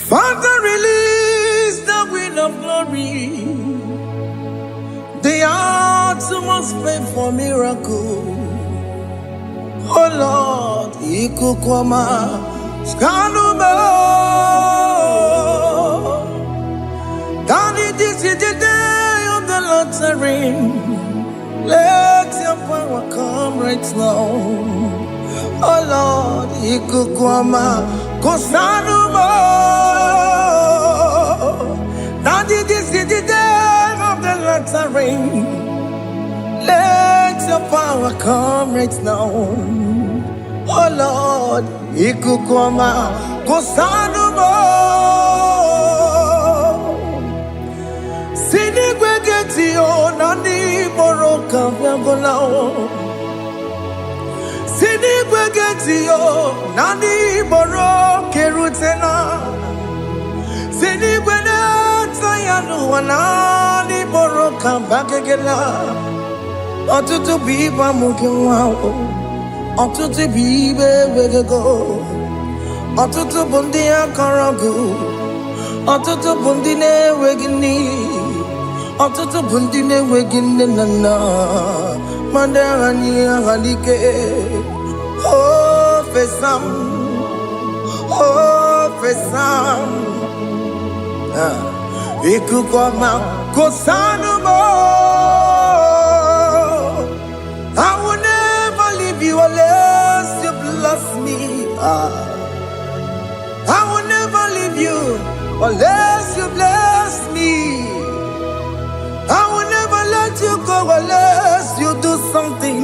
Father, release the wind of glory. The hearts must pray for miracle. Oh Lord, Ikukwama, Skanuma. Daddy, this is the day of the Lord's ring. Let your power come right now. Oh Lord, Ikukwama, Kosanuma. Daddy, this is the day of the Lord's ring. Let your power come right now. Oh Lord, Ikukwama, Kosanuma. Sinigwegetio nani boroka vyangolao. Sinigwegetio nani boroke rutena. Sinigweneta yanu wanani boroka bagegela. Otutu biba mukiwao. Otutu bibe wegego. Otutu bundi akaragu. Otutu bundi ne wegini. Otutu bundi ne wegini nana. Mandarani halike. Oh fesam. Oh fesam. Ikukwama kosanuma. I will never leave you unless you bless me. I will never leave you unless you bless me. I will never let you go unless you do something.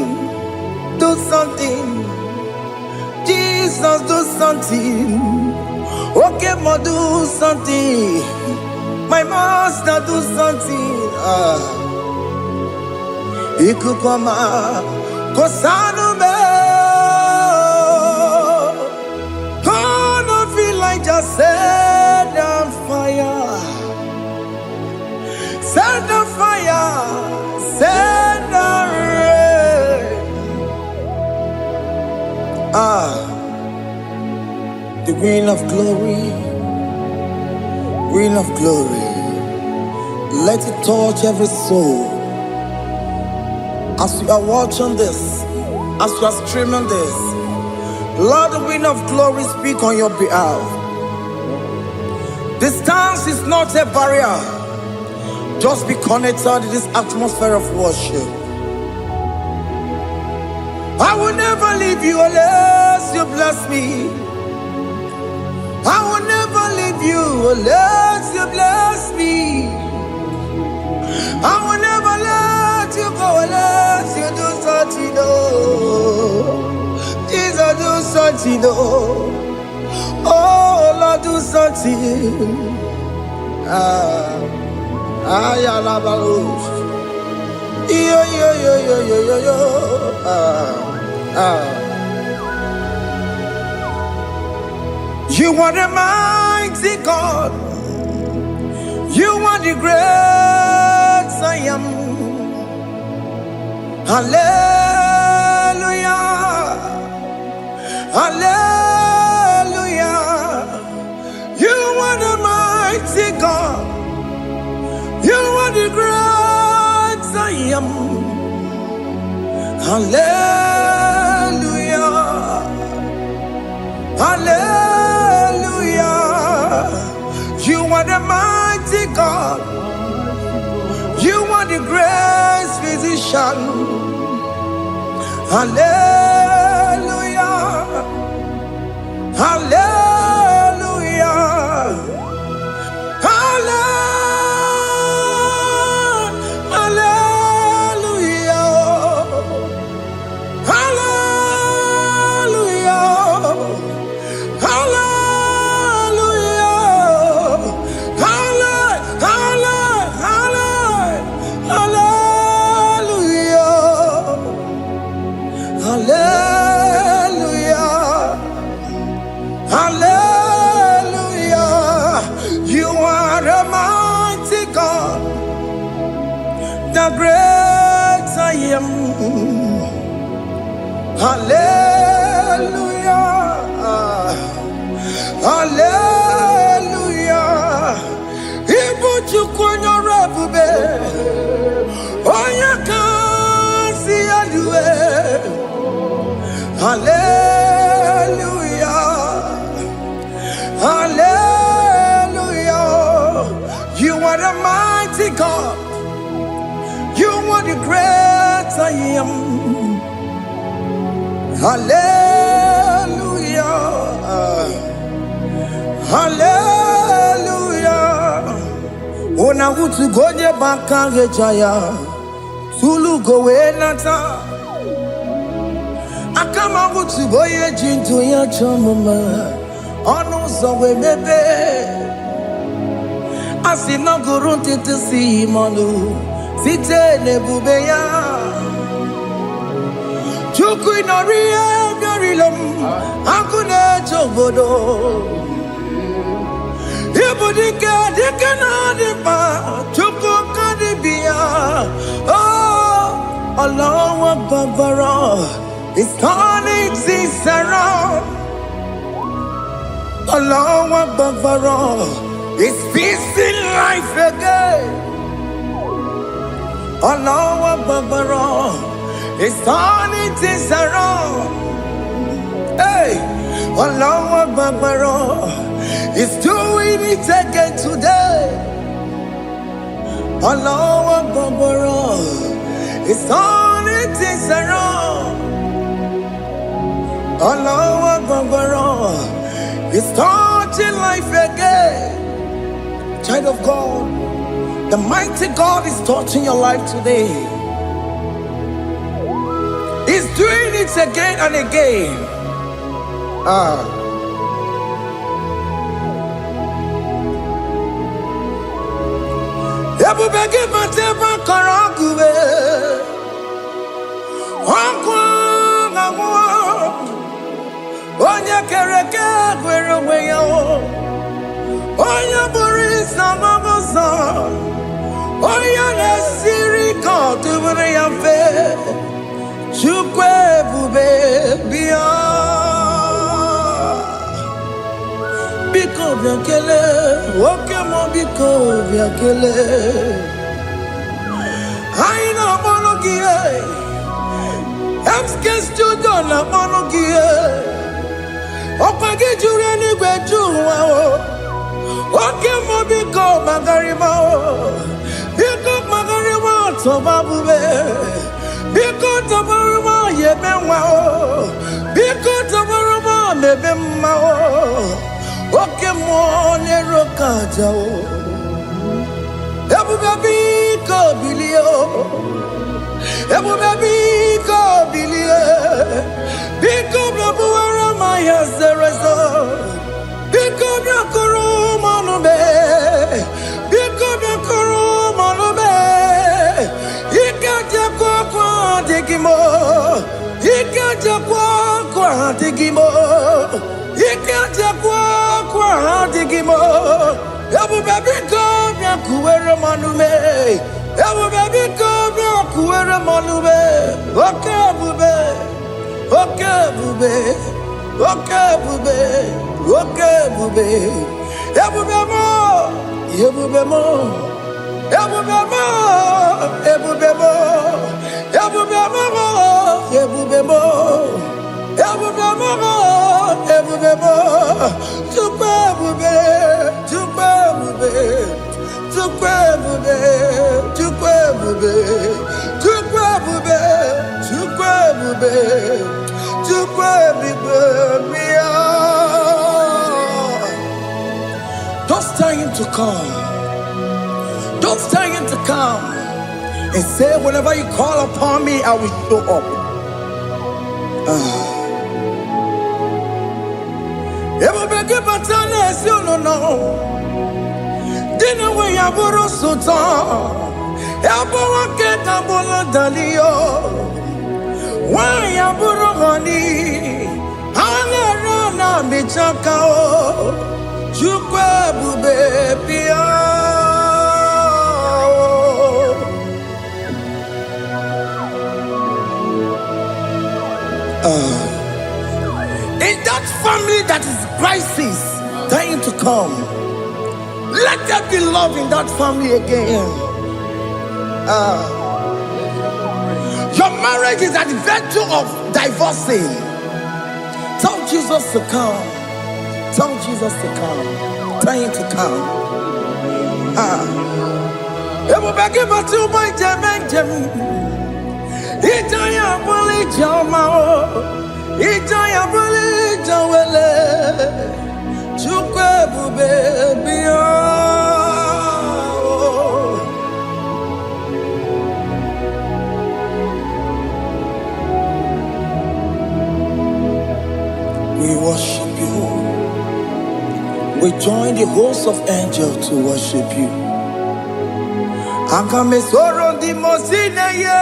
Do something. Jesus, do something. Okay, ma, do something. My master, do something. Ikukwama, Kosanume. Gonna feel like just set on fire. Set on fire. Set on rain. The wind of glory. Wind of glory. Let it touch every soul. As you are watching this, as you are streaming this, Lord, the wind of glory speak on your behalf. Distance is not a barrier. Just be connected to this atmosphere of worship. I will never leave you unless you bless me. I will never leave you unless you bless me. I will never let you go unless you do something. Jesus, do something. Oh Lord, do something. Ayalabalush. Yo. You are the mighty God. You are the great I am. Hallelujah. Hallelujah. You are the mighty God. You are the great I am. Hallelujah. Hallelujah. You are the mighty God. You are the great physician. Hallelujah. Hallelujah. The great I am. Hallelujah. Hallelujah. God. You are the great I am. Hallelujah. Hallelujah. Ona utu gonye bakange jaya. Tulu gowe nata. Akama utu boye jintu ya chomama. Ono zowe mebe. Asina gurunti tisi manu. Site nebubeya. Chuku inoria garilum. Akune chobodo. Ibudika dikana dipa. Chuku kadibia. Oh, Allah Babara is turning things around. Allah Babara is fixing life again. Allah Babara is turning things around. Hey, Allah Babara is doing it again today. Allah Babara is turning things around. Allah Babara is touching life again. Child of God, the mighty God is touching your life today. He's doing it again and again. Ebubege mateba karagube. Onya kereke gwerewe yo. Onya burisa mamosa. Onya nesiri kotubure yafe. Chukwe bube biya. Biko biakele. Okemo biko biakele. Aina monogie. Emske studio na monogie. Opage jure ni gwejuwa o. Okemo biko magarima o. Biko magarima tobabube. Biko tobaruma yebenwa o. Biko tobaruma mebemma o. Okemo nerokaja o. Ebube biko bilio. Ebube biko bilie. Biko blabuara maya zerezo. Biko blakuru manube. Biko blakuru manube. Ikaja kwa digimo. Ikaja kwa digimo. Ikaja kwa digimo. Ebube biko blakuere manume. Ebube biko blakuere manume. Okay bube. Okay bube. Okay bube. Okay bube. Ebube mo. Ebube mo. Ebube mo. Ebube mo. Ebube mo. Ebube mo. Ebube mo. Ebube mo. Tukwe bube. Tukwe bube. Tukwe bube. Tukwe bube. Tukwe bube. Tukwe bube. Tukwe bube. Don't tell him to come. Don't tell him to come. And say, whenever you call upon me, I will show up. Everybody but unless you don't know. Dinner way I borrow so tall. Elbow get a bullet dalio. Why I borrow honey? I'll run a bichakao. Chukwe bube pia. In that family that is crisis, dying to come, let there be love in that family again. Your marriage is at the verge of divorcing. Tell Jesus to come. Tell Jesus to come. Tell him to come. Ebu begi batu boy jemenjem. Ijaya buli jamao. Ijaya buli jawele. Chukwe bube biya. We worship you. We join the host of angels to worship you. Akame soro di mosine ye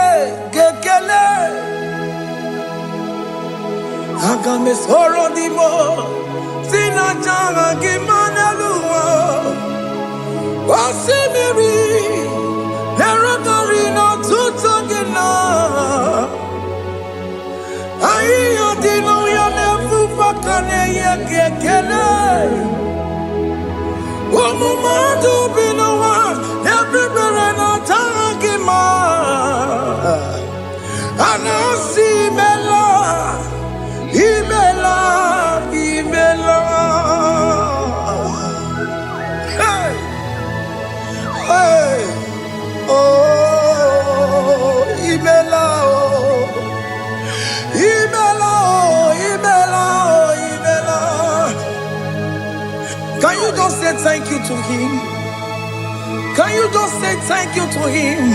kekele. Akame soro di mo sina changa kimana luwa. Wasimiri nerokari no tutogina. Ayo dino ya nefu fakane ye kekele. Omumadu binowa nebibere no tangima. Anasi mela, imela, imela. Hey, hey, oh, imela, oh, imela, oh, imela, oh, imela. Can you just say thank you to him? Can you just say thank you to him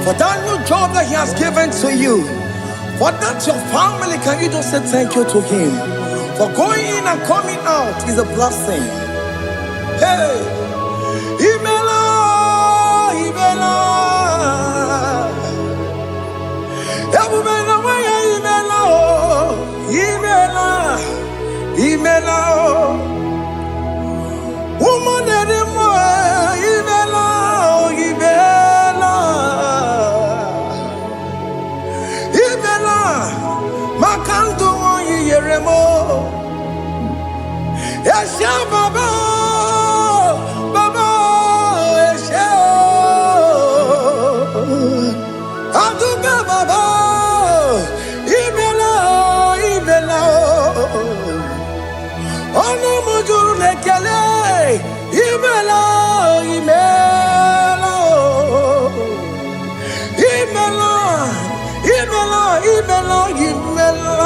for that new job that he has given to you? For that your family, can you just say thank you to him? For going in and coming out is a blessing. Hey, Imela, Imela, Imela, Imela, Imela, woman anymore, Imela, Imela, Imela, Makanto Yeremo, Yasha Baba, Baba, Yasha, Aduba Baba, Imela, Imela. Ono mujuru lekele, imela, imela, imela, imela, imela, imela.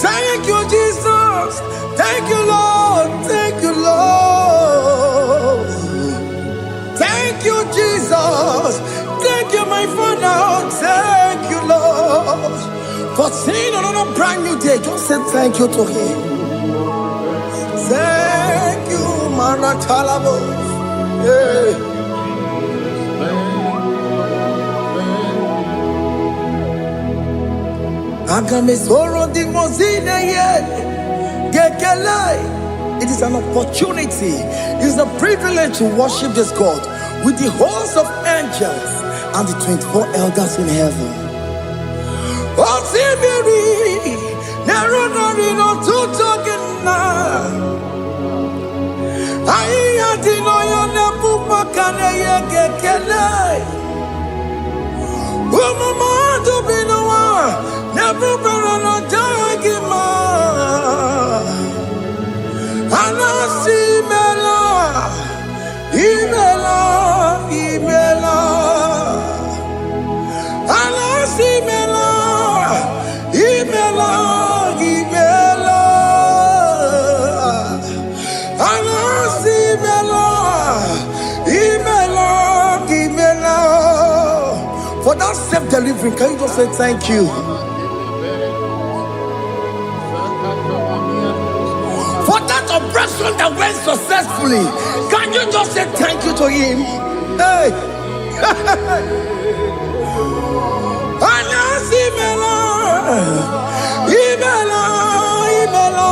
Thank you, Jesus. Thank you, Lord. Thank you, Lord. Thank you, Jesus. Thank you, my Father. Thank you, Lord. For seeing another brand new day, just say thank you to him. Thank you, Manatalabo. Yeah. Agame soro di mozine ye gekele. It is an opportunity. It is a privilege to worship this God with the host of angels and the 24 elders in heaven. Osimiri, nerunari no tutogina. Aiya dino ya nebu makane ye gekele. Umumadu binowa, nebu berano jagima. Anasi mela, imela, imela. Anasi mela. Imela, Imela, Anasi Imela, Imela, Imela. For that self-delivery, can you just say thank you? For that operation that went successfully, can you just say thank you to him? Hey. Anasi Imela. Imela, Imela,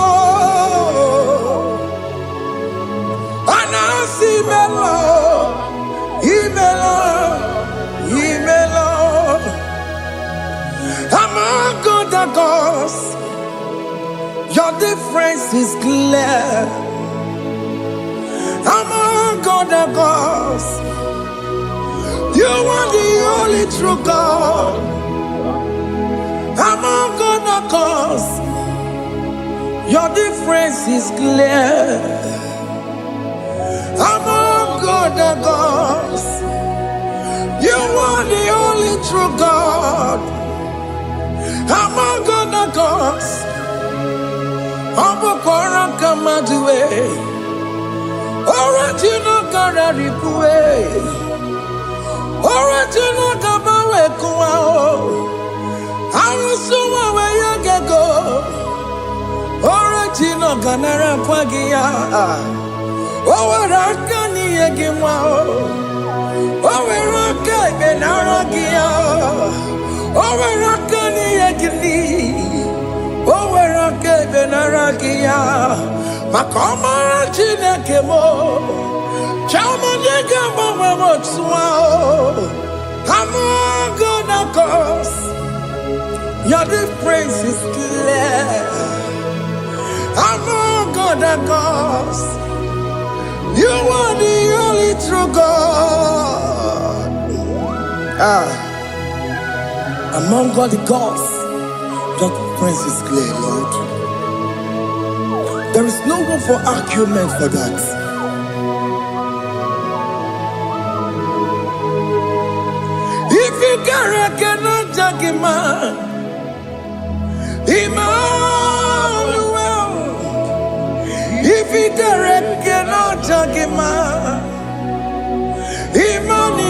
Anasi Imela, Imela, Imela. Among God the gods, your difference is clear. Among God the gods, you are the only true God. Among God the gods, your difference is clear. Among God God of gods. You are the only true God. Among God of gods. Abukora Kamadue. Original Kararipue. Original Kabawe Kuao. Arusuma where you can go. Original Ganara Kwagia. Owarakani Yagimao. Owaraka Benaragia. Owarakani Yagini. Owaraka Benaragia. Makoma Chinakemo. Chamanega Mamamotswao. Among God of gods. Your difference is clear. Among God of gods. You are the only true God. Among all the gods, your difference is clear, Lord. There is no room for argument for that. If you cannot judge him, Emmanuel. If you cannot judge him, Emmanuel.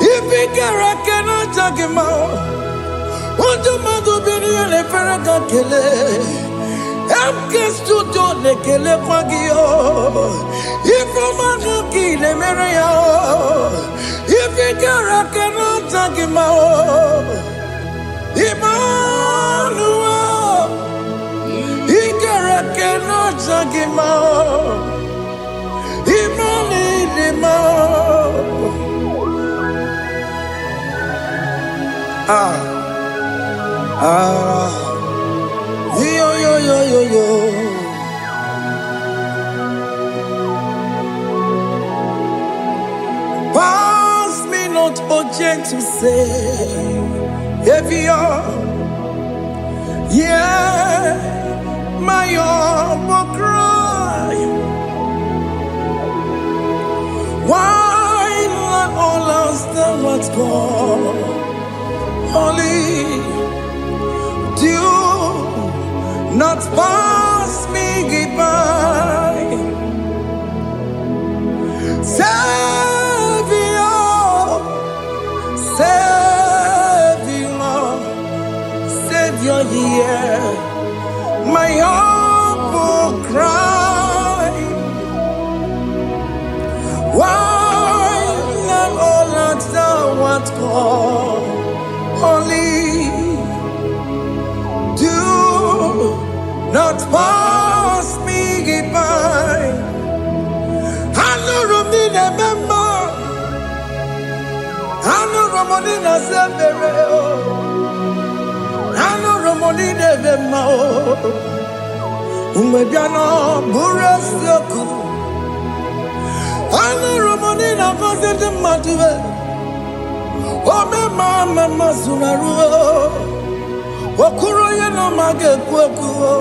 If you cannot judge him, what do you do? Le ferraga kele, amkestu do le kele kwagio. If you ki le mereya, if you cannot judge him, Emmanuel. Cannot judge him out. Yo. Pass me not, O gentle Savior. Yeah. My humble cry. Why let all else than what's gone? Only do not pass me by. Savior, yeah. My humble cry. Why not all that thou art called? Only do not pass me by. I know Romina member. I know Romonina Zembere. Ano romoni deve mao, umebiano burasioku. Ano romoni na vaze de matue, ome mama masunaruo, okuro ye no mage kuekuo.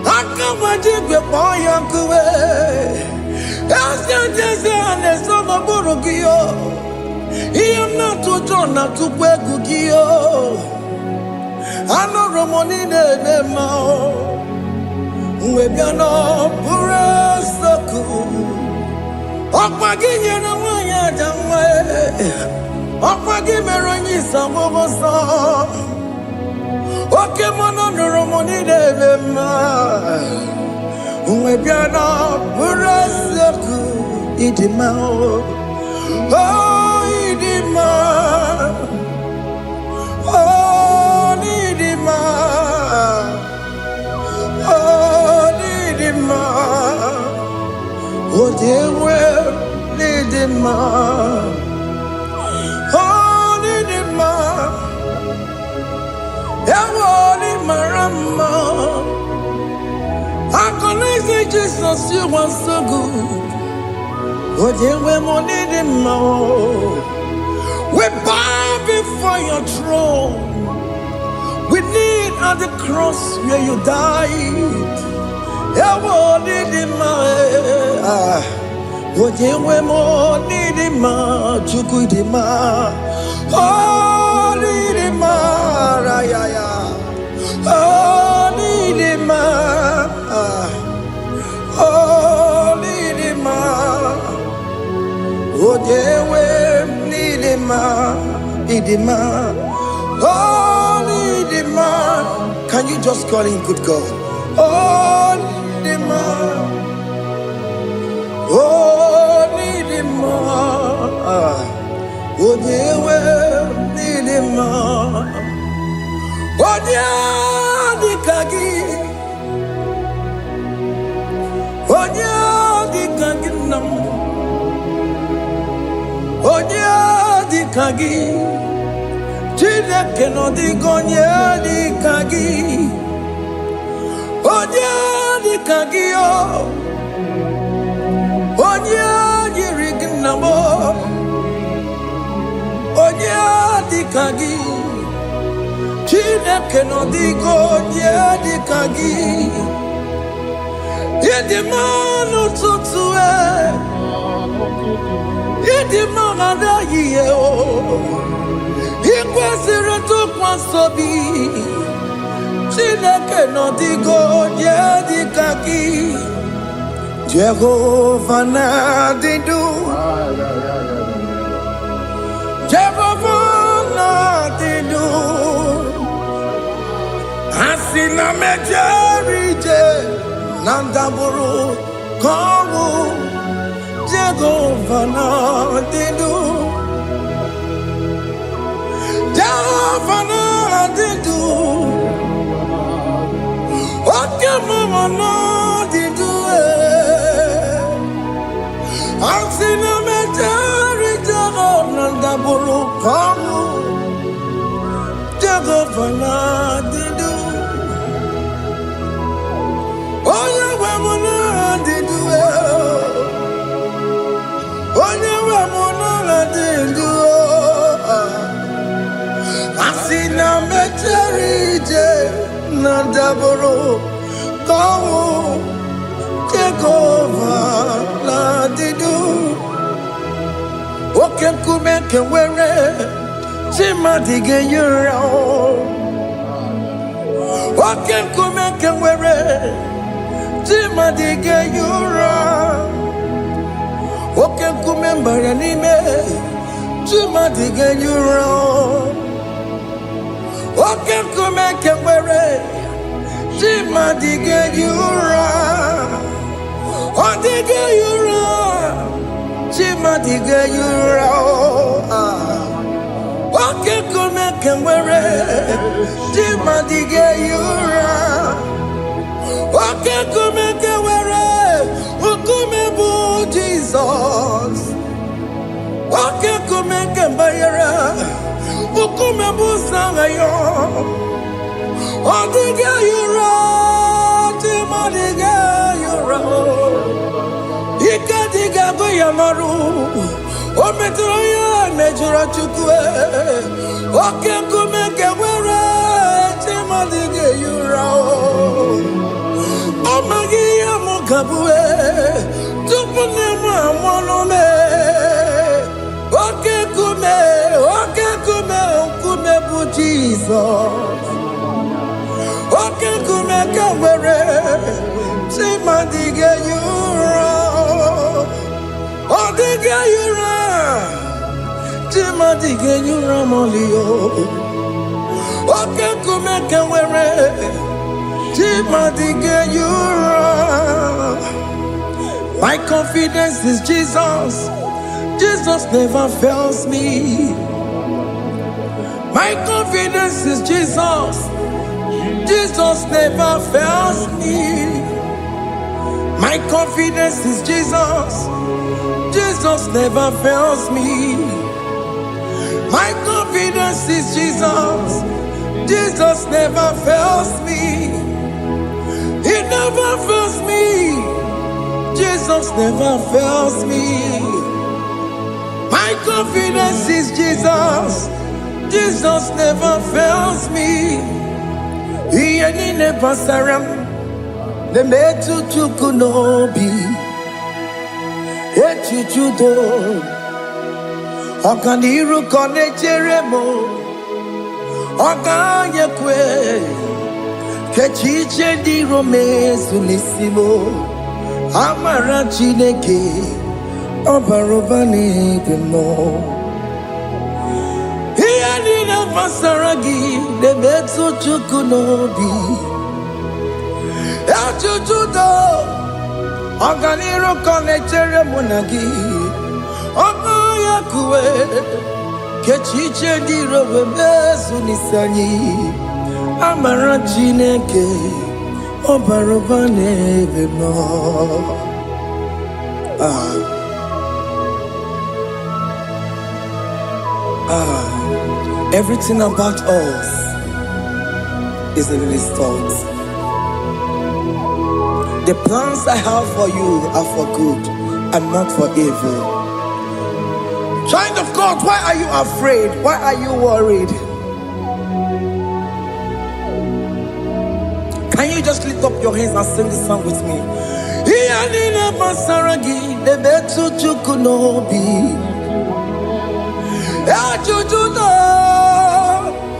Akamaji gwe poyankuwe, jese ane sono burugio. Iye na tujo na tukwegugio. Ano romoni de mao, umebiano burasoku. Okpagi nyena wanya jamwe, okpagi meronyi samogoso. Oke mono romoni de mao, umebiano burasoku idimao. Oh idimao, oh idimao. Oh, they will lead him on. Oh, lead him on. They will lead Marama. I can say Jesus, you are so good. Oh, they will lead him on. We bow before your throne. We kneel at the cross where you died. Ewo nidima, ojewe mo nidima, chukudima, oh nidima, rayaya, oh nidima, oh nidima, ojewe nidima, idima, oh nidima. Can you just call him good God? Oh nidima. Oh, need him more. Oh, dear, well, need him more. Oh, dear, the kagi. Oh, dear, the kagi. Oh, dear, the kagi. Chile cannot go near the kagi. Oh, dear, the kagi. Oh. Onya yirignamo, onya dikagi, chine keno digo onya dikagi, yedimano tutue, yedimano da yeo, ikwesire tukwasobi, chine keno digo onya dikagi. Jehovah Nadidu, Jehovah Nadidu, Asina Mejerije, Nandaburu, Kawu, Jehovah Nadidu, Jehovah Nadidu, Okemama Nadidu. Asina metari jago nanda buru kamu jago fana didu. Oya wamuna didu. Oya wamuna didu. Asina metari nanda buru kamu jago fana didu. Oke kume kewere, chima dige yura. Oke kume kewere, chima dige yura. Oke kume mbaranime, chima dige yura. Oke kume kewere, chima dige yura. Odige yura. Chima diga yura, oke kume kemwere. Chima diga yura, oke kume kemwere. Ukume bu Jesus, oke kume kembayera. Ukume bu sangayo, odiga yura. Chima diga yura. Ikadiga goyamaru, o metroya mejura chukwe, o kenkume kewere, chimadiga yura. O magiya mukabue, tupune mwamonome, o kenkume okume bu Jesus. O kenkume kewere, chimadiga yura. Odiga yura, chima diga yura molio. Oke kume kewere, chima diga yura. My confidence is Jesus. Jesus never fails me. My confidence is Jesus. Jesus never fails me. My confidence is Jesus. Jesus never fails me. My confidence is Jesus. Jesus never fails me. He never fails me. Jesus never fails me. My confidence is Jesus. Jesus never fails me. He never surrender. the metu chukunobi, echuchudo, okaniru konecheremo, okanyekwe, kechiche di romezu nisimo, amara chineke, obarobane demo. Hiyanina masaragi, the metu chukunobi, echuchudo, Oganiro konechere monagi, Ogoyakue, Kechiche di robemezu nisani, Amara chineke, Obarobane vemo. Everything about us is in His thoughts. The plans I have for you are for good and not for evil. Child of God, why are you afraid? Why are you worried? Can you just lift up your hands and sing this song with me? Iyanina masaragi nebetu chukunobi, echuchudo,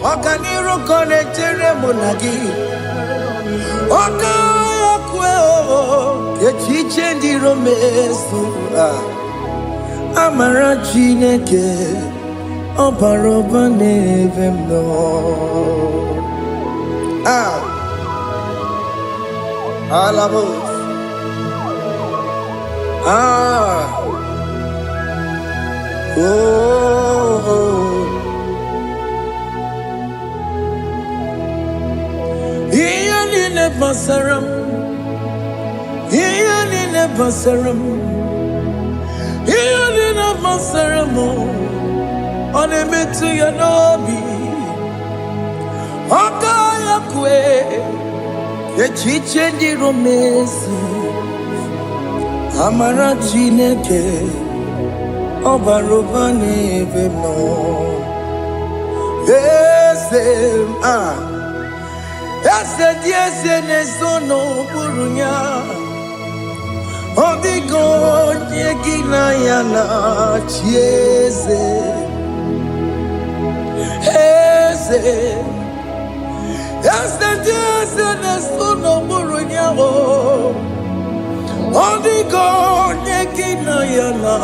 okaniro konechere monagi, Kechiche di romesu, amara chineke, obarobane vemo. Alamos. Iyanine basaram, Iyanine basaram, Iyanine basaramo, onemetu yanobi, okayakwe, kechiche di romesu, amara chineke, obarobane vemo. Ese diese ne sono burunya, odigo yegina yana chiese. Ese diese ne sono burunya, odigo yegina yana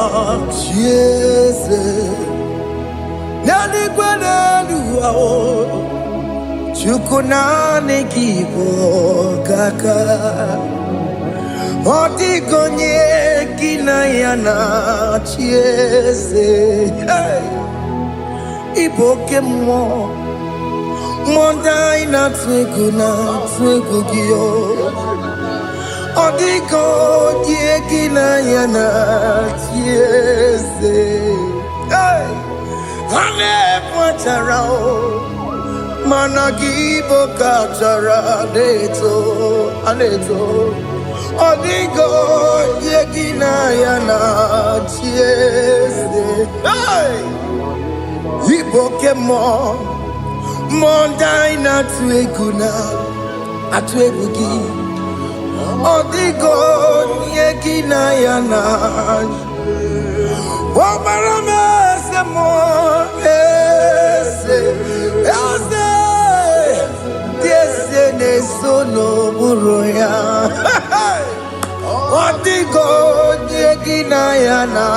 chiese. Nani gwenelu Chukunane kibo kaka, Otigonye kinayana chiese. Iboke mo, Mondai na twegugio. Otigonye kinayana chiese. Ane potarao. Managibo katara aneto odigo yegina yana chiese. Iboke mo mondai na atwegugi odigo yegina yana omarame semo ne sono buruya, odigo yegina yana,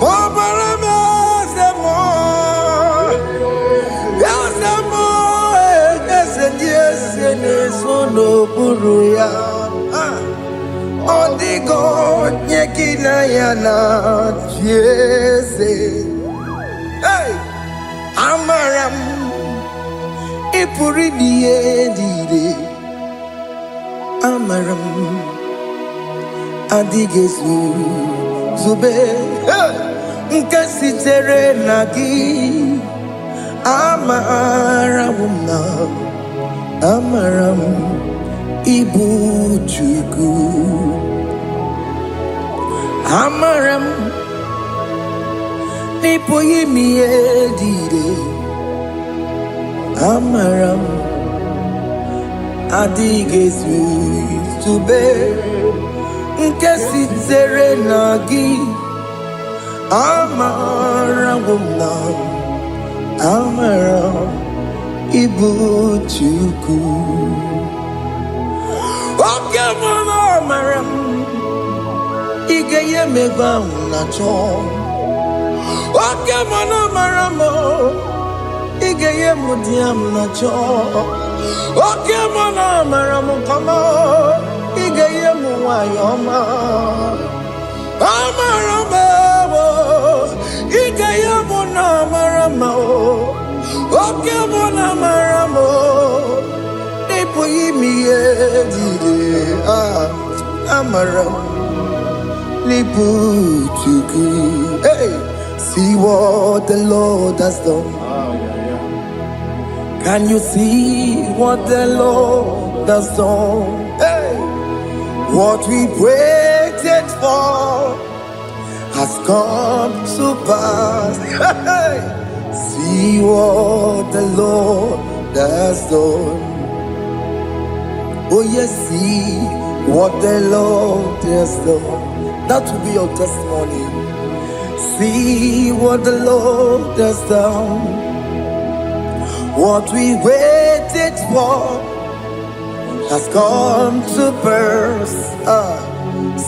omarame semo, ese ne sono buruya, odigo yegina yana, Jesus, amaram. Ipuri diye amaram adigezu zube nkasitere nagi amaram ibu chuku amaram nipoyi miye Amaram adịghị izube nke sitere na gị amara na amara ịbụ Chukwu oke mara amara m ị ga-enye m ego ahụ na chọọ oke mara amara m ị ga-enye m di m na chọọ oke mara amara m kama ị ga-enye m nwanyị ọma amara m ị ga-enye m na amara m oke mara amara m ịpụghị ime ihe dịrị amara m n'ịbụ Chukwu. Hey, see what the Lord has done. Can you see what the Lord has done? Hey, what we waited for has come to pass. Hey, see what the Lord has done. Oh yes, see what the Lord has done. That will be your testimony. See what the Lord has done. What we waited for has come to pass.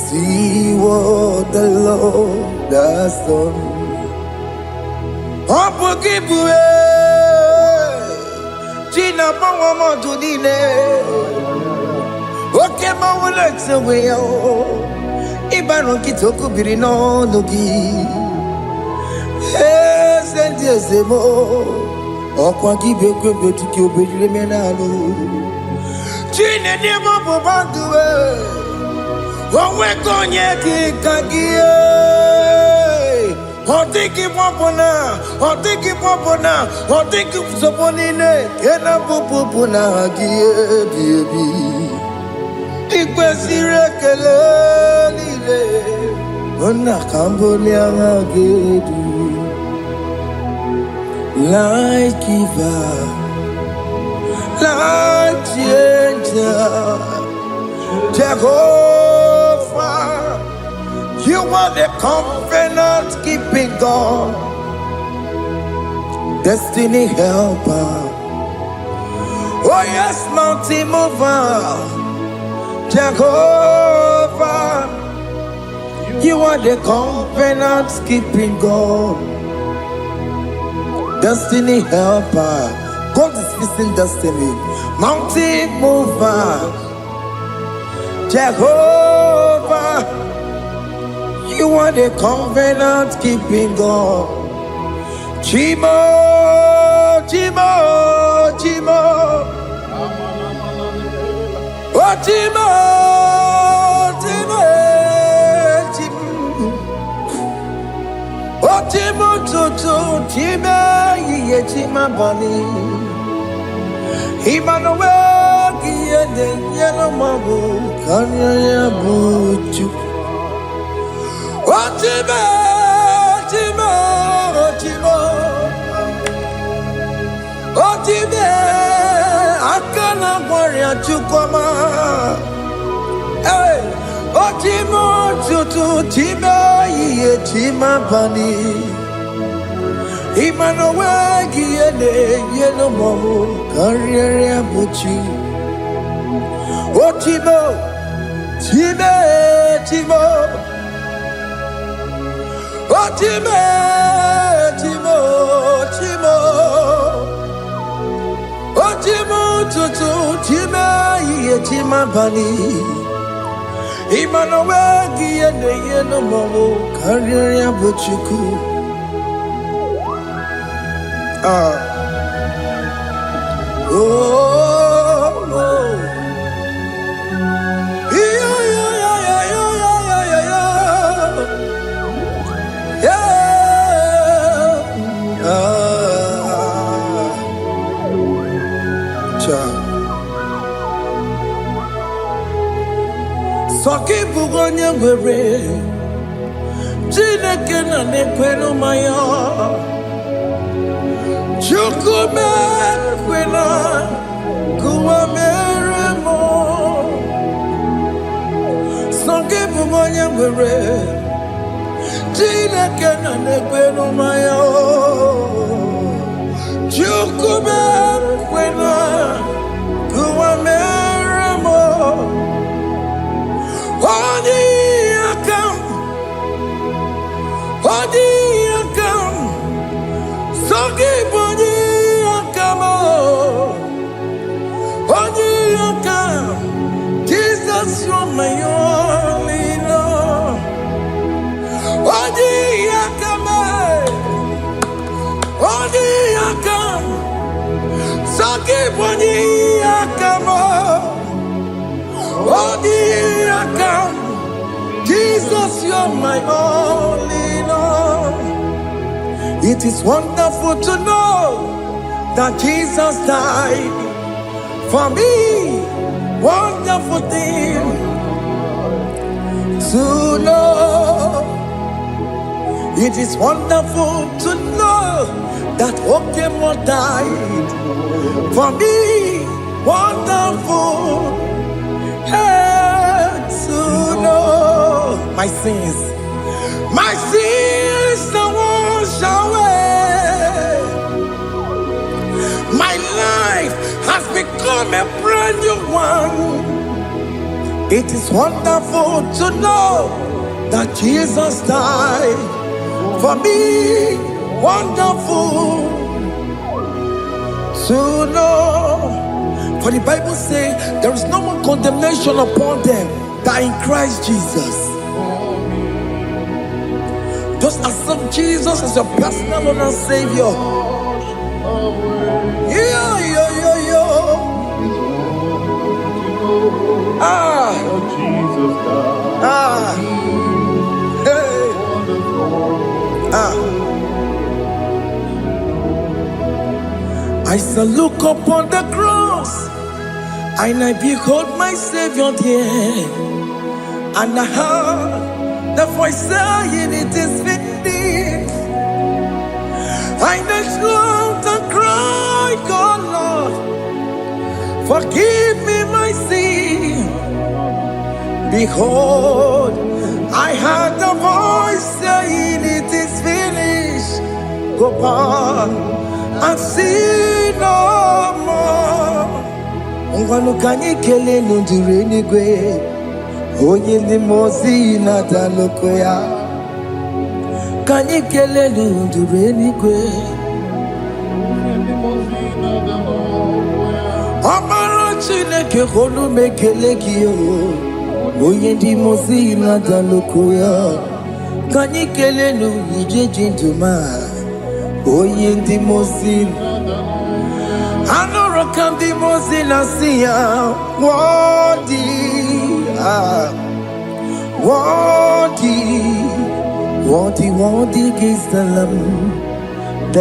See what the Lord has done. Opukibue, China Pawamo Tudine, Okema Wulexaway, Ibaron Kitoku Birino Nogi, and yes, Okwagi Beke to kill Benjaminano. China Demo Bobandue, Wawekonyaki Kagie, Hotiki Popona, Hotiki Popona, Hotiki Soponine, Kena Popona, Gie, Ikwesire Kelele, Ona Cambodia Gedu. Light giver, light changer, Jehovah, you are the covenant keeping God, destiny helper. Oh yes, mountain mover, Jehovah, you are the covenant keeping God. Destiny helper, God is fixing destiny. Mountain mover, Jehovah, you are the covenant keeping God. Chimo, Chimo, Chimo, oh Chimo, Chimo, Chimo, oh Chimo, Chimo, Chimo. Chima Bani Emmanuel Giede Yellow Mabu Kanya Buchu Ochime Chimo Chimo Ochime Akana Warrior Chukoma Hey Ochimo Chutu Chima Ye Chima Bani Emmanuel Giede Yellow Mabu Kanya Buchu Ochimo Chime Chimo Chimo, Chimo, Chimo, Chimo, Tutu, Chima, Chima Bani, Emmanuel Giede Yellow Mabu Kanya Buchu. Soki bugonye gwere Chineke na nekwenu maya Chukume kwena Kuwa mere kwere Chineke na nekwe n'umaya Chukube kwena kuwa meramo Odi akam Sogi boni akamo Odi akam Jesus, you're my only Lord. Odi akam, Saki boni akamo. Odi akam, Jesus, you're my only Lord. It is wonderful to know that Jesus died for me. Wonderful thing to know. It is wonderful to know that Okemo died for me. Wonderful to know. My sins are washed away. My life has become a brand new one. It is wonderful to know that Jesus died for me. Wonderful to know. For the Bible says there is no more condemnation upon them that in Christ Jesus. Just accept Jesus as your personal Lord and Savior. I shall look upon the cross and I behold my Savior there, and I heard the voice saying, "It is finished." I knelt and cried, "God, Lord, forgive me my sin." Behold, I heard the voice saying, "It is finished." Go on and sin no more. Ungwanu kanyi kele nundure nigwe, onye ndi mozi na daloko ya. Kanyi kele nundure nigwe, Amara Chineke holu mekele kiyo, onye ndi mozi na daloko ya. Kanyi kele nundure jinduma, onye ndi mozi. Anoro kandi mozi na siya, worthy, worthy is the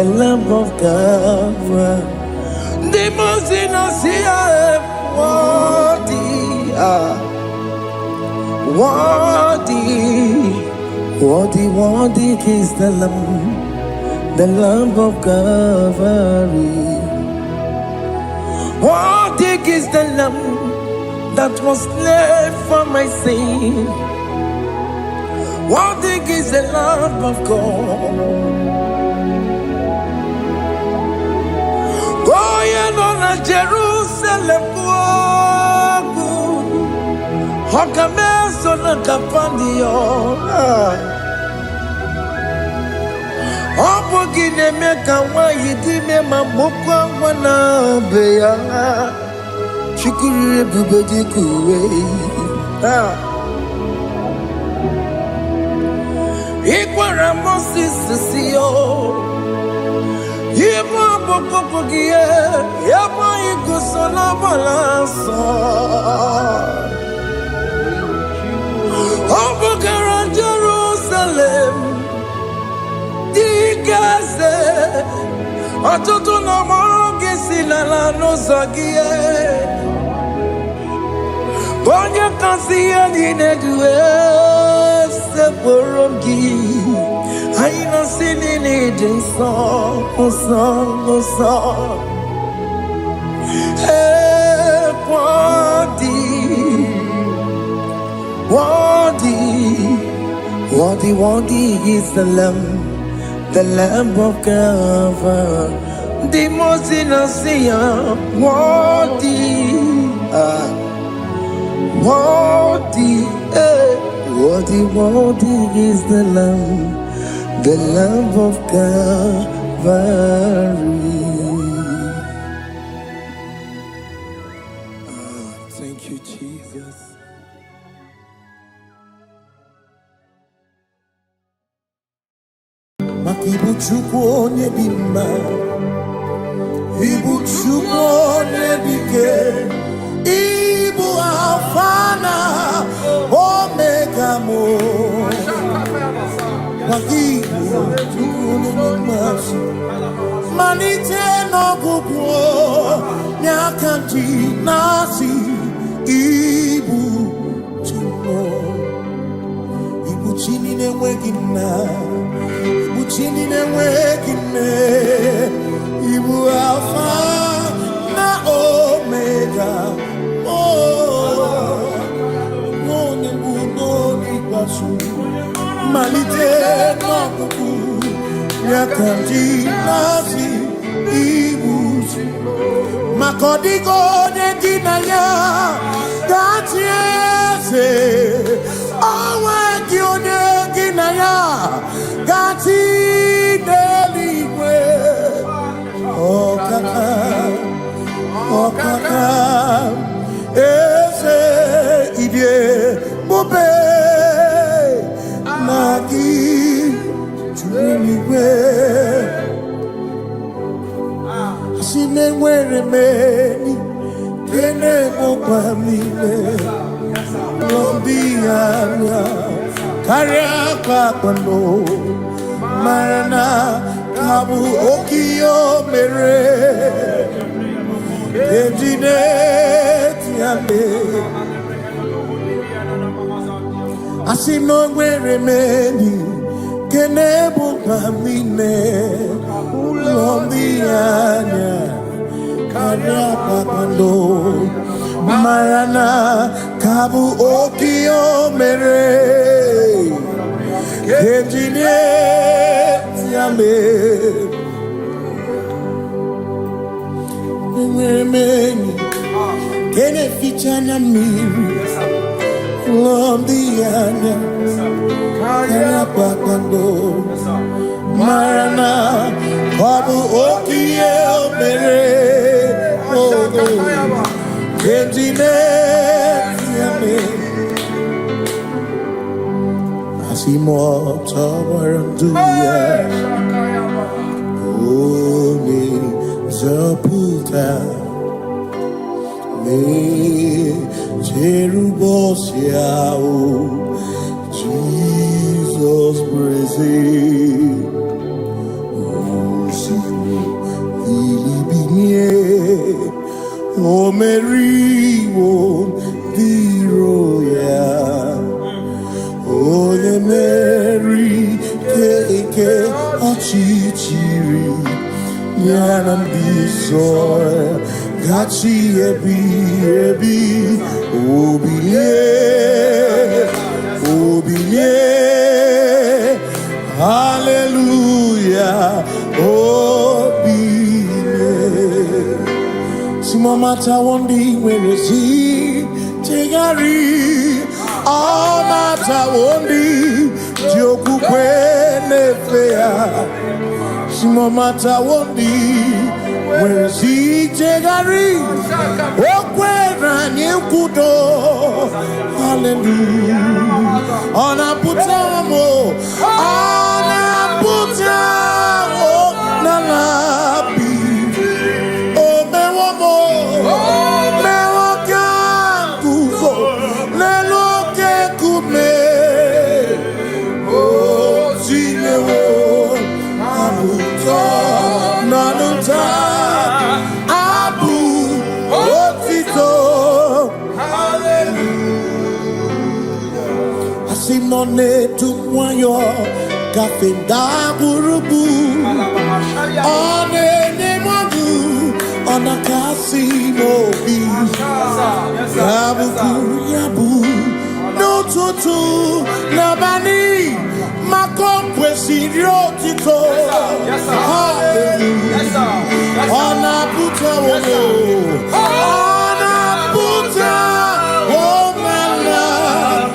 Lamb of God. The mozi na siya, worthy is the Lamb of Calvary. Worthy is the Lamb that was slain for my sin. Worthy is the Lamb of God. Going on a Jerusalem walk, Hokames on a Capandio. Opogine meka wa yidime mamokwa wana beya Chukuri bubedi kuwe Ikwara Moses siyo Yema bokopogie Yema igusola balanso Opogara Jerusalem Dikaze Atutu na mogi silala no zagie Bonya kansiya ninedue Seporongi Aina sinini jinson Osan Worthy Worthy is the Lamb of God, the most innocent, worthy, worthy is the Lamb of Calvary. Thank you, Jesus. Ibu Chukwu onye dị mma, Ibu Chukwu onye dị ike, Ibu Alfa na Omega mo. Ibu Chukwu onye dị mma, malite n'ọgwụgwụ n'aka ndị na-asị Ibu Chukwu, Ibu chi na-enweghị nna. Chini newekine, Ibu Alpha na Omega. Oh, noni basu, malite n'ọgwụgwụ n'akanji nasi Ibu. Maka ọ dịghị onye dị na ya ga-achị eze, onweghị onye dị na ya ga-achị n'eluigwe. Ọkaka eze ịdị ebube na gị juru eluigwe. Asị na enwere m enyi nke na-emekwa m niile, ndị anya karịa kpakpando, mara na ka bụ oke ihe o mere eji na-eti ya mee. Asị na o nwere m enyi nke na-emekwa m niile, ụlọ ndị anya karịa kpakpando, mara na ka bụ oke ihe o mere eji na-eti ya mee. Enwere m enyi nke na-eficha anya mmiri, ụlọ ndị anya karịa kpakpando, mara na ọ bụ oke ihe o mere eji na-eti ya mee. Asị m ọtọ gbara ndụ ya, onye nzọpụta na-echere ụbọchị ahụ Jizọs bụ eze. Osimiri bilie, o meriwo ndị iro ya, onye meri ike ọchịchịrị ya na ndị nsọ gachi ebi. Obilie, hallelujah, obilie. Simomata wondi werezi tegari, amata wondi jokukwe nefea. Simomata wondi werezi tegari, okwera nyekudo, hallelujah. Ona putamo nalabi, o mewamo mewakanguzo leloke kume, o zinewo abuto nanuta abu otito, hallelujah. Asimone tumwayo kafenda burubu, one nemodu ona kasi mobi, yabu no tutu nabani Tito. Yes, sir. Hallelujah. Yes, sir. Honor Puta. Honor Puta. Oh, my love.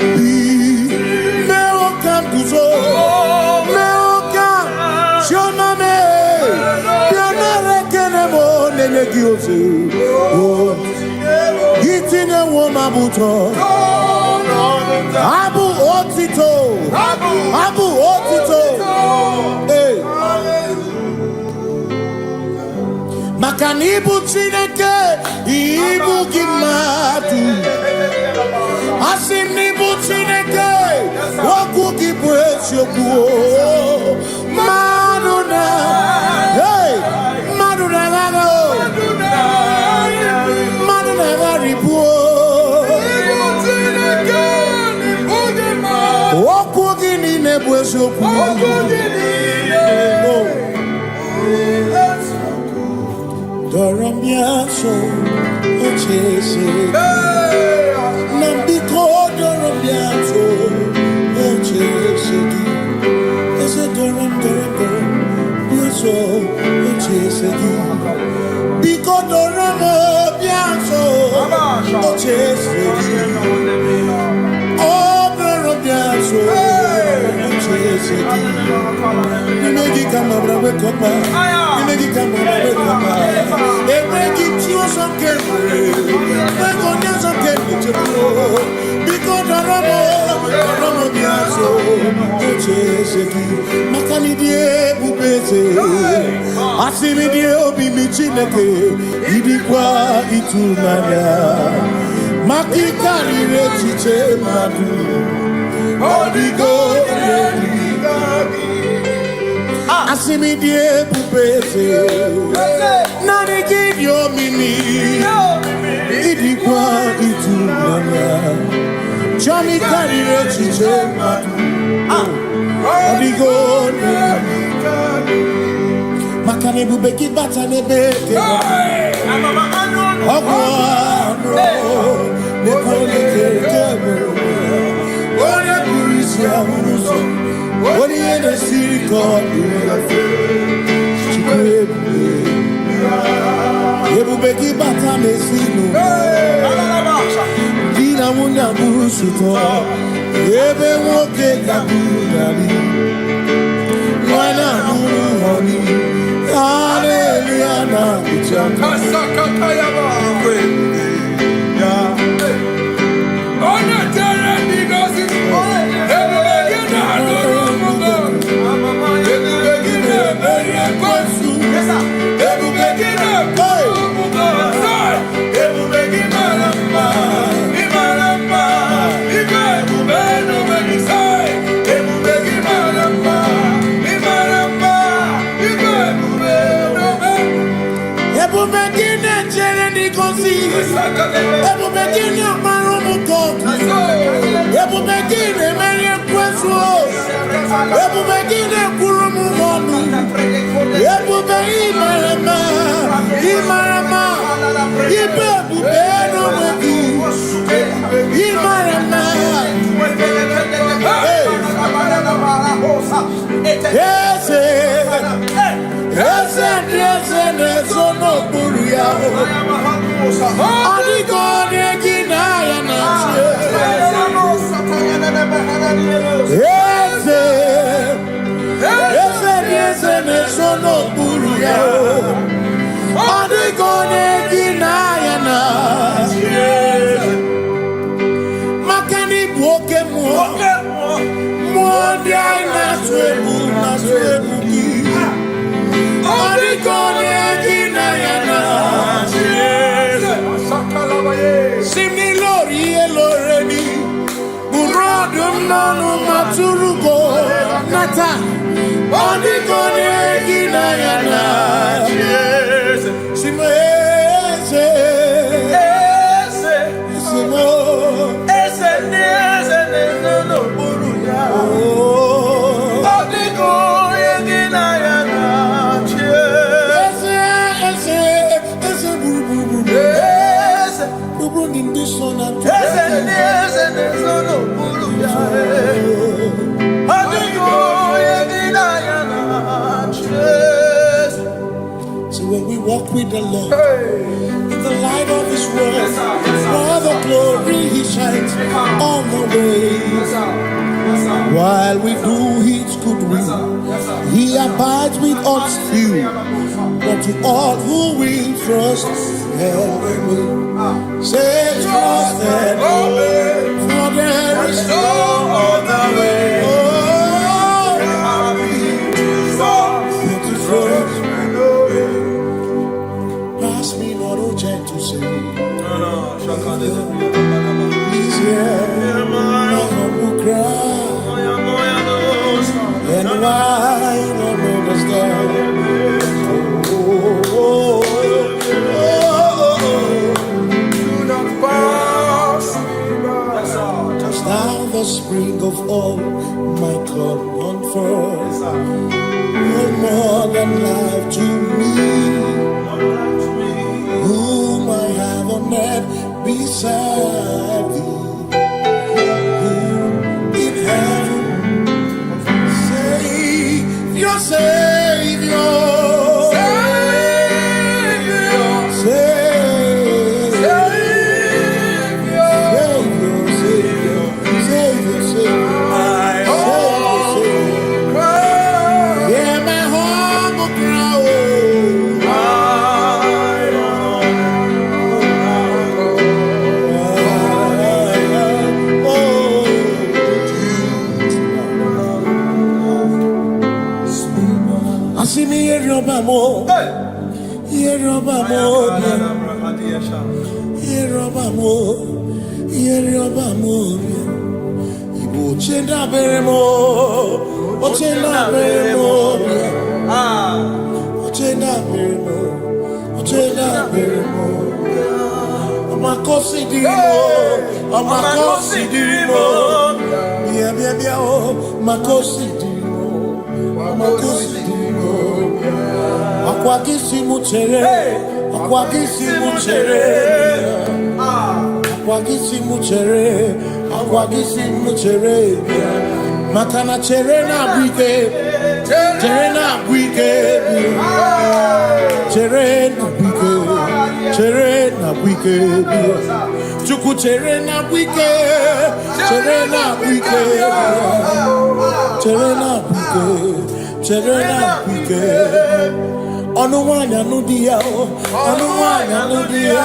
Welcome to so. Welcome. Shoname. Yanare kenemo nenegiosu. Oh. Gitine woman buto. Abu Otito. Abu Otito. Hey. Makanibu Chineke. Ibu Gimatu. Asinibu Chineke. Waku Gibwesyoku. Maduna. Hey. Maduna Gano. Maduna Garibu. Doramiaso, ochese. Nambiko doramiaso, ochese. Ese doram, biaso, ochese. Biko doramiaso, ochese. Oh, doramiaso. You make it come up with Copa. You make it come up with Copa. They make it you some carefully. They go down some carefully. Because the Ramo Biaso, Makani die Bubese. Asimi die Obi Michineke. Idikwa Itunaya. Makikari Rechiche Madu. Holy God, Asimi die Bubese. Nani give your mimi. Idikwa Itunaya. Johnny carry Rechiche Madu. Holy God, Makane Bubeki Batane Beke. Ogwano, Nepone Kere. What do you in the city called? Ebubeki batame sinu. Dina muna busuto. Ebe woke kabudali. Wana muhoni. Hallelujah na bichama. Kasakatayaba. walk with the Lord in the light of His word, for the glory He shines on the way. While we do His good will, He abides with us few, but to all who will trust and obey. Say trust and obey, for there is no other way. Pass me not, O gentle Savior. He's here, my humble cry, and why not understand? Do not pass me by. Touch thou the spring of all my cup unfurls. You're more than life to me, whom I have on earth beside thee. In heaven, Savior, Savior, Makana cherena bwike, cherena bwike, cherena bwike, cherena bwike, chuku cherena bwike, cherena bwike, cherena bwike, cherena bwike. Onuwanya nudia, onuwanya nudia,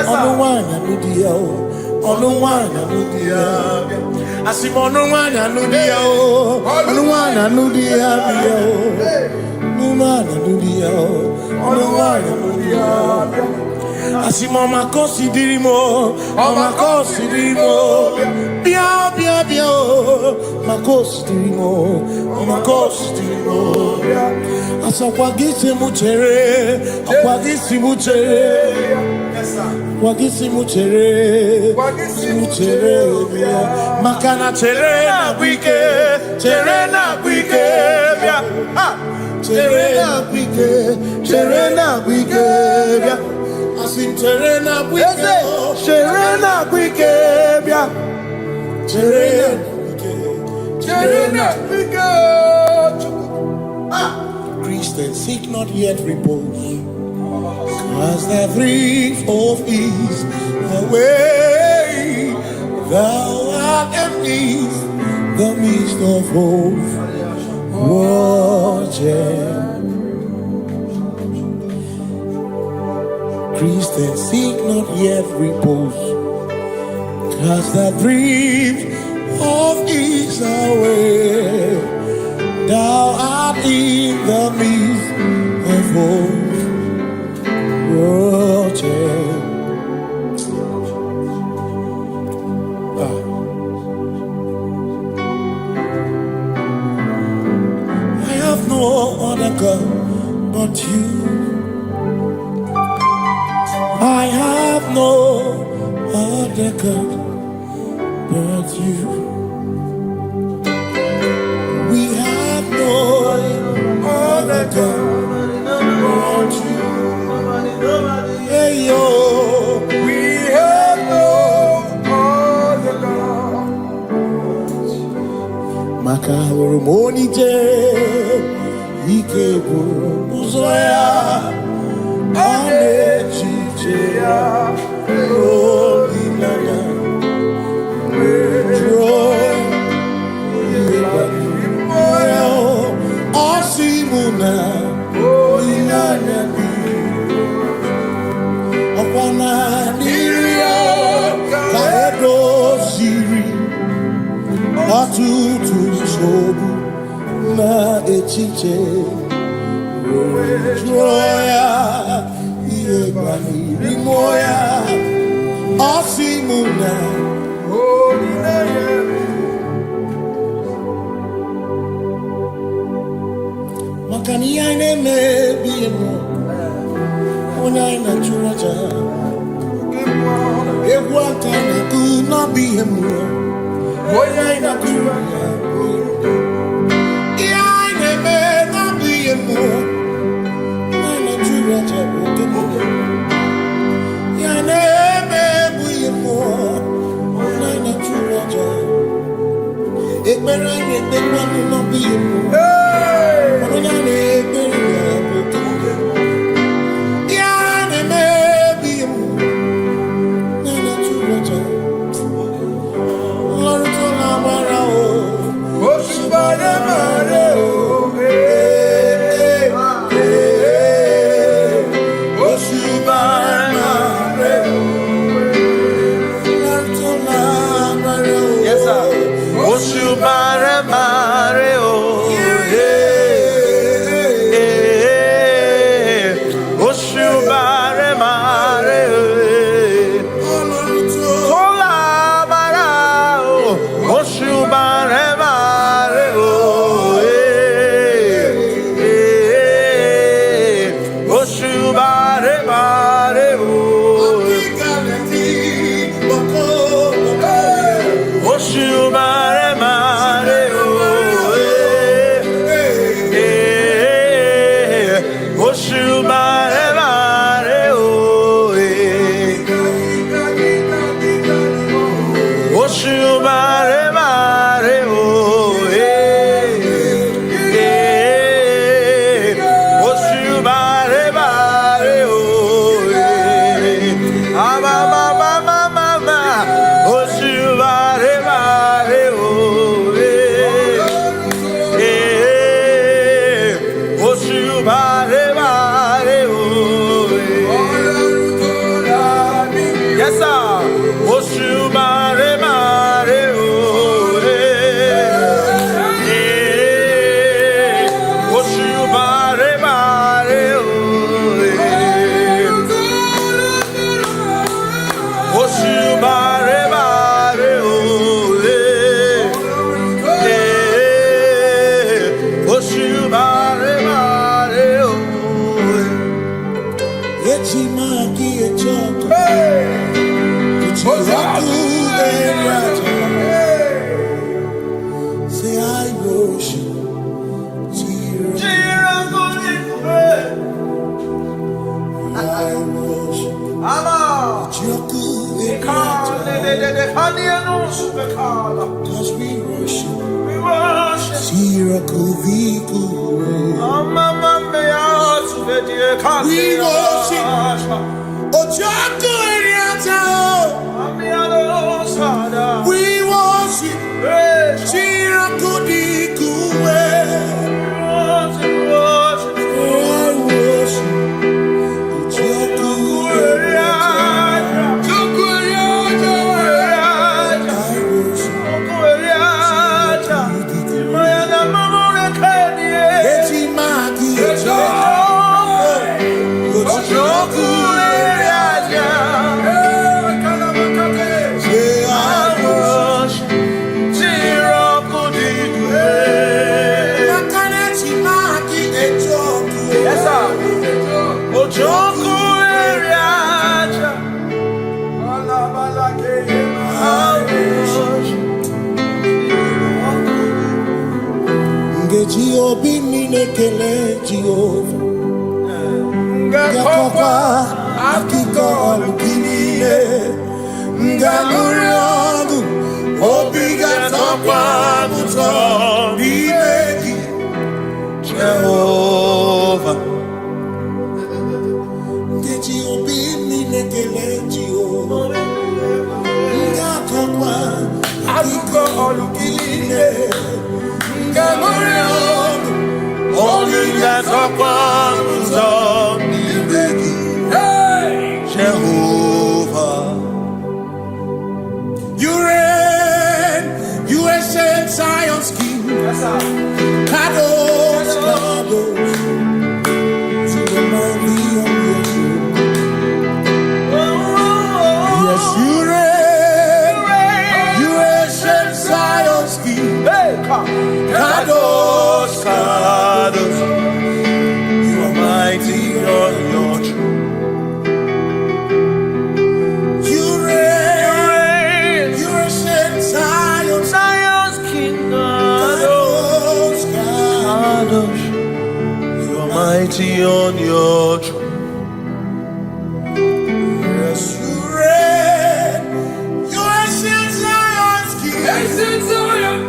onuwanya nudia, onuwanya nudia. Asim onuwanya nudia, onuwanya nudia, onuwanya nudia, onuwanya nudia. Asim omakosi dirimo, omakosi dirimo, bia bia bia, makosi dirimo, omakosi dirimo. Asakwagisi muchere, akwagisi muchere, akwagisi muchere, muchere. Makana chere na bwike, chere na bwike, chere na bwike, chere na bwike. Asim chere na bwike, chere na bwike, chere na bwike, chere na bwike. Christians seek not yet repose, cause the brief of ease the way thou art empty the midst of hope. Christians seek not yet repose, cause the brief of ease the way thou art in the midst of hope. I have no other God but you. I have no other God but you. We have no other God but you. Hey yo, we have no other God. Makahuru monite, ikebu uzoya. tutu sobu na echiche joya iebani rimoya osimuna makani ine mebi mo ona ina churaja egwaka na ku no bi mo ona ina churaja ine me no bi mo ona churaja ine me bi mo ona ina churaja ekpere ni ekpere no bi mo ona ni ekpere Cause we worship. We worship. We worship. Jehovah, you reign, you ancient Zion's King. Kadosh, Kadosh, to the mighty on your throne. Yes, you reign, you ancient Zion's King. Kadosh, Kadosh, you are mighty on your throne. You reign, you ancient Zion's King. Kadosh, Kadosh, you are mighty on your throne. Yes, you reign, you ancient Zion's King. Ancient Zion.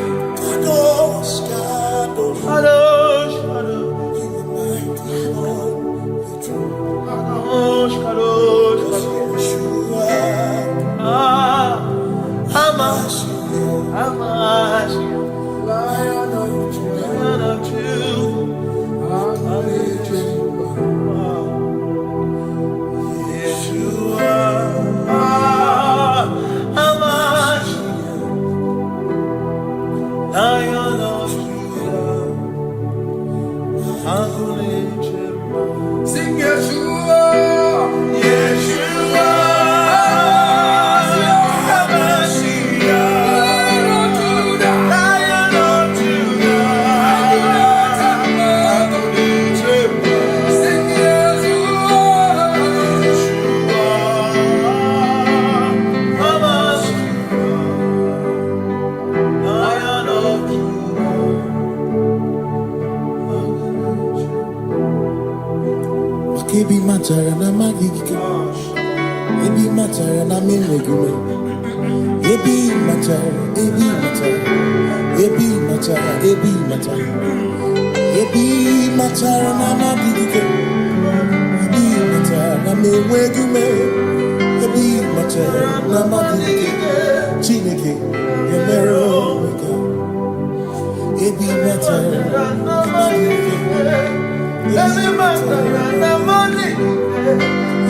Kadosh, Kadosh, Kadosh, Kadosh, you are mighty on your throne. Kadosh, Kadosh, Kadosh, you are. Amash, Lion of sing Yeshua, Yeshua, Lion of Judah, sing Yeshua, Lion of Judah. Ebi matara na magigike, ebi matara na memegume, ebi matara, ebi matara, ebi matara, ebi matara, ebi matara na magigike, ebi matara na memegume, ebi matara na magigike, Chineke emero weka, ebi matara na magigike. Every matter na money,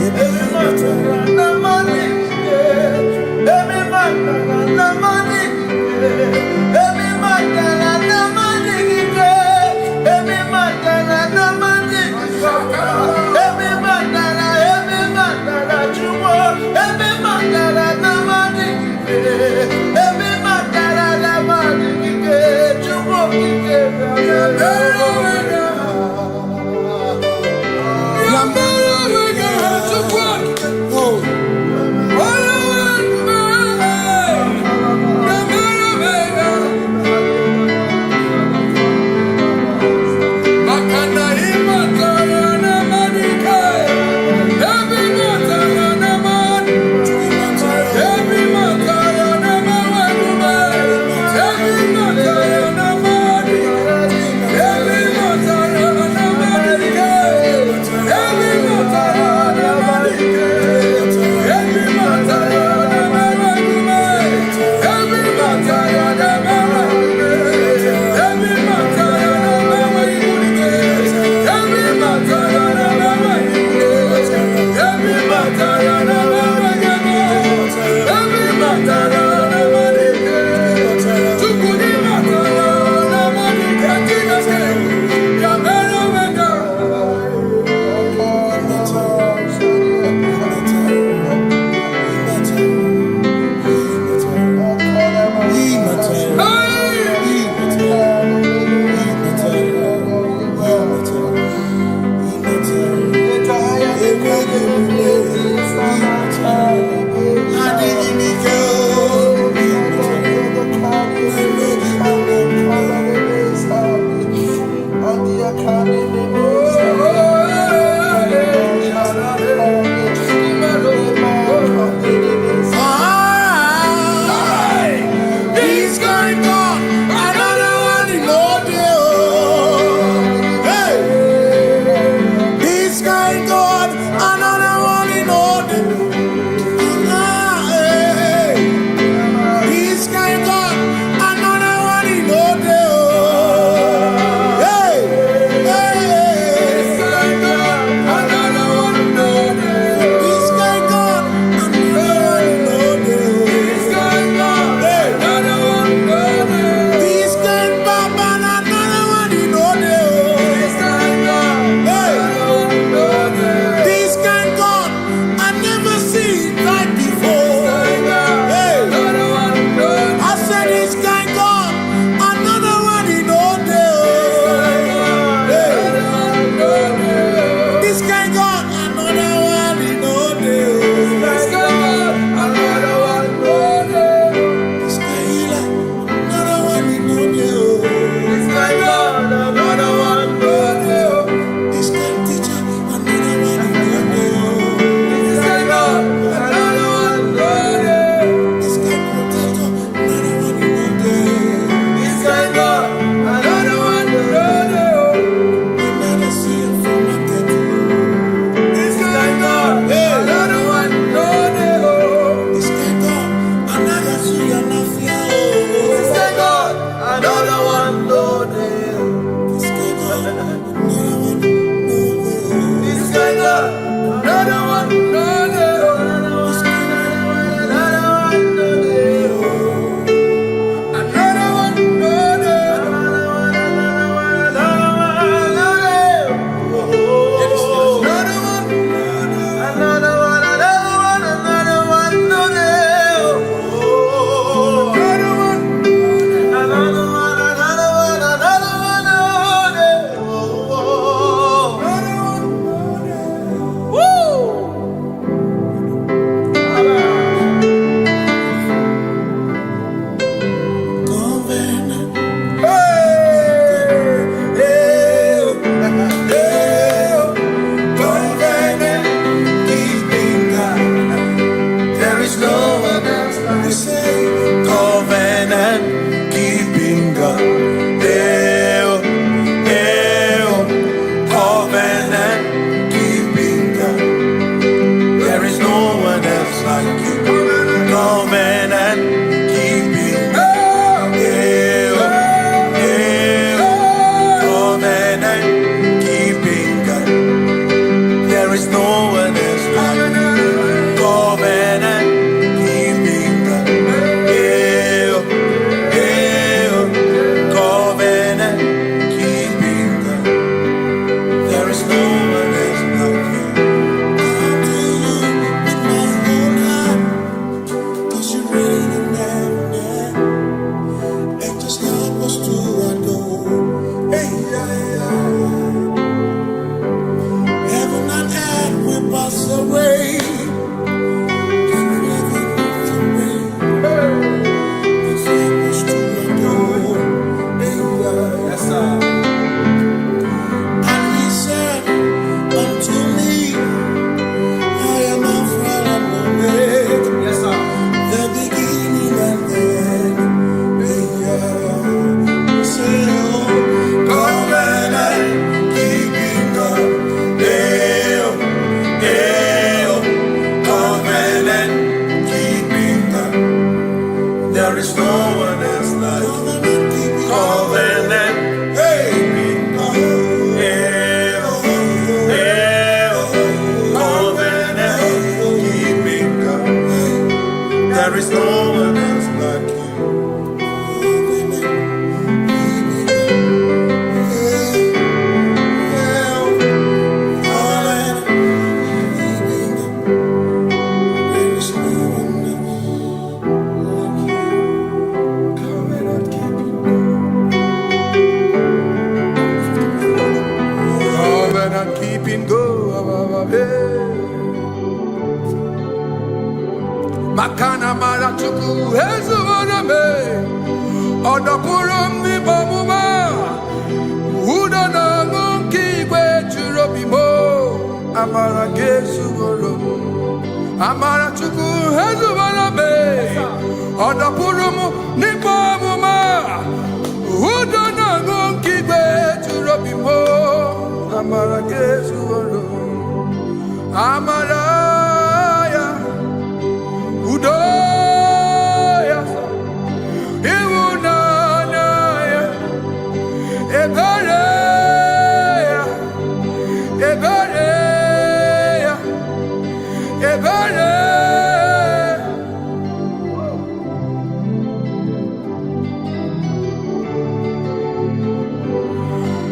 every matter na money, every matter na money, every matter na money, every matter na money, every matter na jumo, every matter na money, every matter na money, jumo is no one else like you. Covenant. Hey. There is no one else like you. Covenant keeping go. Makana mara chuku hezu waname odapurum ni bamuma uda na ngonki gwe churobimo amara gesu goro amara chuku hezu waname odapurum ni bamuma uda na ngonki gwe churobimo amara gesu goro amara Udoya, Iwunanaya, Ebereya, Ebereya, Ebereya.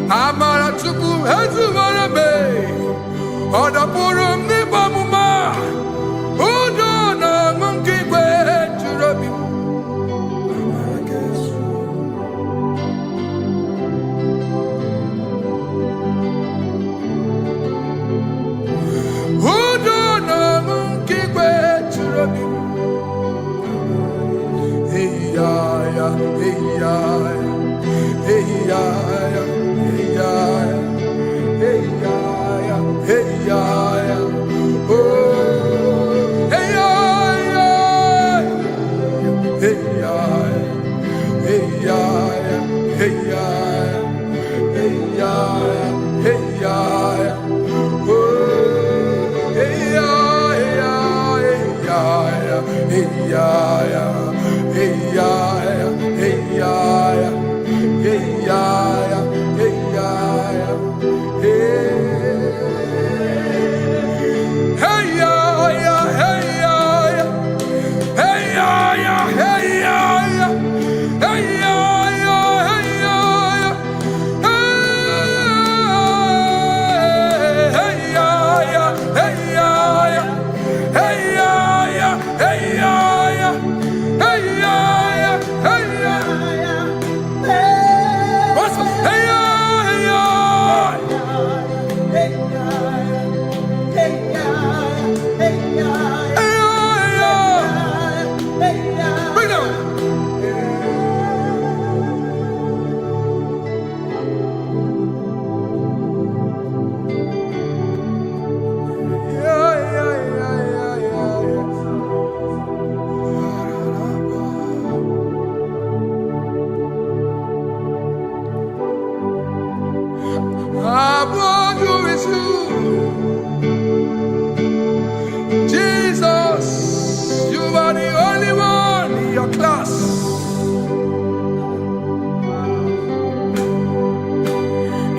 Amara chuku hezu warabe, odapurum ni bamuma.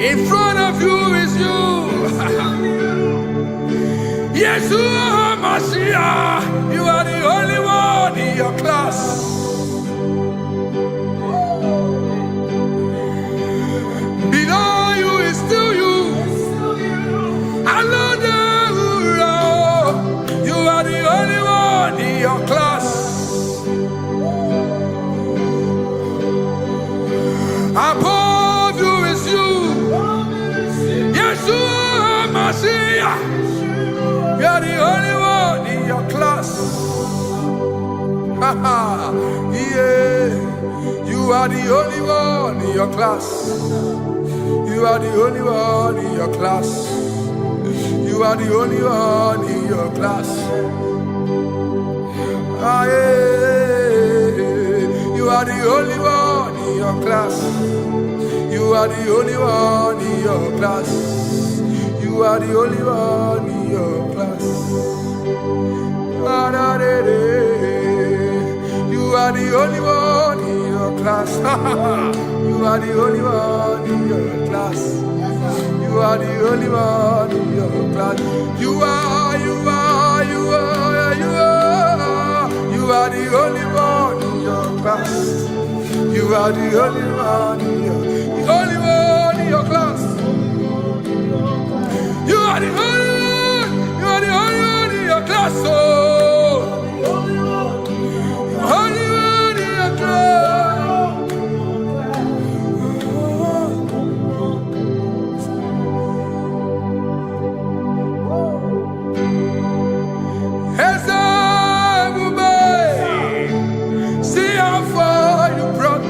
In front of you is you. Yeshua Mashiach, you are the only one in your class. Below you is still you. You are the only one in your class. Above you is you. Yeshua Mashiach, you are the only one in your class. Yeah, you are the only one in your class. You are the only one in your class. You are the only one in your class. Ah, yeah. You are the only one in your class. You are the only one in your class. You are the only one in your class. Ah, da, da, da. You are the only one. class. You are the only one in your class. You are the only one in your class. You are the only one in your class. You are the only one in your class. You are the only one. You are the only one in your class. Oh, only one in your class. See how far you brought me.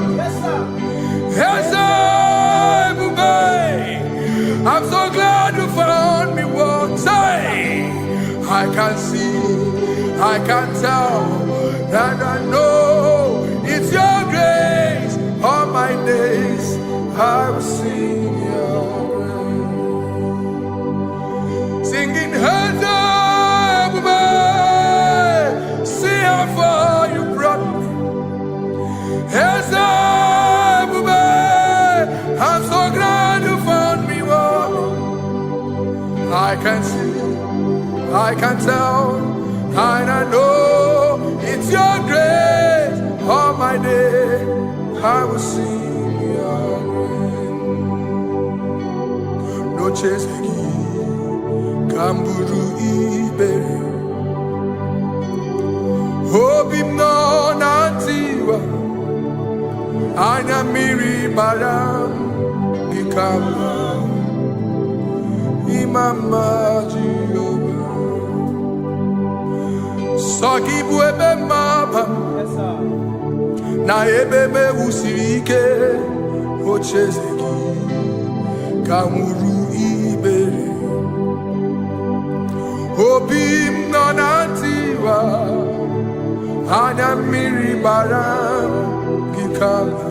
I'm so glad you found me once. I can see, I can tell, and I know it's your grace. All my days I will sing your grace. Singing hands up, see how far you brought me. Hands up, I'm so glad you found me one. I can see, I can tell, and I know it's your grace. All my day I will sing your grace. No chasing, Kamburu Iberi. Hope him no nantiwa. Anya miri baram ikama. Imama Jehovah. Sagibu ebe maba. Na ebe me usirike. Ochezeki. Kamuru ibere. Obim nonantiwa. Anya miri baram ikama.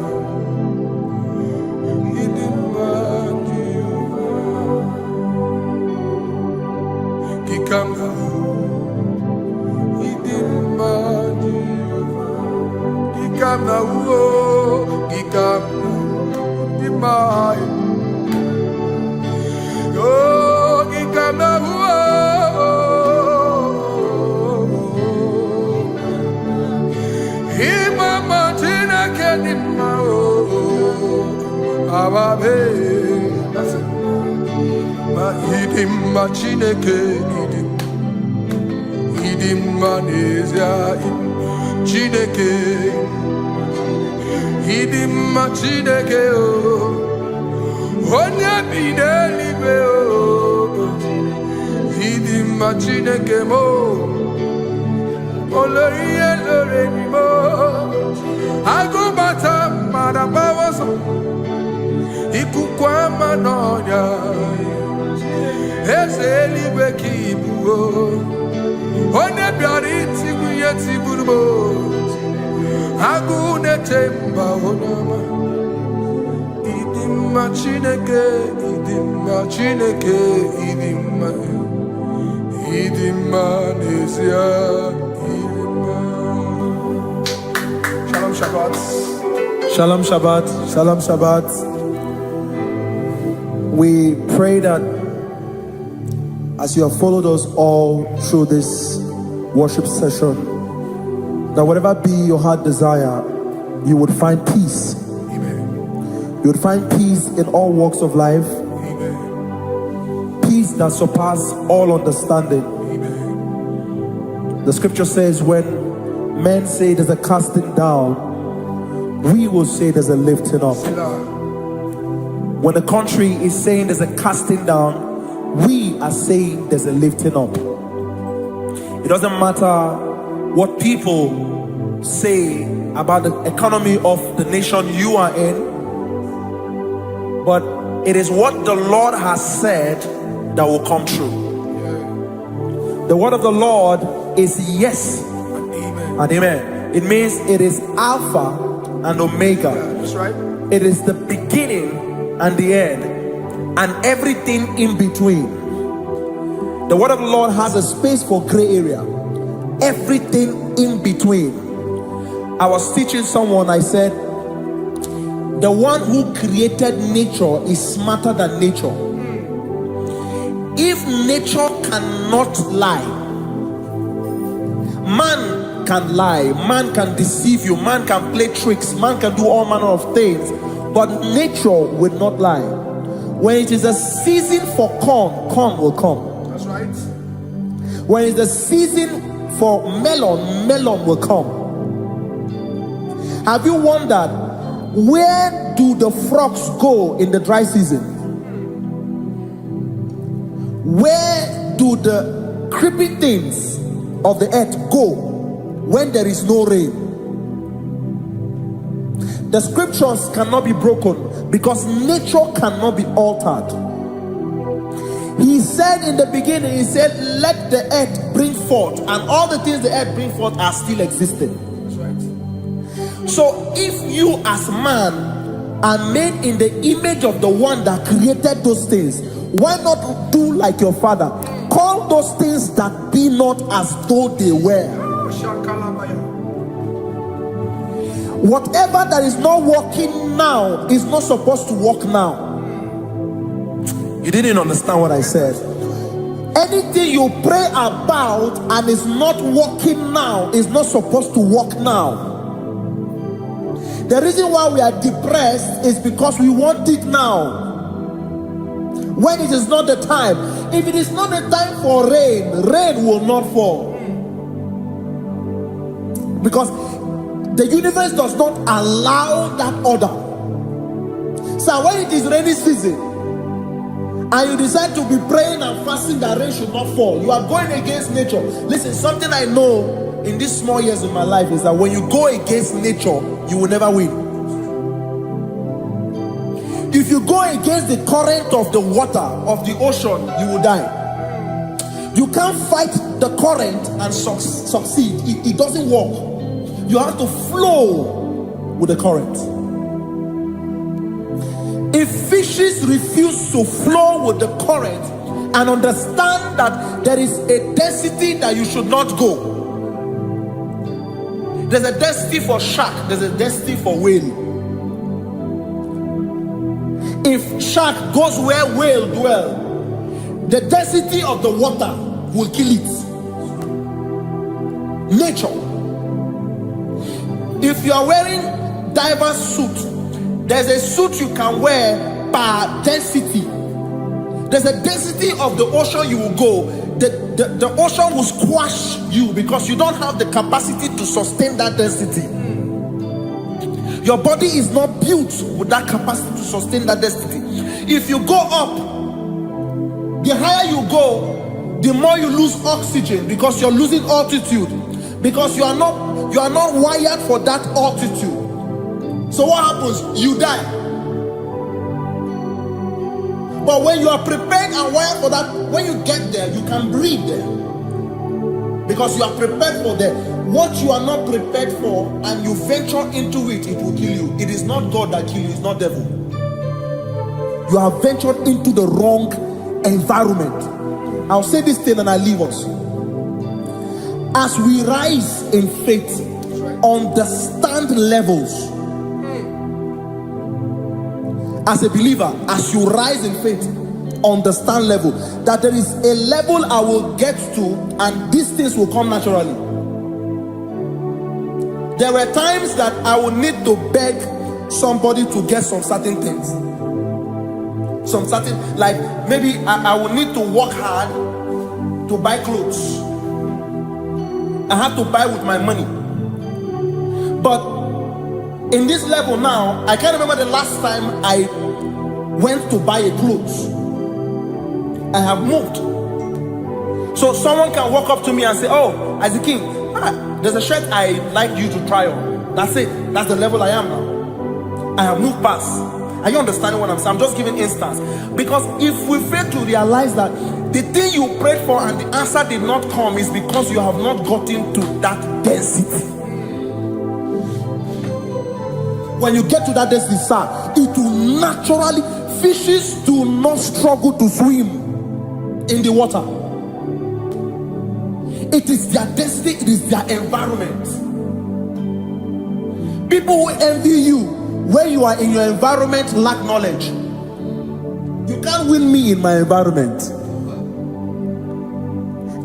Come now, Chineke, Hidima Chineke, Onya Bidelibe, Hidima Chineke mo, Oloye Loreni mo, Agubata Madabawaso, Ikukwa Manonya, Ezelibe Kibuo. One biariti kuyeti burbo, agune temba onama. Idima Chineke, idima nezia, idima. Shalom Shabbat. Shalom Shabbat. Shalom Shabbat. We pray that as you have followed us all through this worship session, that whatever be your heart desire, you would find peace. Amen. You would find peace in all walks of life. Amen. Peace that surpasses all understanding. Amen. The scripture says when men say there's a casting down, we will say there's a lifting up. When the country is saying there's a casting down, we are saying there's a lifting up. It doesn't matter what people say about the economy of the nation you are in, but it is what the Lord has said that will come true. The word of the Lord is yes and amen. It means it is Alpha and Omega. That's right. It is the beginning and the end, and everything in between. The word of the Lord has a space for gray area. Everything in between. I was teaching someone, I said, the one who created nature is smarter than nature. If nature cannot lie, man can lie, man can deceive you, man can play tricks, man can do all manner of things, but nature will not lie. When it is a season for corn, corn will come. That's right. When it's a season for melon, melon will come. Have you wondered, where do the frogs go in the dry season? Where do the creeping things of the earth go when there is no rain? The scriptures cannot be broken because nature cannot be altered. He said in the beginning, he said, let the earth bring forth, and all the things the earth bring forth are still existing. That's right. So if you as man are made in the image of the one that created those things, why not do like your father? Call those things that be not as though they were. Whatever that is not working now is not supposed to work now. You didn't understand what I said. Anything you pray about and is not working now is not supposed to work now. The reason why we are depressed is because we want it now, when it is not the time. If it is not the time for rain, rain will not fall, because the universe does not allow that order. So when it is rainy season and you decide to be praying and fasting that rain should not fall, you are going against nature. Listen, something I know in these small years of my life is that when you go against nature, you will never win. If you go against the current of the water of the ocean, you will die. You can't fight the current and succeed. It doesn't work. You have to flow with the current. If fishes refuse to flow with the current and understand that there is a density that you should not go, there's a density for shark, there's a density for whale. If shark goes where whale dwell, the density of the water will kill it. Nature. If you are wearing diver's suit, there's a suit you can wear per density. There's a density of the ocean you will go. The ocean will squash you because you don't have the capacity to sustain that density. Your body is not built with that capacity to sustain that density. If you go up, the higher you go, the more you lose oxygen because you're losing altitude, because you are not wired for that altitude. So what happens? You die. But when you are prepared and wired for that, when you get there, you can breathe there, because you are prepared for that. What you are not prepared for and you venture into it, it will kill you. It is not God that kills you, it's not devil. You have ventured into the wrong environment. I'll say this thing and I leave us. As we rise in faith, understand levels. As a believer, as you rise in faith, understand level. That there is a level I will get to and these things will come naturally. There were times that I would need to beg somebody to get some certain things. Some certain, like maybe I would need to work hard to buy clothes. I have to buy with my money. But in this level now, I can't remember the last time I went to buy a clothes. I have moved. So someone can walk up to me and say, oh, Isaac King, there's a shirt I like you to try on. That's it. That's the level I am now. I have moved past. Are you understanding what I'm saying? I'm just giving instance. Because if we fail to realize that the thing you prayed for and the answer did not come is because you have not gotten to that density. When you get to that density, sir, it will naturally, fishes do not struggle to swim in the water. It is their destiny, it is their environment. People who envy you Where you are in your environment, lack knowledge. You can't win me in my environment.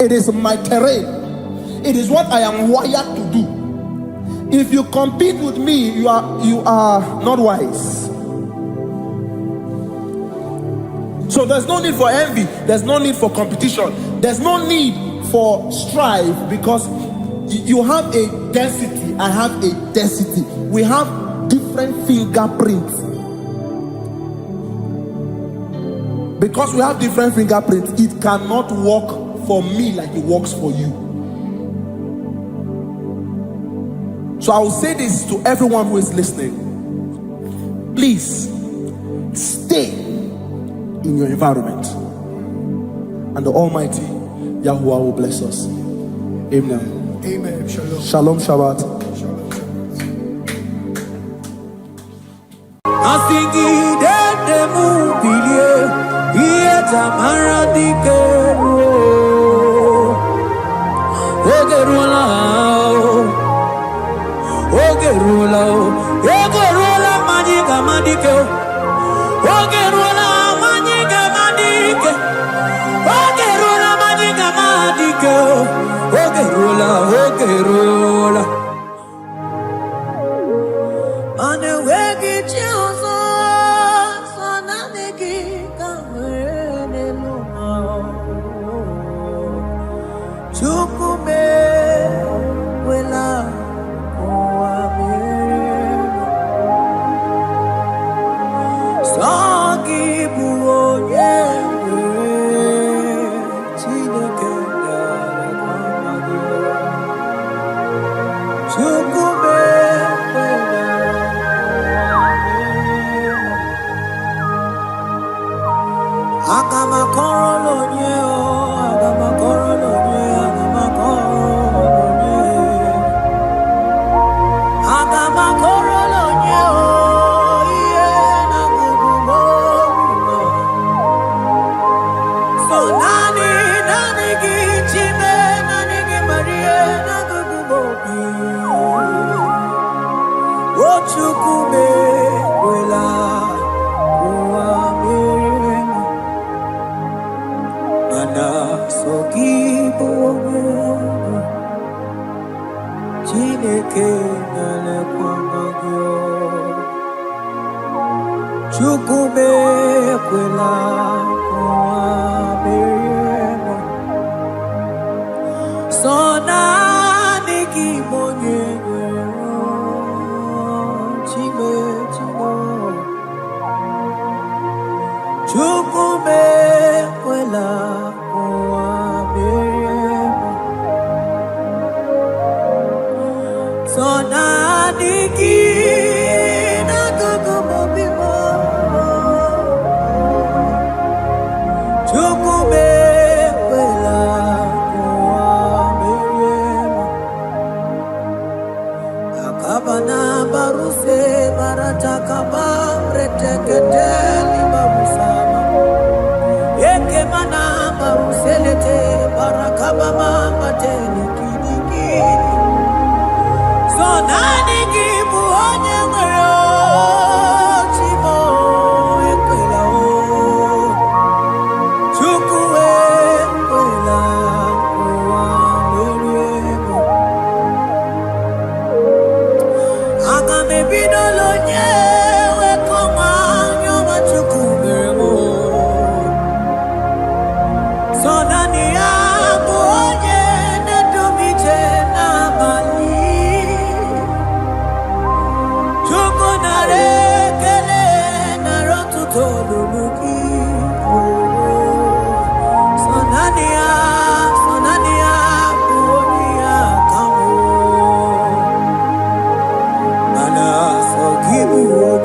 It is my terrain. It is what I am wired to do. If you compete with me, you are not wise. So there's no need for envy. There's no need for competition. There's no need for strife, because you have a density. I have a density. We have different fingerprints. Because we have different fingerprints, it cannot work for me like it works for you. So I will say this to everyone who is listening. Please stay in your environment, and the Almighty Yahuwah will bless us. Amen. Amen. Shalom. Shalom Shabbat. Give you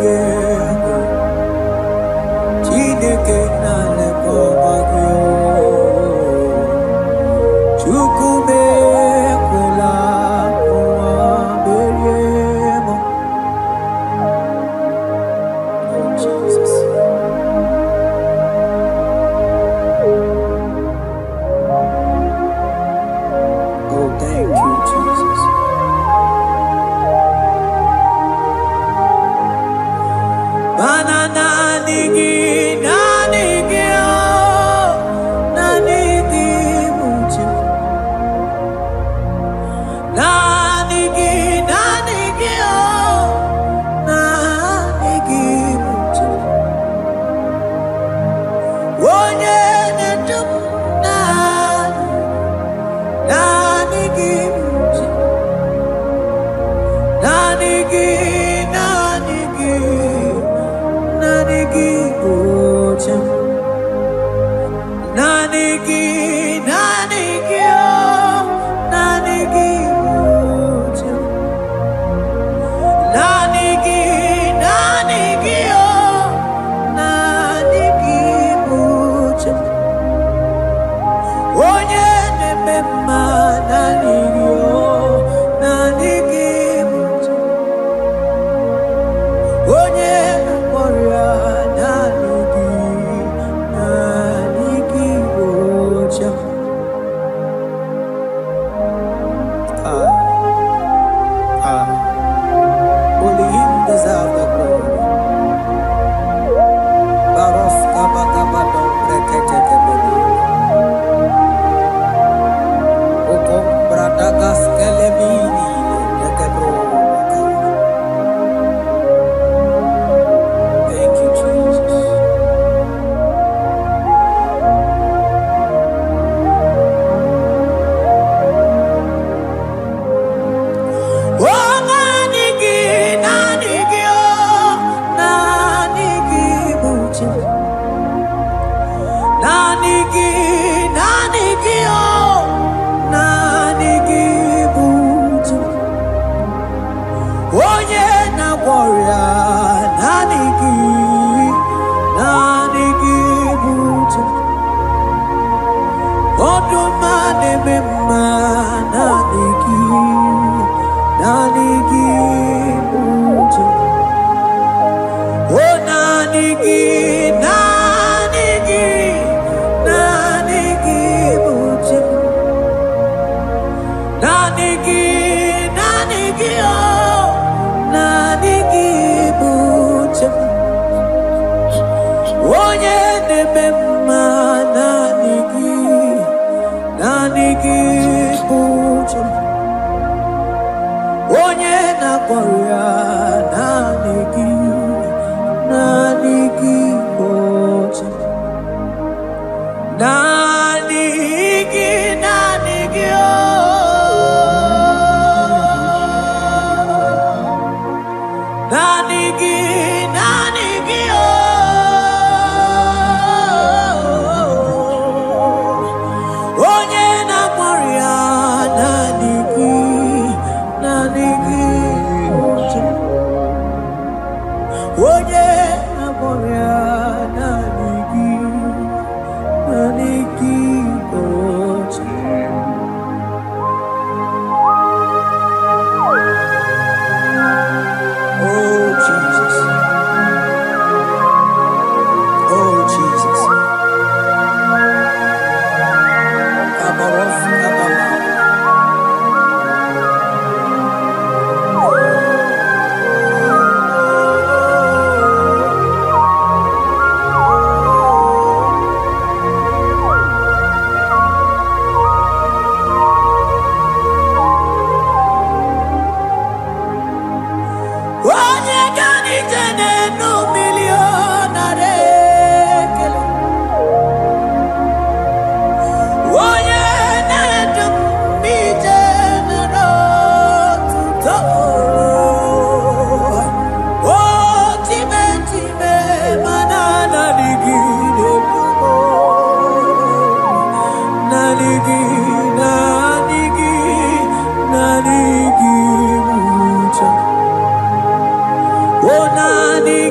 Nani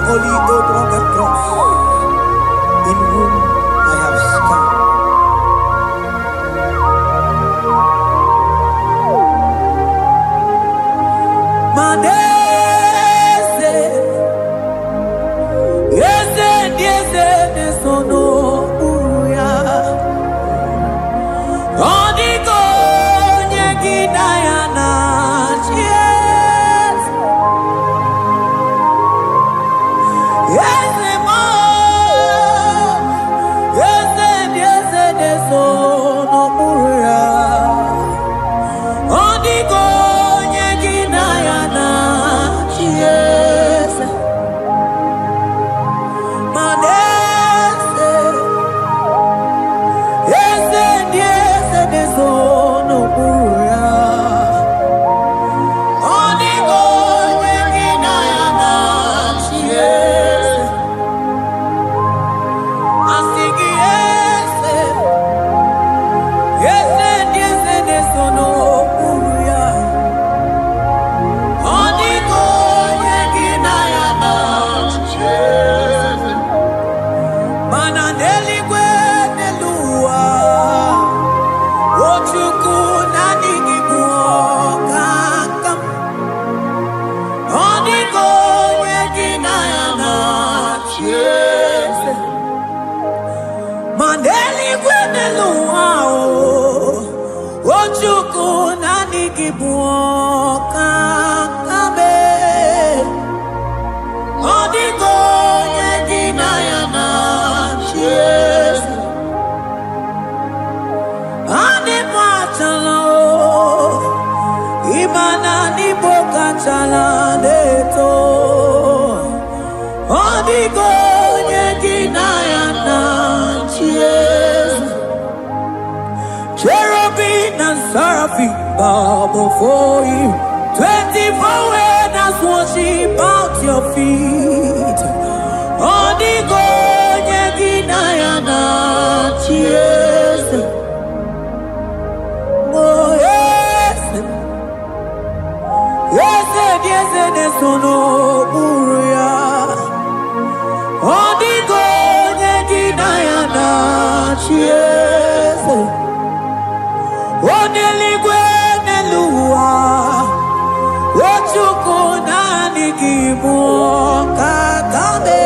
holy old cross in whom I have stand. Madese, yes, no uya. Odigo nyegina yana yes. Yes, mo. Yes, no uya. Odigo nyegina yana yes. Madese, yes, no uya. Odigo nyegina yana yes. Asigi yes, no uya. Odigo nyegina yana yes. Mananeli gwenelua Ochuku nanigi buokakam Odigo nyegina yana yes. Maneli gwenelua Ochuku nanigi buokakam Odigo nyegina yana yes. Ane machala imana ni boka chala neto. Odigo nyegina yana yes. Cherubim and seraphim bow before you. 24 elders worship at your feet. Odigo nyegina yana yes. Oh yes. Yes, no uya. Odigo nyegina yana yes. Oneligwe nelua. Ochuku nanigi buokakame.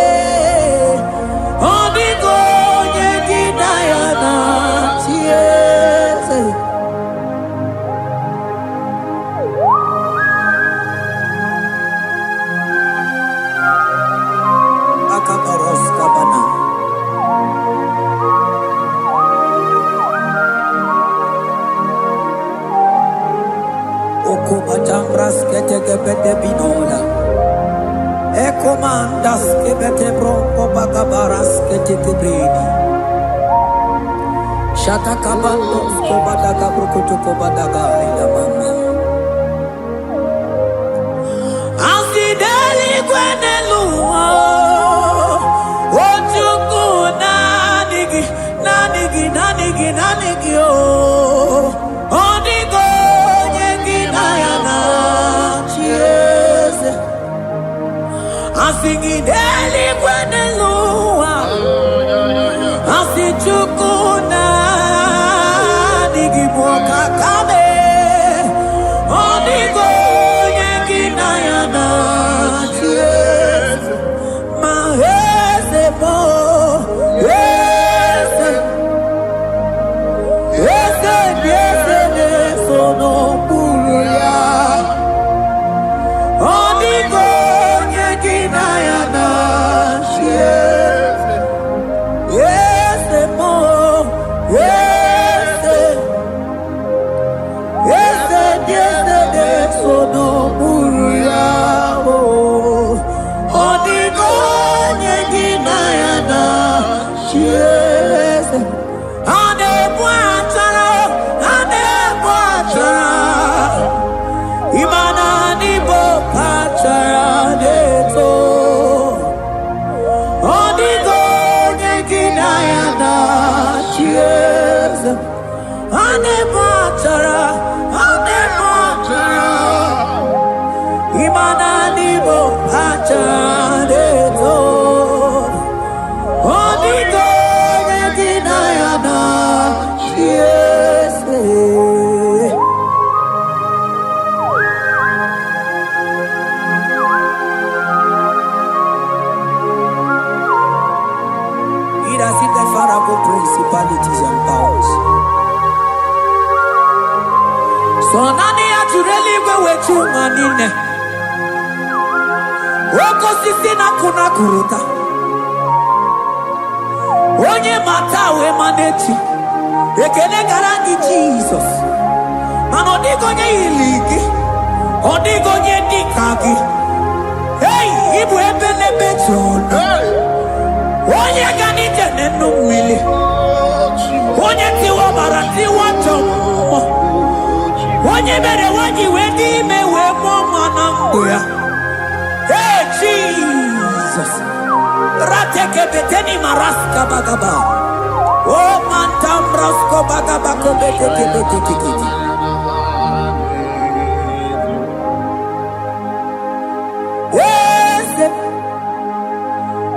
Odigo nyegina yana yes. Akabaros kabana. Okobajambras ketegebete binola. Ekomandas kebete bronco bagabaras ketekebrini. Shatakabandos kobadaga brukutu kobadaga ila mama. Asideli gwenelua. Ochuku nanigi oh. Odigo nyegina yana yes. Asigideli gwenelua. Asichuku nanigi buokakame. Odigo nyegina yana yes. Mahese mo yes. Yes, no uya. Odigo nyegina yana yes. Yes, mo yes. Yes, no uya. Odigo nyegina yana yes. Ane buatara. Imana ni boka chara neto. Odigo nyegina yana yes. Ane batara. Imana nibo hachadeto. Onigo yetinayana yes. It has hit the Pharaoh principalities and powers. So nani actually go with you manine. Woko sisi na kuna kuruta. Onye matawe manechi. Ekele garangi Jesus. Mano digonye iligi. Odigonye dikagi. Hey, ibu ebele bechono. Onye gani jene numili. Onye tiwa baratiwa chomo. Onye bere wanyi wedi mewe mwana mbuya. Hey Jesus. Rateke beteni maraska bagaba. Oh mantam rasko bagaba kobeteke beteke. Yes.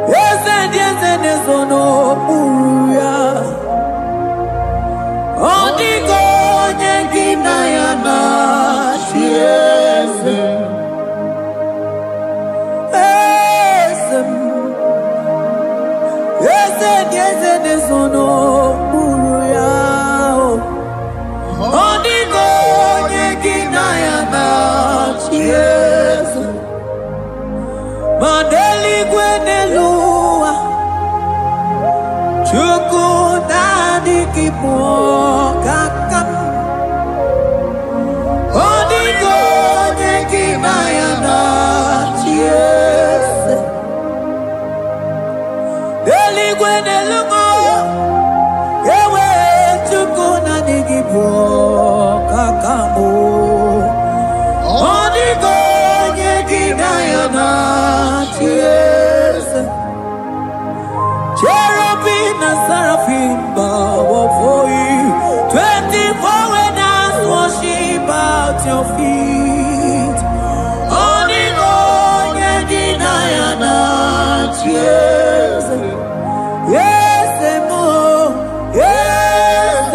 Yes nesono uya. Odigo nyengina yana yes. Yes nesono uya. Odigo nyengina yana yes. Mandeli gwenelua. Chuku nani kipo kakam. Odigo nyengina yana yes. Deli gwenelua. Ewe chuku nani kipo kakamu. Odigo nyengina yana yes. Cherubim and seraphim bow before you. 24 when us worship at your feet. Onigo yedinayana yes. Yes, mo. Yes.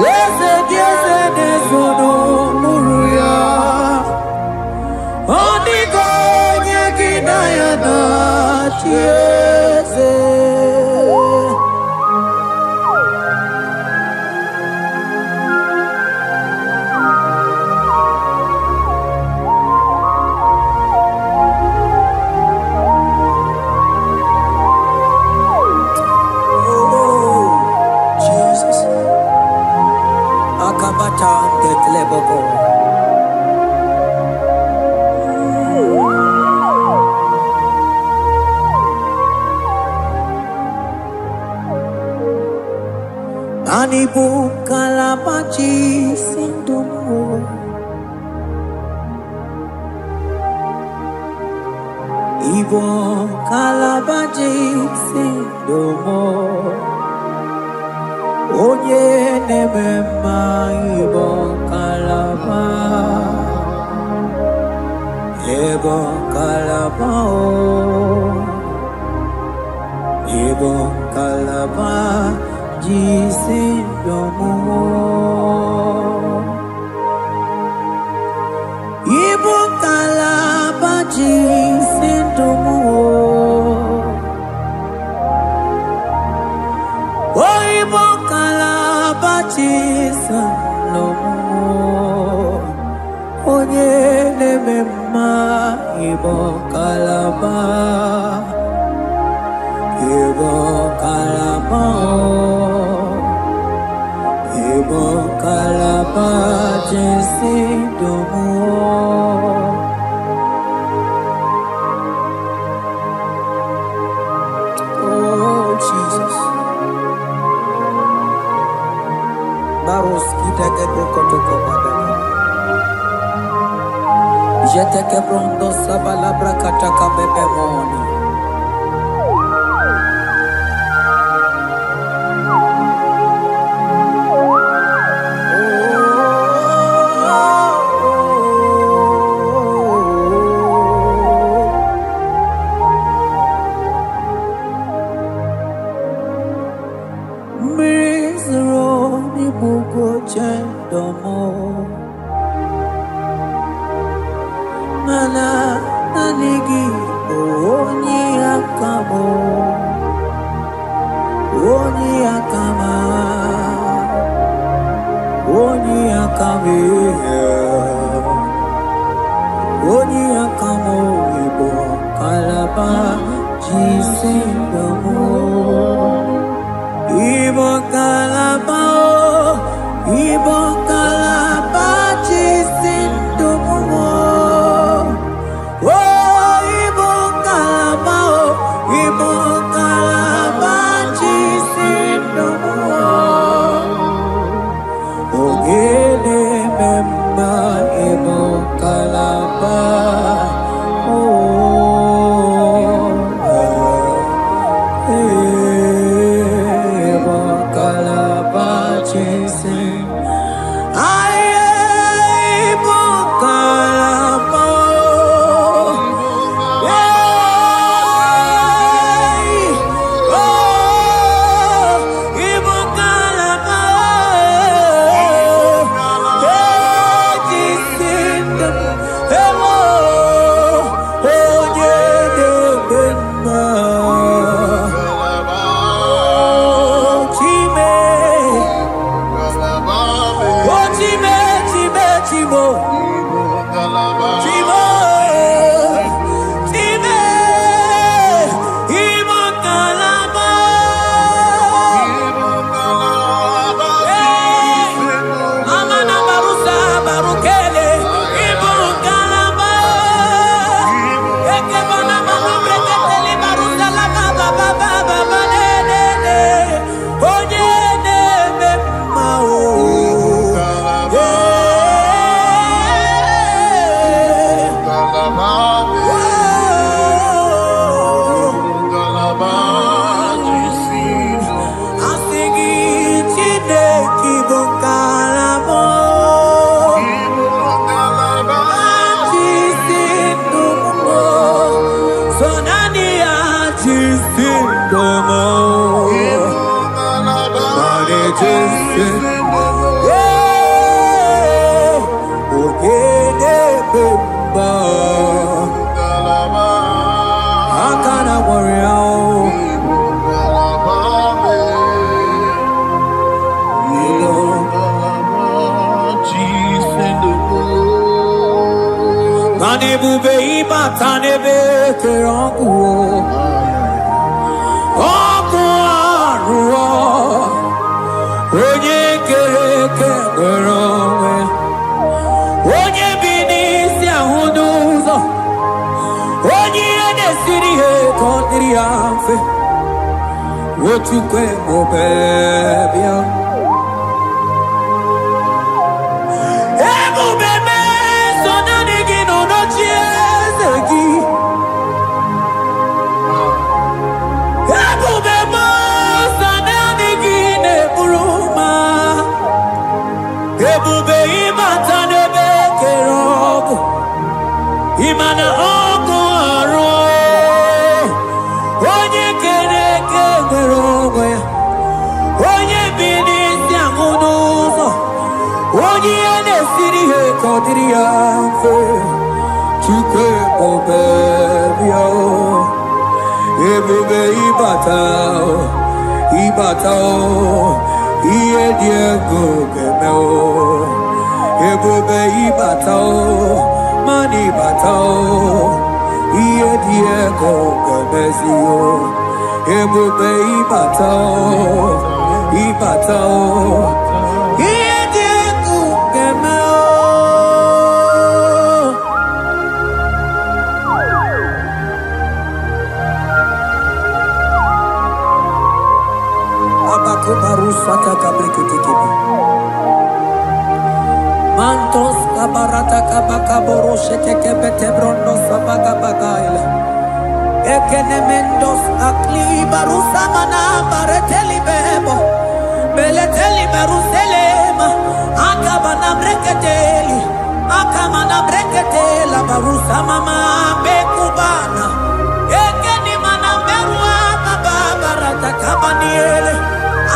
Yes, yes, yes, no muruya. Onigo yedinayana yes. Oh, Jesus. Akabata dekleboko. Anibu kalabachi sindumo. Ibo kalabachi sindumo. Onye nemema ibo kalaba. Ibo kalaba Ibo kalaba. Jisindomo. Ibo kalaba jisindomo. Oh Ibo kalaba jisindomo. Onye nemema Ibo kalaba. Ibo kalaba. Ibo kalaba jisindomo. Oh Jesus. Baros kita kebrokotoko badana. Jete kebrondo sabalabra kataka bebemoni. Oni akamo ibo kalaba jisindomo. Ibo kalaba jisindomo. Oh, ibo kalaba jisindomo. Ogene memba ibo kalaba. What you can go, baby? Ebo bebe, so na nigi no no chiezegi. Ebo bebe, so na nigi ne buruma. Ebo be imata ne be kerogo. Imana oko aro. Onye kere kerogo ya. Onye bini si amunuzo. Onye ene siri he kodiri anfe. Chukwe obebio. Ebube ibatao. Iye diego gemeo. Ebube ibatao. Mani batao. Iye diego gemezio. Ebube ibatao. Iye diego gemeo. Abakubarusata kabriketekebe. Mantos kabarata kabakaborosete kebete brondo sabagabagaila. Ekenemendos akli barusa mana bareteli bebo. Beleteli baruselema. Akabana breketeli. Akamana breketela barusa mama bekubana. Ekeni mana berua babarata kabaniele.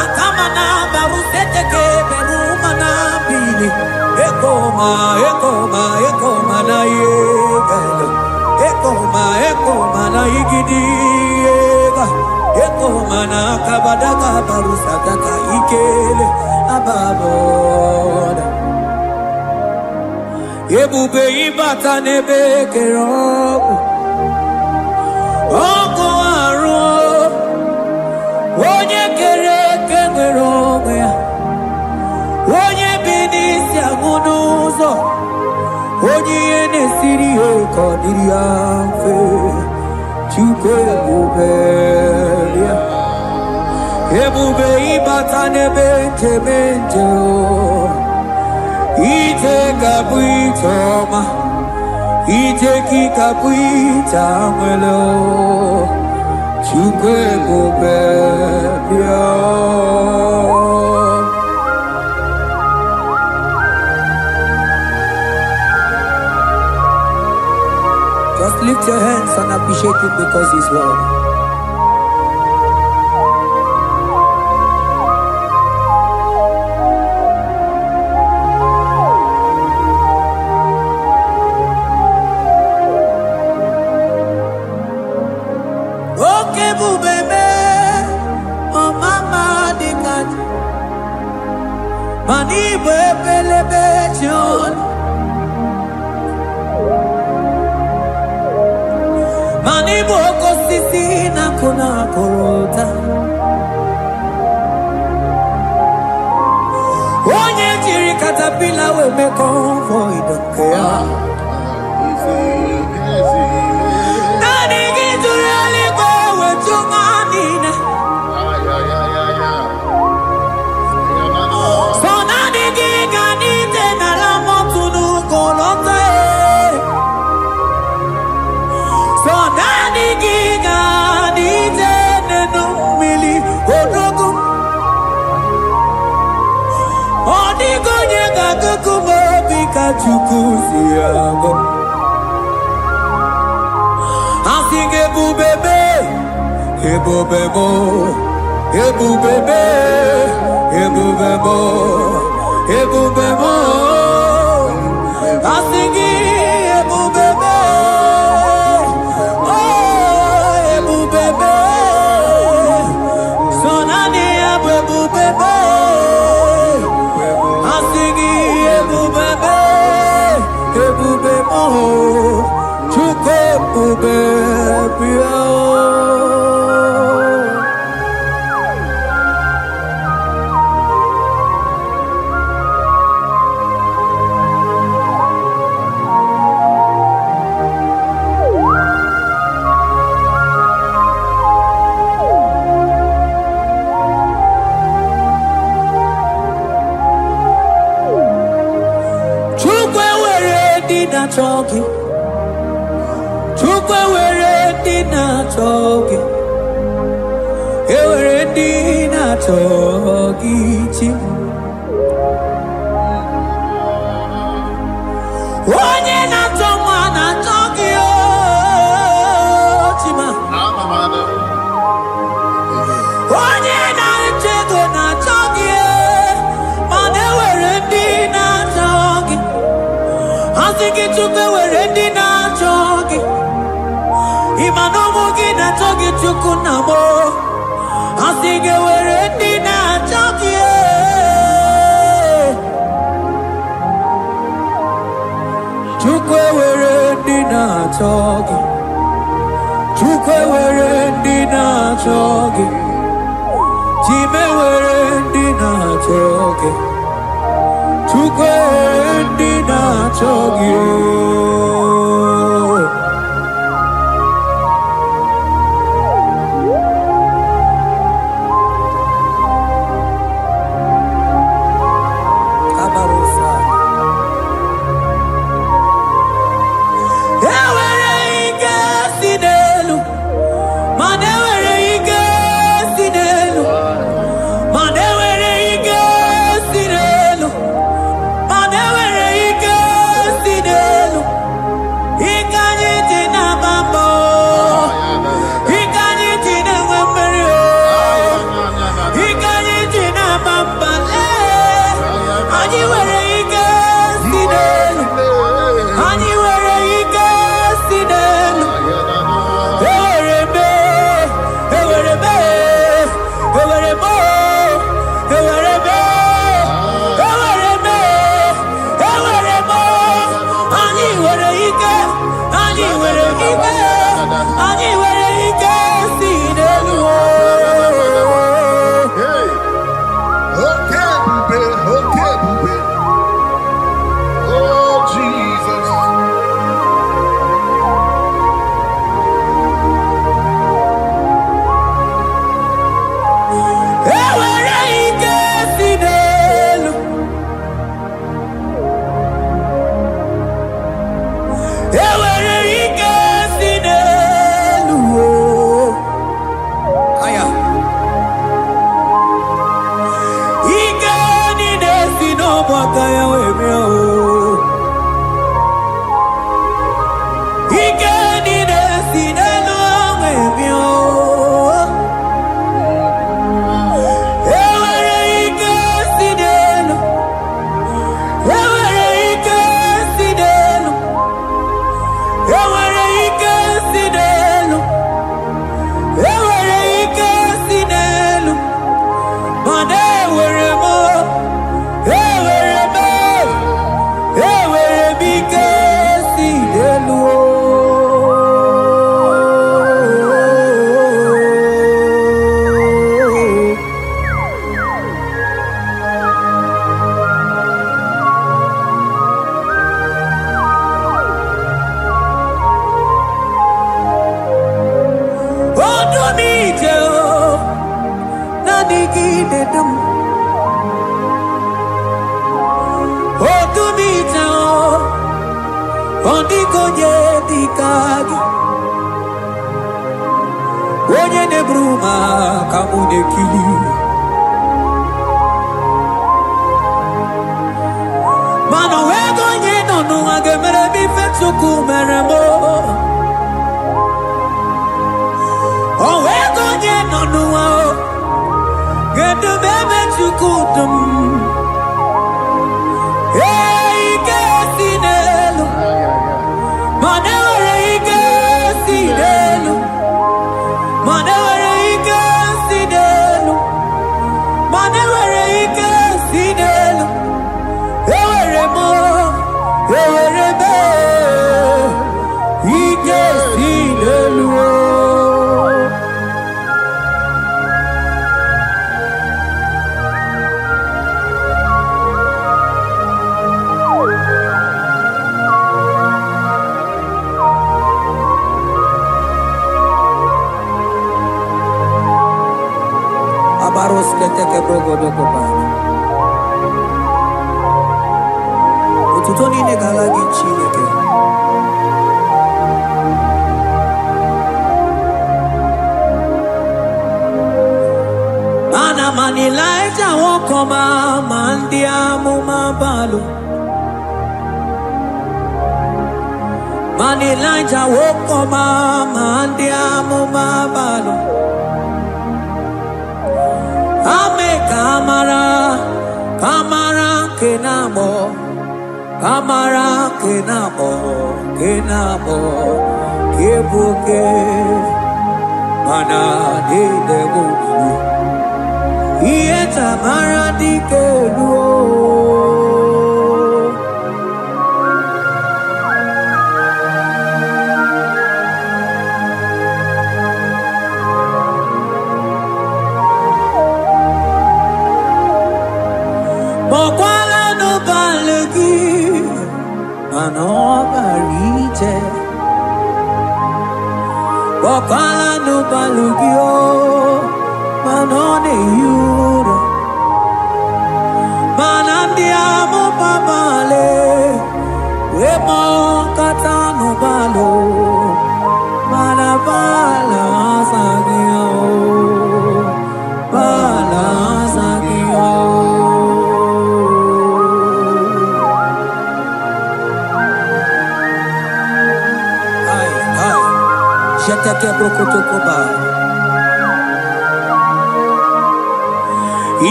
Akamana barusete keberumana bili. Ekoma na yegalo. Ekoma na igidiega. Ekoma na kabadaka barusataka ikele ababoda. ebube ịbata n'ebe kere ọkụ arụ onye kere eke nwere onwe ya onye bi n'isi agụ n'ụzọ onye ihe na-esiri ya ka ọ dịrị ya mfe Chukwu ebube ya ebube ịbata n'ebe njem ije ga-abụ ije ọma ije gị ga-abụ ije anwele Chukwu ebube bịa Just lift your hands and appreciate him because he's worthy. Mani bebelebe John Mani boko sisi na kuna korota Onye jiri katapila we me convoy don't care Nani gizuri aliko we chumanina Chukuziago I sing ebubebe ebubebo ebubebe ebubebo ebubebo I sing ebubebe oh ebubebe sonani ebubebe I sing ebubebe ebube mo Chukwu ebube bịa Choki Chukwe were dina choki Ewere dina choki chi Onye na choma na choki o chima Onye na chego na choki Mane were dina choki Asiki Chukwe were dina choki Imanomu gina choki Chukwu namo Asiki were dina choki Chukwe were dina choki Chukwe were dina choki Chime were dina choki Chukwe dina choki Kabarusa Ewere ike sinelu Mane were ike sinelu Mane were ike sinelu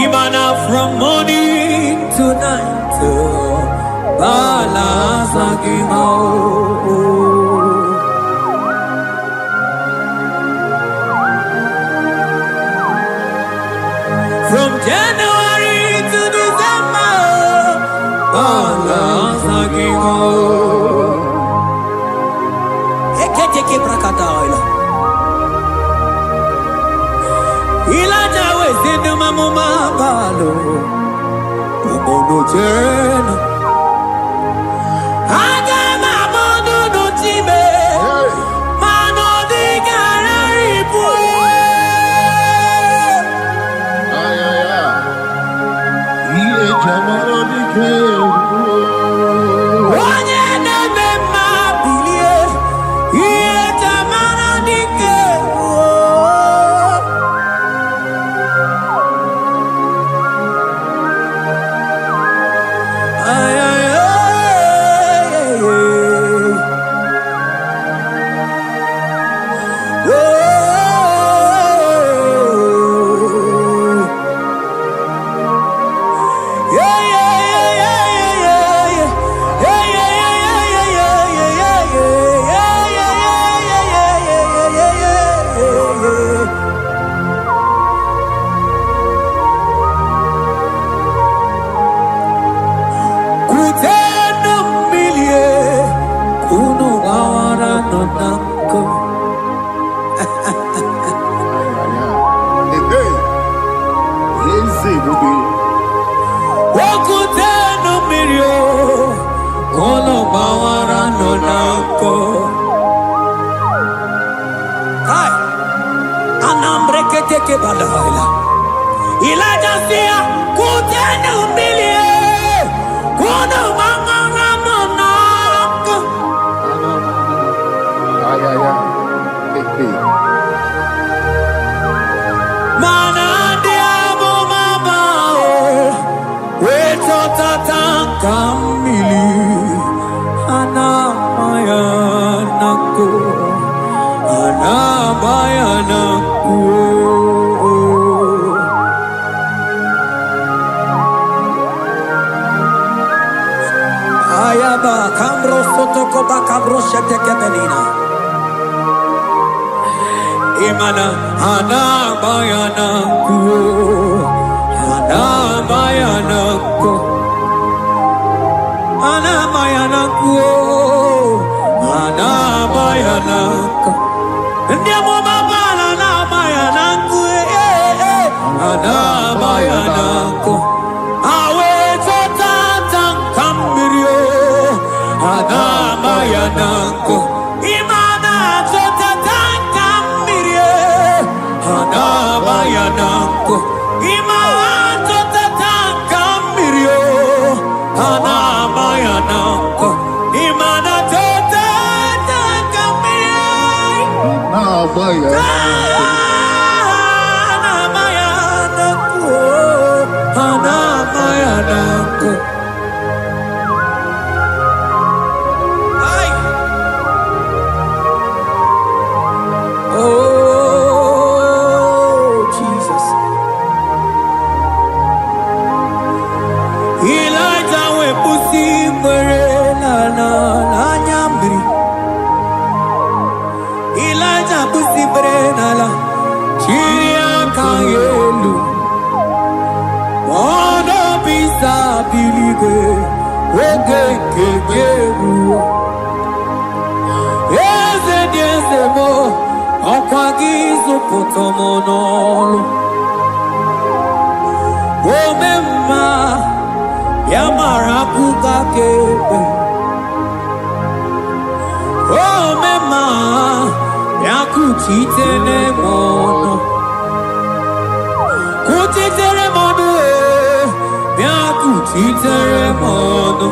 Imana from morning to night, from January to December, teke brakadaila. Ilaja wezende mamuma balo. Umono jena. Aga mamono no time. Mano di gararipu. Iye jamaro di ke. Imana ana bayana ku ana bayana ku ana bayana ku ana bayana ku ndiamo mabala na bayana ku ana bayana ku awe tata kambirio ana bayana ku Bayanako, Imato Tataka Mirio, Hana Bayanako, Imana Tataka Mirio, Hana Bayanako, Hana Bayanako. Potomonolo Omema Yamarakuka Kebe Omema Yakuchitene mono Kuchitere mono Yakuchitere mono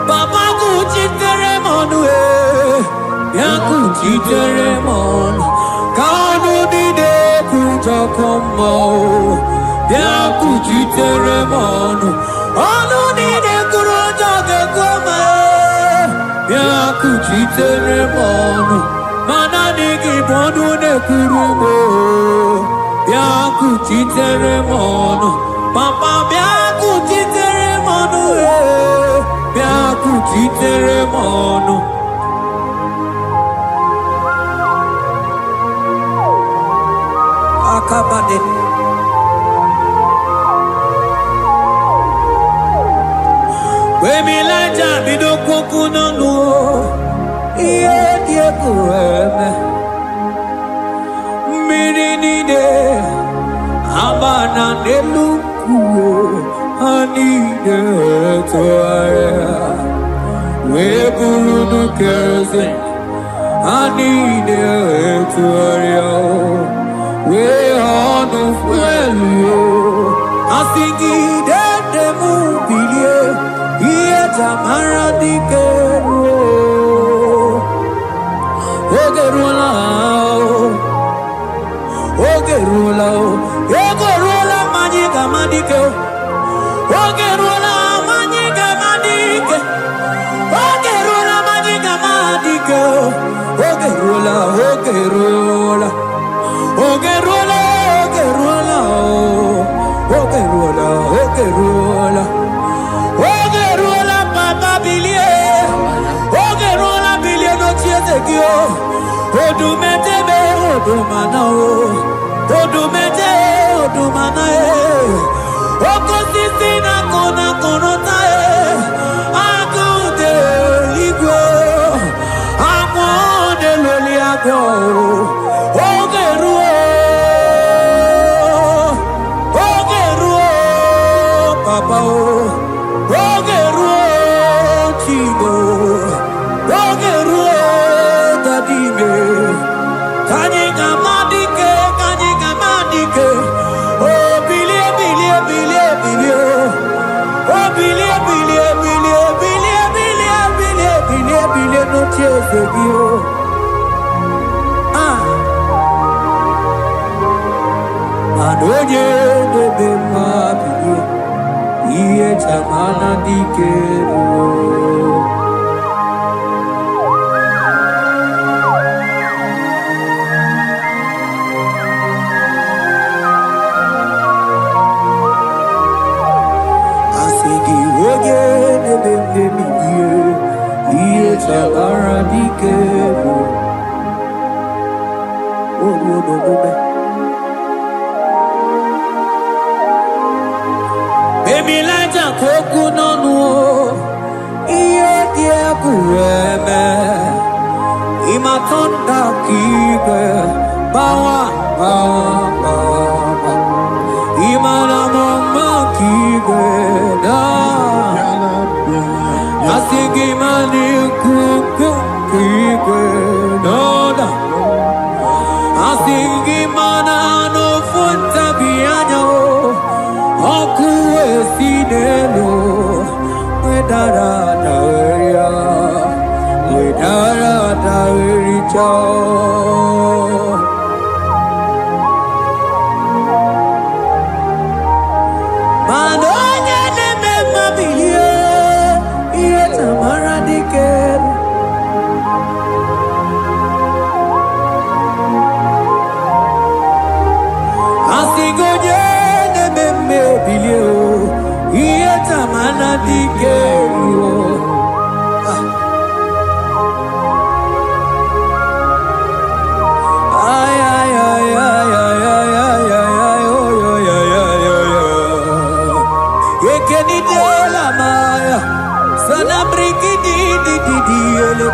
Papa kuchitere mono Yakuchitere mono Kanu dide kuja komo, dia kuchitere mono. Anu dide kuja koma, dia kuchitere mono. Mana digi bodu ne kurumo, dia kuchitere mono. Papa dia kuchitere mono, dia kuchitere mono. Akabaden. We mi laja bido kukuno no. kueme Mininide Amana nelukuo Anide toaya Weburu keze Anide toaya We honu fuelio Asingi de mubilie Iye tamara dikero Ogerula Ogerula Magica Madike Ogerula Magica Madike Ogerula Magica Madike Ogerula Ogerula Ogerula Ogerula Ogerula Ogerula Papa Bilie Ogerula Bilie no Chiezekio Odumete be Odumana Odumete Odumana Okosisina kona konota Akude Igwe Amode Loliago Ogeruo Papa Ogeruo Chibo Ogeruo Dadime Kanyika Madike Oh bilie Oh bilie no chezegio Adoye de bema bilie Iye chamana dikero Baby Lighter Koku Nonu Iye Dia Kueme Imatonda Kike Bawa Imana Mama Kike Asigi Mani Kuku Kike Noda Asigi Mana no Funta Biano Oku Esinelo Wedara Daweria Wedara Dawericha Manonya Neme Mabilie Iye Tamara Diker Asigoje Neme Bilio Iye Tamara Diker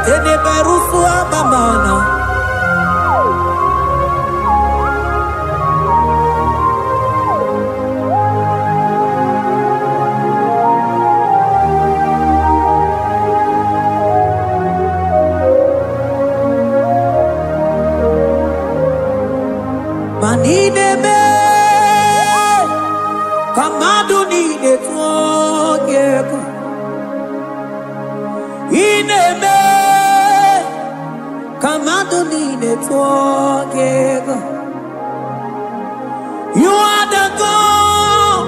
Tene Berusua Bamana Manine me Kamadu ni de Twogeko Ineme Kamadonine Twogego You are the God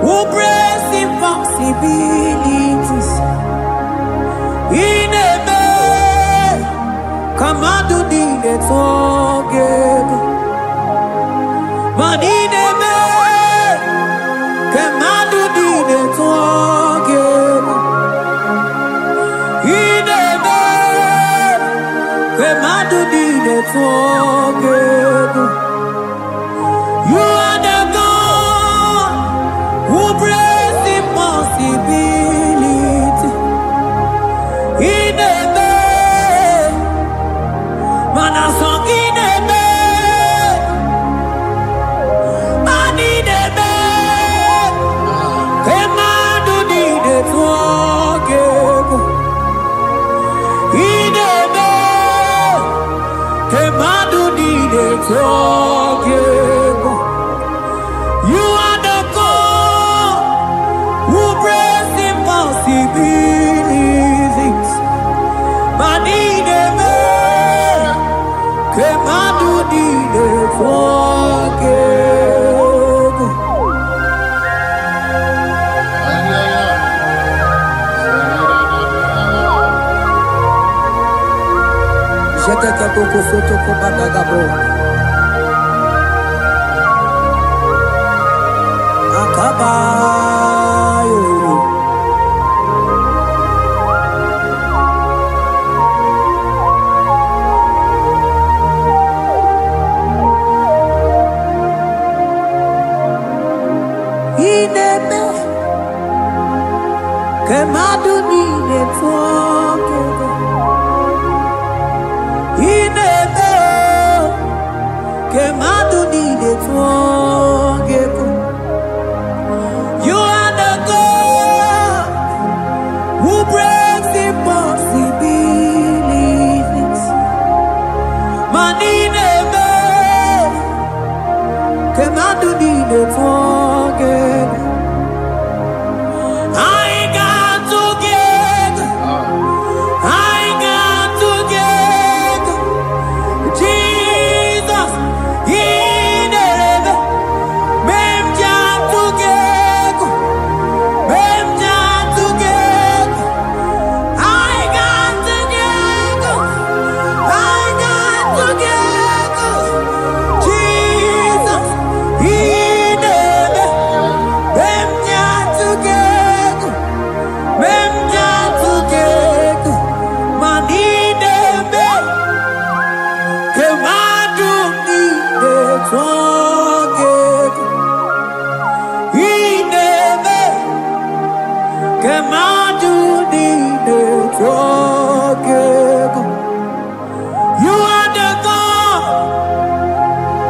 who breaks impossibilities. Ineme Kamadonine Twogego Manine Kamadonine Twogego Ineme Kamadonine Twogego You are the God who breaks impossibility. Ineme You are the God who breaks impossibilities. Manine me, kemadu dine forgive. Jete ke poko soto ko badagabo. Akabayo. Ineme kemadu dine forgive. Ineme kemadu dine forgive. You are the God who breaks impossibilities. Manineme kemadu dine forgive. I got together. I got together. Jesus, in heaven, mem jam together, mem jam together. I got together, I got together. Jesus, in heaven, mem jam together, mem jam together. Manine me. Kemadu ni forget. Ineme. Kemadu ni forget. You are the God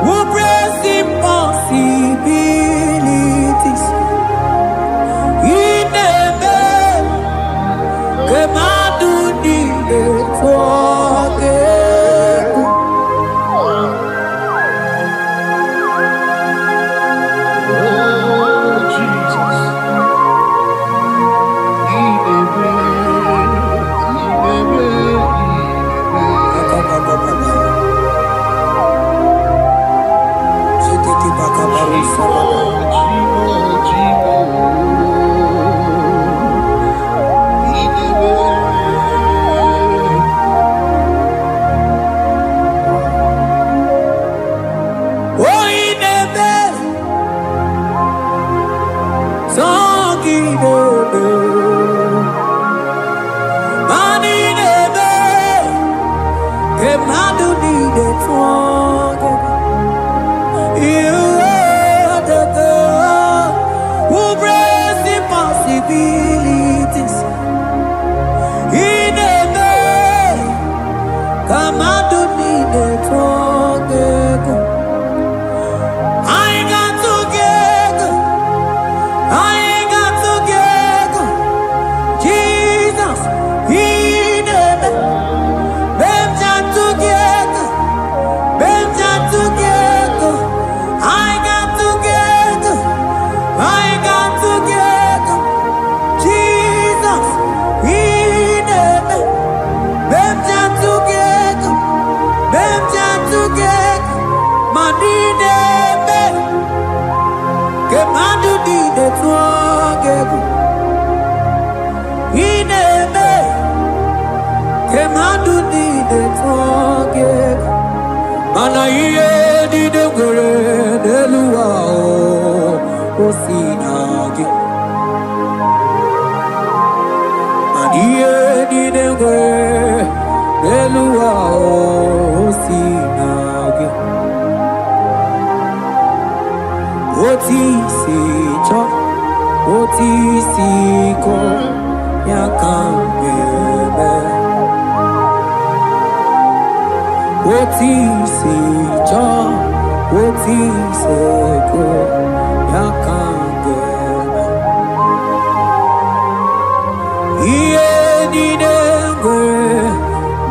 who breaks impossibilities. Ineme. Kemadu ni forget.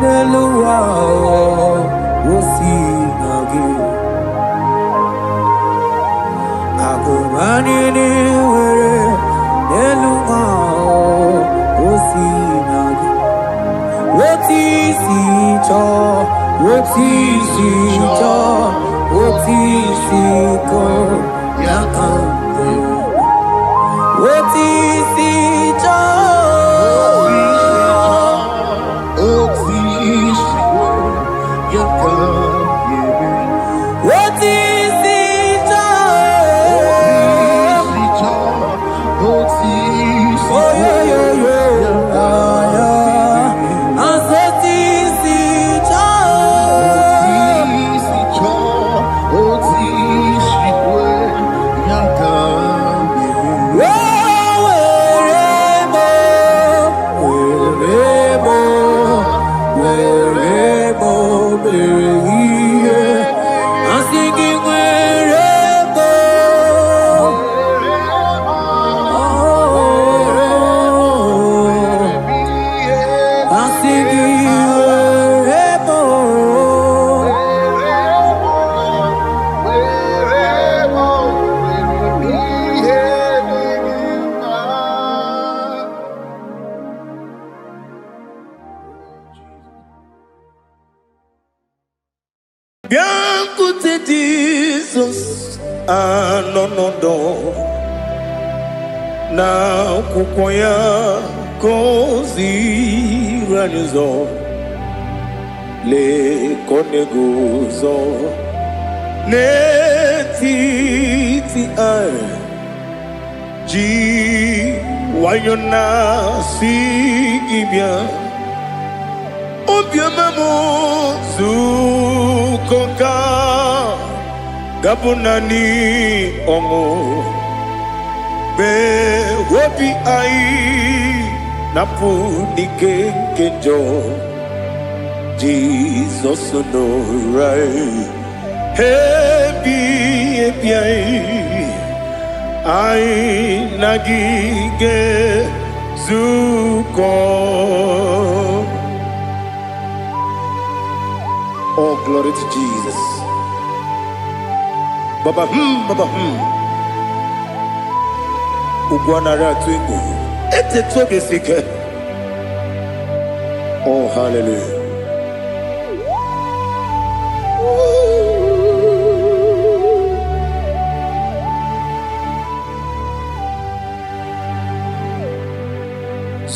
Neluwa, oh, si nagi. Anini were Eluma Osinagi What is it all? What is it all? What is it all? Yakambe What is it all? Oh, this What is it all? Oh yeah yeah yeah And what is it I'm singing wherever. I'm singing wherever. Biancote Jesus, anonodo na kukoya kozi ranizo le konegozo ne titi ai ji wayona sigibia obiamamo zukoka gabunani omo be wobi ai napu nike kenjo Jesus no right hebi ai nagige zuko. Oh, glory to Jesus. Baba Baba Ugwanara twingu. Ete tobe sike. Oh, hallelujah.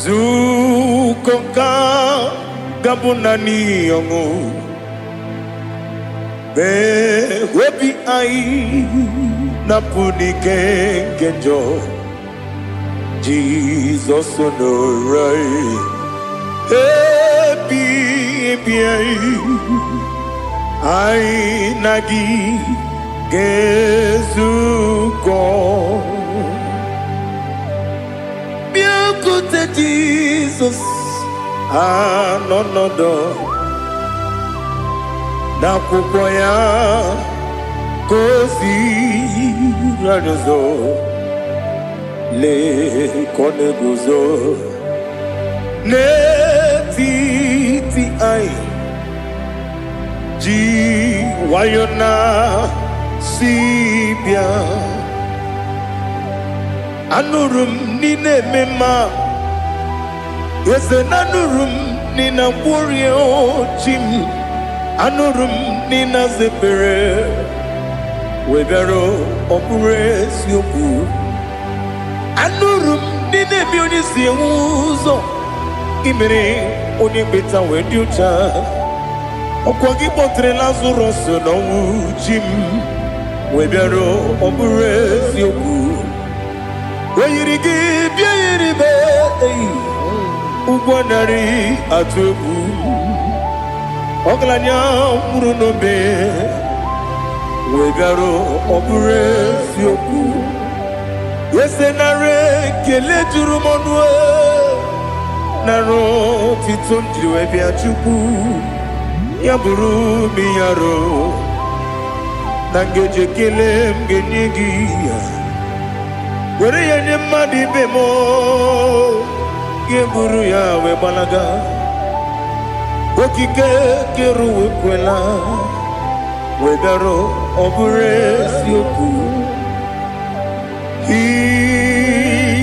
Zukonka gabunani yongu. Be webi ai napuni kenjo Jesus no right happy ai nagi gezuko biakute Jesus no na kukoya kozi ranozo le konegozo ne titi ai ji wayona sibia anurum nine mema yese nanurum nina warrior chim anurum nina zepere webero opure sioku anurum nina bioni siuzo imere oni beta wediucha okwagi potre lazarus no jim webero opure sioku weyirigi biayiribe ugwanari atubu Oglanya murunobe wegaro obure fioku yesenare kele jurumonwe naro titondi webia chuku yaburu miyaro nangeje kele mgenyigi were yenye madi bemo yeburu ya webalaga okike keru wekwela wegaro obure sioku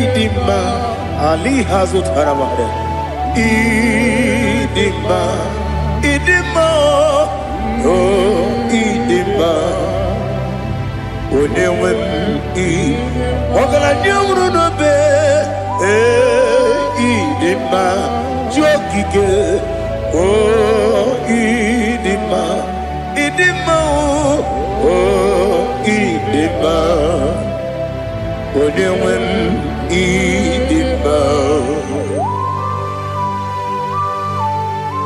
Idima Ali Hazut Haramade Idima Idima Oh Idima Onewem I Ogala Nyamru no be Idima Jokike Oh Idima Idima Oh Idima Onewem Idima.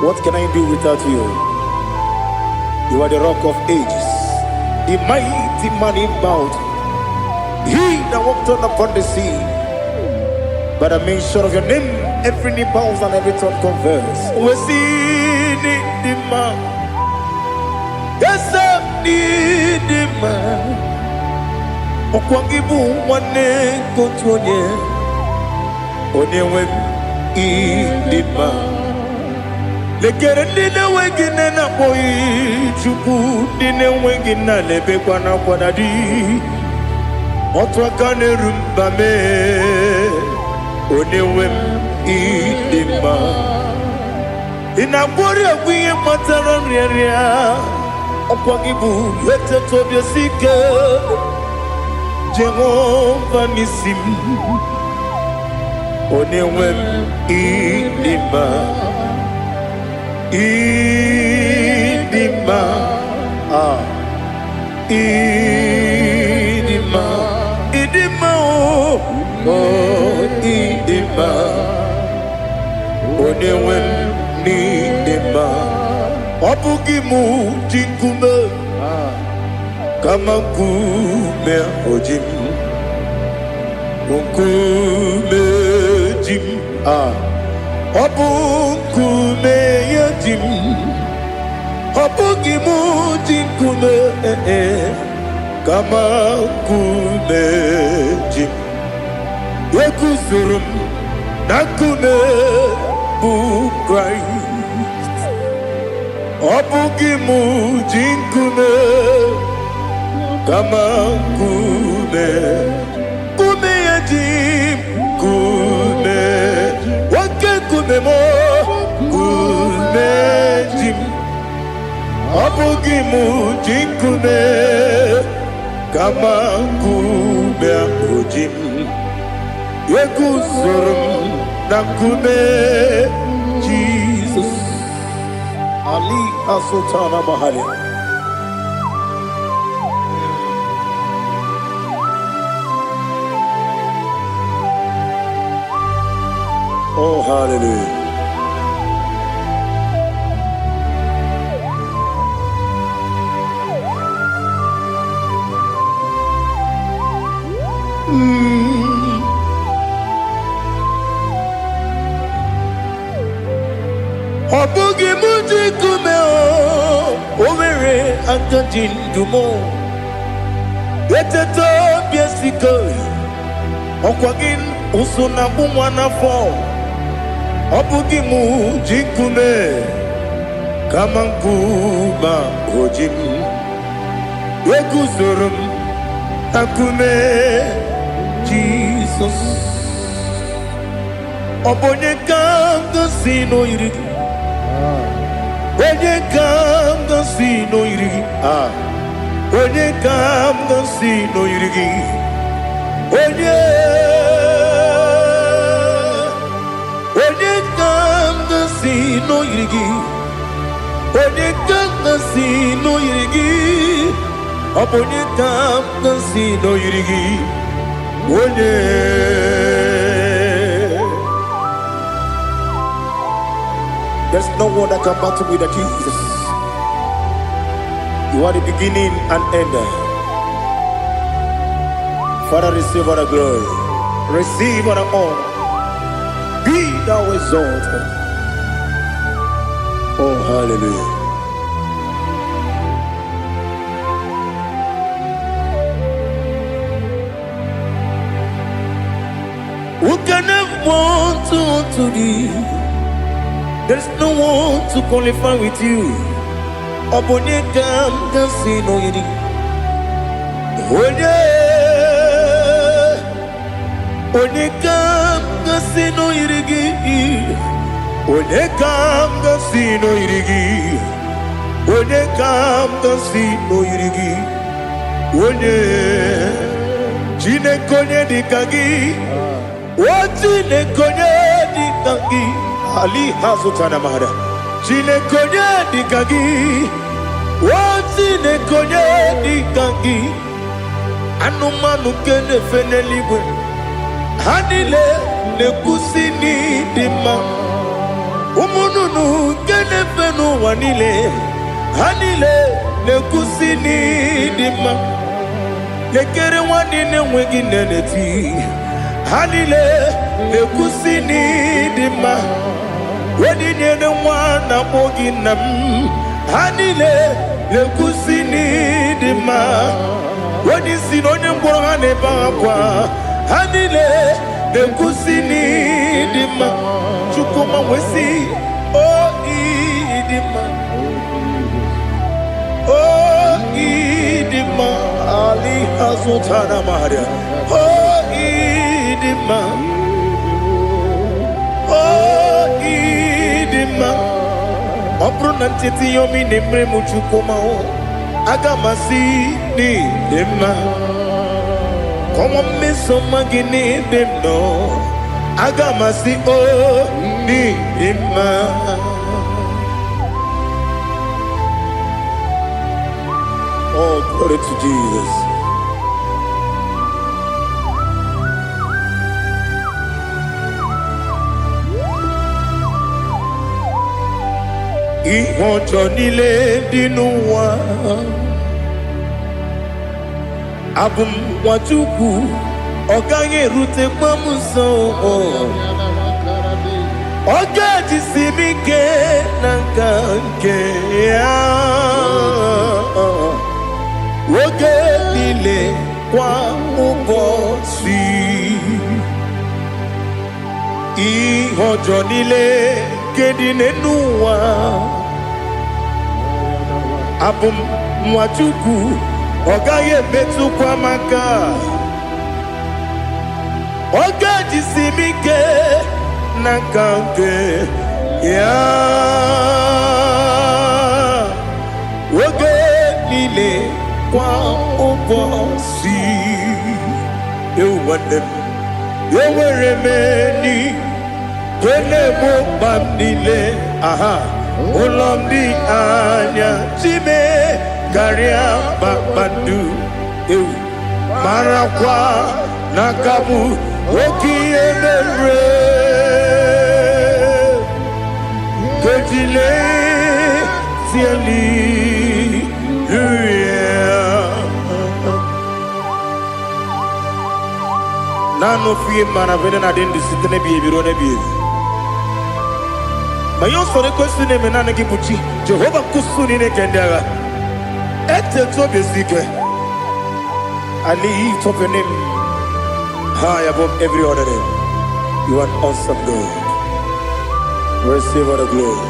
What can I do without you? You are the rock of ages, the mighty man in mountain, he that walked on upon the sea. By the mention of your name, every knee bows and every tongue confesses. We see the man. Yes, I need the man. Okwangibu wane kotonye Onyewe idima Lekere nine wengine na boyi Chuku nine wengine lebe kwa na kwa dadi Otwakane rumbame Onyewe idima Inabori akwiye matara nyeria Okwangibu yete tobye sike Jehovah Nisim Onewem Idima Idima Idima Idima Oh Idima Onewem Idima Obugimu Jinkume Kama kume ojim Kume jim Obu kume yajim Obu gimu jinkume Kama kume jim Yekusurum Nakume bu Christ Obu gimu jinkume Kama kume yajim kume wake kume mo kume jim abugi mujim kume kama kume ojim yekusurum na kume Jesus Ali Asultana Mahali. Oh, hallelujah. Obugi muji kume o Omere antojin dumo Yeteto biesiko Okwagin usuna bumwana fo Obugi muji kume Kamankuma ojim Yekusurum akume Jesus Obonye kanga sino yirigi Onye kanga sino yirigi Onye kanga sino yirigi Onye kanga sino yirigi Onye kanga sino yirigi Onye kanga sino yirigi Onye There's no one that can battle with Jesus. You are the beginning and end. Father, receive all the glory. Receive all the honor. Be thou exalted. Oh, hallelujah. Who can have one to thee? There's no one to qualify with you. Obonye kam kasino yidi. Onye Onekam gasino irigi. Onekam gasino irigi. Onekam gasino irigi. Onye Chinekonye dikagi. Chinekonye dikagi. Ali hazutana mahara. Chinekonye dikagi. Chinekonye dikagi. Anumanu kene feneliwe. Hanile nekusini dima. Umununu kene fenu wanile. Hanile nekusini dima. Nekere wanine wengi neneti. Hanile nekusini dima. Wadine ne wana mogi nam. Hanile nekusini dima. Wadi sinonye mbora ne bakwa. Hanile nekusini dima. Chukuma wesi oh idima. Oh idima. Ali hazutana maria. Oh idima. Oh idima. Opronantiti yomi nemre muchukuma o. Agamasi ni dema. Como me somagini demno. Agamasi o ni dema. Oh, glory to Jesus. Ihojo nile dinuwa. Abum wajuku oganye rute mamuso. Oga jisimike nankanke ya. Oge nile kwa ubosi. Ihojo nile kedinenuwa. Abum wajuku ogaye betu kwa maka. Oga jisimike nankanke ya. Oge nile kwa ubosi. You want them. You were remaining. Kwele mo bamdile. Aha. Ulomdi anya. Chime. Garia babandu. Marakwa. Nakabu. Oki emere. Kejile. Siali. Nano fiye mana vene na den disitene biye biro ne biye. Mayon sore kusune menane kibuchi. Jehova kusuni ne kendaga. Ete to besike. I lift up your name high above every other name. You are awesome God. Receive all the glory.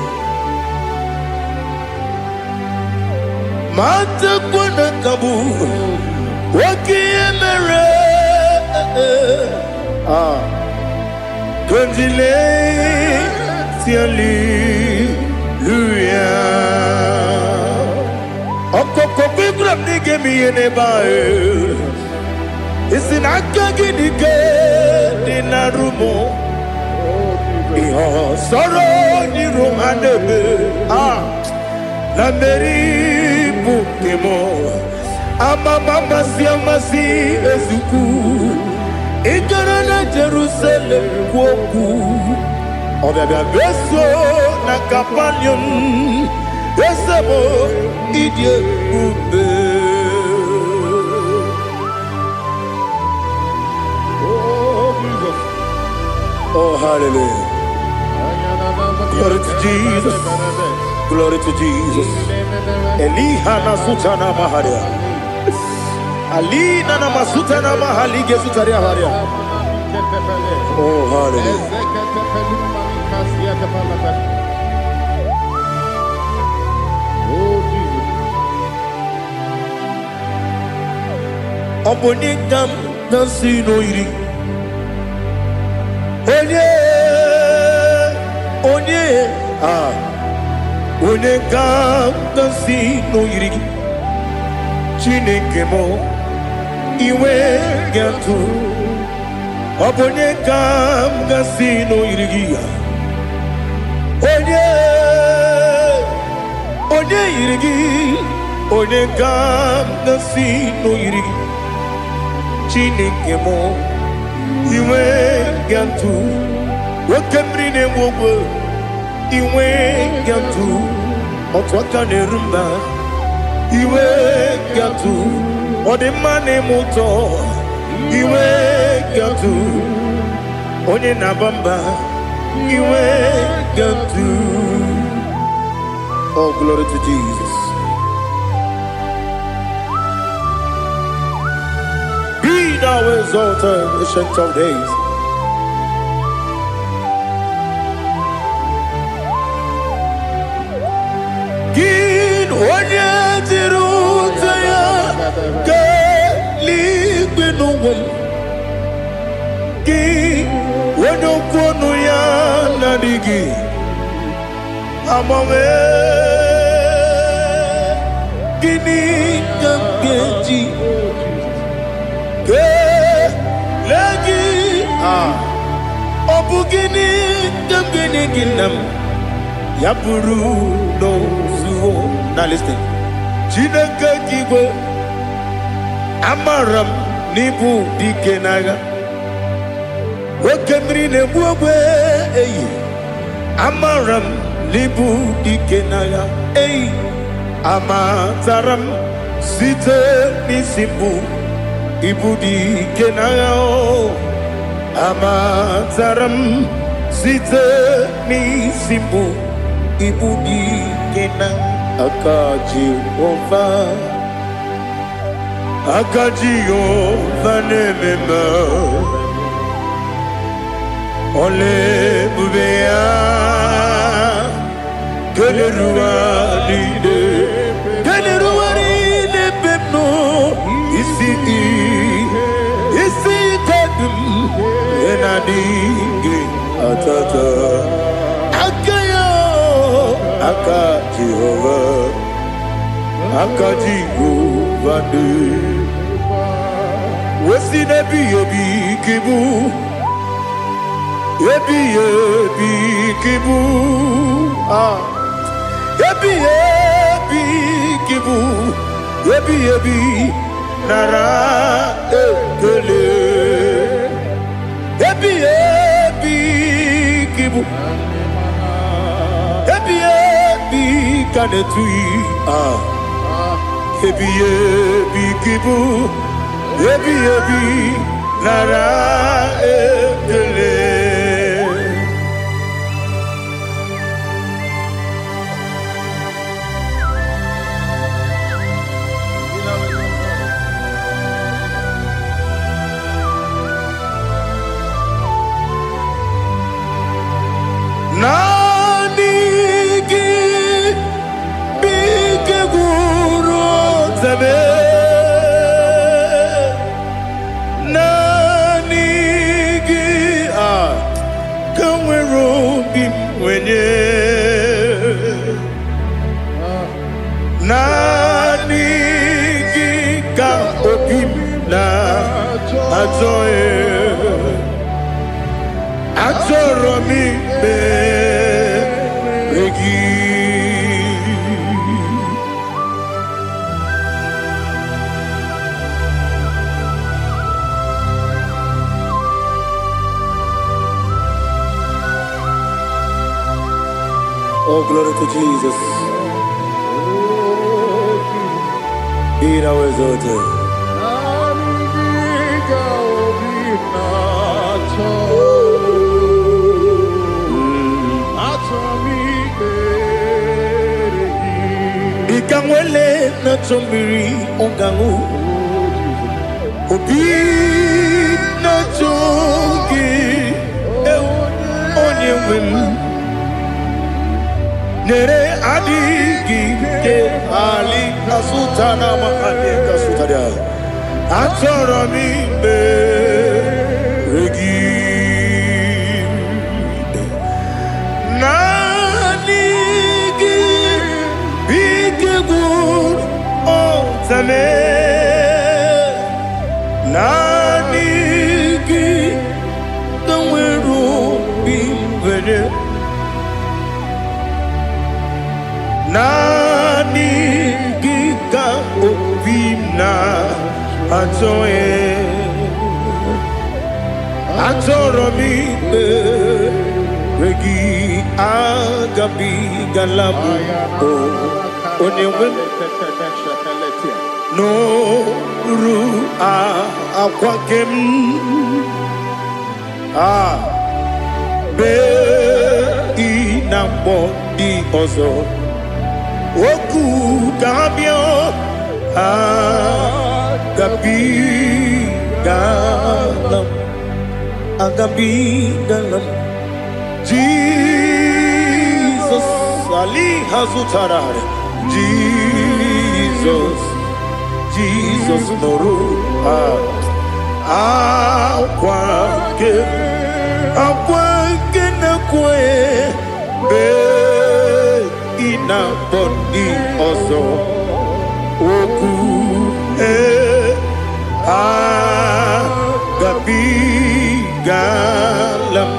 Mata kuna kabu. Waki emere. Konjile siali luya. Okoko bibram nige miyene bae. Isinaka gidike dinarumo. Iho soro ni romanebe. Lamberi bukemo. Amama siamasi ezuku. Ikarana Jerusalem woku. Obebe beso na kapanion. Esebo idye ube. Oh Jesus. Oh hallelujah. Glory to Jesus. Glory to Jesus. Elihana sutana maharia. Ali nana masuta na mahali gesutaria haria. Oh hallelujah. Oh Jesus. Obonikam nasino iri. onye onye ga-si n'oyiri gị Chineke m iwe ga-atụ ọ bụ onye ga-si n'oyiri gị onye yiri gị onye ga-si n'oyiri gị Chineke m iwe ga-atụ nwoke mmiri na-enwe ogwe iwe ga-atụ otu aka na-eru mba iwe ga-atụ ọ dị mma na-eme ụtọ iwe ga-atụ onye na-aba mba iwe ga-atụ. Oh, glory to Jesus. Be thou exalted, ancient of days. Gin onye jiri ụzọ ya ga-eluigwe n'ụwa gị onye okwu ọnụ ya na-adịghị agbanwe gịnị ka m ga-eji kelee gị ọ bụ gịnị ka m ga-enye gị nna m ya bụrụ n'ozuo na listen Chineke gị igwe amara m n'ibu dike n'agha nwoke mmiri na-egbu ogwe eyi amara m n'ibu dike n'agha eyi amatara m site n'isi mbụ ibu dike n'agha amatara m site n'isi mbụ ibu dike n'agha aka Jehova na-ememe ole ebube ya keleruwa niile beno isi kadum enadinge atata aka Jehova de wesi nebi ebi kibu ebi kibu ebi nara ekele ebi kibu ebi kanetui ebi kibu ebi nara ekele. Nani gi bige guru zabe nani gi kamwero bim wenye nani gi ka obim na azoe atoro mi be regi oh glory to Jesus. Be thou exalted. Ikamwele na chombiri ongangu obi na chogi onye wem nere adigi ke ali kasutana mahali kasutaria atoro mi be regi zame nanigi kanweru bimvere nanigi ka obina atoe atoromi regi agabi galabu onewem no ru akwakem be inambo di ozo oku kabio agabi galam agabi galam Jesus Ali Hazutarare Jesus Noru akwake na kwe be ina bondi ozo oku gabi galam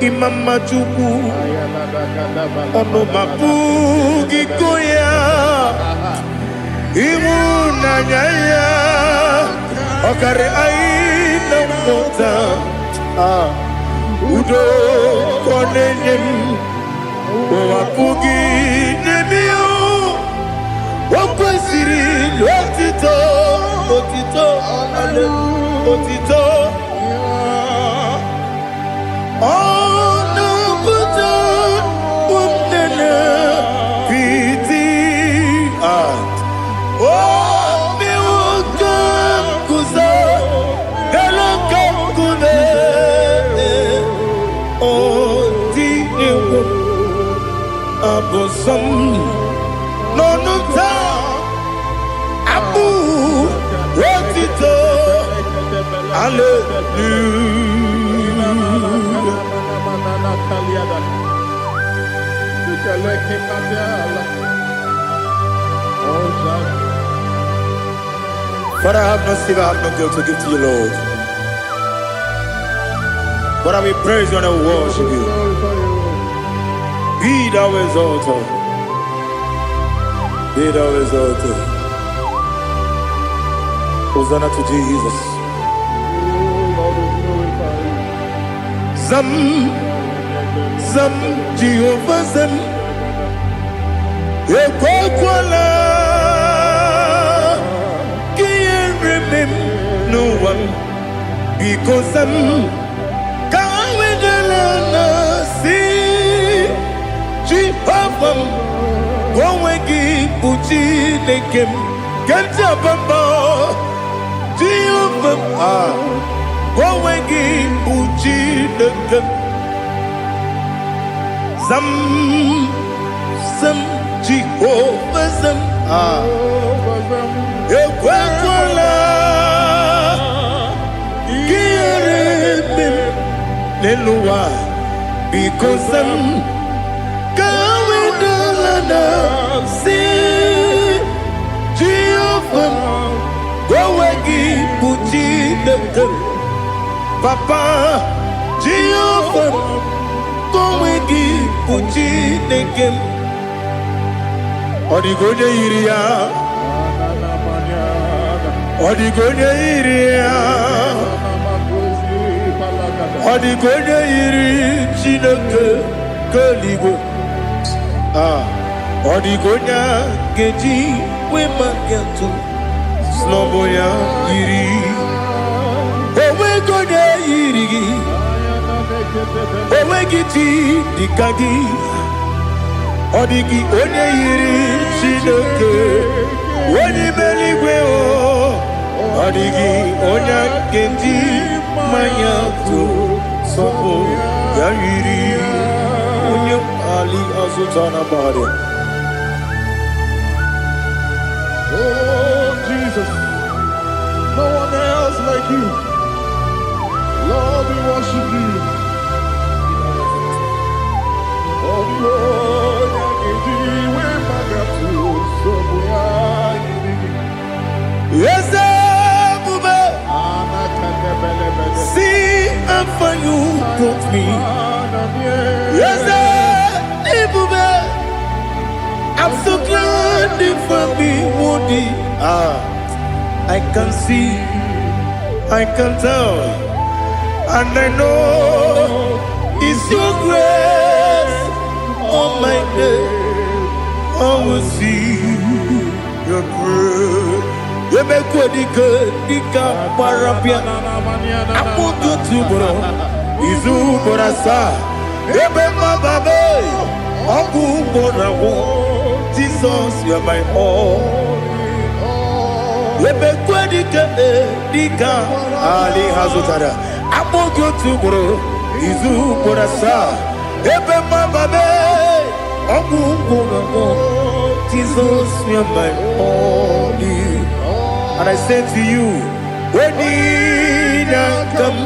Imam Majuku ono mapugi koya imuna nyaya okare aina mota udo konenyem mapugi nemio wakwasiri lotito ale otito Abosam nonuta abu wotito But I have no silver, I have no gold to give to you, Lord. But I will praise you and I will worship you. Be thou exalted. Be thou exalted. Hosanna to Jesus. Zam Jehovah Zam Ekwakwala Can't remember no one because Zam Kawedalana see Jehovah Gowegi Buchi Nekem Kenta Bamba Jehovah Gowegi Buchi Nekem Zam Jehovah Zam Ekwakwala Kieremem Neluwa because Zam Kawedalana see Jehovah Gowegi Buchi Nekem Papa Jehovah Gowegi Buchi Nekem Odigonya iria Odigonya iri Chineke Kaligo Odigonya Geji Wemagetu Sloboya iri Owegonya iri Owegiti Dikagi Odigi onye yiri Chineke onye meligwe Odigi onye kendi manya to sopo ya yiri onye Ali Azutana Bari. Oh Jesus, no one else like you. Lord, we worship you. Oh Lord, I give you where my God to so me. Yes, I'm so glad you found me, Woody. I can see, I can tell, and I know it's your grace on my day. I will see your grace. You make good, Dika Parapia. I put you to bro. Izu Borasa. You make my baby. Aku Borawo. Jesus, you are my all. You make good, Dika Ali Hazutara. I put you to bro. Izu Borasa. You make my baby. Aku Borawo. Jesus, you are my all. And I say to you, when you come,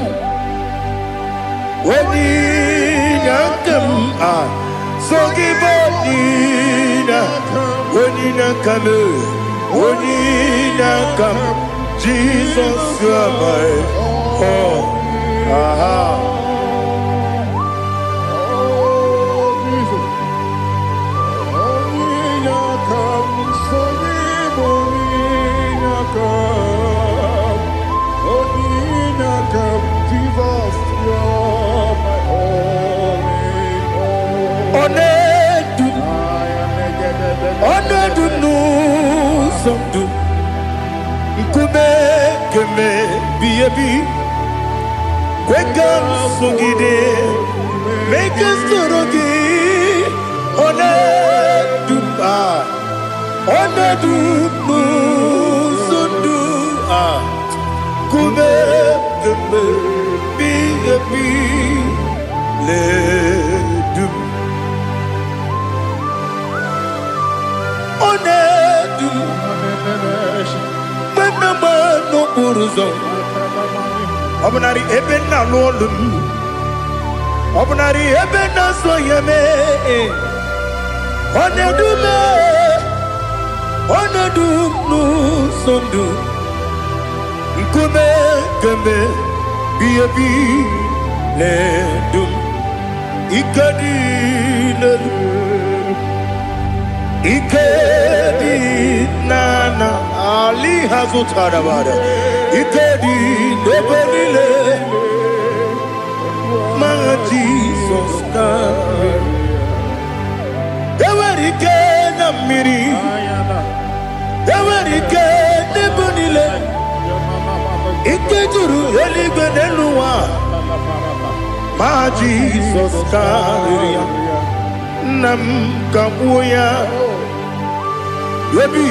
so give up, when you come, Jesus, you are my all. Make us Obnari ebena lolum Obnari ebena soyeme Onedu nu sondu Nkume keme Biebi ledum Ikedi nana Ali Hazutarabada Ikedi nebelile Ma Jesus kare Ewerike na miri Ewerike nebelile Ikejuru eligwe neluwa Ma Jesus kare Nam kabuya Yebi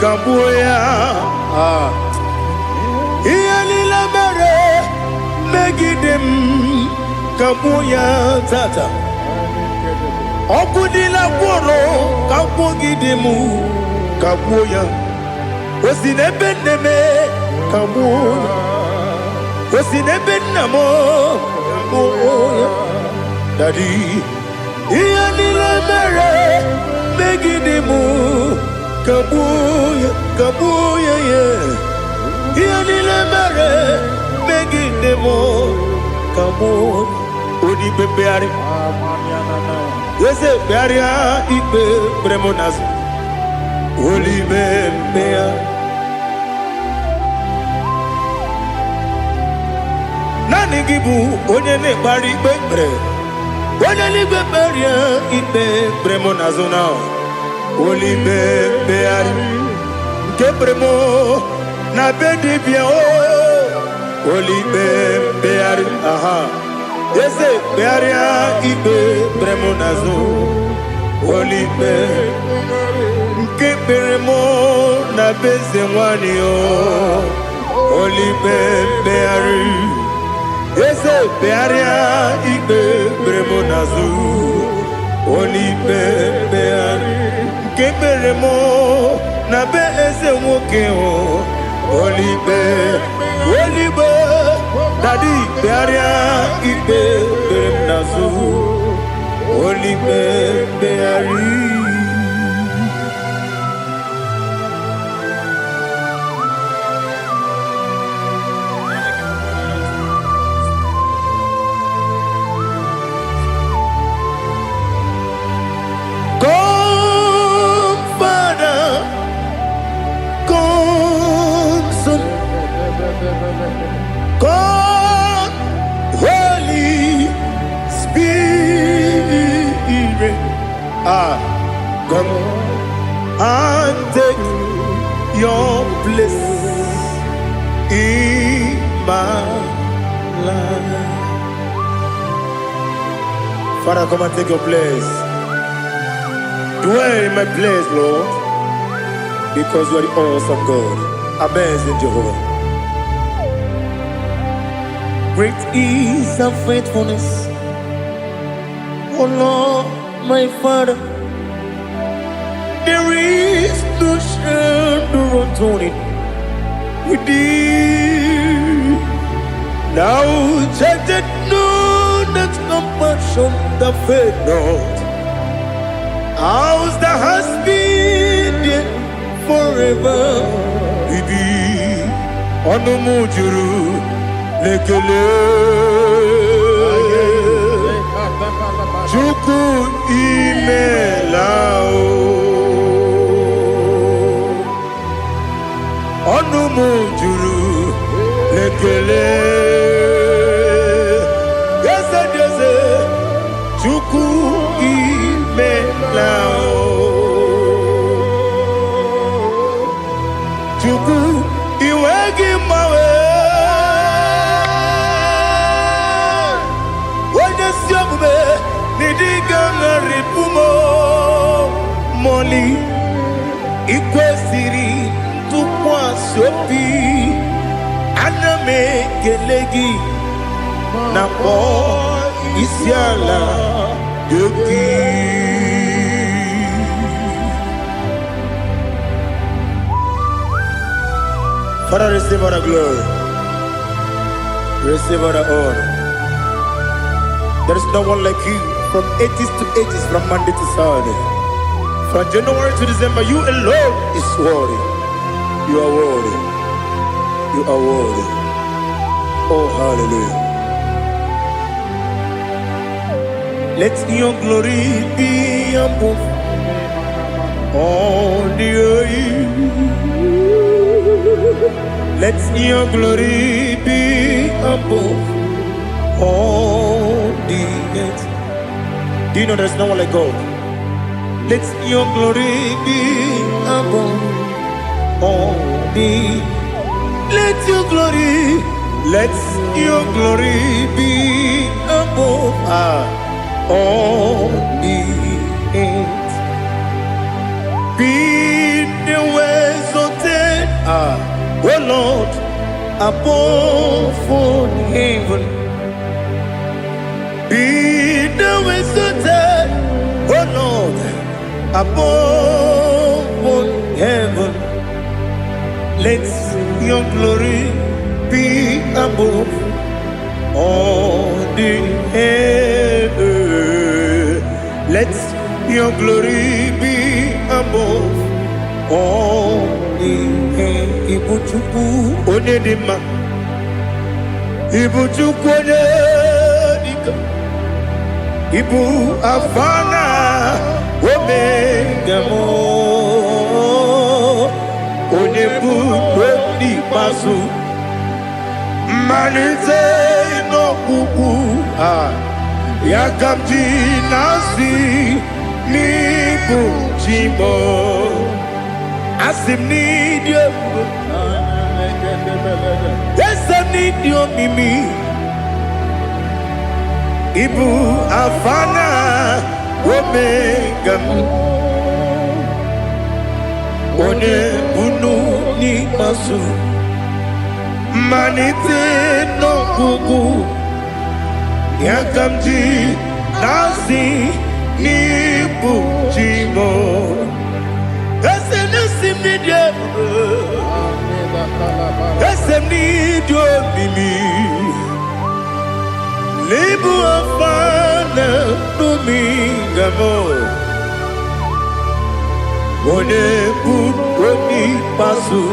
kabuya Iyalila mere Megidem kabuya tata Okudila kworo kabugidemu kabuya Osinebendeme kabuya Osinebendamo kabuya Daddy Iyalila mere Megidemu kabuya yeah Iyalila mere Megidemu kabuya Odi bebeari Yese bearia ikbe bremonas Oli bebea Nani gibu onye ne bari bebre Onye ni beberia ikbe bremonazona Oli bebeari Nke bremo na bedibia Oli bebeari aha Yese bearia ibe bremonazo Olibe Nke beremo na beze mwani o Olibe beari Yese bearia ibe bremonazo Olibe beari Nke beremo na beze mwoke o Olibe Daddy bearia ibe bremonazo Olibe beari your place in my life. Father, come and take your place. Dwell in my place, Lord, because you are the awesome God. Amazing Jehovah. Great is thy faithfulness, oh Lord, my Father. There is no shadow of turning with thee. Now check that know that compassion that faith not. Ours that has been there forever with thee. Onomujuru lekele Chuku imelao Onomujuru lekele Yese Chuku imelao Chuku iwegi mawe Nidigangaripumo Moli Ikwesiri Tukwa sopi Aname gelegi Napo Isiala Yoki Father, receive all the glory, receive all the honor. There is no one like you. From ages to ages, from Monday to Saturday, from January to December, you alone is worthy. You are worthy. You are worthy. Oh, hallelujah. Let your glory be above all the earth. Let your glory be above all the earth. Do you know there's no one like God? Let your glory be above all the. Let your glory be above all the earth. Be the ways of death, oh Lord, above all heaven. Be the wisdom, oh Lord, above all heaven. Let your glory be above all the earth. Let your glory be above all the earth. Ibuchuku onedima, Ibuchuku onedika. Ibu afana omega mo onebu odi pasu manite no kuku yakamji nasi nibu chimo asim ni dio esa ni dio mimi Ibu afana omega one bunu ni masu manite no kuku yakamji nasi ni bujimo ese nasi media ese ni dio mimi Libu afana dominga mo One buni pasu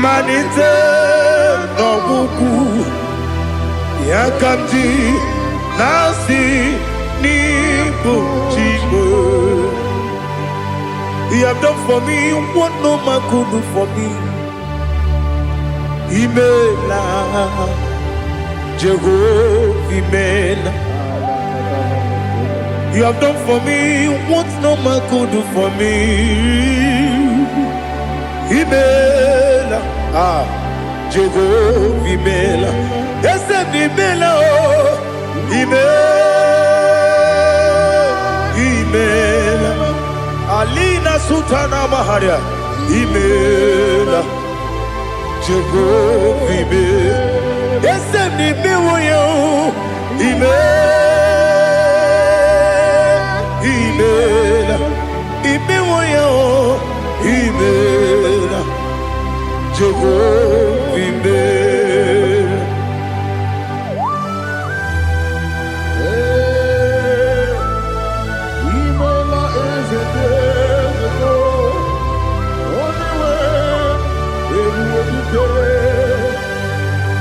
Manite no buku Yakamji nasi ni buchigo He have done for me what no man could do for me Imela Jehovah, Amen. You have done for me what no man could do for me. Imela, Jehovah Imela, Ese Imela, Imela, Alina Sutana Maharia, Imela, Jehovah Imela, Ese Imela, Imela, Imela, Jehovah Imela. Imela is a devil. Only way it will be good.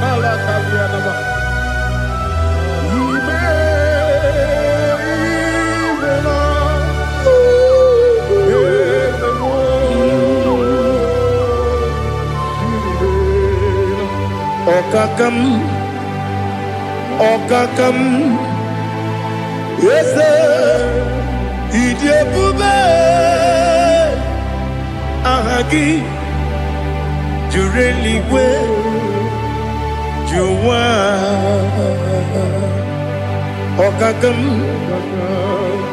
Malakalianaba. Okakam, yes, Idebube, Ahagi, Jureligwe, Juwa, Okakam,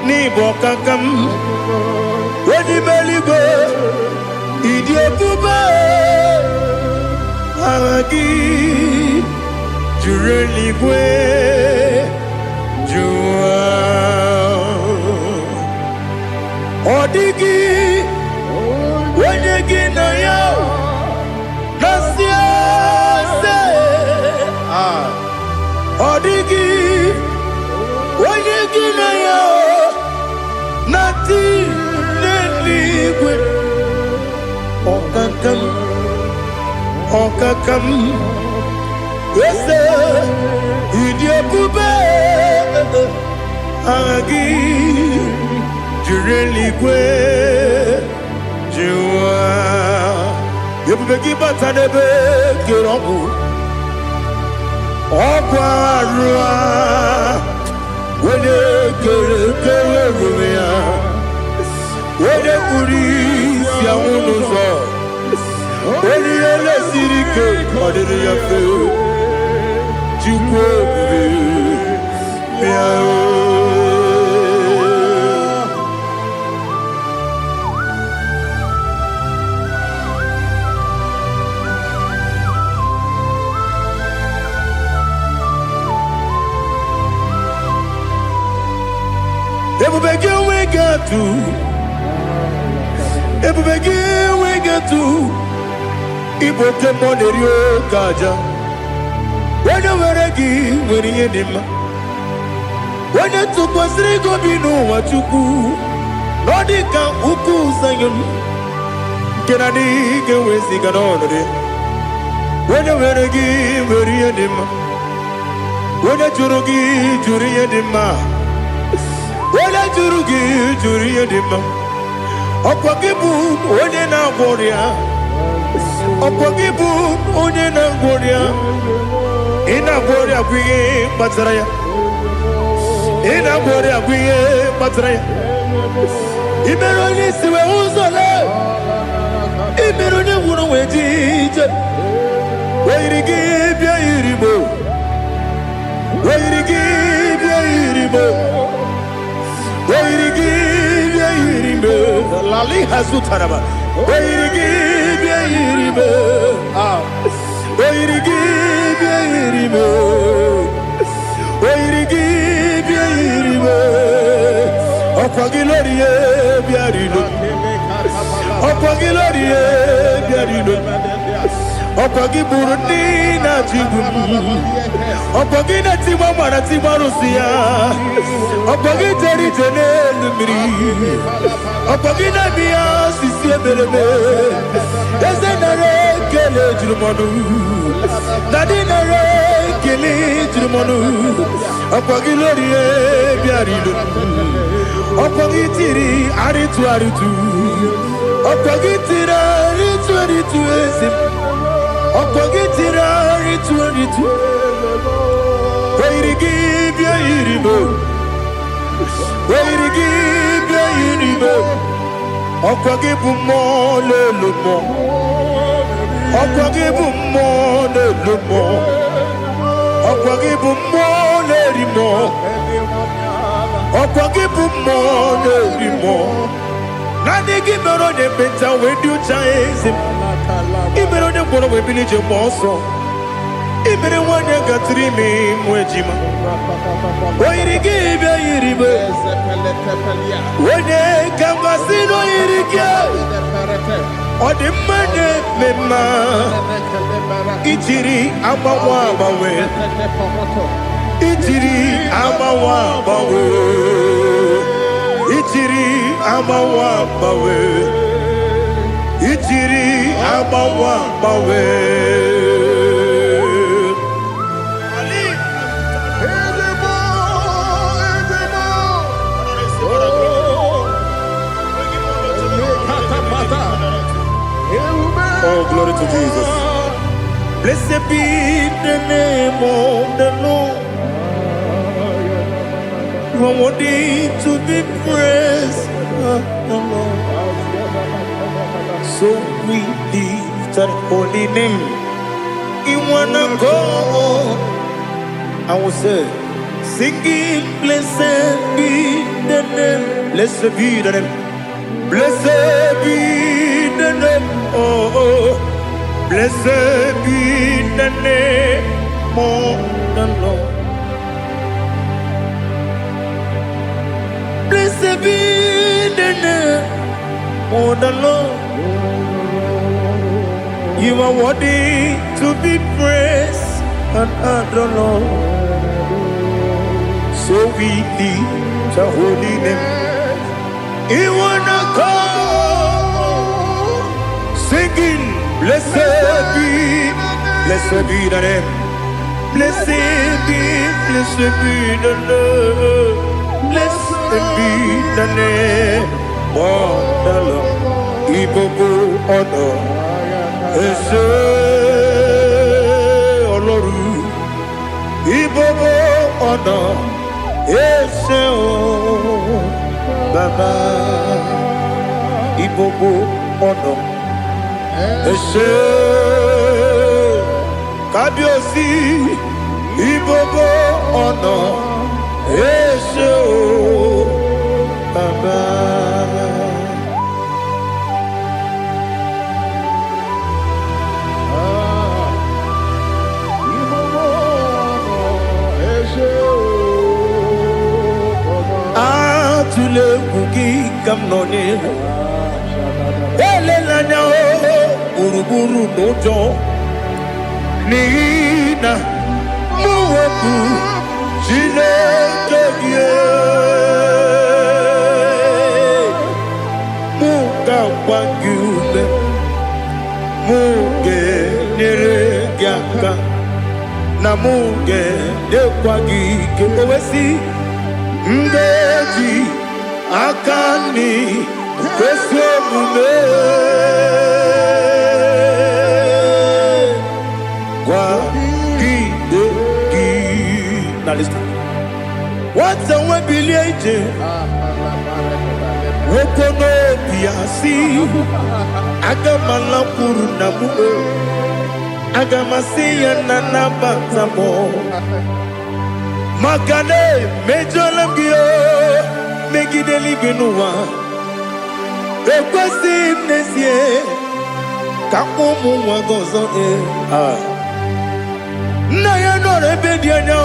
Nibokakam, Wadibeligwe, Idebube, Ahagi, Jureligwe, Jua, Odigi, Wenegi na yo, Nasia se, Odigi, Wenegi na yo, Nati Neligwe, Okakam, Okakam. Yes, Idebube, Agi, Jureligwe, Jua, Yebubeki Batanebe, Kirobu, Okwarua, Wede Kerumia, Wede Kuris, Yamunuzo, Wede Yele Sirike, Madiri Yafe. Ebubegi we get to Ibote Monerio Kaja. When you were again, when you did, when you took was Rigo Bino, what you do, Nodika Uku Sayon, Kennedy, get with Siganone. When you were again, when you did, when you Jurugi, Juria Dima, when you Jurugi, Juria Dima, Opakibu, Odena Boria, Opakibu, Odena Boria. Ina bori aguye batraya. Ina bori aguye batraya. Imeroni siwe uzole. Imeroni wuno wejije. Weirigi bia iribo. Weirigi bia iribo. Weirigi bia iribo. Lali hazutaraba. Weirigi bia iribo. Weirigi bia iribo. Weirigi bia iribo. Okwagilorie bia iribo. Okwagilorie bia iribo. Okwagiburundi na jibu. Okwagina timama na timarusia. Okwagiteri tenelu miri. Okwagina biya sisi ebelebe. Ezenare kele jirumonu. Nadinare kele jirumonu. Okwagilorie bia iribo. Okwagitiri aritu aritu. Okwagitira aritu aritu ezim. Okwagitira aritu aritu. Weirigi bia iribo. Weirigi bia iribo. Okwagibu mo lelumo. Okwagibu mo lelumo. Okwagibu mo lerimo. Okwagibu mo lerimo. Nani gimero de beta we do chaise. Imero de bono we bilije moso. Imere wanya gatrimi mwejima. Oirigibe iribe. Wene kamasino irige. Odimane mema. Ichiri amawa bawe. Ichiri amawa bawe. Ichiri amawa bawe. Ichiri amawa bawe. Oh, glory to Jesus. Blessed be the name of the Lord. You are worthy to be praised. So we lift that holy name. You wanna go? I will say, singing, blessed be the name. Blessed be the name. Blessed be the name. Oh, blessed be the name of the Lord. Blessed be the name of the Lord. You are worthy to be praised and adored, Lord. So we lift the holy name. You wanna call, singing, blessed be the name. Blessed be the Lord. Blessed be the name of the Lord. Ibobo honor, ese oloru. Ibobo honor, ese o Baba. Ibobo honor, ese Kabiosi. Ibobo honor, ese o Baba. Atule kuki kamnone. Ele lanya o uruburu nojo. Nina muweku Chineke muka wangyume muge neregiaka na muge dekwagike owesi ndeji akani kwesomume kwa gidegi. Now listen. What's the way biliaje? Wokono biasi agamala puru namu agamasiya nanabatamo Magane mejolamgio megideli benua ekwesi nesie kamumu wagozo na ya no rebedianya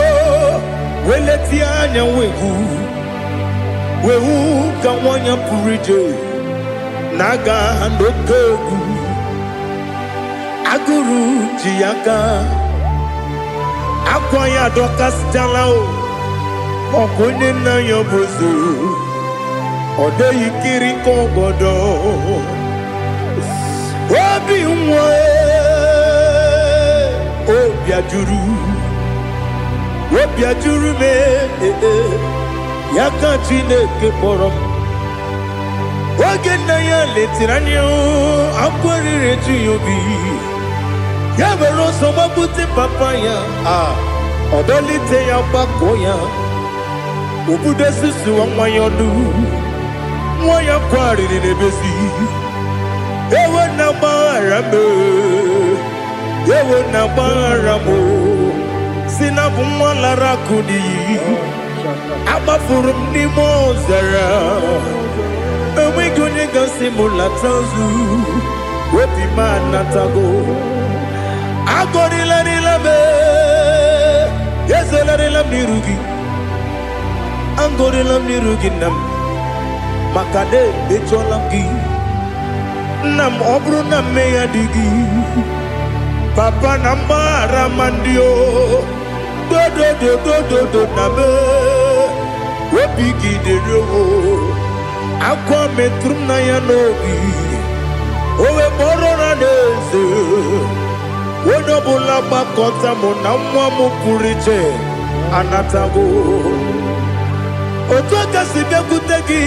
weleti anya wehu kawanya purije naga ndokogu aguru jiyaka akwanya dokas jalao okonye na yobozo ode yikiri kogodo obi nwe obi ajuru me yaka Chineke kpọrọ oge nna ya letiri anya akwarịrị eju ya obi ya mere ọsọ gbapute papa ya ọdọlite ya gbakọ ya obodo susu nwa ya ọdụ Moya kwari ni nebesi. Ewe na barame. Ewe na baramo. Sina bumwala rakudi. Abafurum ni mozara. Ewe gonye gasi mulatazu. Wepi manatago. Agorila nilabe. Yezela nilam nirugi. Angorila nirugi nam. Makade becholamgi nam obru na meya digi papa namara mandio do na me webigi de ro akwa metrum na ya nogi owe boro na neze wono bula bakota mo na mwa mo puriche anatago Otoka sibe kutegi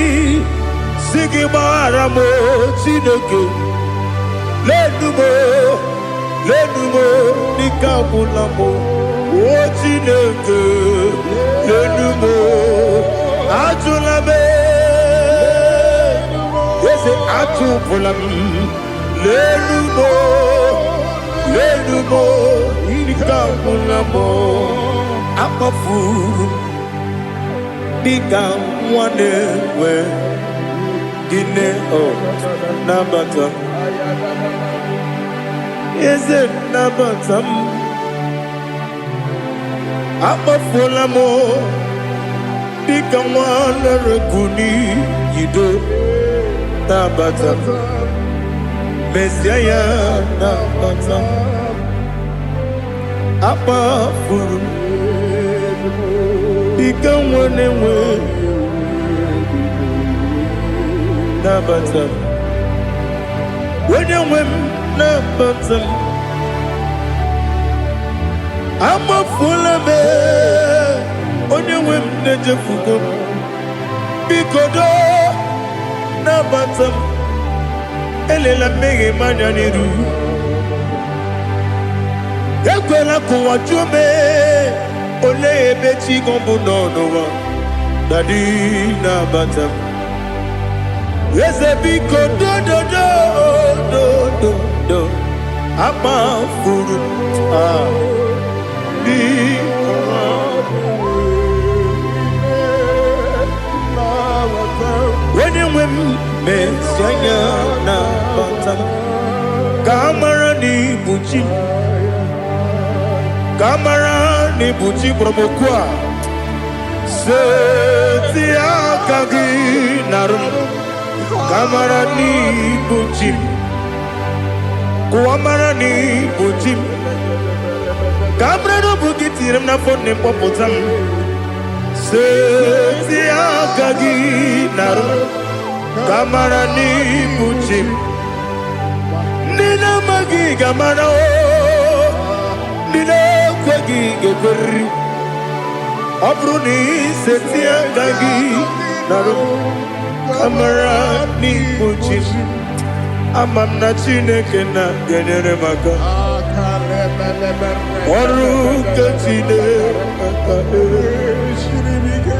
Sigi baramo Chineke Lenumo Nikabulamo O Chineke Lenumo Atulame Yese atupulam Lenumo Nikabulamo Akafu Bika mwane we Gine o Nabata Is it Nabata Apa fulamo Bika mwane rekuni Yido Nabata Mesiaya Nabata Apa fulu Bika mwane we Nabata When you win Nabata I'm a full of it When you win Nejafuko Bikodo Nabata Elela mege manjaniru Yakwela kuwa chume Ole beti gombo nonowa Dadi Nabata Yes, a big do I'm a fool. When you win, Messiah, Kamara ni Buchi Promokwa. Setia Kagi Narum. Kamarani Buchim Kuamarani Buchim Kamrano Bukitiram na phone popotam Setia Kagi Naru Kamarani Buchim Nina Magi Gamana Nina Kwagi Geberi Abruni Setia Kagi Naru Kamarani Buchim Amamna Chineke na genere maka Oru kachine Shiribike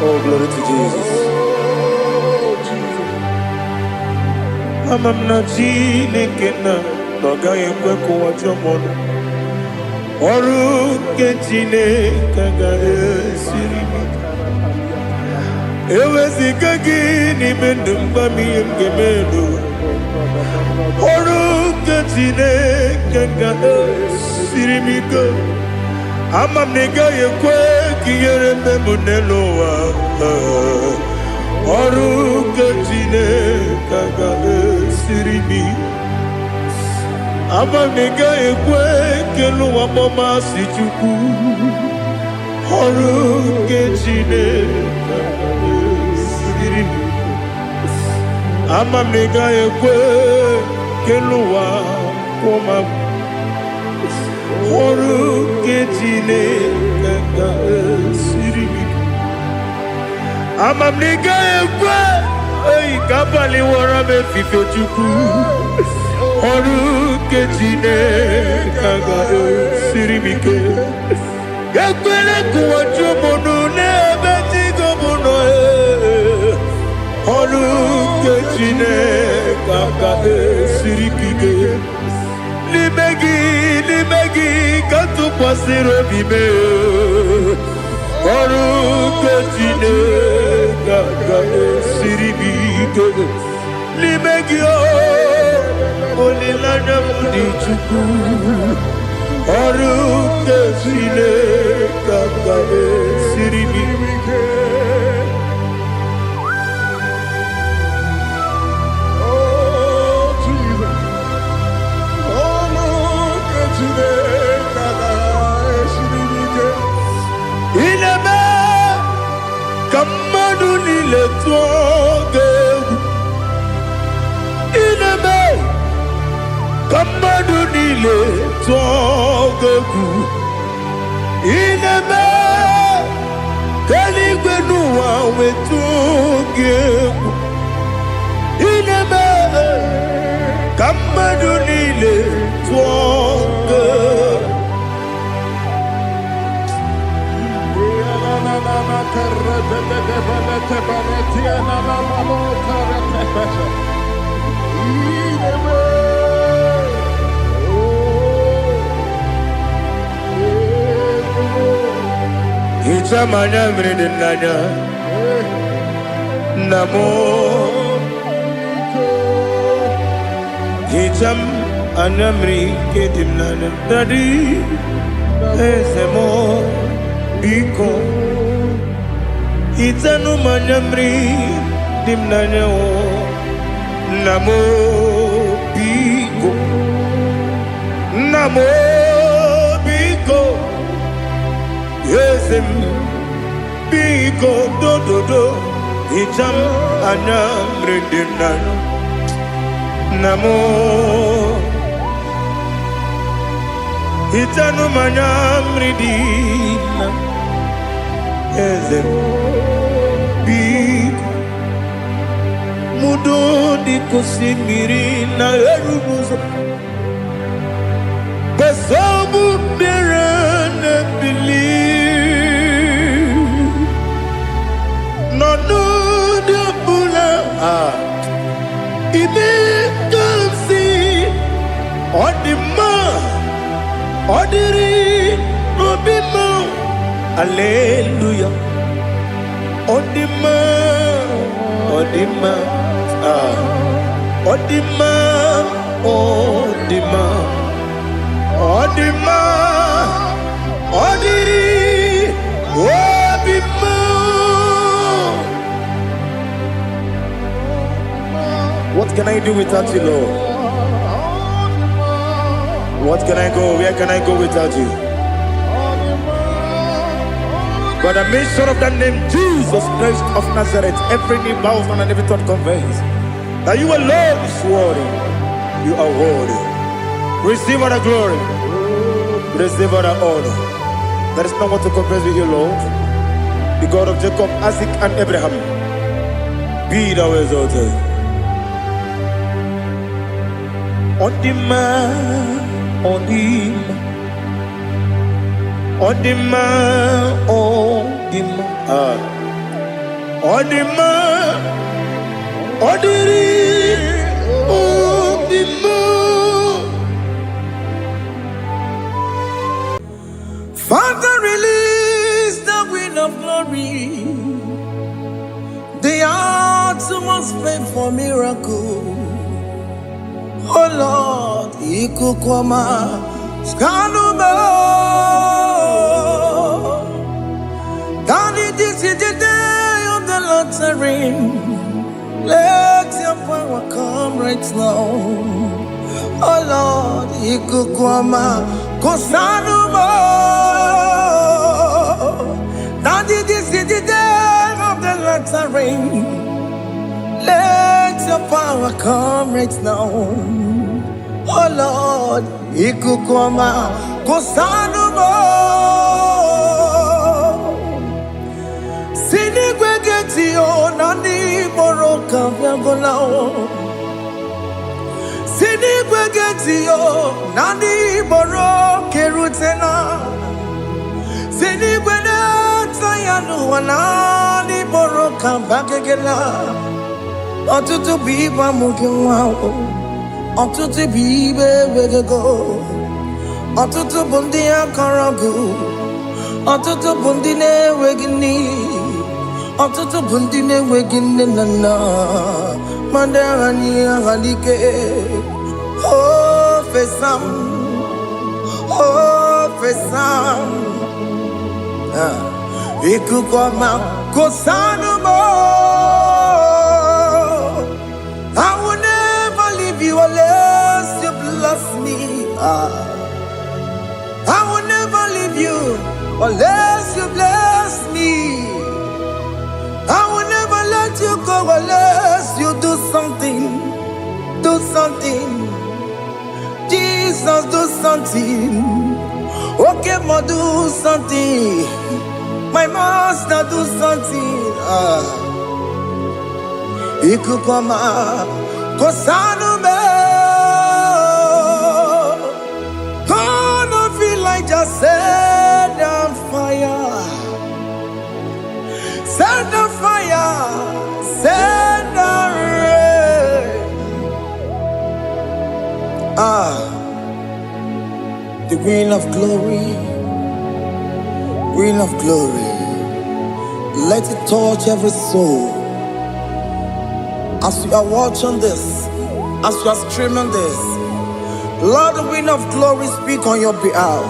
Oh, glory to Jesus. Amamna Chineke na noga yekwe kuwa chomono. Oru Chineke ga esiri. Ewezi kagi ni mendumba miyemgemelo. Oru Chineke ga esiri miko. Amamnega yekwe kiyere memuneloa. Oru Chineke ga esiri. Amamnega yekwe keluwa mama si chuku. Oru Chineke ga esiri. Amamnega yekwe keluwa mama Oru Chineke ka esiri ike. Amamnika ekwe oyi kabali wara mefife chukwu. Ọrụ nke Chineke ka esiri ike. Ekwere kụwachi ụmụnụ n'ebe tigo mụnọ. Ọrụ nke Chineke ka esiri ike. N'ime gị ka tụkwasịrị obi mee. Ọrụ nke Chineke ka esiri ike. N'ime gị olileanya m dị Chukwu. Ọrụ nke Chineke ka esiri ike. Ineme ka mmadụ niile tụọ gị egwu. Ineme ka mmadụ niile tụọ gị egwu. Ineme ka eluigwe n'ụwa wee tụọ gị egwu. Ineme ka mmadụ niile tụọ gị egwu. Ichamanya mridi nanya namo. Icham anamri kedim nanya dadi ezemo biko. Itanu manyamri dimnanya o namo biko. Namo biko. Yesem biko do do do. Icham anyamri dimnanya namo. Itanu manyamri dimnanya. Yesem biko. Mudo di kusimiri na erumuzo. Besobu mirane believe. No no de bula. Ibe kansi. Odima. Odiri. Obima. Hallelujah. Odima. Odima. Odima. Odima. Odima. Odiri. Obima. What can I do without you, Lord? What can I go? Where can I go without you? By the mention of that name, Jesus Christ of Nazareth, every knee bows down and every tongue confesses that you alone is worthy. You are worthy. Receive all the glory. Receive all the honor. There is no one to compare with you, Lord. The God of Jacob, Isaac, and Abraham. Be thou exalted. Odima, Odima. Odima, Odima, Odima, Odiri, Odima. Father, release the wind of glory. The atmosphere for miracle. Oh Lord, Ikukwama, Skanuma. Daddy, this is the day of the Lord's ring. Let your power come right now. Oh Lord, Ikukwama, Kosanuma. Daddy, this is the day of the Lord's ring. Let your power come right now. Oh Lord, Ikukwama, Kosanuma. Sinigwegio nani moroka vyagolao. Sinigwegio nani moroke rutena. Sinigwene tayanu wanani moroka bagegela. Otutu biba mukiwao. Otutu bibe wegego. Otutu bundia karagu. Otutu bundine wegini. Otutu bundine wegini nana. Mandarani halike. Oh fesam. Oh fesam. Ikukoma kosanumo. I will never leave you unless you bless me. I will never leave you unless you bless me. I will never let you go unless you do something. Do something. Jesus, do something. Okay, ma, do something. My master, do something. Ikukoma kosanume. Gonna feel like just set on fire. Set on fire. Set on rain. The wind of glory. Wind of glory. Let it touch every soul. As you are watching this, as you are streaming this, Lord, the wind of glory speak on your behalf.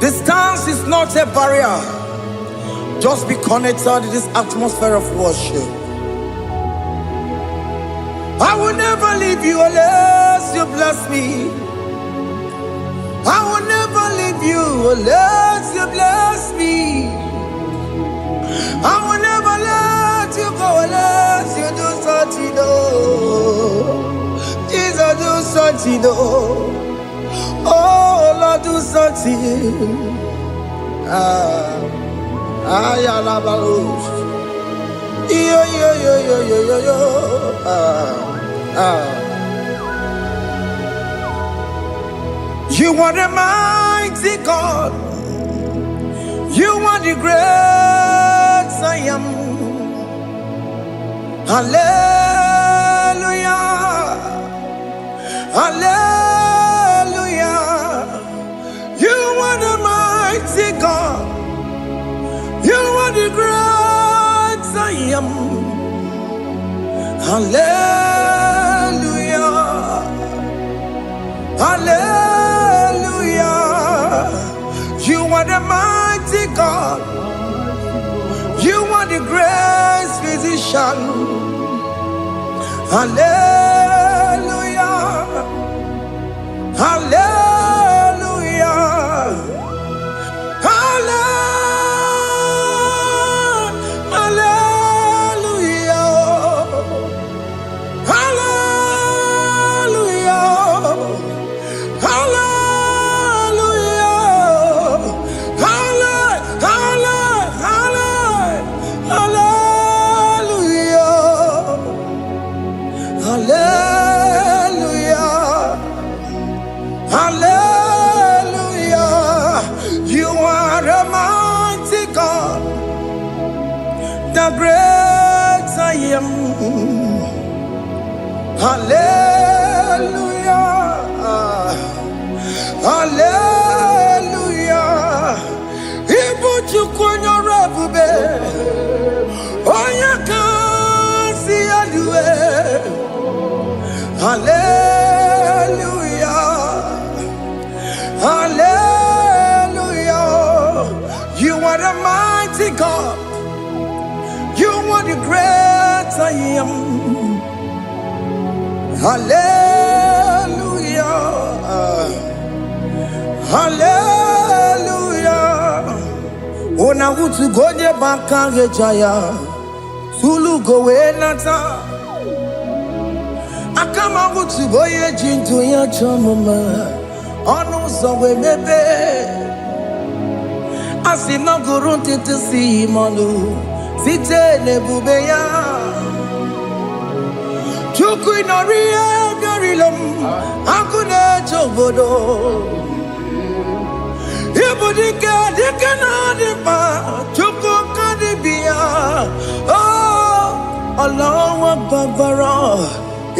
Distance is not a barrier. Just be connected to this atmosphere of worship. I will never leave you unless you bless me. I will never leave you unless you bless me. I will never let you go unless you do something. Jesus, do something. Oh, Lord, do something. You are the mighty God. You are the great I am. Hallelujah. Hallelujah. You are the mighty God. You are the great I am. Hallelujah. Hallelujah. You are the mighty God. You are the great physician. Hallelujah. Hallelujah. Hallelujah. You are the mighty God, the great I am. Hallelujah. Hallelujah. Ibuchu kwenye rebube. Oya kasi aluwe. Hallelujah. Hallelujah. You are the mighty God. You are the great I am. Hallelujah. Hallelujah. Ona utu gonye bakange jaya. Sulu gowe nata. Akama utu boye jinto ya chamama. Onu sowe mebe. Asina gurunti tisi manu. site n'ebube ya. Chukwu nọrọ ihe bịarịla m, akụ na-eche obodo. Ibu dike dike na dị mkpa, Chukwu ka dịbi ya. Oh, Ọlọ́run gbọgbọrọ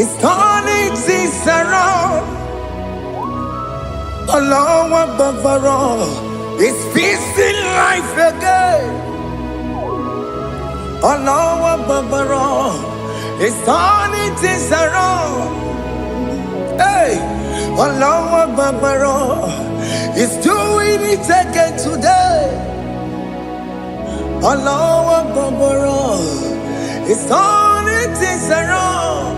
is turning things around. Ọlọ́run gbọgbọrọ is fixing life again. Ọlọ́run gbọgbọrọ is turning things around. Hey, Ọlọ́run gbọgbọrọ is doing it again today. Ọlọ́run gbọgbọrọ is turning things around.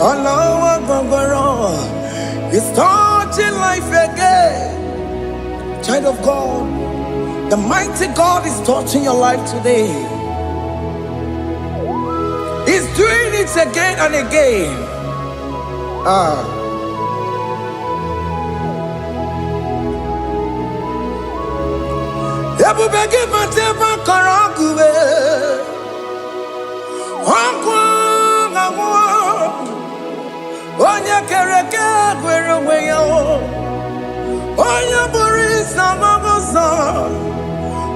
Ọlọ́run gbọgbọrọ is touching life again. Child of God, the mighty God is touching your life today. He's doing it again and again. Ebubegi mateba karagube, wakwa ngwa, onye kereke gwere onwe ya, onye buru isa mabusa,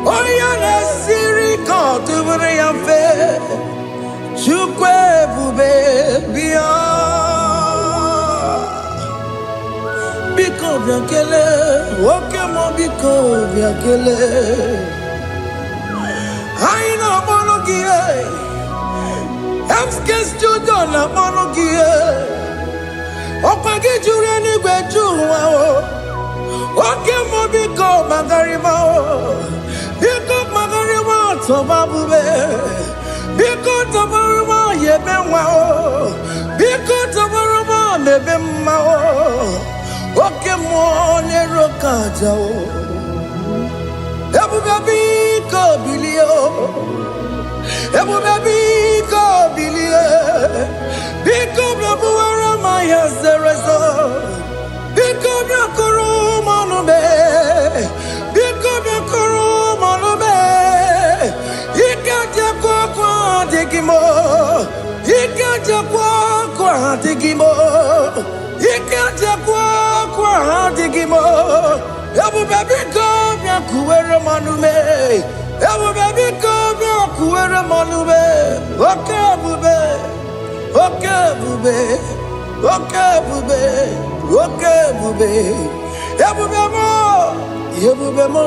onye na-esiri ka ọ tụbụrụ ya mfe. Chukwu ebube bịa, biko bịa kelee, oke mọ biko bịa kelee. Anyị na-akpọrọ gị MSK studio na-akpọrọ gị ọkwa gị juru eluigwe ju ụwa oke mọ biko magarịma biko magarịma tọba bube. Biko tabaruma yebe nwa biko tabaruma mebe mma oke mmụọ na-ero ka aja ebube biko bilie ebube biko bilie biko bịabuwara ma ya zerezo biko bịakọrọ mmanụ be biko bịakọrọ mmanụ be ike jakwa kwa digimo ike jakwa kwa digimo ike jakwa kwa digimo ebube biko bịakuwere mmanụ me ebube biko bịakuwere mmanụ me oke ebube oke ebube oke ebube oke ebube ebube mo ebube mo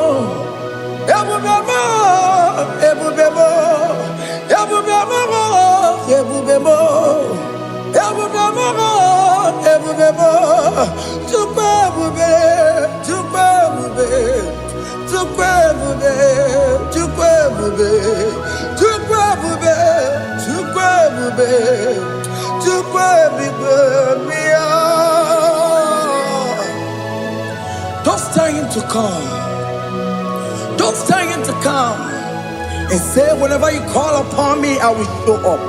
ebube mo ebube mo ebube mo ebube mo ebube mo ebube mo Chukwu ebube Chukwu ebube Chukwu ebube Chukwu ebube Chukwu ebube Chukwu ebube Chukwu ebube bịa. Don't tell him to come. Don't tell him to come. And say, whenever you call upon me, I will show up.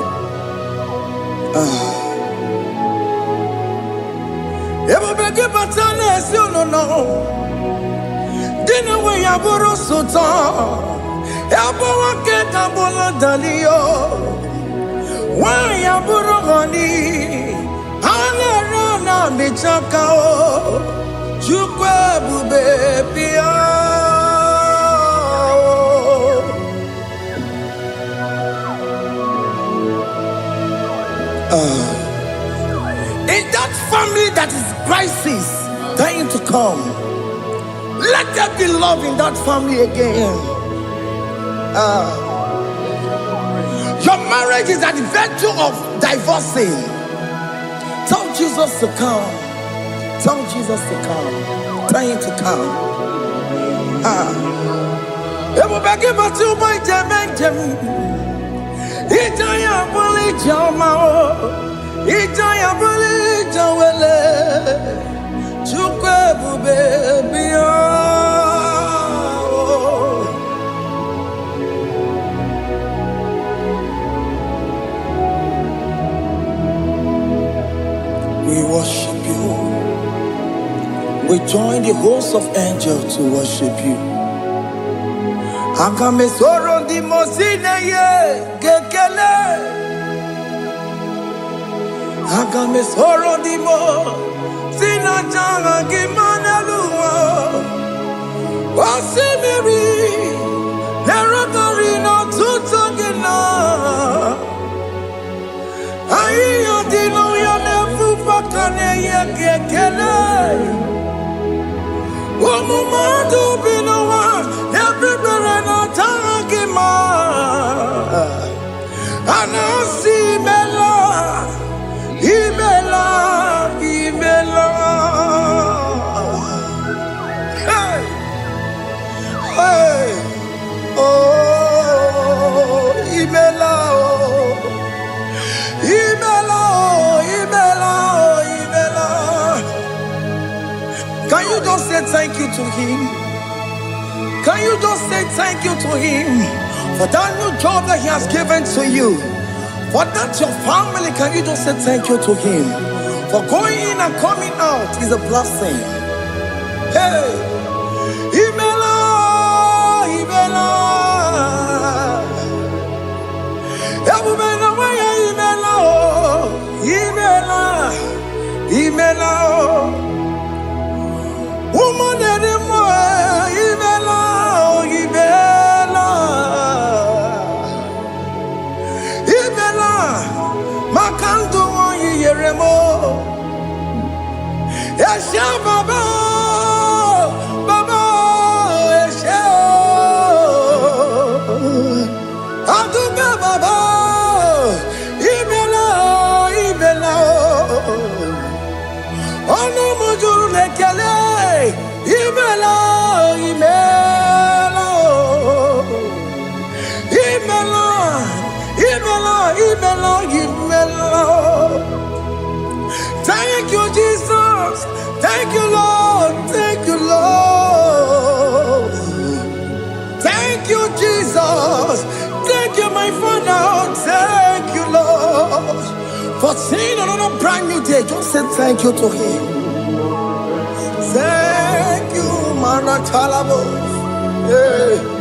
Ebubegi batane si no. Dina we yaburu sultan. Yabo wake kabolo dalio. Wa yaburu gani. Hana rana michaka o. Chukwu ebube bịa. In that family that is crisis, dying to come, let there be love in that family again. Your marriage is at the verge of divorcing. Tell Jesus to come. Tell Jesus to come. Tell him to come. Ebubegi batu boy jemenjem. Ijaya buli jamao. Ijaya buli jawele. Chukwu ebube bịa. We worship you. We join the host of angels to worship you. Agame soro di mosine ye gekele. Agame soro di mo sina janga gimana luwa. Wasimiri nerotari no tutogina. Ayo dino ya nefu fakane ye gekele. Omumadu binowa everybody no tangima. Anasi mela, imela, imela. Hey, hey, oh, imela, oh, imela, oh, imela, oh, imela. Can you just say thank you to him? Can you just say thank you to him for that new job that he has given to you? For that your family, can you just say thank you to him? For going in and coming out is a blessing. Hey, Imela, Imela, Imela, Imela, Imela, woman anymore, Imela, Imela, Imela, Makandu Yeremo, Esha Baba, Baba, Esha, Aduga Baba, Imela, Imela, Ono Mujuru Lekele. Imela, Imela, Imela, Imela, Imela, Imela. Thank you, Jesus. Thank you, Lord. Thank you, Lord. Thank you, Jesus. Thank you, my Father. Thank you, Lord. For seeing another brand new day, just say thank you to him. Thank you, Manatalabo. Yeah.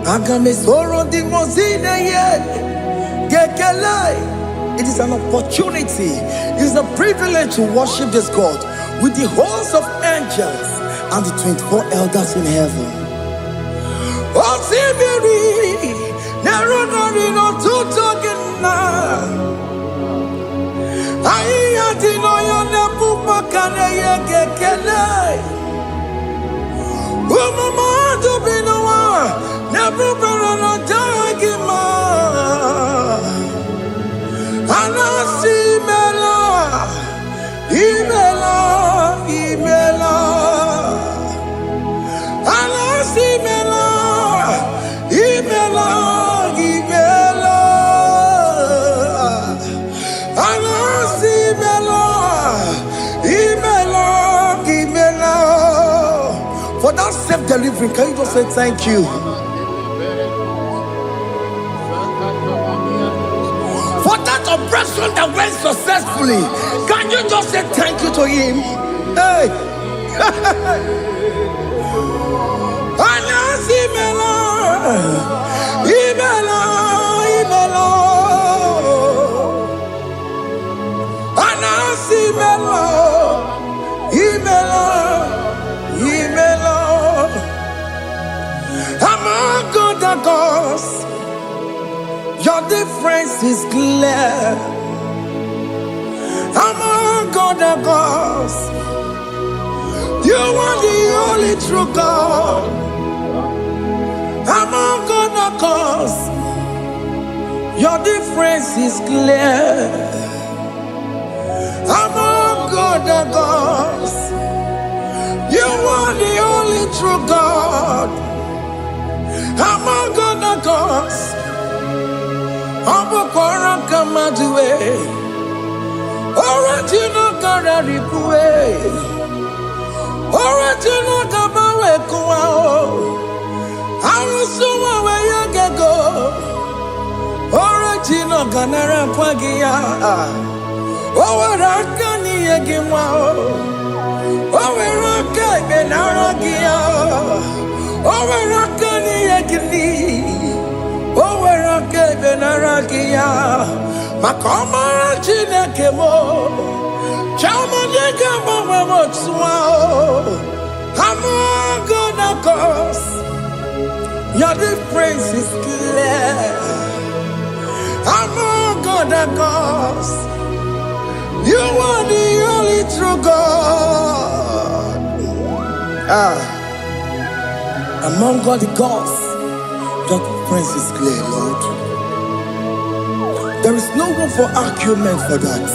Agame soro di mozine ye gekele. It is an opportunity, it is a privilege to worship this God with the host of angels and the 24 elders in heaven. Oh, Simiri, Nerunari no tutogina. Aia dino yo nebu makane ye gekele. Umamadu binowa nebu berano jagima. Anasi mela, imela, imela. Anasi mela, imela, imela. Anasi mela, imela, imela. For that self-delivery, can you just say thank you? For that operation that went successfully, can you just say thank you to him? Hey! Anasi mela, imela, imela. Anasi mela, imela, imela. Among other gods, your difference is clear. Among other gods, you are the only true God. Among other gods, your difference is clear. Among other gods, you are the only true God. Among other gods, Abukora Kamadue, original Kararipue, original Kabawe Kuao, Arusuma Wayagego, original Ganara Pagia, Owarakani Yagimao, Makia, Macoma, Chinakemo, Chamadega, Mamamotswao, Hamago, cause your difference is clear. Hamago, cause you are the only true God. Among all the gods, your difference is clear, Lord. There is no room for argument for that.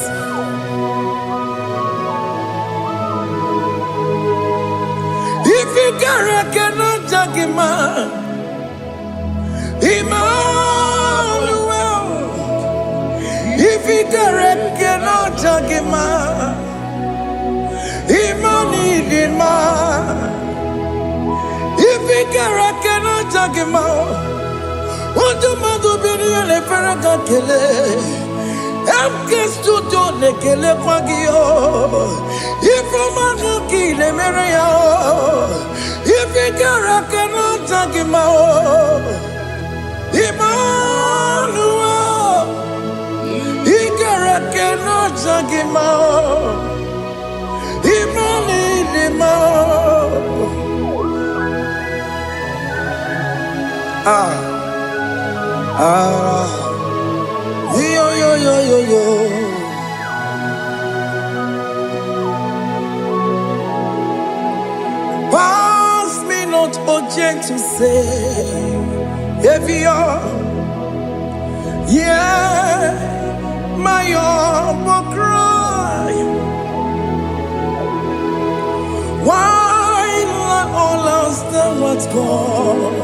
If you cannot judge him, Emmanuel. If you cannot judge him, Emmanuel. If you cannot judge him, what do you do? Le ferraga kele, emke studio le kele kwagio. Ifoma ki le mereya, ifigara kena tagimao. Emmanuel, igara kena tagimao. Yo. Pass me not, O gentle Savior. Yeah, my humble cry. Why not all else than what's gone?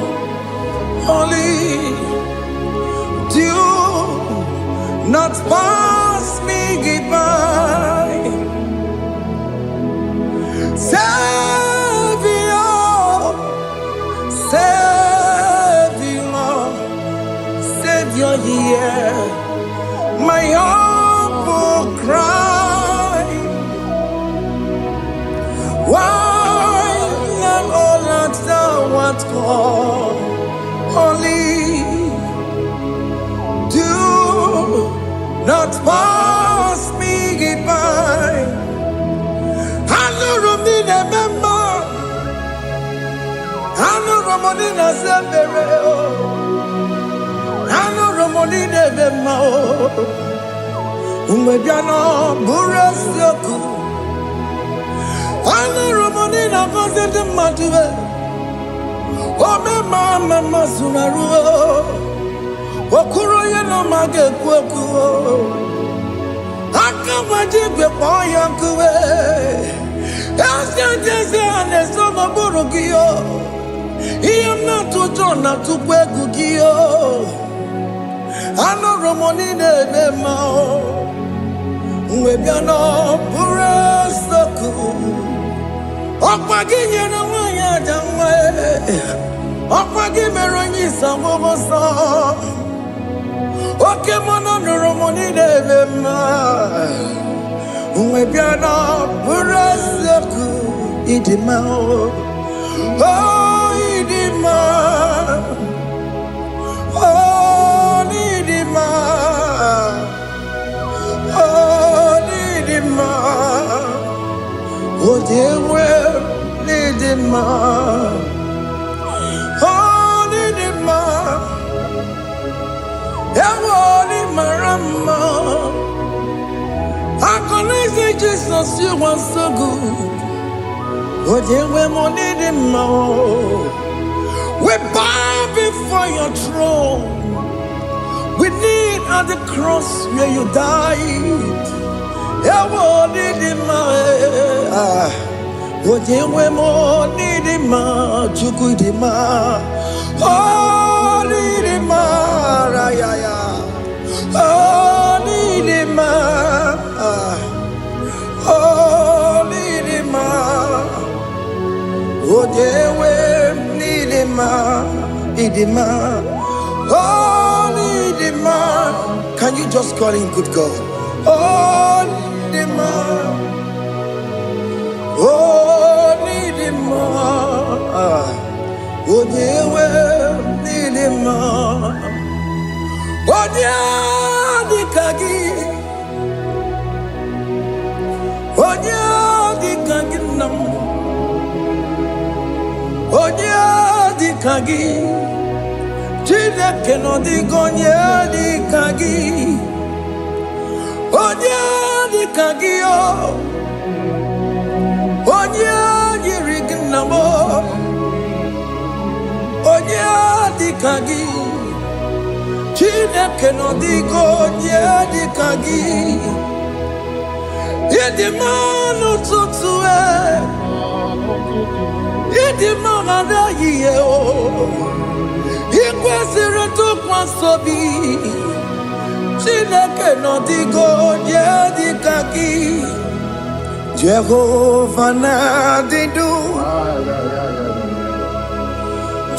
Only do not pass me by. Savior, hear my humble cry. Why not all that thou art called? Only do not pass me by. Hello, Romina, member. Hello, Romonina, Zembere. Hello, Romonina, member. Umediano, Burasioku. Hello, Romonina, Gozette Matue. Oh, mama, Sunaru. Okuro yeno mage kweku. Akamajibe poyankuwe. Jese anesono burugiyo. Iyamna tujona tukwegugiyo. Ano romonine bemao. Mwebiano buresoku. Okwaginye na wanya jamwe. Okwagimeronyi sambobosa. Oke mono romoni de ma, umwebiana buraseku idima oh idima oh idima oh idima oh dewe idima oh idima. Ewoli marama, I can say Jesus, you are so good. But you will need him more. We bow before your throne. We need at the cross where you died. Ewoli marama, but you will need him more. Chukudima, oh, need him more. Oh, Nidima, oh, Nidima, oh, Dewe, Nidima, Nidima, oh, Nidima. Can you just call him good God? Oh, Nidima, oh, Nidima, oh, Dewe, Nidima. Oh, yeah. onye dịka gị Chineke nọ dịka onye dịka gị onye dịka gị onye yiri gị nna m onye dịka gị Chineke nọ dịka onye dịka gị ịdị mma n'ụtụtụ ịdị mma n'ehihie ị kwesịrị ntụkwasị obi Chineke nọ dịka onye dịka gị Jehova na-adịdu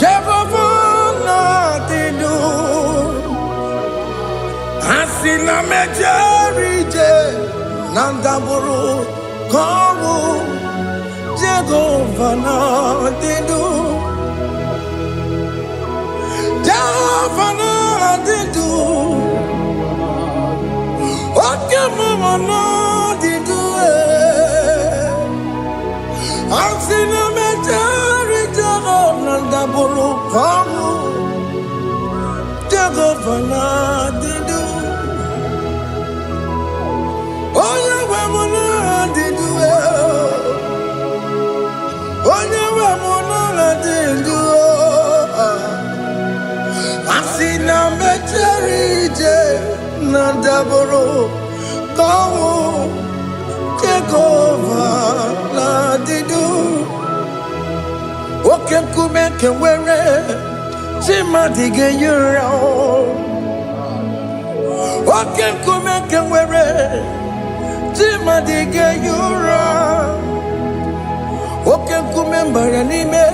Jehova na-adịdu asị na mejere ije na ndagwurugwu ka ọnwụ Jehova na-adịdu Jehova na-adịdu oke mmụọ na-adịdu asị na mejere ije na ndagwurugwu ka ọnwụ Jehova na-adịdu onye nwe m na-adịdu onye nwe m na-adịdu asị na mejere ije na ndagwurugwu ka ọnwụ Jehova na-adịdu oke nkume nke nwere Chimadi ga-enyere oke nkume nke nwere Chimadi ga-enyere oke nkume mbara n'ime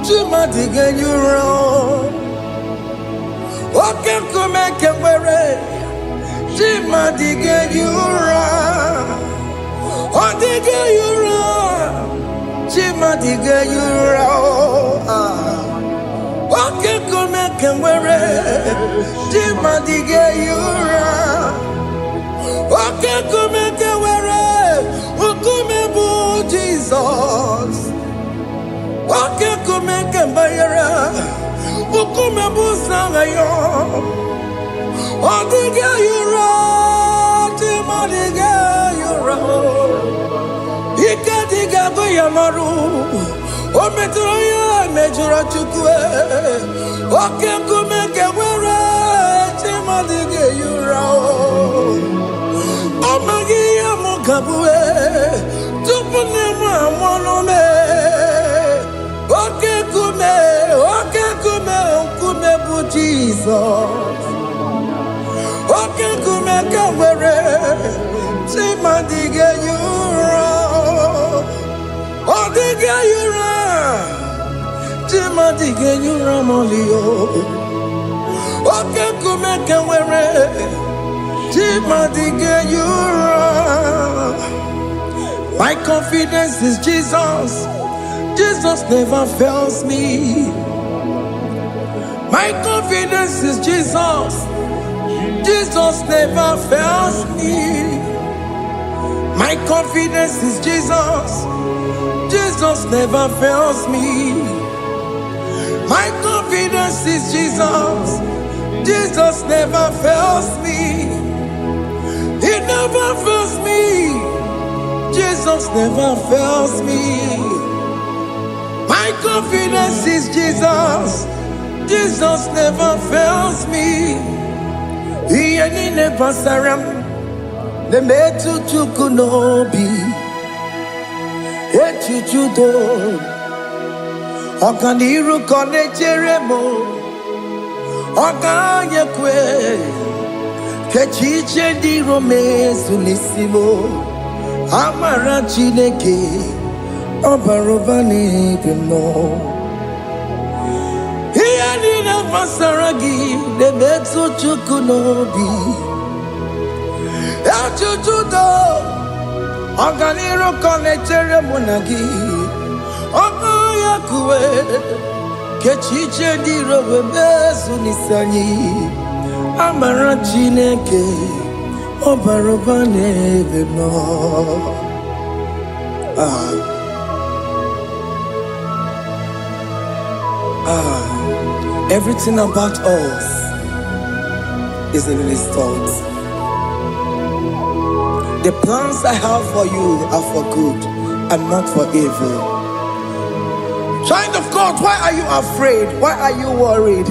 Chimadi ga-enyere oke nkume nke nwere Chimadi ga-enyere ọ dịghị enyere Chimadi ga-enyere oke nkume nke nwere Chimadi ga-enyere oke nkume nke nwere nkume bụ Jizọs oke nkume nke mbanyere nkume bụ Sanga ya ọ dịghị enyere Chimadi ga-enyere ike dịghị agụ ya n'ọrụ o metụrụ ya mejọrọ Chukwu oke nkume nke nwere Chimadi ga-enyere ọ maghị ihe m ga-abụ tupu nne m amụọ oke nkume nkume bụ Jizọs oke nkume nke nwere Chimadi ga-enyere ọ dịghị enyere Chimadi ga-enyere molio oke nkume nke nwere Chimadi ga-enyere my confidence is Jesus Jesus never fails me my confidence is Jesus Jesus never fails me my confidence is Jesus Jesus never fails me my confidence is Jesus Jesus never fails me he never fails me Jesus never fails me my confidence is Jesus Jesus never fails me ihe niile gbasara m na-emetụ Chukwu n'obi echiche udo ọganiru ka ọ na-echere m ọ gaghị ekwe ka echiche ndị iro m ezu n'isi m amara Chineke ọ bara ụba n'ebe m nọ ihe niile gbasara gị na-emetụ Chukwu n'obi echiche udo ọganiru ka ọ na-echere mụ na gị ọ gaghị ekwe ka echiche ndị iro m ezu n'isi anyị amara Chineke ọ bara ụba n'ebe m nọ Everything about us is in His thoughts. The plans I have for you are for good and not for evil. Child of God, why are you afraid? Why are you worried?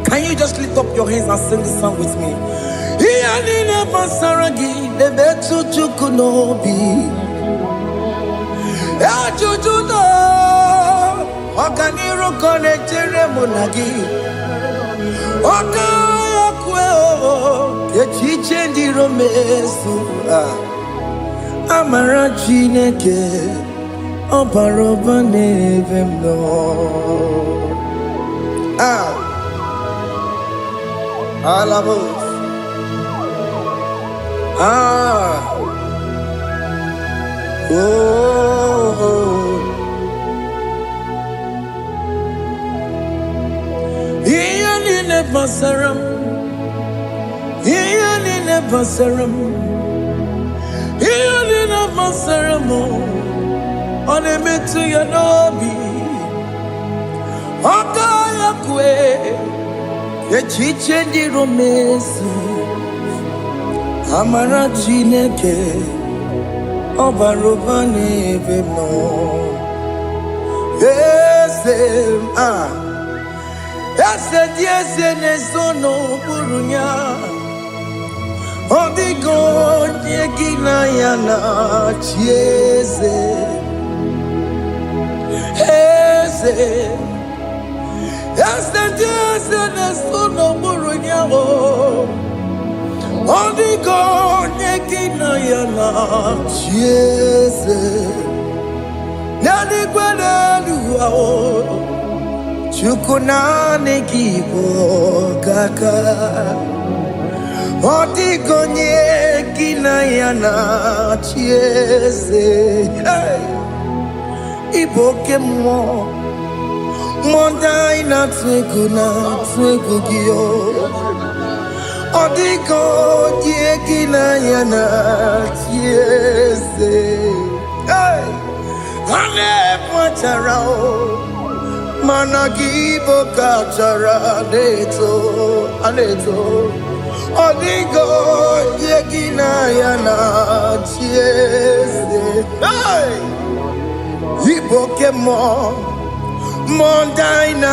Can you just lift up your hands and sing this song with me? Amara Chineke Obaroba nevem no. Alabos. Iyanine basaram, Iyanine basaram, Iyanine basaram. Onemetu ya nobi, Okaya kwe, Echiche di romesu, Amara Chineke, Obaroba nevem no. Yes, yes, nesono burunya. Odigo nyegina yana chieze. Yes, yes, nesono burunya. Odigo nyegina yana chieze. Nani kwanaluwa Chukunane kibo kaka Odigo nyegina yana chieze. Iboke mo Mondai na twegu giyo Odigo nyegina yana chieze. Ane pacharao Managibo kachara aneto Odigo yegina yana chiese. Iboke mo Mondai na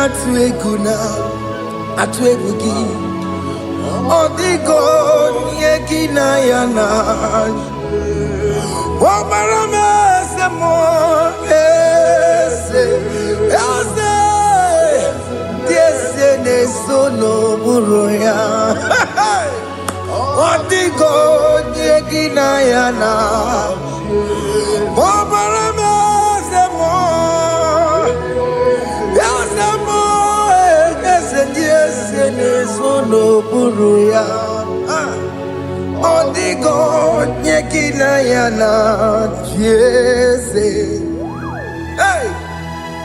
atwegugi Odigo yegina yana Wamarame semo Ese nesono buruya. Odigo yegina yana Wamarame semo Ese nesono buruya. Odigo nyekina yana chieze.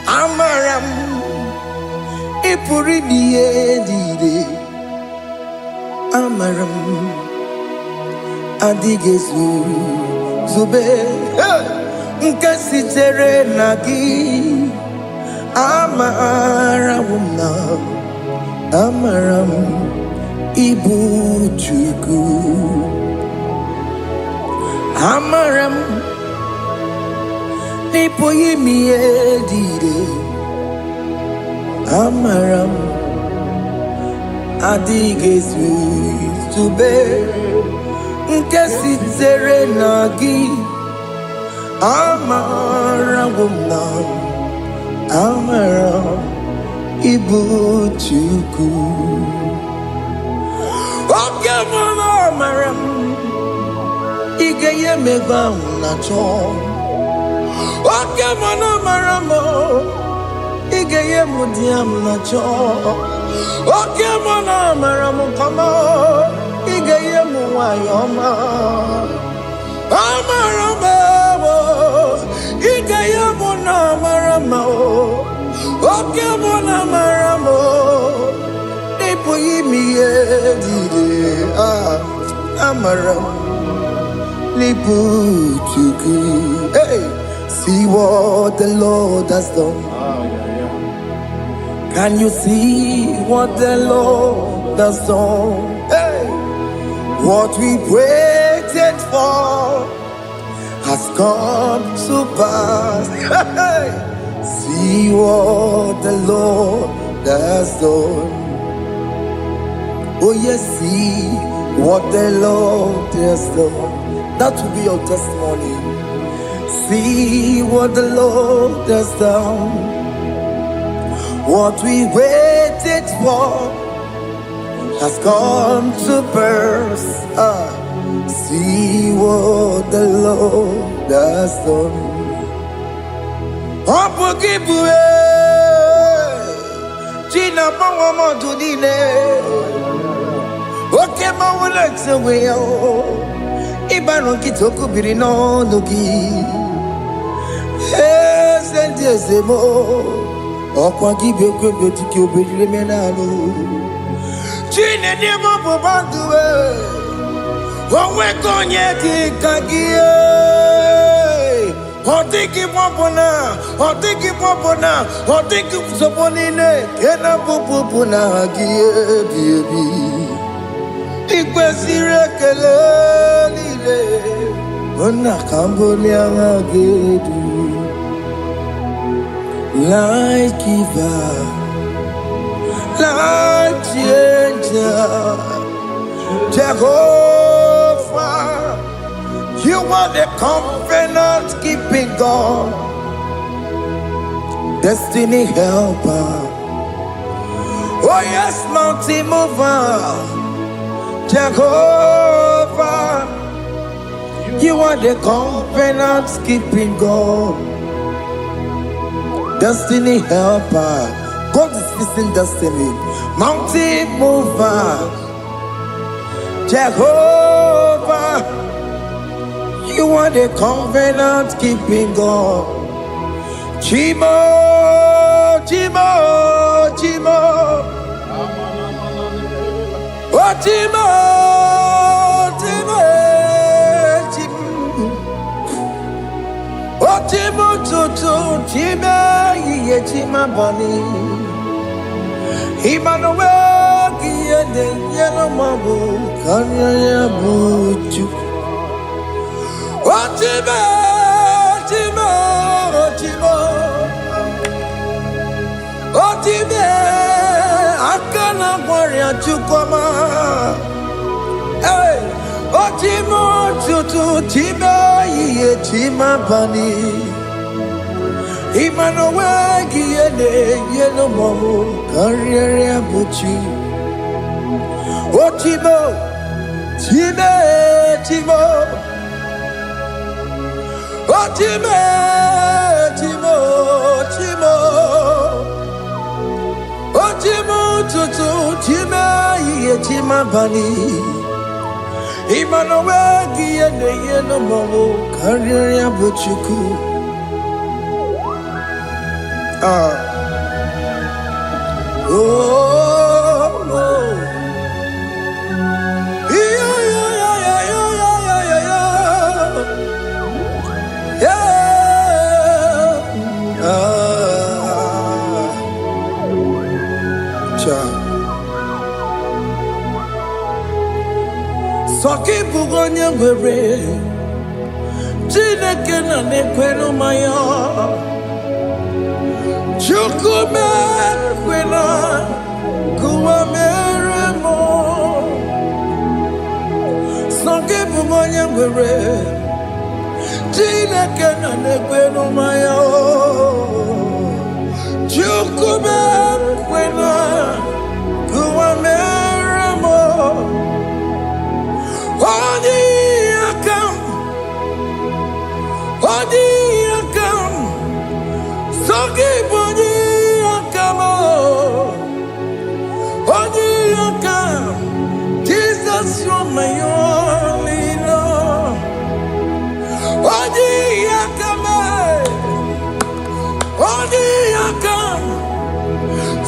Amaram ipuri dide. Amaram adigezu zube. Nkasitere nagi. Amaram Ibu Chuku. Amaram Nipo yimi edide. Amaram Adigezu Zube Nkesitere nagi. Amaram Ibu Chuku. Oke mwana amaram Igeye meba unacho. Oke mwana amaramo Igeye mudiam nacho. Oke mwana amaramo kama Igeye muwayoma. Amaramo Igeye mwana amaramo. Oke mwana amaramo Nipo yimi edide. Amaram Nipo Chuku. See what the Lord has done. Can you see what the Lord has done? Hey! What we waited for has come to pass. Hey! See what the Lord has done. Oh yes, see what the Lord has done. That will be your testimony. See what the Lord has done. What we waited for has come to pass. See what the Lord has done. Opogibue, Gina Bawa Tudine, Oke Mawalex away. Ibano Kitoku Birino Nuki, yes, and yes, more. Okwa gibe kwebe tiki obedire menalo Chine demo bobanduwe Onwe konye kikagie Otiki popona Otiki soponine Kena popona hagie biebi Ikwesire kele lile Ona kamboni angagedu Life giver, life changer, Jehovah, you are the covenant keeping God, destiny helper. Oh yes, mountain mover, Jehovah, you are the covenant keeping God. Destiny helper, God is fixing destiny. Mountain mover, Jehovah, you are the covenant keeping God. Chimo, Chimo, Chimo, oh Chimo, Chimo, Chimo. Otimo tutu time ye tima bani Emmanuel kiende yeno mabu kanya ya buju Otimo Otimo Otimo Otimo akana warrior chukoma Hey Otimo tutu time ye tima bani Emmanuel kiende yeno mamu karriere buchi Otimo time Timo Otimo Timo Timo Otimo tutu time ye tima bani Emmanuel kiende yeno mamu karriere buchiku Oh, yeah, Soki bugonye bere, Chineke na nekwenu maya. Chukume kwena kuwa meremo Songe bumonye mwere Chineke na nekwenu maya Chukume kwena kuwa meremo Odi akam Songe boni akamo Odi akam Jesus you're my only love Odi akam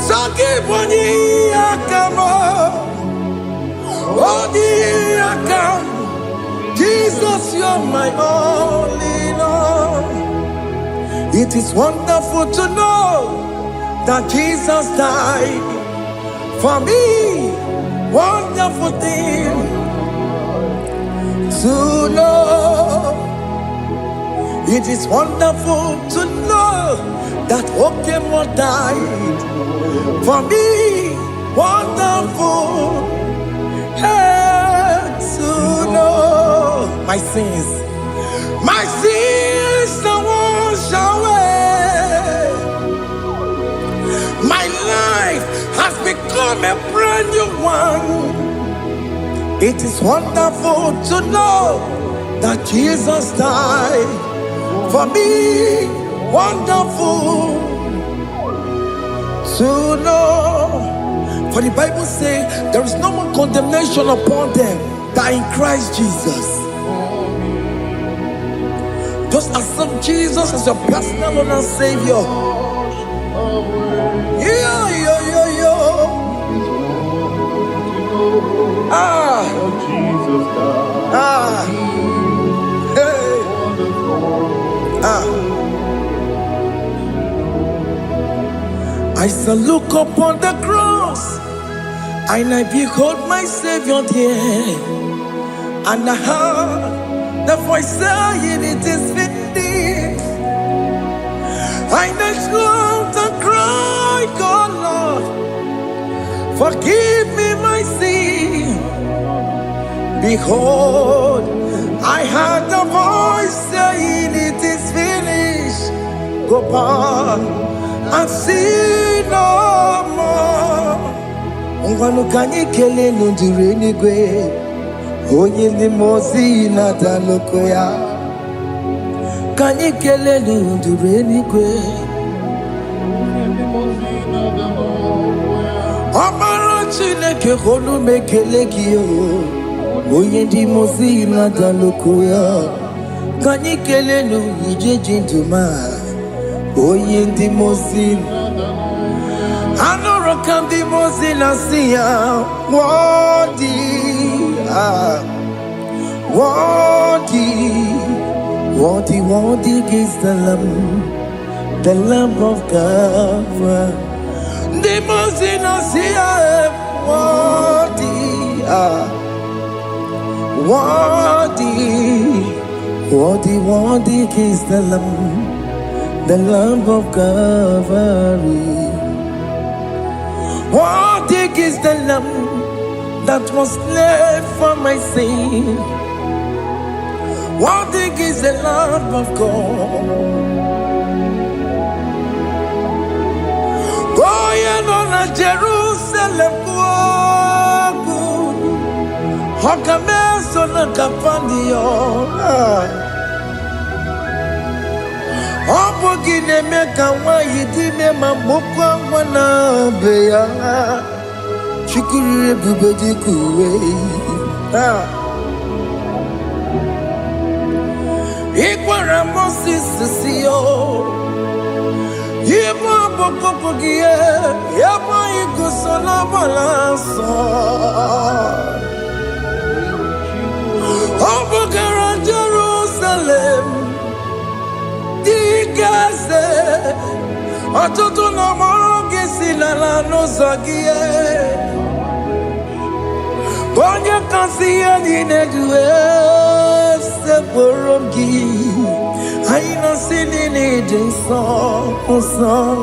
Songe boni akamo Odi akam Jesus you're my only love It is wonderful to know that Jesus died for me. Wonderful thing to know. It is wonderful to know that Okemo died for me. Wonderful to know my sins are washed away. My life has become a brand new one. It is wonderful to know that Jesus died for me. Wonderful to know. For the Bible says there is no more condemnation upon them that in Christ Jesus. Just accept Jesus as your personal Lord and Savior. Jesus I shall look upon the cross and I behold my Savior there, and I heard the voice saying, "It is finished." I next looked and cried, "God, Lord, forgive me my sin." Behold, I heard the voice saying, "It is finished. Go back and sin no more." Ngwanu kanyi kele nundure nigwe, onye limozi na daloko ya. Kanyi kele nundure nigwe, Amara Chineke konu mekele kiyo, onye limozi na daloko ya. Kanyi kele nu ije jinduma, onye limozi. Anoro kam di mozina siya, worthy, worthy is the Lamb of God. Di mozina siya, worthy, worthy is the Lamb of God. Worthy is the Lamb that was slain for my sin. Worthy is the Lamb of God. Going on a Jerusalem, Hokameso na kapandio. Obogine meka wa yidime mamukwa wana beya. Chukuru bubedi kuwe. Ikwara Moses siyo. Yema boko gie. Yema igusola balanso. Obogara Jerusalem. Digaze Atoto no moge silala no zagie Bonye kansiya dine duwe Se boromgi Aina sinini jinsan Osan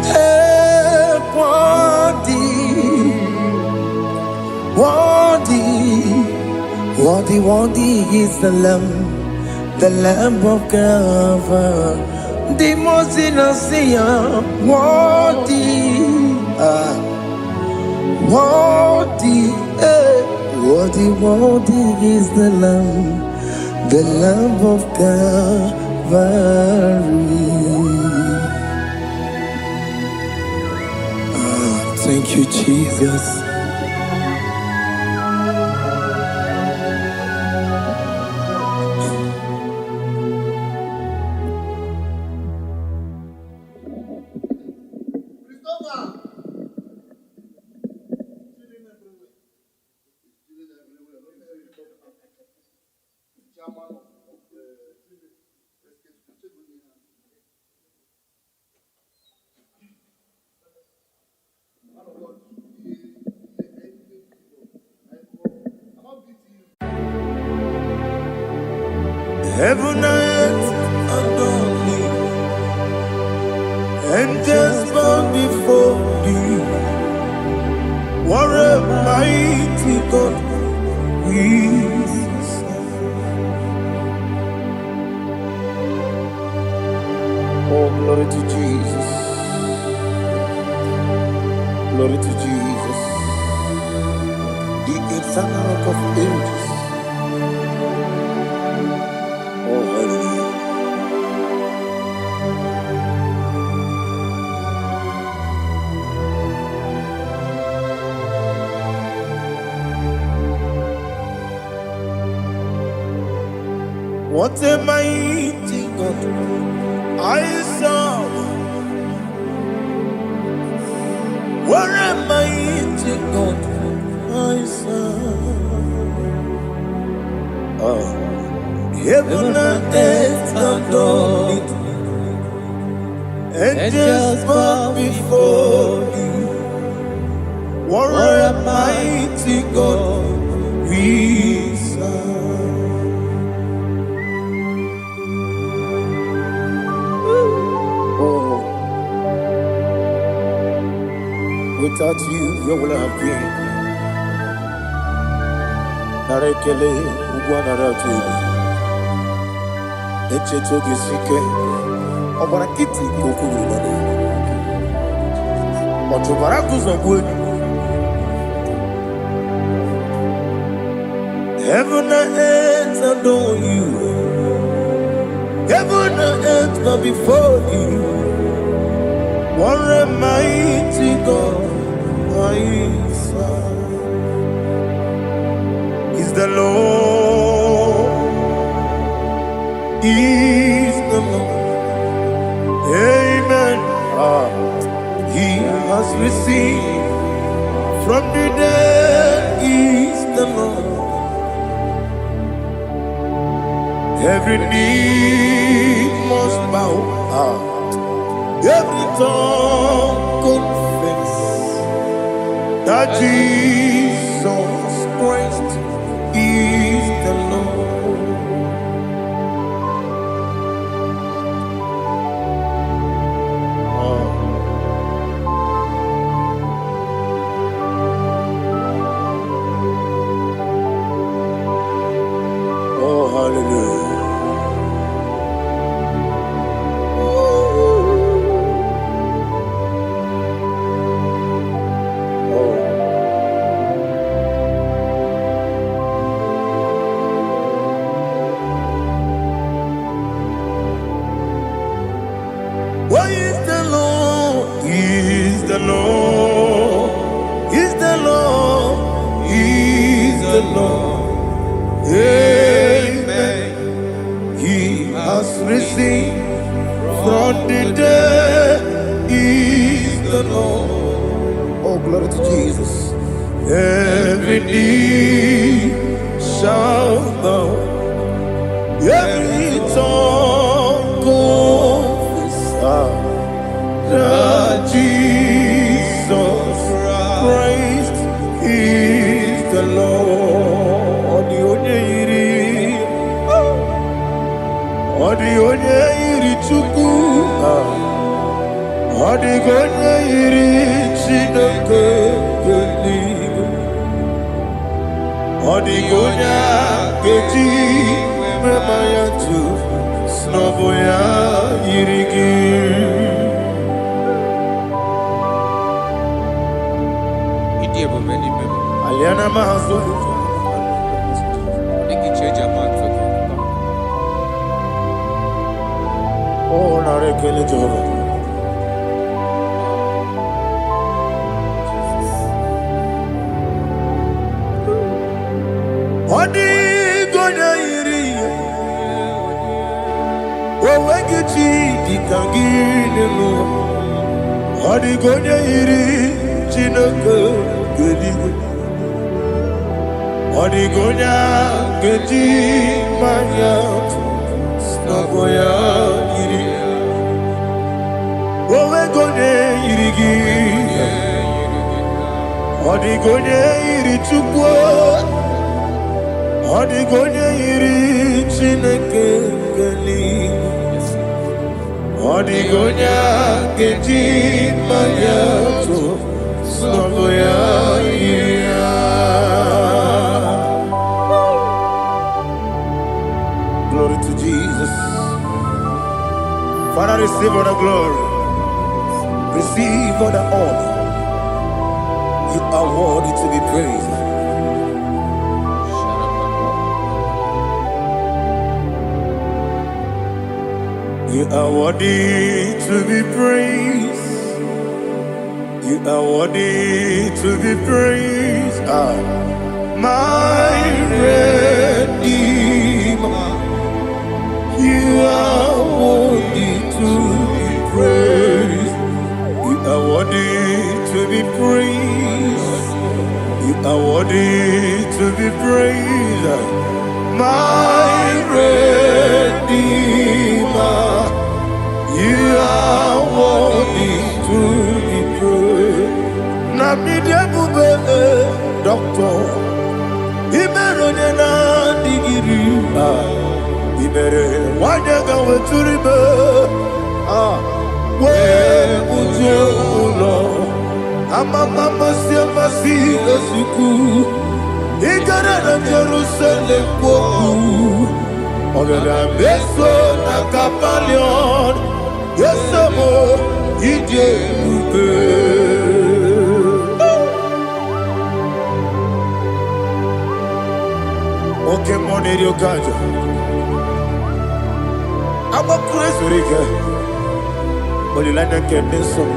Hey, worthy is the Lamb of God. The most innocent, worthy is the Lamb of God. Thank you, Jesus. Heaven and earth adore thee, angels bow before thee. What a mighty God we serve. Oh, glory to Jesus. Glory to Jesus. The eternal rock of ages. Oh, hallelujah. What a mighty God I serve. What a mighty God I serve. Oh. Heaven and earth adore it. Angels bow before thee. What a mighty God we serve. Oh, without you, where would I have been? Narekele, Ugwanaratu. Echetoge sike, Obarakiti Kokuru. Otobarakus of wood. Heaven and earth adore you. Heaven and earth bow before you. What a mighty God I serve. Is the Lord. Is the Lord. Amen. He has received from the dead. Is the Lord. Every knee must bow. Every tongue confess that Jesus Christ is the Lord. Oh, hallelujah. What is the Lord? Is the Lord? Is the Lord? Is the Lord? Amen. He has risen from the dead. Is the Lord. Oh, glory to Jesus. Every knee shall bow. Every tongue confess that Jesus Christ is the Lord. The onye iri Chukwu, the onye iri Chineke eluigwe, the onye keji mema ya tu, snobo ya iri gị. Aliana mahazo. Oh, narekele Jehovah. Odi gonya iri, owegichi dikangine no. Odi gonya iri, Chineke gedigwe. Odi gonya geji manya, snoboya. Odigonye iri chukwu, odigonye iri Chineke geli, odigonye keji mayato soboya iya. Glory to Jesus. Father, receive all the glory, receive all the honor. You are worthy to be praised. You are worthy to be praised. You are worthy to be praised. My Redeemer. You are worthy to be praised. You are worthy to be praised. You are worthy to be praised. My Redeemer. You are worthy to be praised. Namidia bube doctor. Imerone na digiri. Imere wanyaga weturibe. We ujo ulo. Mama si esuku. Igara na Jerusalem woku. Ogada beso na kapalion. Yesamo ije ube. Okay, money yo gajo. I'm a crazy rigger. But you like to get this song.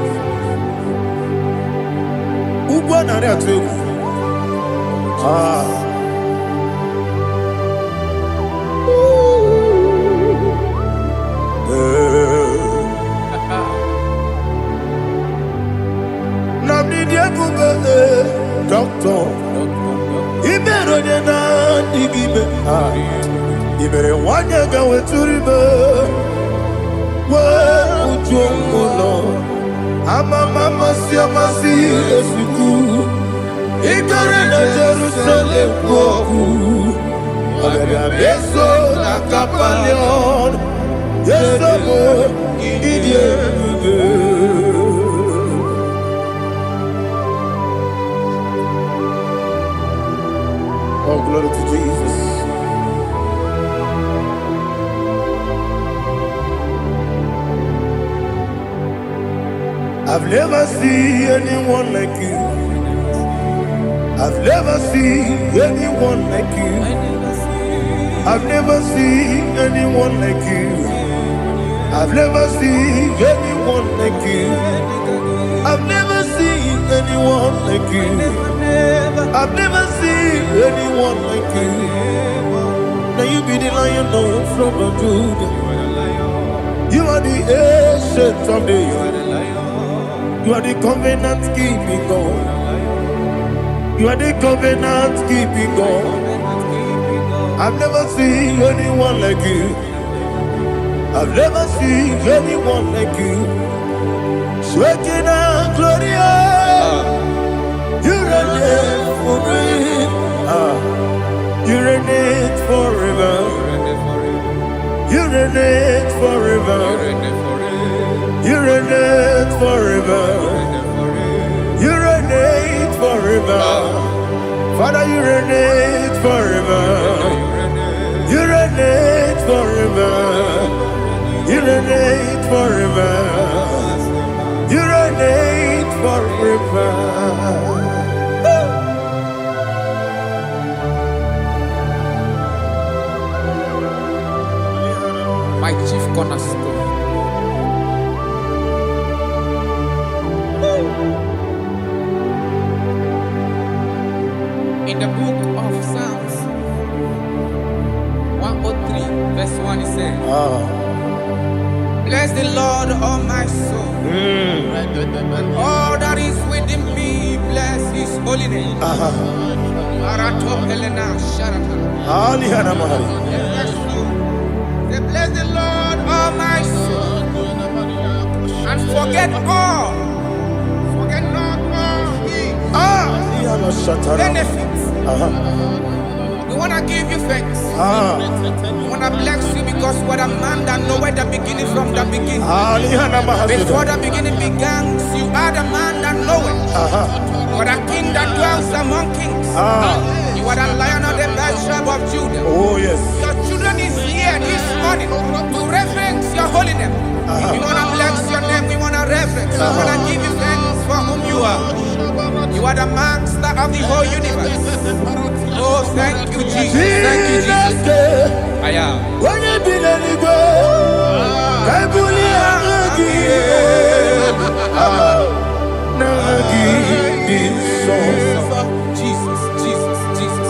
Ubana ya tugu. Doctor, Ibero na digibe. Ibere wanya gawe turibe. We ujongulo. Mama si esuku. Igare na Jerusalem woku. Agara beso na kapalion. Yesamo idie ube. Oh, glory to Jesus. I've never seen anyone like you. I've never seen anyone like you. I've never seen anyone like you. I've never seen anyone like you. I've never seen anyone like you. I've never seen anyone like you. Now you be the Lion from the Judah. You are the ancient of days. You are the covenant keeping God. You are the covenant keeping God. I've never seen anyone like you. I've never seen anyone like you. Shaking and glorious. You reign forever. You reign forever. You reign forever. You reign forever. You reign forever. Father, you reign forever. You reign forever. You reign forever. You reign forever. My chief cornerstone. In the book of Psalms 103 verse 1 it says, bless the Lord, all my soul, and all that is within me, bless his holy name. Bless the Lord, all my soul, and forget not all his benefits. We want to give you thanks. We want to bless you because you are the man that knoweth the beginning from the beginning. Before the beginning began, you are the man that knoweth. You are the king that dwells among kings. You are the lion of the tribe of Judah. Oh, yes. Your children is here this morning to reverence your holiness. We want to bless your name. We want to reverence. We want to give you thanks for whom you are. You are the master of the whole universe. Oh, thank you, Jesus. Thank you, Jesus. I am. Jesus, Jesus, Jesus.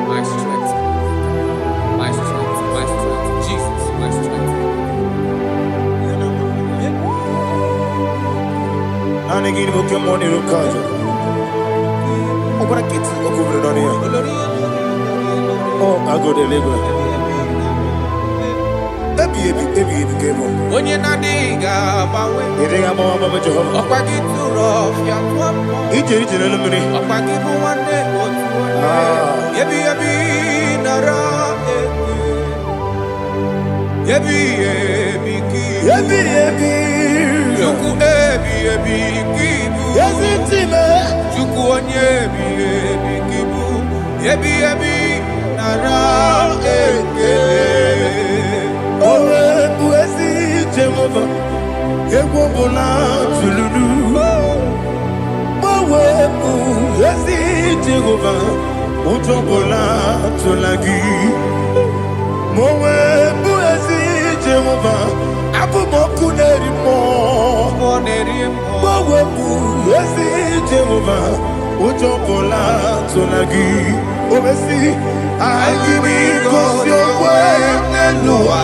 My strength, my strength, my strength, Jesus, my strength. Oh, I go to Deliverance. Onye na-adịghị agbanwe, ọkwa gị tụrụ ọfịa tụọ mmụọ, ọkwa gị bụ nwanne otu onye. Ebi ebi nara ebi ebi ka ibu. Chukwu ebi ebi ka ibu. Chukwu onye ebi ebi ka ibu. Ebi ebi nara ekele. Jehovah, Ewobola Tululu. Mowebu, Yesi Jehovah, Utobola Tulagi. Mowebu, Yesi Jehovah, Abumoku Nerimo. Mowebu, Yesi Jehovah, Utobola Tulagi. Obesi, I give you cause your way, Nelua.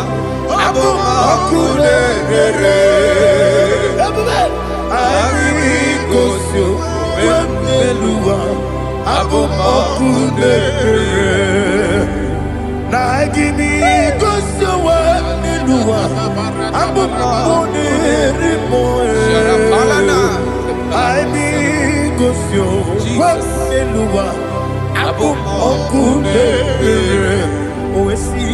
Abumakunere, Arigosio, Wemelua, Abumakunere. Nagimi Gosio, Wemelua, Abumakunere, Arigosio, Wemelua, Abumakunere. Oesi.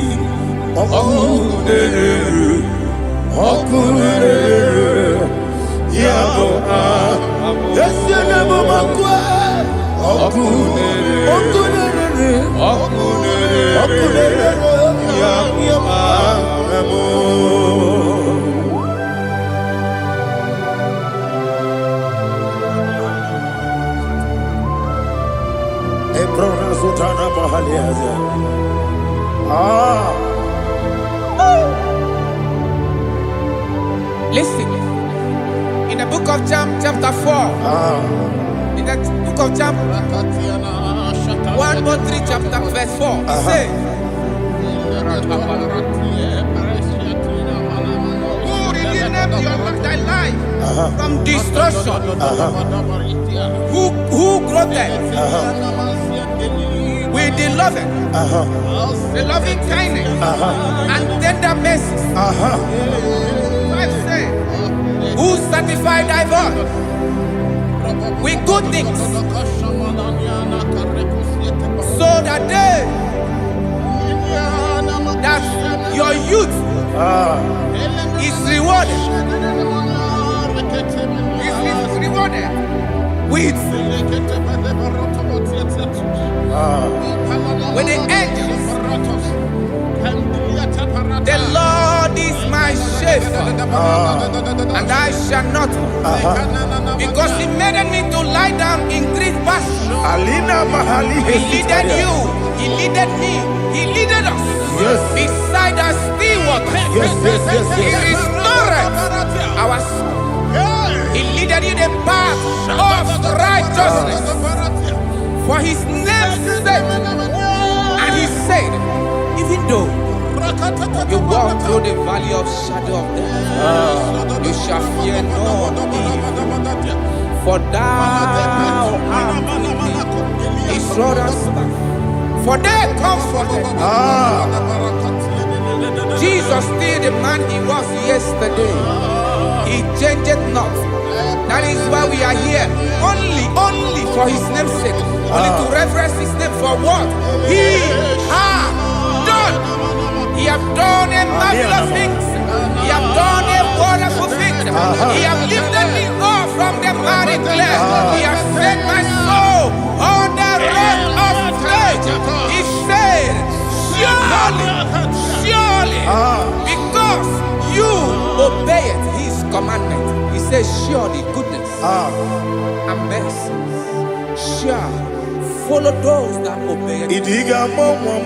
Listen, in the book of John, chapter 4, in the book of John, 1:3, chapter verse 4, it says, who redeemed thy life from destruction, who groweth with the loving kindness and tender mercies. Who satisfy thy voice with good things, so that your youth is rewarded He's rewarded with the angels. The Lord is my shepherd, and I shall not want, because He made me to lie down in green pastures. He leaded you, He leaded me, He leaded us beside the still waters. He restored our soul. He leaded you the path of righteousness for His name's sake. And He said, even though you walk through the valley of shadow of death, you shall fear no evil, for thou art with me. His rod and staff, for they comforted. Jesus still the man He was yesterday. He changed not. That is why we are here. Only for His name's sake. Only to reverence His name for what He has done. He has done a marvelous things. He has done a wonderful thing. He has lifted me up from the miry clay. He has set my soul on the rock of faith. He said, surely, because you obeyed His commandment. He says, surely goodness and mercy shall follow those that obey it. Idiga mawe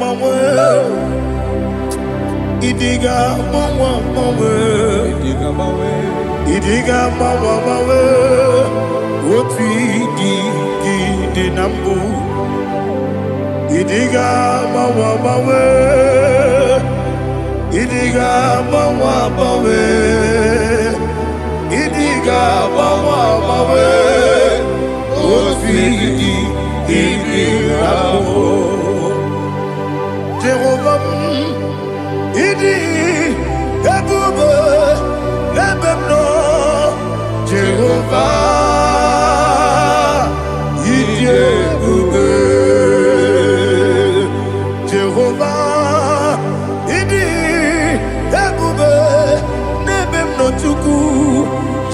Oti di nambu Idiga mawe Idiga mawe Idiga mawe Oti di nambu Jehovah Idi ebube lebemno Jehovah Idi ebube Jehovah Idi ebube lebemno chuku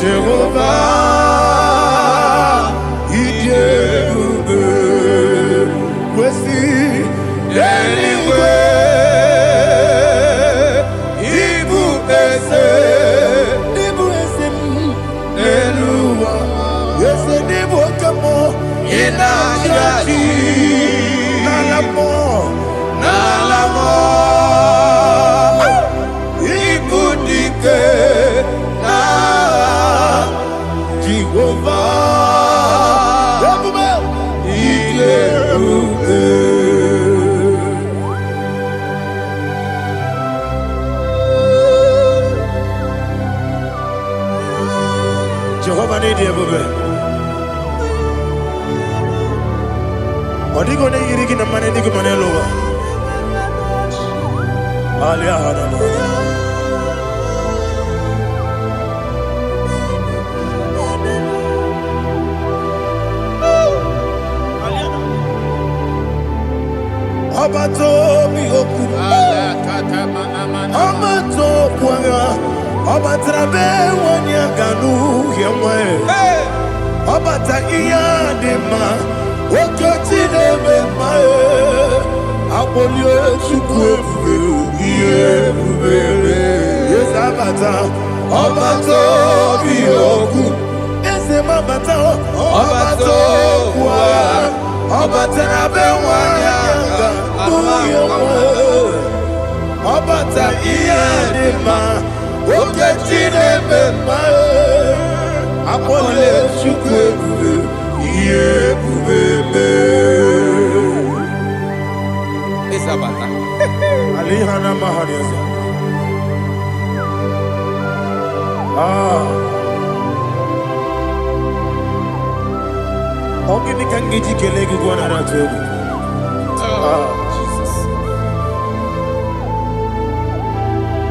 Jehovah Idi ebube wesi anyway Jehovah need you, baby. Odi go ne yiri kina mane di ko mane lowa. Alia hana. Abato mi oku. Abato kwanga. Obatrabe wanyaganu yemwe Obata iyadema Okotine memae Abolio chukwebuwe Iyebube Yesabata Obato biyoku Esemabata Obato kwa Obatrabe wanyaganu yemwe Obata iyadema Oketine memae Apole chukwebuwe Iyebube Isabata Alihana mahariasa Ogini kangiji kelegi gwana ratogu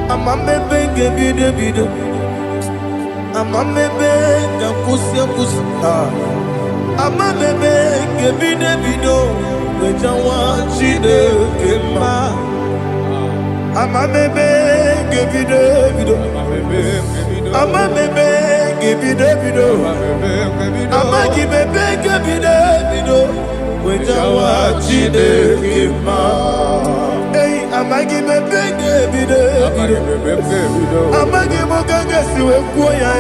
Amamebe ngebido Amamebe ngakusi Amamebe ngebido Wejawa chide kema Amamebe gebido. Amamebe gebido. Amagibebe gebido. Wejawa chidekima. Hey, amagibebe gebido. Amagimogaga siwe kuya.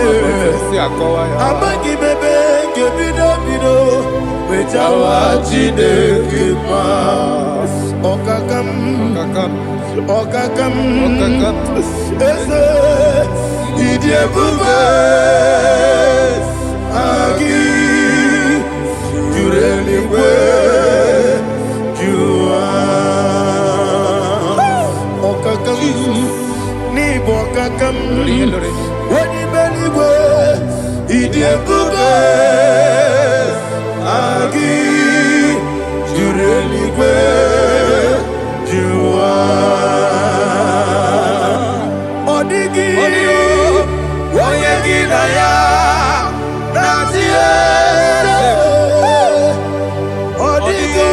Amagibebe gebido. Wejawa chidekima. Okakam. Eze idiebube agi jureligwe jua okakam ni bokakam wani beligwe idiebube agi jureligwe jua odigi oyegi na ya natie odigi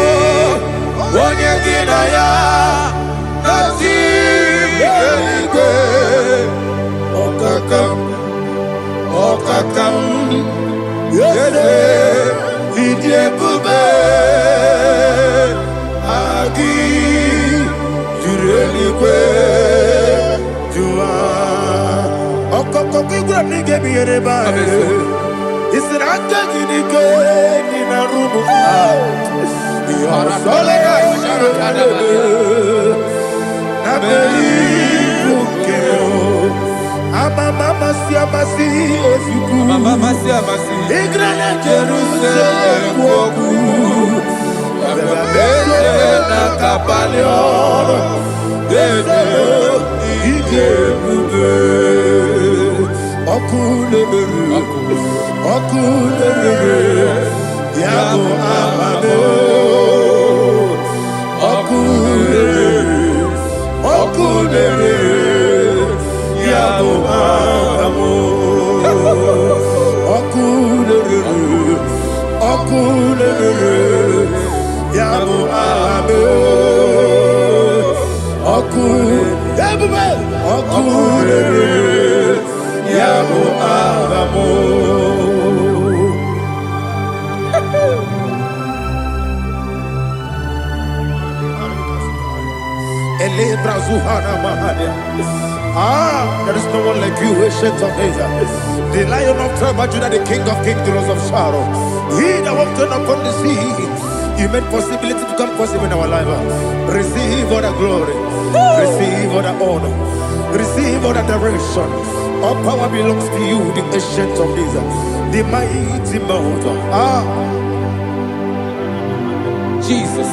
oyegi na ya natie okakam yese idiebube agi jureligwe jua okokokigura nige biyereba isiraka ginike nina rumu yasole nabeli ukeo amama siamasi ofiku igrana Jerusalem woku abebele na kapaleon dede igebube okulere yabo amamo okulere yabo amamo okulere yabo amamo okulere yabo amamo. There is no one like you, ancient of days. The Lion of tribe of Judah, the King of kings, the Rose of Sharon. He that walked upon the sea. You made possibility to come possible in our life. Receive all the glory. Receive all the honor. Receive all the direction. All power belongs to you, the ancient of days, the mighty mountain. Jesus.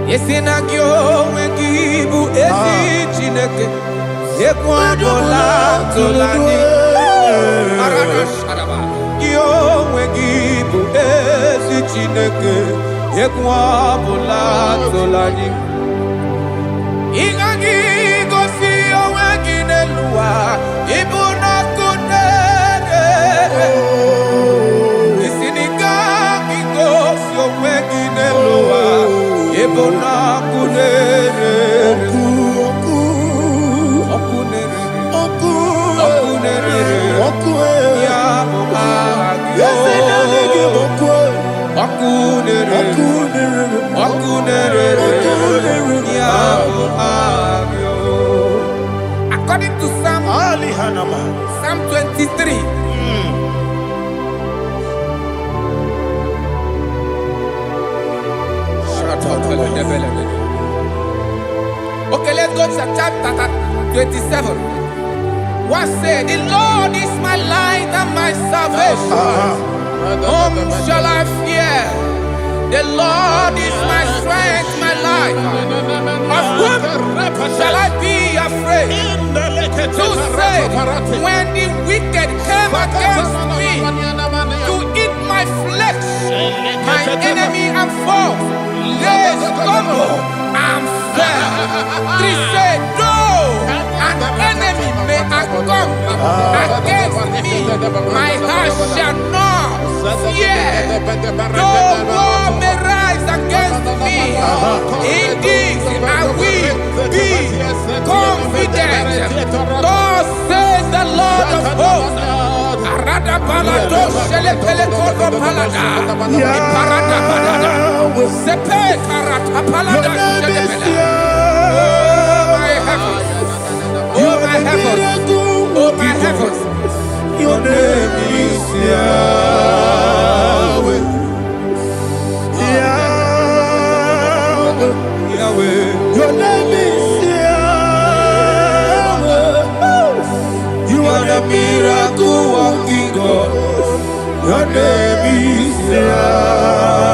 Yesinagyo wekibu esi chineke ekwadola tolani arana sharaba yo wekibu esi chineke ekwadola tolani ingagi gosi oweginelua ibuna kunere isinika gosi oweginelua ibuna kunere ya according to Psalm 23. Okay, let's go to chapter 27. What said? The Lord is my light and my salvation. Whom shall I fear? The Lord is my strength, my life. Of whom shall I be afraid? To say, when the wicked came against me to eat my flesh, my enemy and foe, I'm fair. 3 say, though an enemy may accomplish against me, my heart shall not fear. Though war may rise against me, in this I will be confident. Thus says the Lord of hosts. Arada balado shele pele kodo palada. Iparada balada. Sepe karata palada shele pele. Oh my heavens. Oh my heavens. Oh my heavens. Your name is Yahweh. Yahweh. Yahweh. Your name is Yahweh. You are the miracle working God. Your name is Yahweh.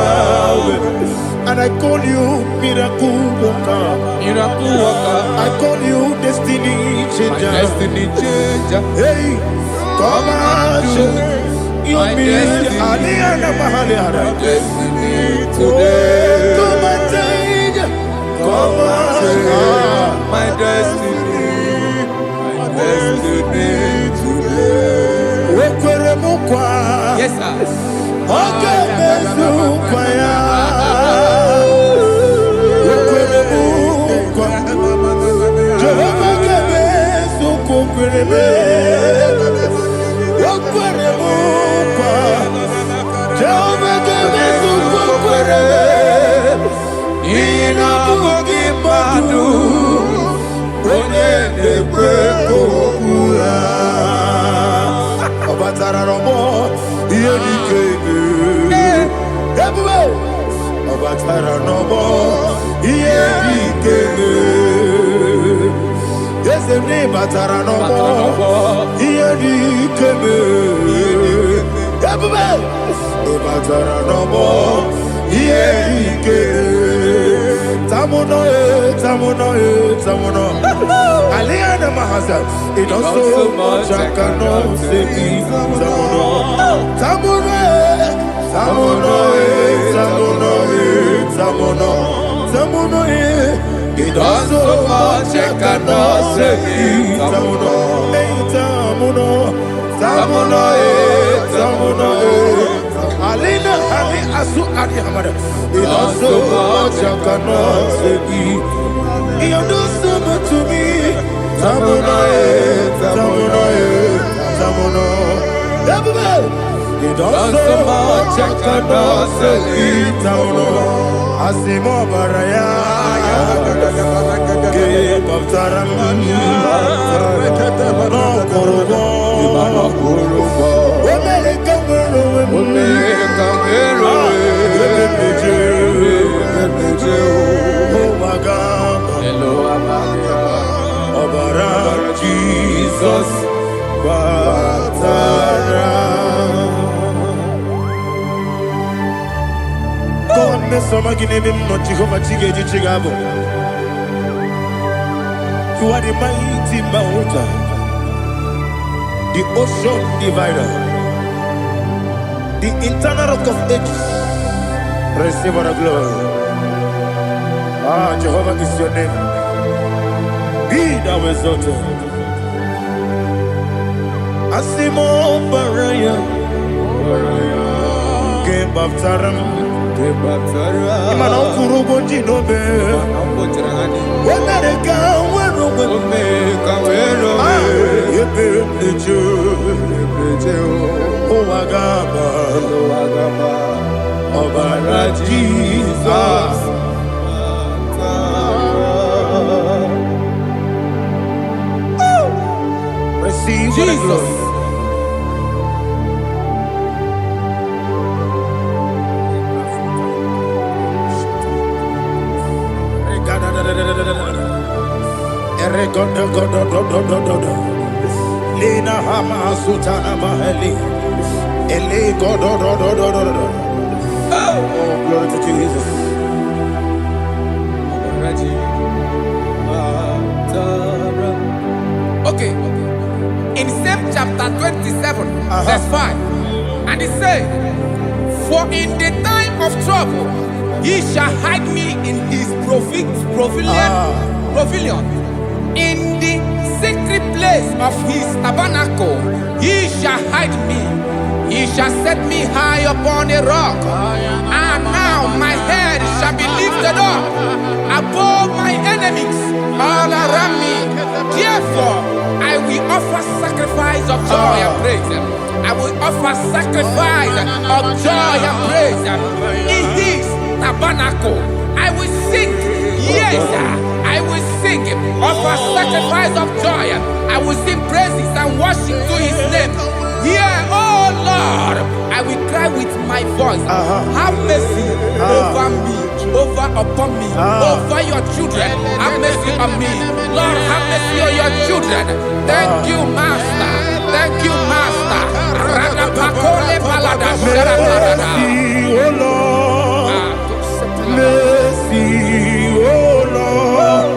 And I call you miracle worker. Miracle worker. I call you destiny changer. My destiny changer. Hey, come on, you mean Aliana Mahaliana. My destiny today. Come and change. Come on, my destiny. My destiny today. Yes, sir. Okay, Aliana Mahasa, it also much I cannot say. Tamuno, it also much I cannot say. Tamuno, Alina, Ali Asu Adi Hamada, it also much I cannot say. You do so much to me. Tamuno. You do so much I cannot say. Tamuno. Asimo Baraya. Give up Taramania. No Korobo. Jesus, God, you are the mighty mountain, the ocean divider, the internal rock of ages. Receive our glory. Ah, Jehovah is your name. Be thou exalted. Asimo Baraya, Game of Taram, Imano Kurubo Jinobe, America, where Omega, the Jew, Oagaba, Obara Jesus. Receive Jesus. Lina Hama Sutana Mahali. Ele Godo. Oh, glory to Jesus. Okay. In same chapter 27, verse 5, and it says, for in the time of trouble, He shall hide me in his pavilion. In the secret place of his tabernacle, he shall hide me. He shall set me high upon a rock. And now my head shall be lifted up above my enemies all around me. Therefore, I will offer sacrifice of joy and praise. I will offer sacrifice of joy and praise in his tabernacle. I will sing, yes, I will sing, offer sacrifice of joy. I will sing praises and worship to his name. Here, oh Lord, I will cry with my voice. Have mercy over me, upon me, over your children. Have mercy on me. Lord, have mercy on your children. Thank you, Master. Thank you, Master. Mercy, oh Lord. Mercy, oh Lord.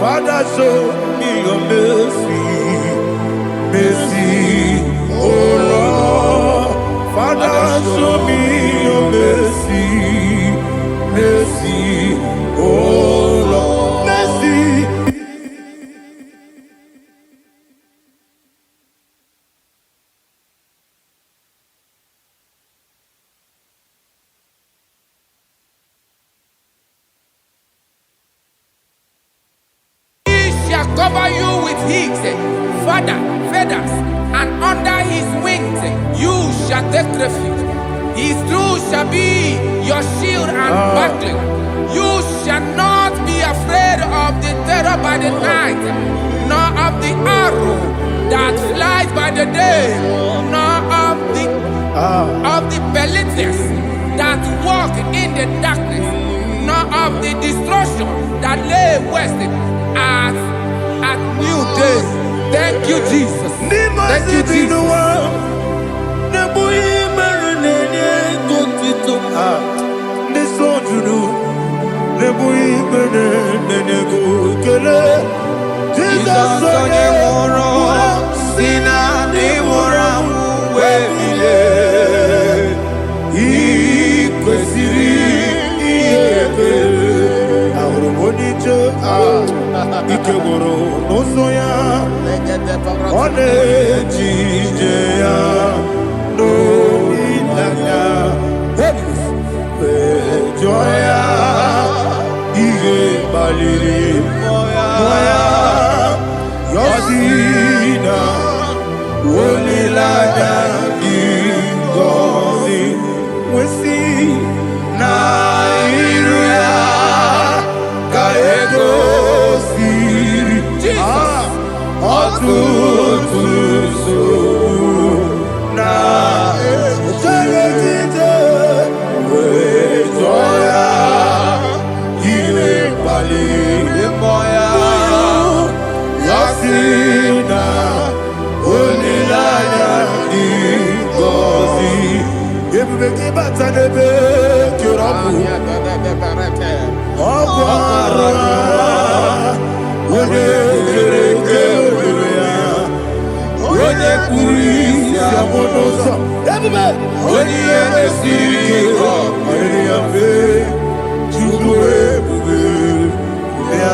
Father, show me your mercy. Mercy, oh Lord. Father, show me your mercy. Mercy, oh Lord. Mercy. Cover you with his feathers, and under his wings you shall take refuge. His truth shall be your shield and buckler. You shall not be afraid of the terror by the night, nor of the arrow that flies by the day, nor of the pestilence that walk in the darkness, nor of the destruction that lay waste at new day. Thank you, Jesus. Thank you, Jesus. Ikegoro n'ụzọ one ejije ya n'olilanya ejo ya ihe gbaliri ya yọzina olilanya dị ngọzi nwesi na iru ya ka ego ọtụtụ nsogbu na echeletite wee jụọ ya ihe kpaliri mmụọ ya ya si na olileanya dị ngọzi ebube gị bata n'ebe kere ọkụ arụ onye kere eke ohere ya onye kpụrụ isi abụ n'ụzọ ebube onye ihe na-esiri ike ọ kpaliri ya mfe Chukwu ebube ya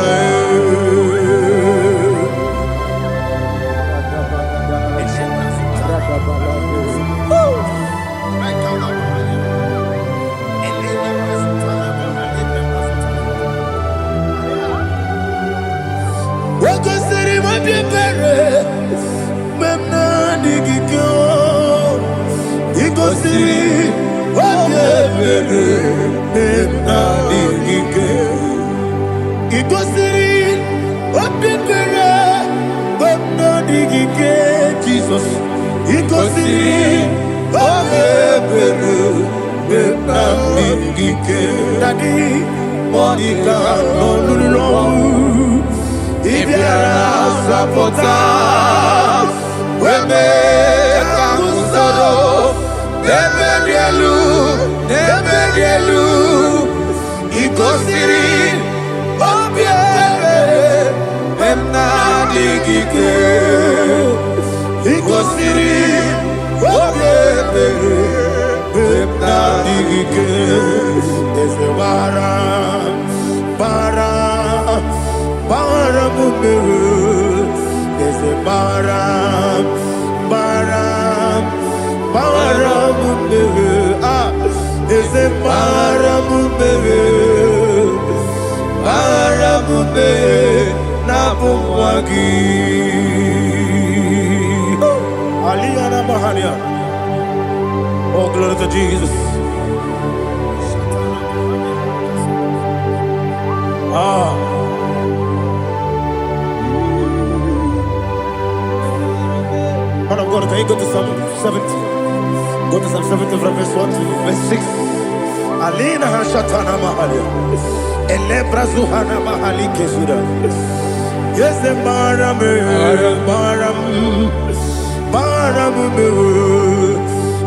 Jesus, Nadigike is the bara mumberu is the bara mumberu is the bara mumberu na bumwagi Aliyana Mahalia. Oh, glory to Jesus. Man of God, can you go to Psalm 70? Go to Psalm 70 from verse 1 to verse 6. Alina Hashatana Mahalia. Elebra Zuhana Mahali Kesuda. Yes, the Baram.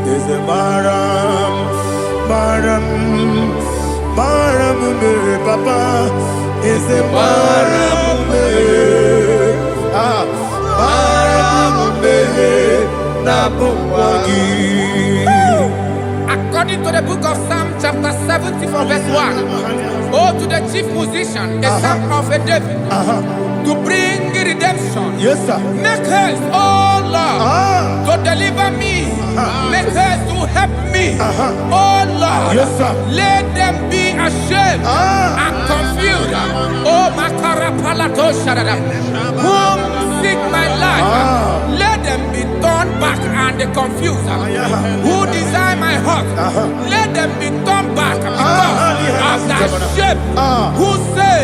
Is a Baram, Papa, is a Baram, According to the book of Psalm chapter 70 from verse 1, oh, to the chief musician, a psalm of a David, to bring redemption. Yes, sir. Make haste, oh Lord, to deliver me. Make haste to help me. Oh Lord, yes, sir. Let them be ashamed and confused. Oh Makara Palato Shadada, whom seek my life, let them be turned back and confused. Who desire my heart, let them be turned back because of that shape. Who say,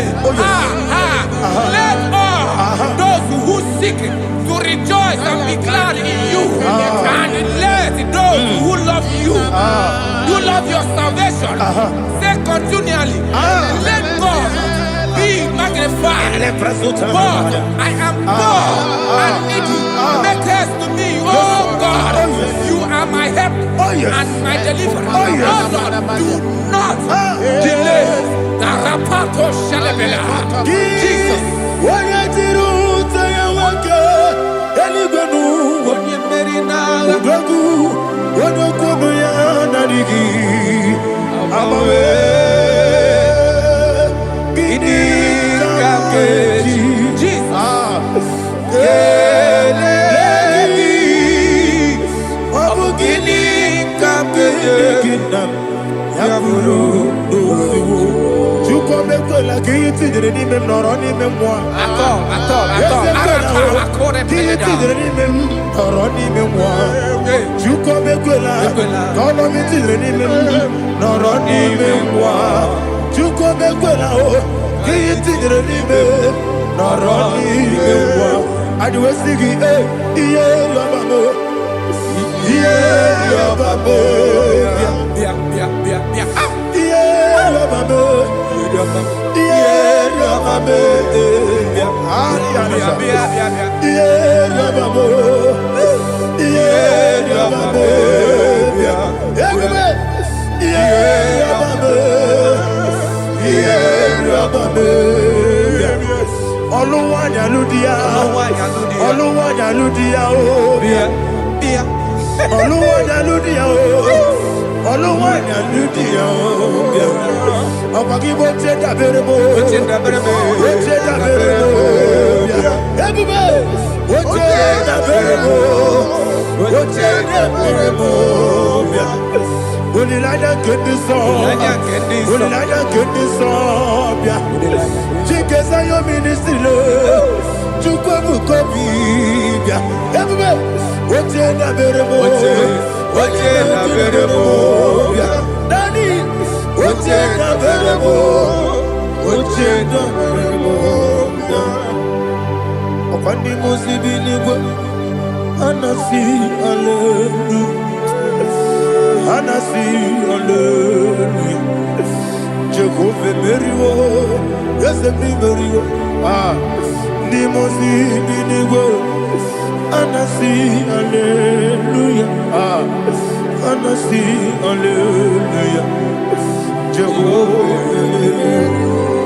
let all those who seek to rejoice and be glad in you, and let those who love you, you love your salvation, say continually, let God be magnified. God, I am God and needy. Make haste to me, oh God. You are my help and my deliverer. Oh Lord, do not delay. Jesus.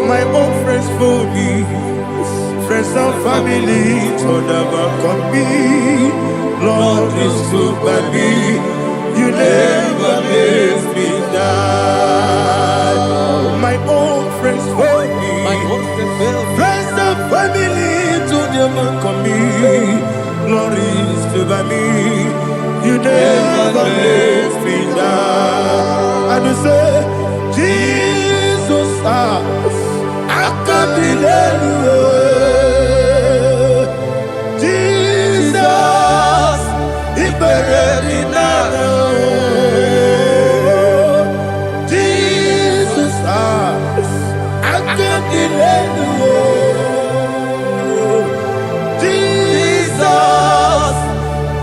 My own friends for me, friends and family told never come me. Lord is good by me, you never miss say, Jesus, Jesus, He buried in Jesus, Jesus,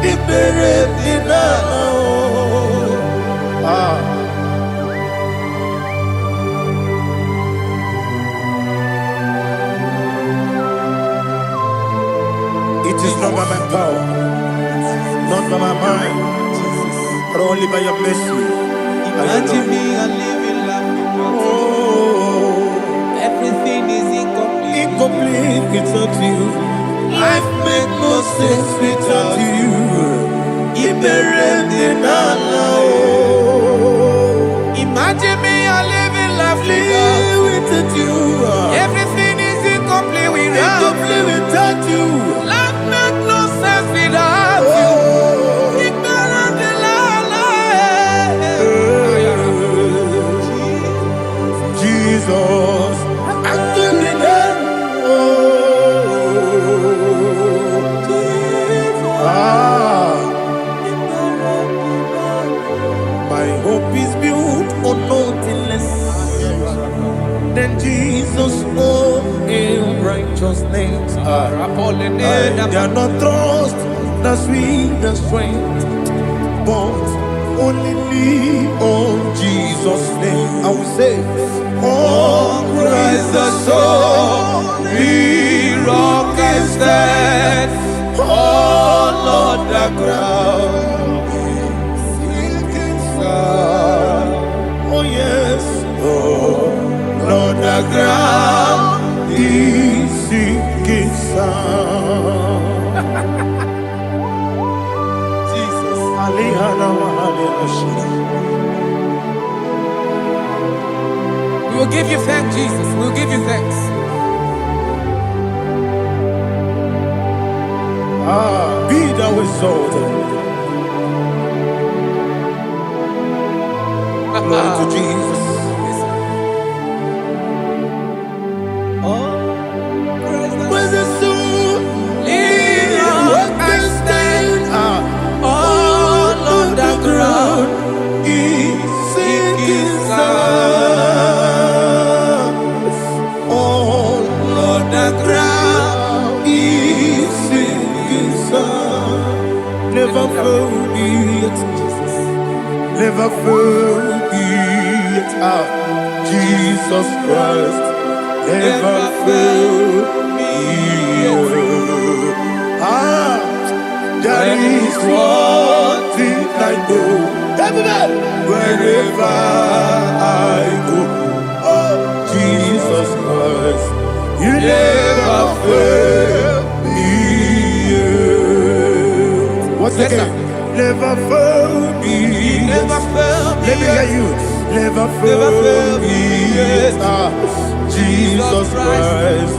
He buried in It is not by my power, not by my mind, but only by your mercy. Imagine me a living life without you. Everything is incomplete. Incomplete without you. Life makes no sense without you. Imagine me a living life without you. Everything is incomplete without you. Life makes no sense without you. Jesus, my hope is built on nothing less than Jesus' own righteousness. They are not trust the sweetest strength, but only lean on Jesus' name. I will say, on Christ the solid rock I stand. Oh Lord, the ground is sinking sand. Oh yes, oh Lord, the ground is sinking sand. Jesus, We will give you thanks, Jesus. We will give you thanks. Be thou exalted. Glory to Jesus. Where's the soul? What can stand? All on the ground is sinking sand. All on the ground is sinking sand. Never forget, never forget, Jesus Christ. Never fail me. There is one thing I know. Everybody, wherever I go, oh Jesus Christ, you never fail me. What's the name? Never fail me. Never fail me. Let me hear you. Never fail me. Jesus Christ,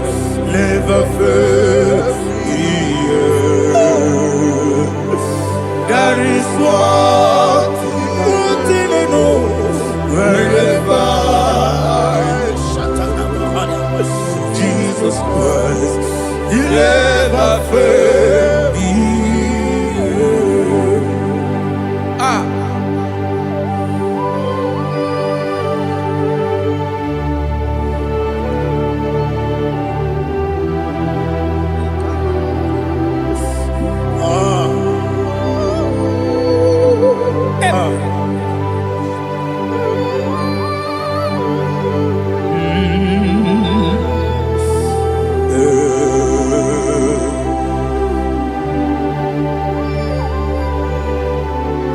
never fail me. There is one thing I know. Wherever Jesus Christ, you never fail me.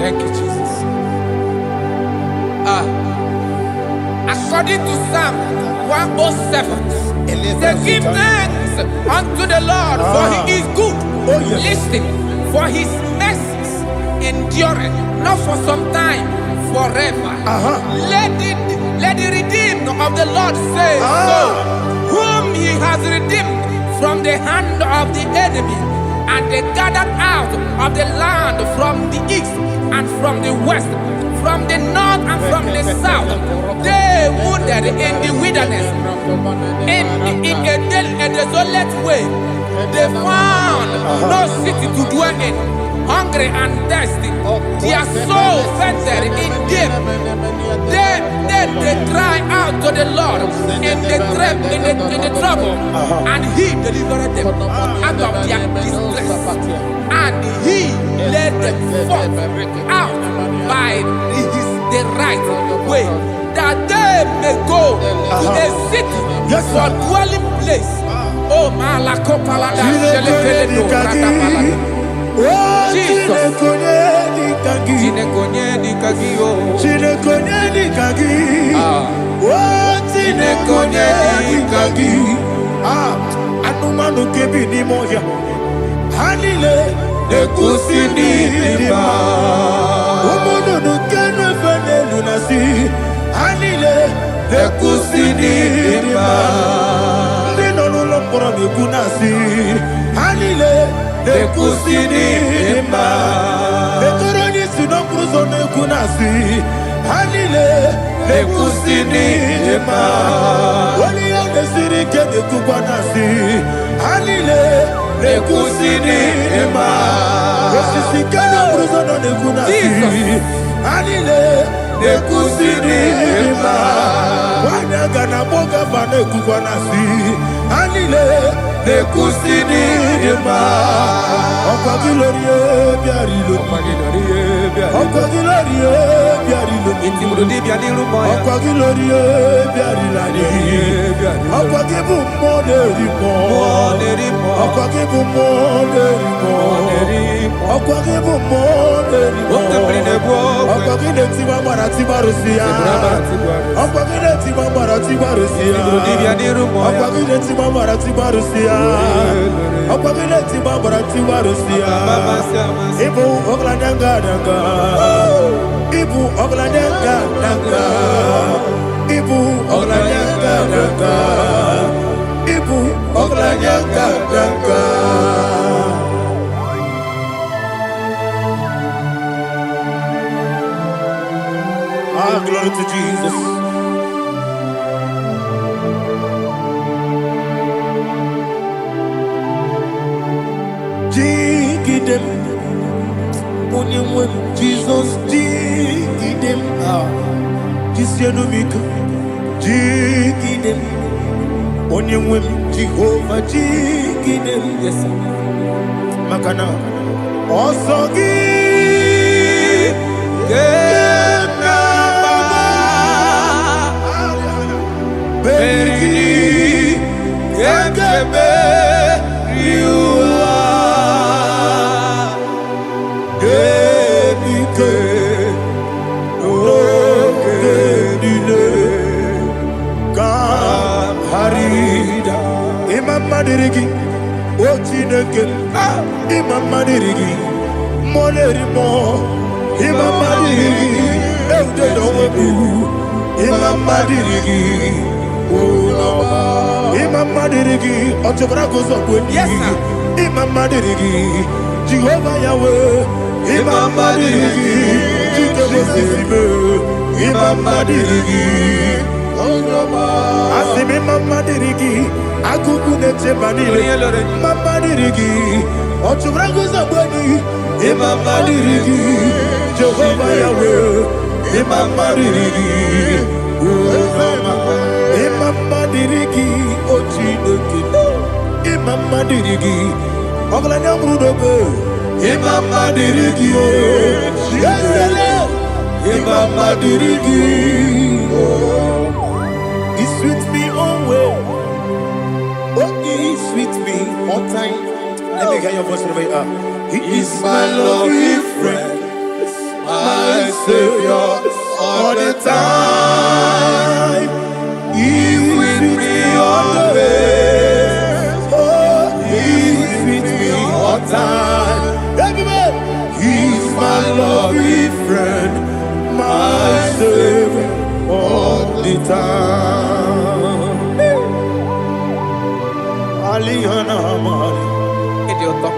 Thank you, Jesus. According to Psalm 107, they give thanks unto the Lord, for He is good. Listen, for His mercies endureth not for some time, forever. Let the redeemed of the Lord say so, whom He has redeemed from the hand of the enemy, and they gathered out of the land from the east and from the west, from the north and from the south. They wandered in the wilderness, in a desolate way. They found no city to dwell in, hungry and thirsty. Their soul fainted in deep. They cry out to the Lord in the trouble, and He delivered them out of their distress, and He led them forth out by the right way, that they may go to a city for dwelling place. Oh, Malako Palada, Jesus. Anumanu kebi ni moya Hanile Nekusini lima Umudu nukene fene lunasi Hanile Nekusini lima Ndino nulopora mikunasi Hanile Nekusini lima Netoroni sinokruzo nekunasi Hanile Nekusini lima Wali yande sirike nekukwanasi Hanile Nekusini lima Wesisikana bruzo nekunasi Hanile Nekusini lima Wanyaga na boga vane kukwanasi Hanile Nekusini lima Okwa gilorie biarilo Okwa gilorie biarilo Okwa gilorie biarilani Okwa gibu moderimo Okwa gibu moderimo Okwa gibu moderimo Okwa gileti mamara tibarusia Okwa gileti mamara tibarusia Okwa gileti mamara tibarusia Okwa gileti mamara tibarusia Ibu ogladanga danga Ibu ogladanga danga Ibu ogladanga danga Ibu ogladanga danga Ah, glory to Jesus. Jigidem, Onyemwem, Jesus, Jigidem, Jisyanumika, Jigidem, Onyemwem, Jehovah, Jigidem, yes, Makana, Osogi, Beri, Yakebe, Madirigi, Ochineke, Imam Madirigi, Molerimo, Imam Madirigi, Eudedobu, Imam Madirigi, Imam Madirigi, Otobragos of Winnie, Imam Madirigi, Jehovah Yahweh, Imam Madirigi, Imam Madirigi, Asimi Mama Dirigi, Akuku Neche Banile, Mama Dirigi, Ochubrago Zabani, Mama Dirigi, Jehovah Yahweh, Mama Dirigi, Mama Dirigi, Ochineki, Mama Dirigi, Oglanya Mudobe, Mama Dirigi, Mama Dirigi. He sweet me always. Oh, he sweet me all time. Let me hear your voice over here. He is my lovely friend, my Savior all the time. He with me always. Oh, he with me all time. Everybody, he's my lovely friend, my Savior all the time. Aliyana Mari. Idioto.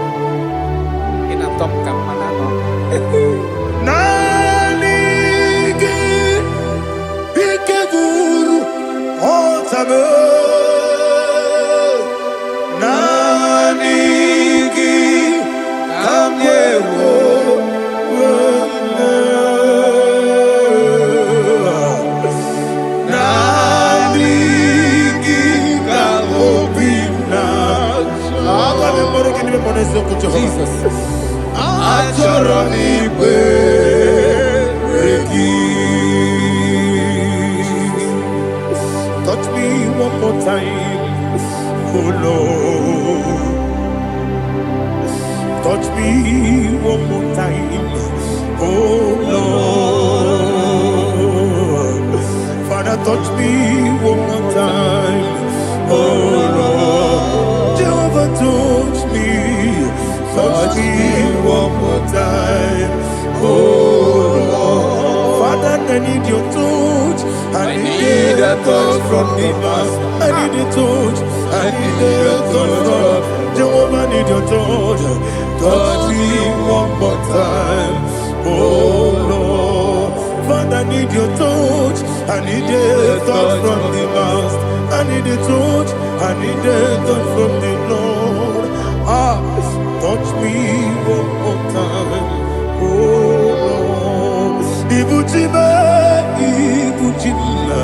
Inatom ka manano. Nani Touch me one more time, oh Lord. Touch me one more time, oh Lord. Father, touch me one more time, oh Lord. Jehovah, touch me one more time, oh Lord. Father, I need your touch. I need a touch from the Master. I need a touch. I need a touch from Jehovah. I need your touch. Touch me one more time, oh Lord. Father, I need your touch. I need a touch from the Master. I need a touch. I need a touch from the Lord. Touch me one more time, oh Lord. Ibuchima, Ibuchima,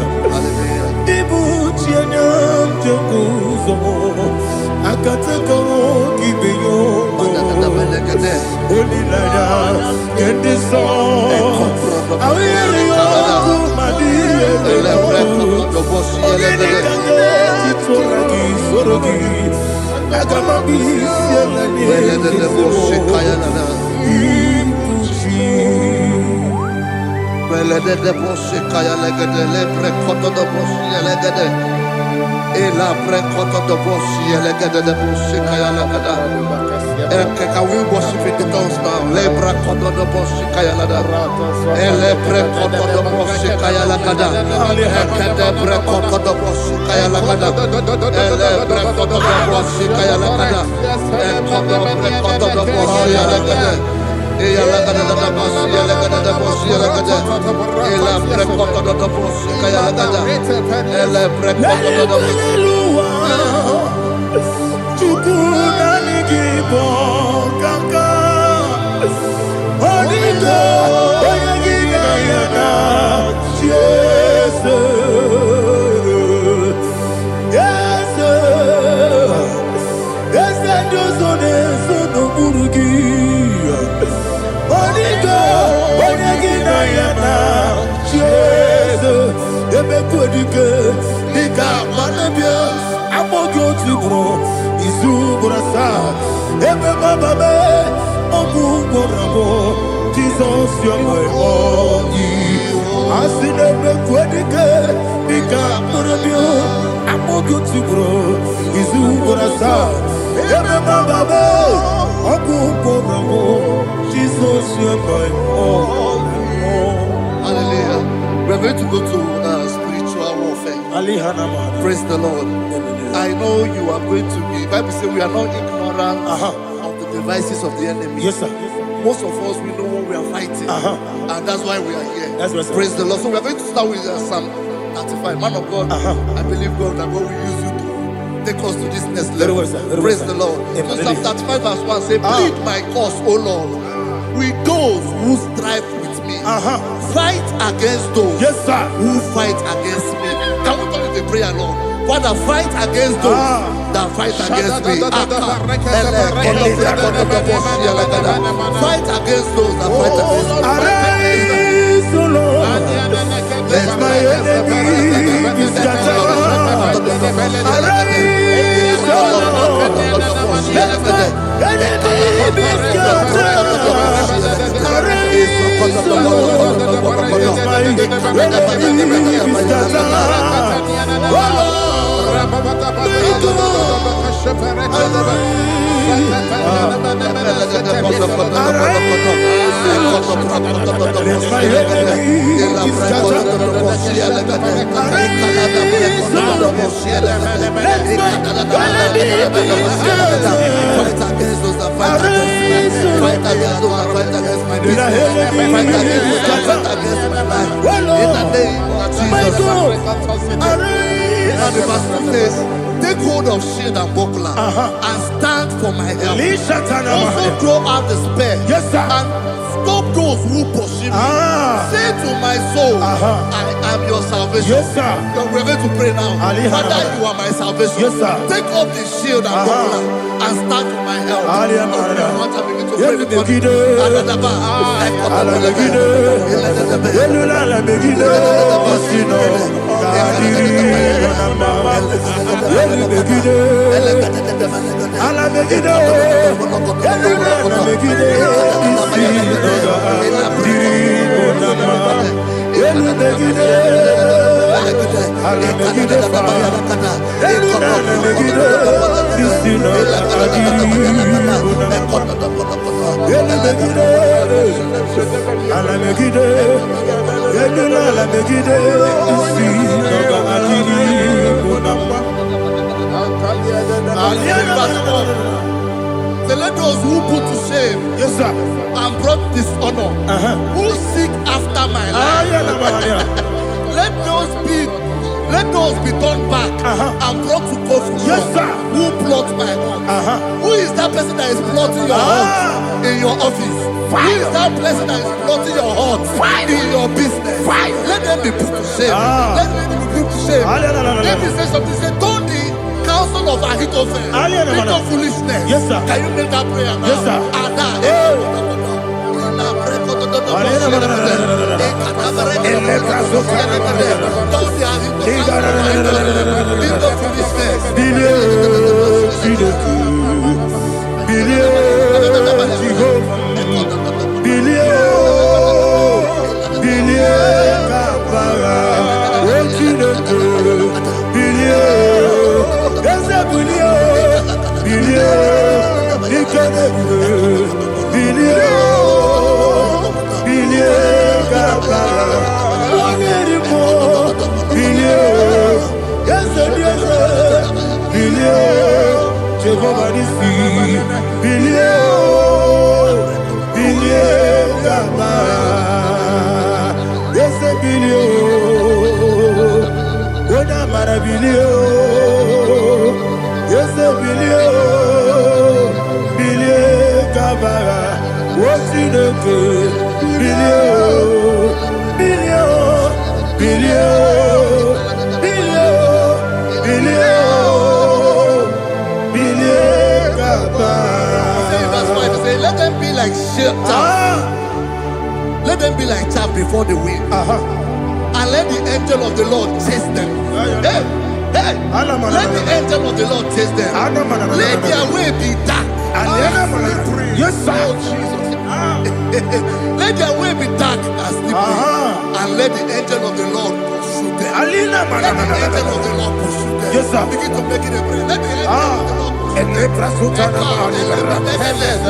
Ibuchianyam Jakuzo, Akatako Kibeyo, Olilaya, get this song. I hear you, Madi, Can we worship in the tongues now? Lebra kodo do boshi kaya lada. Ele pre kodo do boshi kaya lada. Ekede pre kodo do boshi kaya lada. Ele pre kodo do boshi kaya lada. Ekodo pre kodo do boshi lada. Eya lada da boshi lada da boshi lada. Ele pre kodo do boshi kaya lada. Ele pre kodo do boshi. Jesus, you're my all. I see them quedike, Nika Murabio, I'm more good to grow. Is who what I saw. Jesus, you're my all. Hallelujah. We're going to go to spiritual warfare. Praise the Lord. I know you are going to be. Bible says we are not ignorant of the devices of the enemy. Yes, sir. Most of us, we know what we are fighting, and that's why we are here. That's right, praise the Lord. So we are going to start with Psalm 35. Man of God, I believe God that God will use you to take us to this next level. Praise the Lord. So Psalm 35 verse 1 say, plead my cause, O Lord, with those who strive with me. Fight against those who fight against me. Can we call it a prayer, Lord? Father, fight against those that fight against me. Fight against those that fight against me. Arise, O Lord, let my enemy be scattered. Arise, O Lord, let my enemy be scattered. Arise, O Lord, let my enemy be scattered. Oh Lord, and the verse says, take hold of shield and buckler and stand for my help. Also throw out the spear and stop those who pursue me. Say to my soul, I I'm your salvation. Yes, sir. We're going to pray now. Father, you are my salvation. Yes, sir. Take off the shield and buckler and stand for my help. So let those who put to shame, Yes, sir. and brought dishonor, who seek after my life, let those be turned back and brought to confusion. Yes, sir. Who plot my hurt? Who is that person that is plotting your hurt in your office? Who is that person that is plotting your hurt in your business? Let them be put to shame. Let them be put to shame. Let me say something. Say, don't the counsel of Ahithophel become foolishness. Yes, sir. Can you make that prayer now? Yes, sir. Let them be like chaff. Let them be like chaff before the wind. And let the angel of the Lord chase them. Hey, hey. Let the angel of the Lord chase them. Let their way be dark. Yes, sir. Oh, Jesus. Let their way be dark and slippery. And let the angel of the Lord pursue them. Let the angel of the Lord pursue them. Yes, sir. Begin to make it a prayer. Let the angel of the Lord pursue them.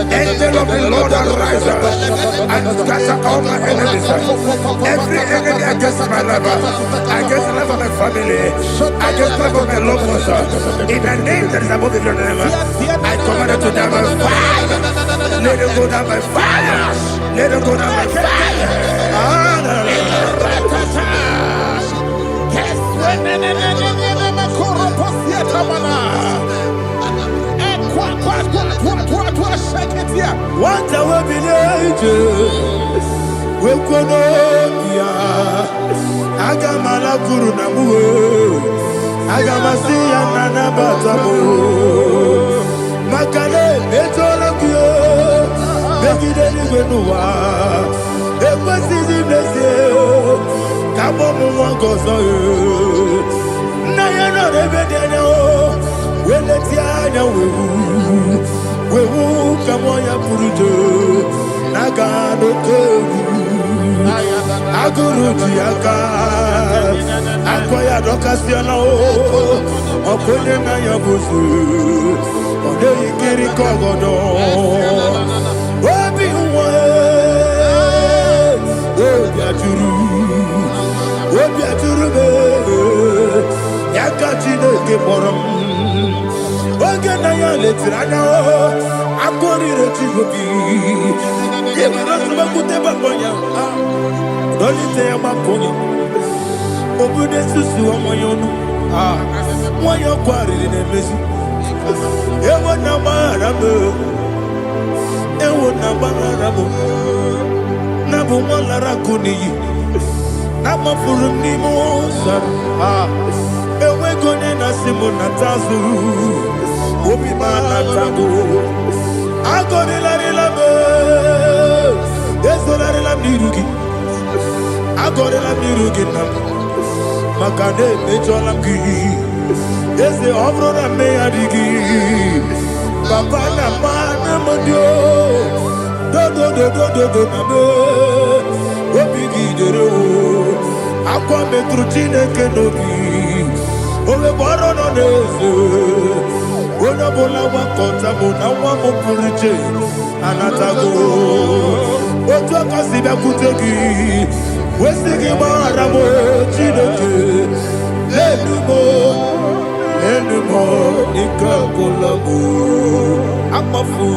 Angel of the Lord arise and scatter all my enemies. Every enemy against my life, against the life of my family, against the life of my loved ones. In the name that is above your name, I command it to them by fire. Let it go down by fire. Let it go down by fire. What I will be angels, we could Agamala Guru Namu, Agamasia Nana Batamo, Makale, Betolakio, Begideni Benua, Equasi Blessio, Kabomu Wangozo, Nayana Rebedeno, Weletiana we will come on your Purujo, Nagano Togu, Aguru Tiaka, Akoya Docasiano, Okonena Yabusu, Ode Kiri Kogodo, Obi Obiaturu, Yakachino Kiborum. Ogana ya letrana akori rechigobi yebara suba kuteba bonya dolite ya makonya obude susu omoyonu moyo kwari ne mesu ewo na marabe na bu molara kuni Nama furunimosa. Ewe gone na simona tazu. Obi mana tago. Agone la rilame. Yeso la rilame nirugi. Agone la nirugi nam. Makane mejola ki. Yese obro na me adigi. Papa na mana modio. Do na me. Obigi dero. Aqua metrutine kenobi. Ole baro no neze. Ona bola wakota bona wamo puriche. Anatago. Otua kasiba kutegi. Wesigi maramo chineke. Lenumo ikakolago. Amafu.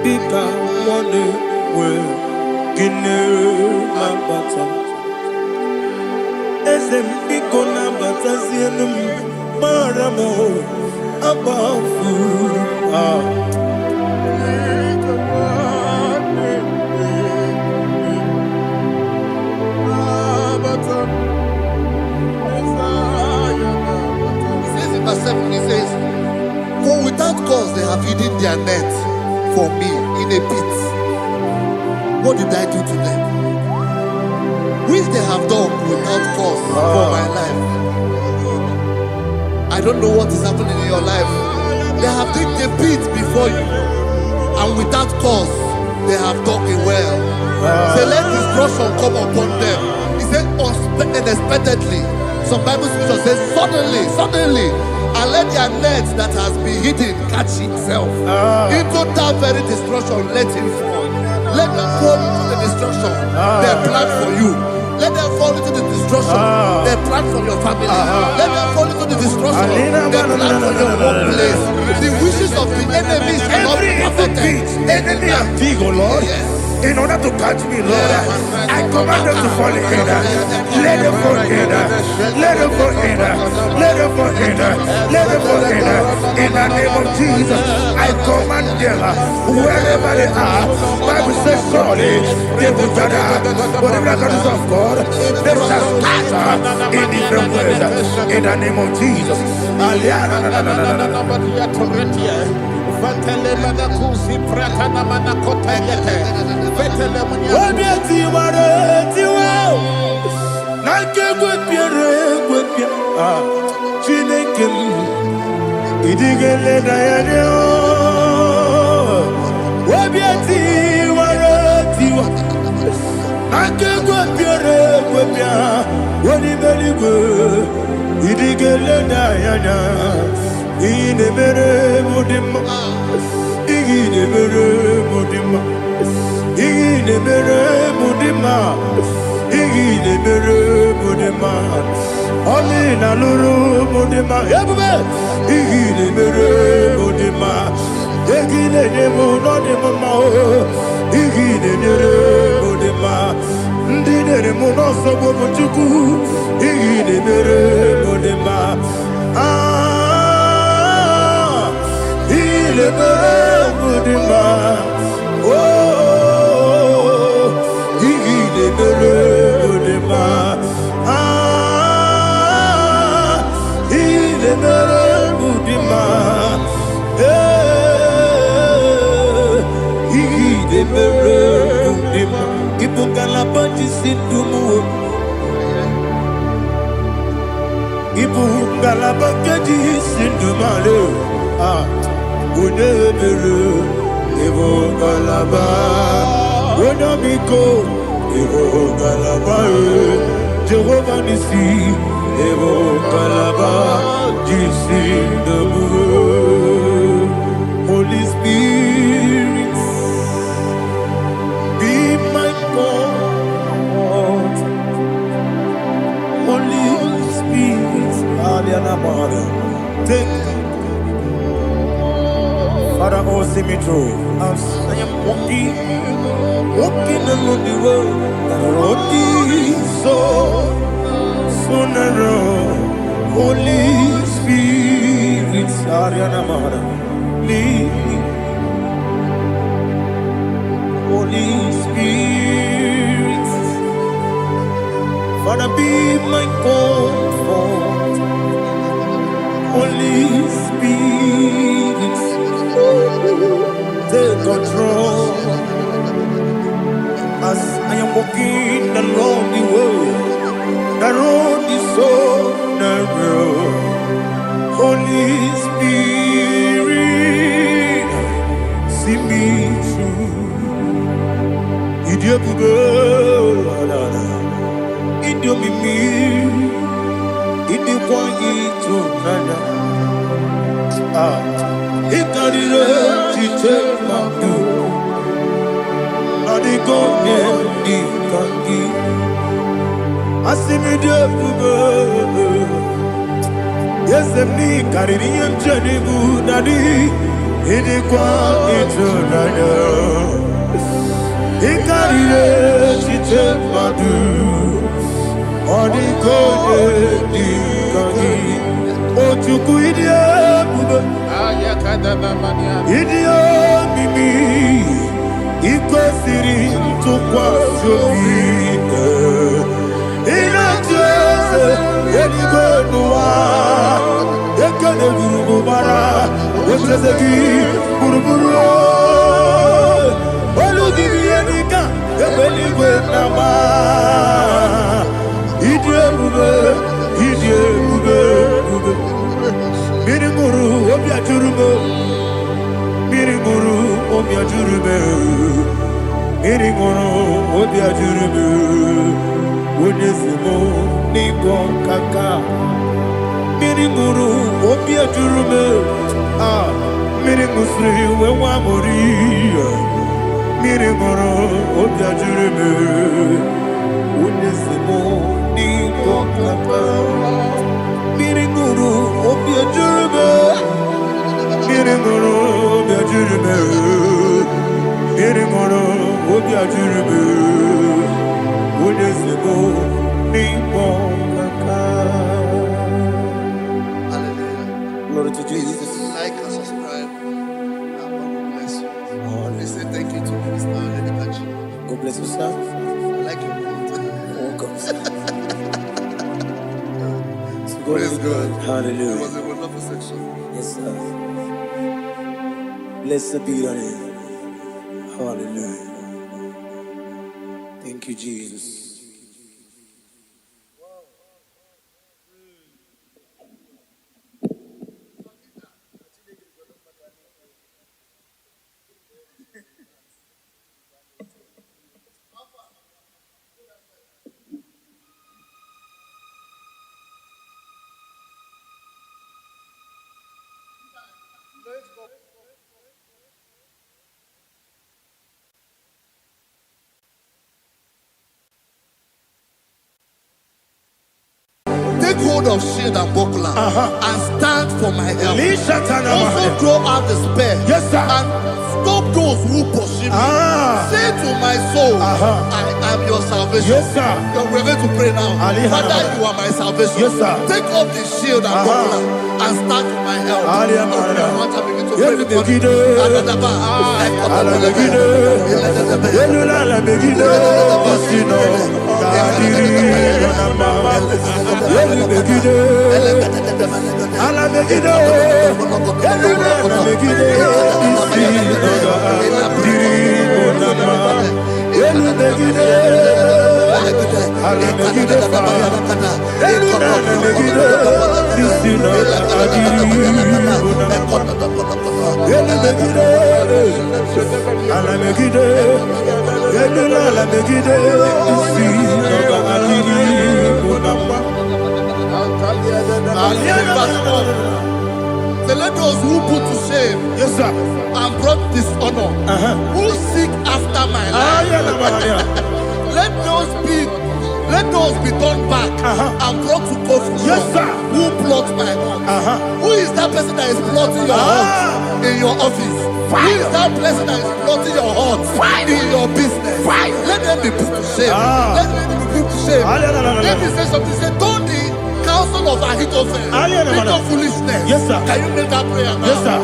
Bika one we. Gine lambata. Ezem biko lambata zienum maramo abafu. He says in verse 7, he says, for without cause they have hidden their net for me in a pit. What did I do to them? Which they have done without cause for my life. I don't know what is happening in your life. They have digged a pit before you, and without cause they have dug a well. Say, let destruction come upon them. He said, unexpectedly. Some Bible scripture says, suddenly, and let their net that has been hidden catch itself. Into that very destruction, let it fall. Let them fall into the destruction they plan for you. Let them fall into the destruction they plan for your family. Let them fall into the destruction they plan for your workplace. The wishes of the enemy shall not be perfected. Enemy of VIGIL, Lord. Yes. In order to catch me, Lord, I command them to fall in. Let them fall in. Let them fall in. Let them fall in. Let them fall in. In the name of Jesus, I command them wherever they are. Bible says surely they will gather, but the miracles of God, they shall scatter in different ways. In the name of Jesus. Only na luru modema, everybody. Igile mere modema, igile nemo no demo mo. Igile mere modema, ndine nemo no sobo mochuku. Igile mere modema, igile mere modema. Oh, igile mere modema. Jehovah Nissi, Evo Kalaba, Jisi Dabu, Holy Spirit, be my God. Holy Spirit, Aliana Mara, take Father, oh, see me through. As I am walking along the road, the road is so narrow. Holy Spirit, Ariana Mara, lead me. Holy Spirit, Father, be my comfort. Holy Spirit, take control as I am walking along the way. The road is so narrow. Holy Spirit, see me through. Idiabugo, Idiomimi, Idikwanyito Nana. Ikarire, Chichemadu. Adigo, Nikangi. Asimidiabugo. Yes, me carry him journey good daddy. He did quite Nana. He carried it, she took my do. On the good, oh, to quit idiot, Mimi. It was sitting to quite so big. In a chest, any good one. You can't do Bara. What's the key? Buruburu. Olugibiyenika, ebeliwe nama. Idiebube. Mirimuru, obiajurube. Mirimuru, obiajurube. Mirimuru, obiajurube. Wodesimo, nigo kaka. Mirimuru, obiajurube. Mirimusri, wewamori. Mirimoro, obiajurube, unesimo, nigo kaka. Mirimoro, obiajurube, mirimoro, obiajurube, mirimoro, obiajurube, unesimo, nigo kaka. Hallelujah. Glory to Jesus. Please like and subscribe. And God will bless you. Please say thank you to Minister Lady Kachi. God bless you, sir. I like your quote. Welcome. Praise God. Hallelujah. It was a wonderful section. Yes, sir. Blessed be your name. Hallelujah. Thank you, Jesus. Take hold of shield and buckler and stand for my help. Also draw out the spear. Yes, sir. And stop those who pursue me. Say to my soul, I am your salvation. Yes, sir. We're going to pray now. Father, you are my salvation. Yes, sir. Take off the shield and buckler and stand for my help. Let those who put to shame, Yes, sir. and brought dishonor, who seek after my life, let those be turned back and brought to court. Yes, sir. Who plot my heart? Who is that person that is plotting your heart in your office? Who is that person that is plotting your heart in your business? Let them be put to shame. Let them be put to shame. Let me say something. Say, don't the counsel of Ahithophel make of foolishness. Yes, sir. Can you make that prayer now? Yes, sir.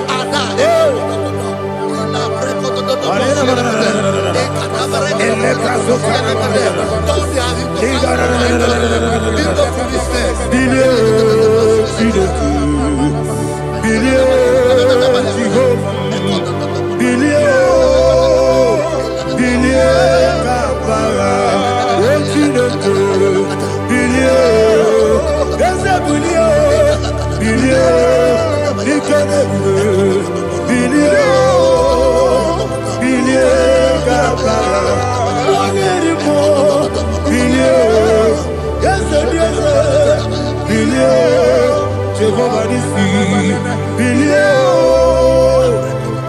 bilie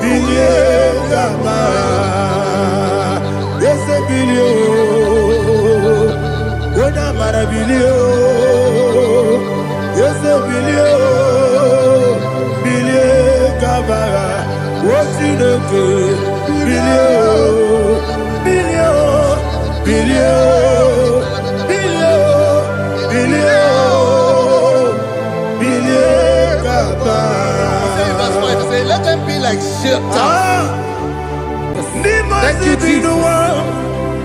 bilie gaba ese bilie ona mara bilie ese bilie bilie gaba wotineke bilie bilie bilie bilie bilie bilie gaba. Verse 5 say, let them be like shelter. Thank you, Jesus.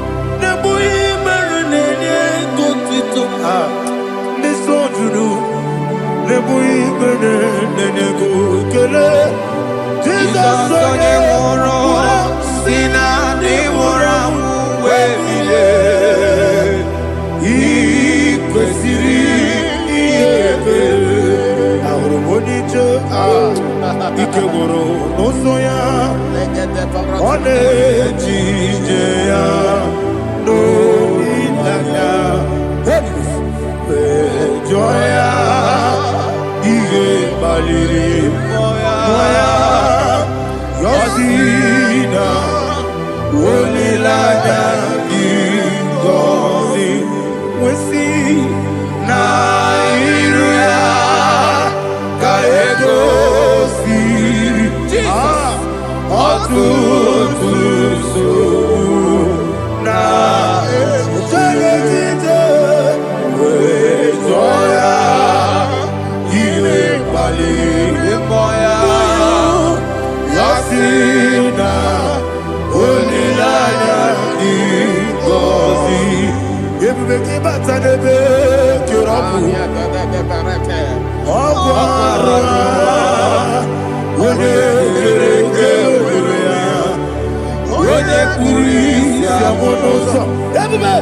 Jesus onye nwụrụ si na ndị nwụrụ anwụ wee bilie. I kwesịrị ihe ekele. Ahụrụ m onye ije ike gwụrụ n'ụzọ ya. Ọ na-eji ije ya n'olileanya. Mejọ ya ihe kpaliri mmụọ ya. Yọzi na olileanya dị ngọzi nwesị na iru ya ka egosiri ọtụtụ nsogbu na ejije wee jụọ ya ihe kpaliri mmụọ ya. Ya sị na olileanya dị ngọzi. Ebube gị bata n'ebe kere ọkụ. Ọkụ ara onye kere eke were ya. Onye kpụrụ isi amụ n'ụzọ. Ebube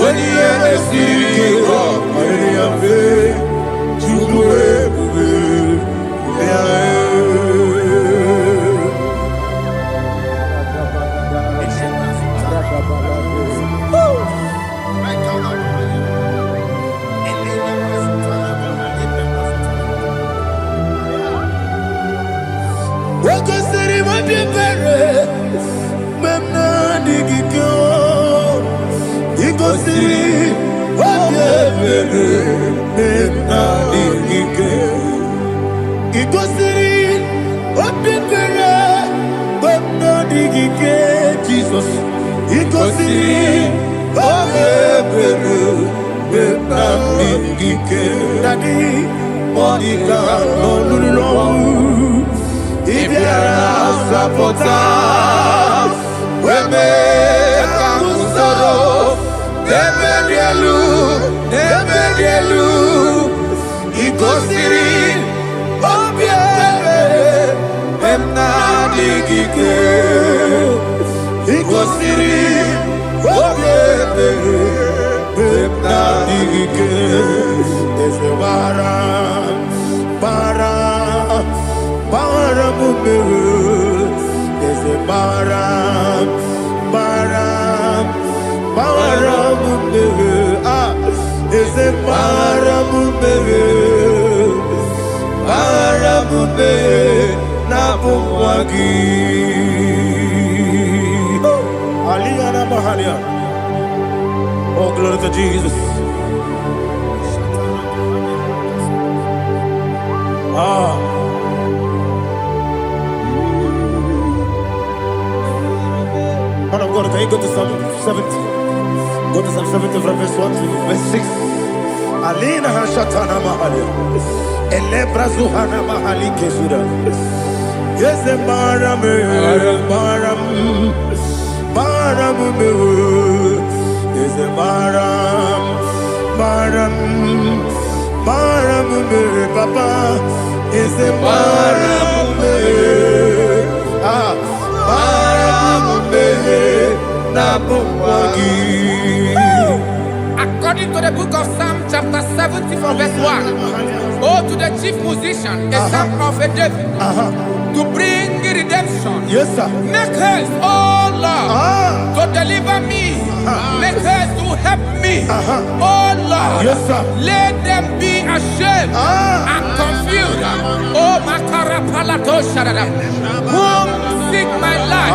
onye ihe na-esiri ike ọ kpaliri ya mfe. Chukwu ebube ya. Wakasiri mabibere memna digiko. Ikosiri mabibere memna digiko. Ikosiri mabibere memna digiko. Jesus. Ikosiri mabibere memna digiko. Daddy, Monica, no lulu. Ibiara sapota weme kamusoro debedielu igosiri obiebe emna digike igosiri obiebe emna digike eze bara mumere eze bara mumere eze bara mumere na bumwagi Aliyana Mahalia. Oh, glory to Jesus. Man of God, can you go to Psalm 70? Go to Psalm 70 from verse 1 to verse 6. Alina Hashatana Mahalia. Elebra Zuhana Mahali Kesura. Yes, the Maram. Yes, the Maram. Papa. Yes, the Maram. According to the book of Psalm chapter 70 from verse 1, oh, to the chief musician, a psalm of a David, to bring redemption Yes, sir. Make haste, oh Lord, to deliver me. Make haste to help me. Oh Lord, Yes, sir. let them be ashamed and confused. Oh Makara Palato Shadada, who seek my life,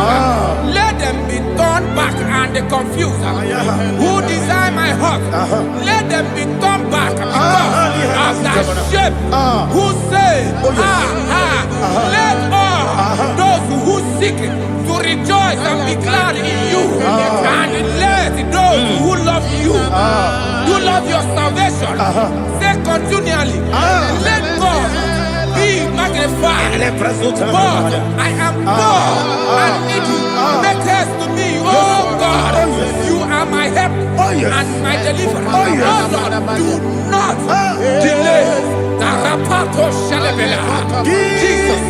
let them be turned back and confused. Who desire my heart, let them be turned back because of that shame. Who say, let all those who seek to rejoice and be glad in you, and let those who love you, who love your salvation, say continually, let God be magnified. But I am poor and needy. Make haste to me, oh God. You are my help and my deliverer. Oh Lord, do not delay. Tarapato Shalabela. Jesus.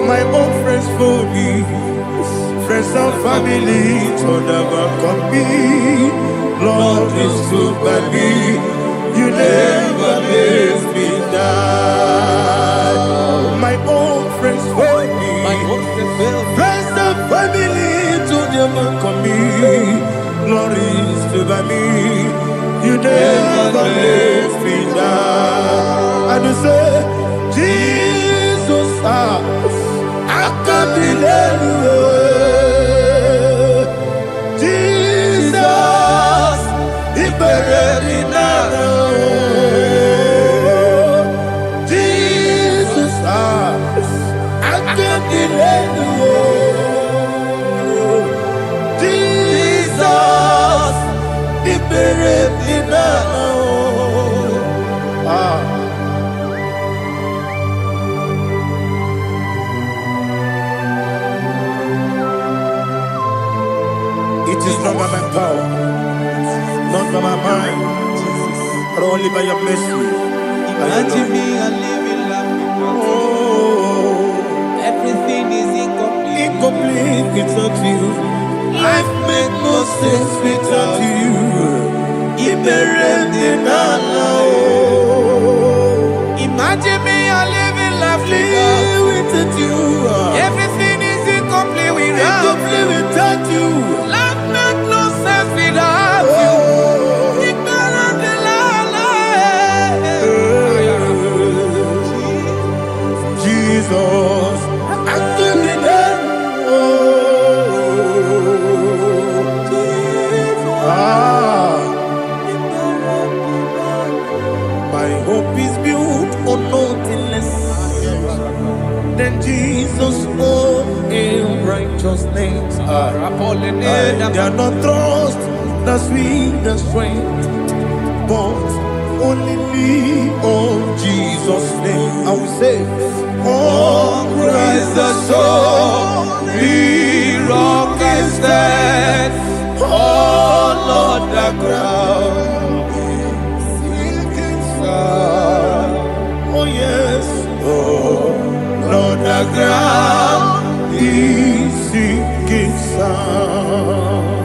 My own friends for me, friends and family, told never come me. Lord is stood by me, you never let me die. My own friends for me, friends and family, told never come me. Lord is stood by me, you never let me die. And you say, Jesus, I can't believe you. Jesus, He buried in Jesus, I can't believe you. Jesus, He buried in It is not by my power, not by my mind, but only by your mercy. Imagine me a living life. Oh, Everything is incomplete. incomplete without you. Life makes no sense without you. Imagine me a living life without you. Everything is incomplete Incomplete without you. Jesus. Until the end. My hope is built on nothing less than Jesus' own righteousness. I cannot trust the sweetest strength, but only lean on Jesus' name. I will say, on Christ the solid rock I stand. Oh Lord, the ground is sinking sand. Oh yes, oh Lord, the ground is sinking sand.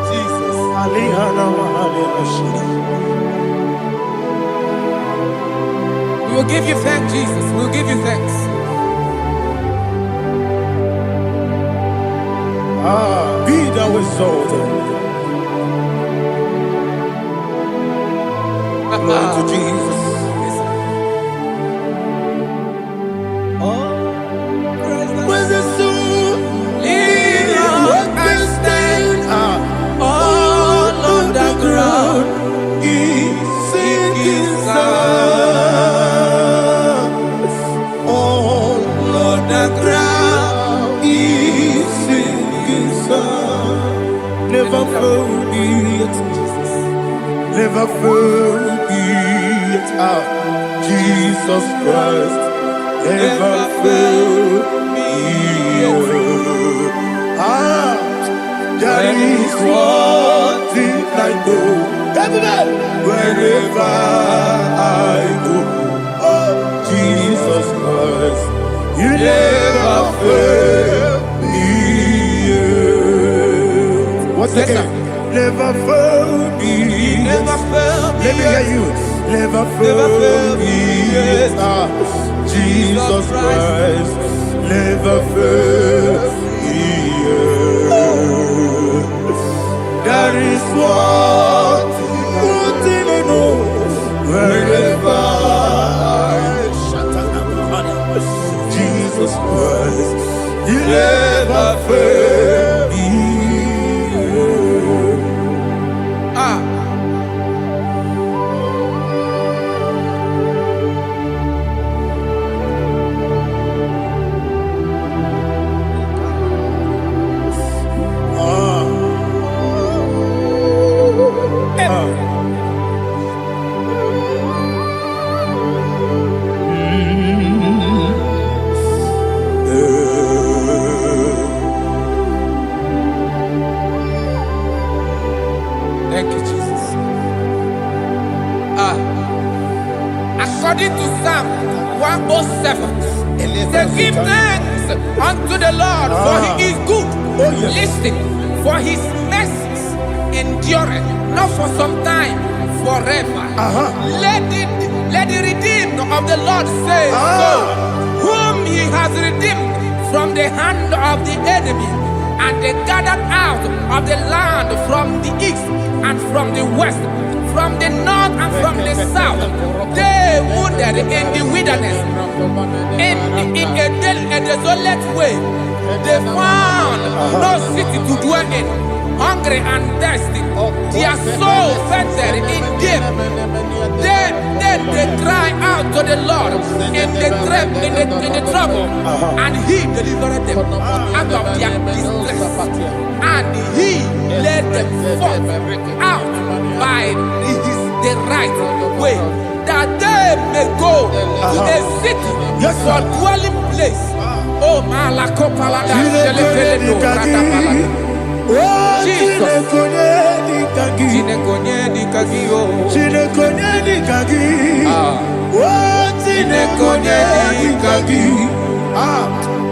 Jesus, We will give you thanks, Jesus. We will give you thanks. Be thou exalted. Glory to Jesus. Where's the soul? What can stand? All on the ground is sinking sand. All on the ground is sinking sand. Never found it, never found it. Jesus Christ never failed me. There is one thing I know, wherever I go, oh Jesus Christ, you never fail me. What's the name? Never fail me. Never fail me. Let me hear you. Never fail me. Jesus Christ never fail me. There is one thing I know, wherever I Jesus Christ, you never fail me. Thank you, Jesus. According to Psalm 107, say, give thanks unto the Lord, for he is good. Listen, for his mercies endureth, not for some time, forever. Let the redeemed of the Lord say so, whom he has redeemed from the hand of the enemy, and they gathered out of the land from the east and from the west, from the north and from the south. They wandered in the wilderness, in a desolate way. They found no city to dwell in, hungry and thirsty. Their soul fainted in deep. Then they cry out to the Lord in the trouble, and he delivered them out of their distress. And he led them forth out by the right way, that they may go to a city for dwelling place. Oh, Malakopalada, Jesus.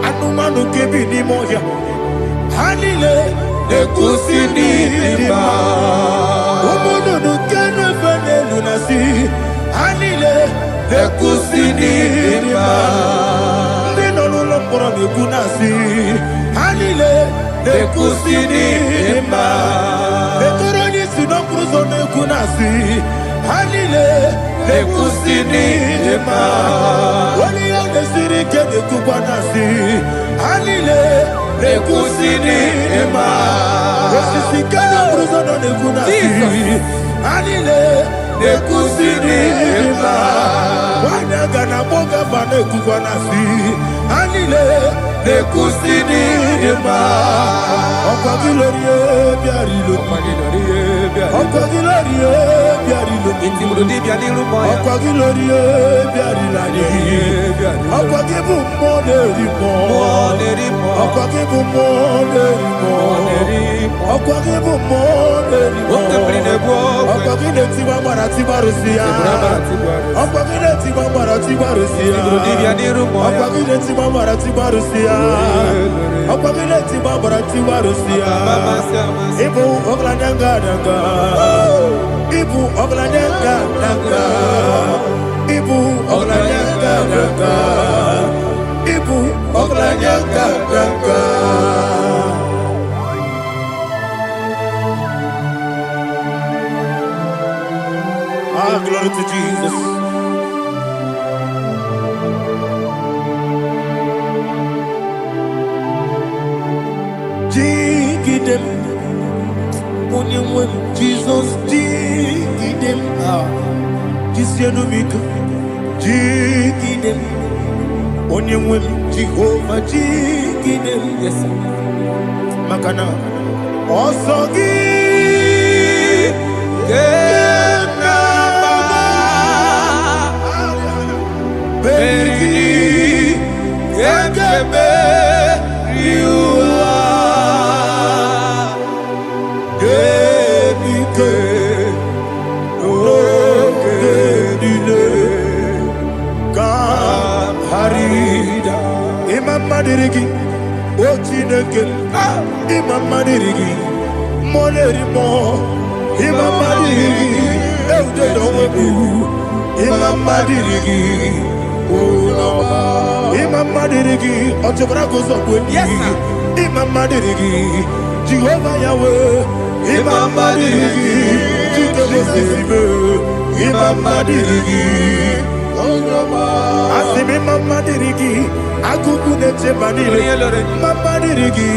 Anumanu kebi ni moya. Hanile nekusini lima. Umudu nukene fene lunasi. Hanile nekusini lima. Ndino lulopora nekunasi. Hanile nekusini lima. Netoroni sinokruzo nekunasi. Hanile nekusini lima. nekusini ema. Osisi kana bruzo no nekuna si. Anile nekusini ema. Wana gana boga bane kukwana si. Anile nekusini ema. Okwagilorie biarilo. Okwagilorie biarilo. Okwagilorie biarilani. Okwagibu monerimo. Okwagibu monerimo. Okwagibu monerimo. Okwagile tiba mara tiba rusia. Okwagile tiba mara tiba rusia. Okwagile tiba mara tiba rusia. Okwagile tiba mara tiba rusia. Ibu oglanyanga nanga. Ibu oglanyanga nanga. Ibu oglanyanga nanga. Ibu oglanyanga nanga. Ah, glory to Jesus. Jigidem, Onyemwem, Jesus, Jigidem, Jisianumika, Jigidem, Onyemwem, Jehovah, Jigidem, yes, Makana, Osogi, Beri, Gekebe, Riua, Gebike, Ogedile, Harida, Imam Madirigi, Ochineke, Imam Madirigi, Monerimo, Imam Madirigi, Eudedowebu, Imam Madirigi. Imam Madirigi, Otobrago Zobweni, Imam Madirigi, Jehovah Yahweh, Imam Madirigi, Jikebosisibe, Imam Madirigi, Asim Imam Madirigi, Agugune Chemanile, Imam Madirigi,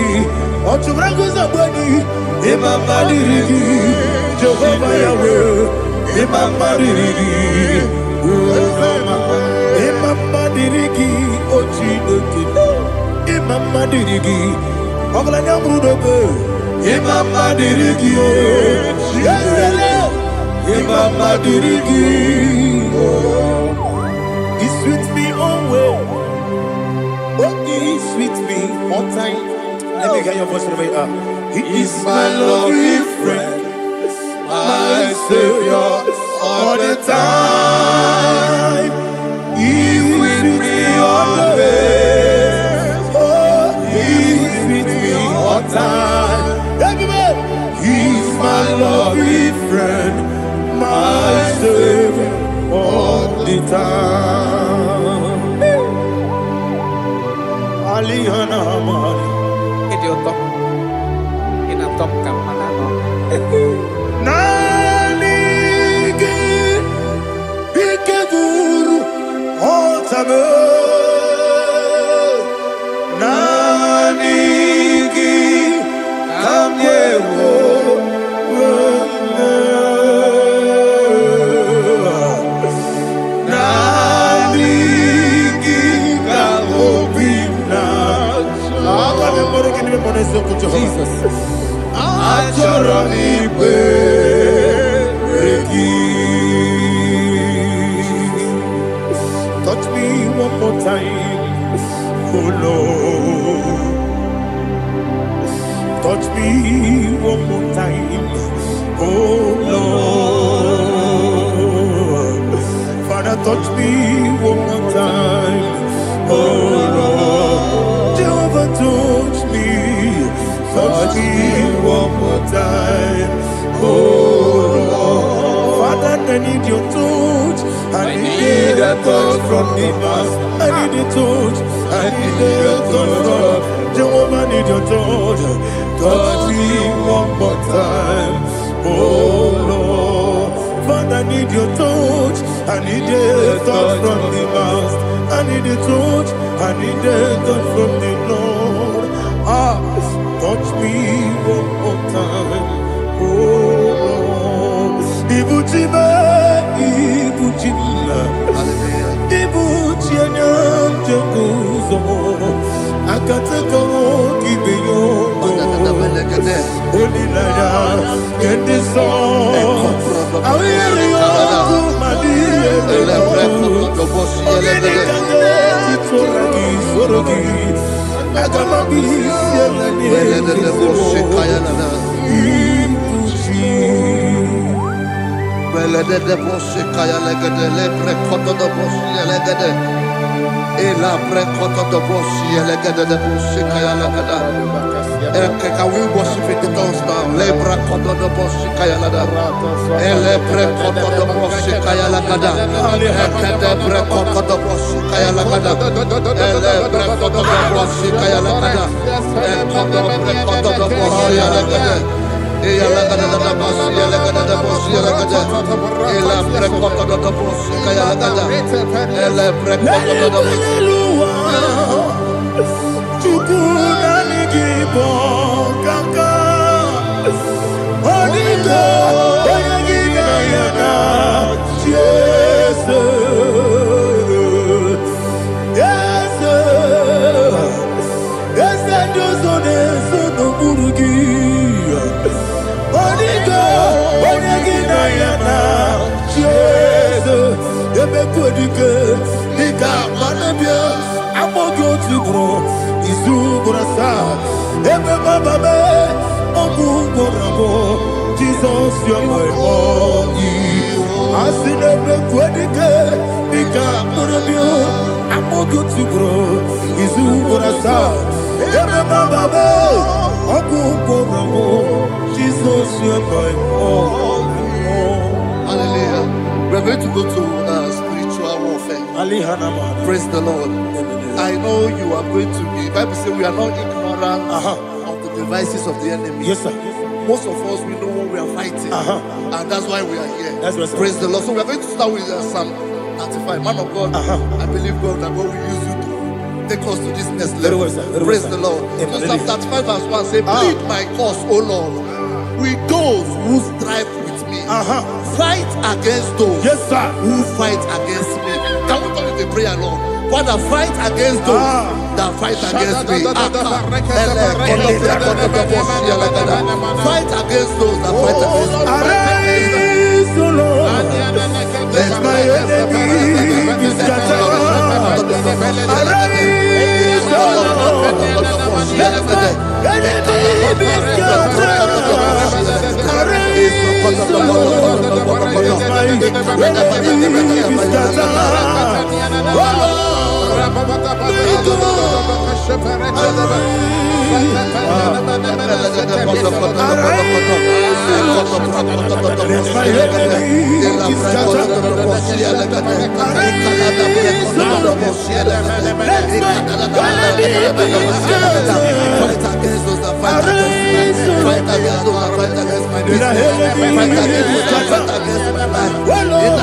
Otobrago Zobweni, Imam Madirigi, Jehovah Yahweh, Imam Madirigi, Imam Madirigi, Ochineke, Imam Madirigi, Oglanya Brudobe, Imam Madirigi, Imam Madirigi, He sweet me always, He sweet me all time. Let me hear your voice from here. He is my lovely friend, my Savior all the time. He's with me always. Oh, He's with me all time. He's my lovely friend, my Savior all the time. Alihana Mari. Nanigi Ikeguru Otame Nanigi Kamyewo Nanigi Kamobina Jesus Achoronipe touch me one more time, oh Lord. Touch me one more time, oh Lord. Father, touch me one more time, oh Lord. Jehovah, touch me one more time, oh Lord. Father, I need your touch. I need a touch from the past. I need a touch. I need a touch from Jehovah. I need your touch. Touch me one more time, oh Lord. Father, I need your touch. I need a touch from the past. I need a touch. I need a touch from the Lord. Ibuchime, Ibuchime, Ibuchianya, Jaguzo, Akatako, Kibiyo, Odilaya, get this song. I will hear you, Madia, Can we worship in the tongues now? Lebra koto do boshi kaya lada. Elebre koto do boshi kaya lada. Ekede bre koto do boshi kaya lada. Elebre koto do boshi kaya lada. Ekodo bre koto do boshi lada. Eya lada da boshi lada da boshi lada. Elebre koto do boshi kaya lada. Elebre koto do boshi. Jesus, you're my all. I see never quitting. I'm more good to grow. Is who I saw. Jesus, you're my all. Hallelujah. We're going to go to spiritual warfare. Praise the Lord. I know you are going to be. Bible says we are not ignorant of the devices of the enemy. Yes, sir. Most of us, we know what we are fighting. And that's why we are here. That's right, sir. Praise the Lord. So we are going to start with Psalm 35. Man of God, I believe God that God will use you to take us to this next level. Well, sir. Praise the Lord. So Psalm 35 verse 1 say, plead my cause, O Lord, with those who strive with me. Fight against those who fight against me. Can we turn with a prayer, Lord? Father, fight against those that fight against me. Fight against those that fight against me. Arise, O Lord. Let my enemy be scattered. Arise, O Lord. Let my enemy be scattered. Arise, O Lord. Let my enemy be scattered. Oh Lord.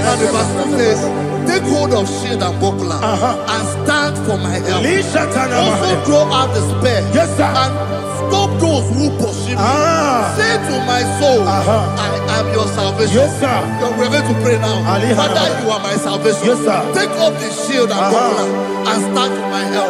And the verse 2 says, take hold of shield and buckler and stand for my help. Also draw out the spear and stop those who pursue me. Say to my soul, I am your salvation. We're going to pray now. Father, you are my salvation. Take off the shield and buckler and stand for my help.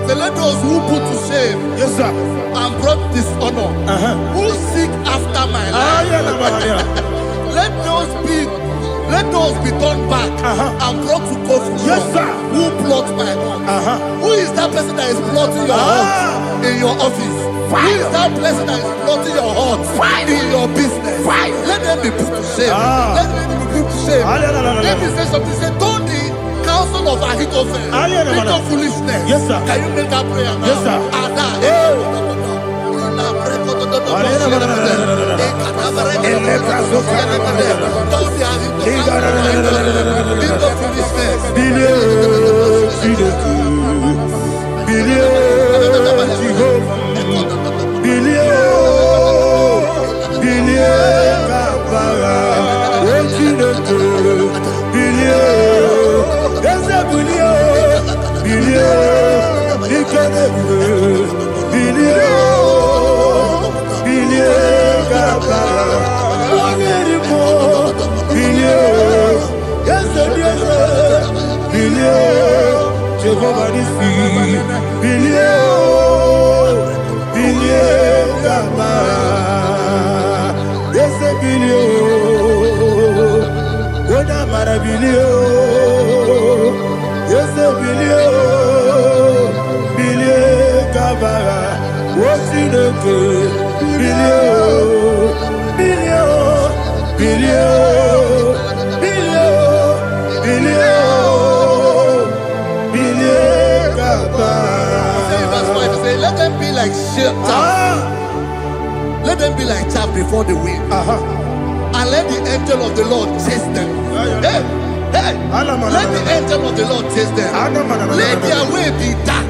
So let those who put to shame and brought dishonor, who seek after my life, let let those be turned back and brought to confusion. Yes, sir. Who plots my heart? Who is that person that is plotting your heart in your office? Who is that person that is plotting your heart in your business? Let them be put to shame. Let them be put to shame. Let me say something. Say, don't the counsel of Ahithophel into foolishness. Yes, sir. Can you make that prayer now? Yes, sir. Jehovah is let them be like chaff. Let them be like chaff before the wind. And let the angel of the Lord chase them. Hey, let the angel of the Lord chase them. Let their way be dark.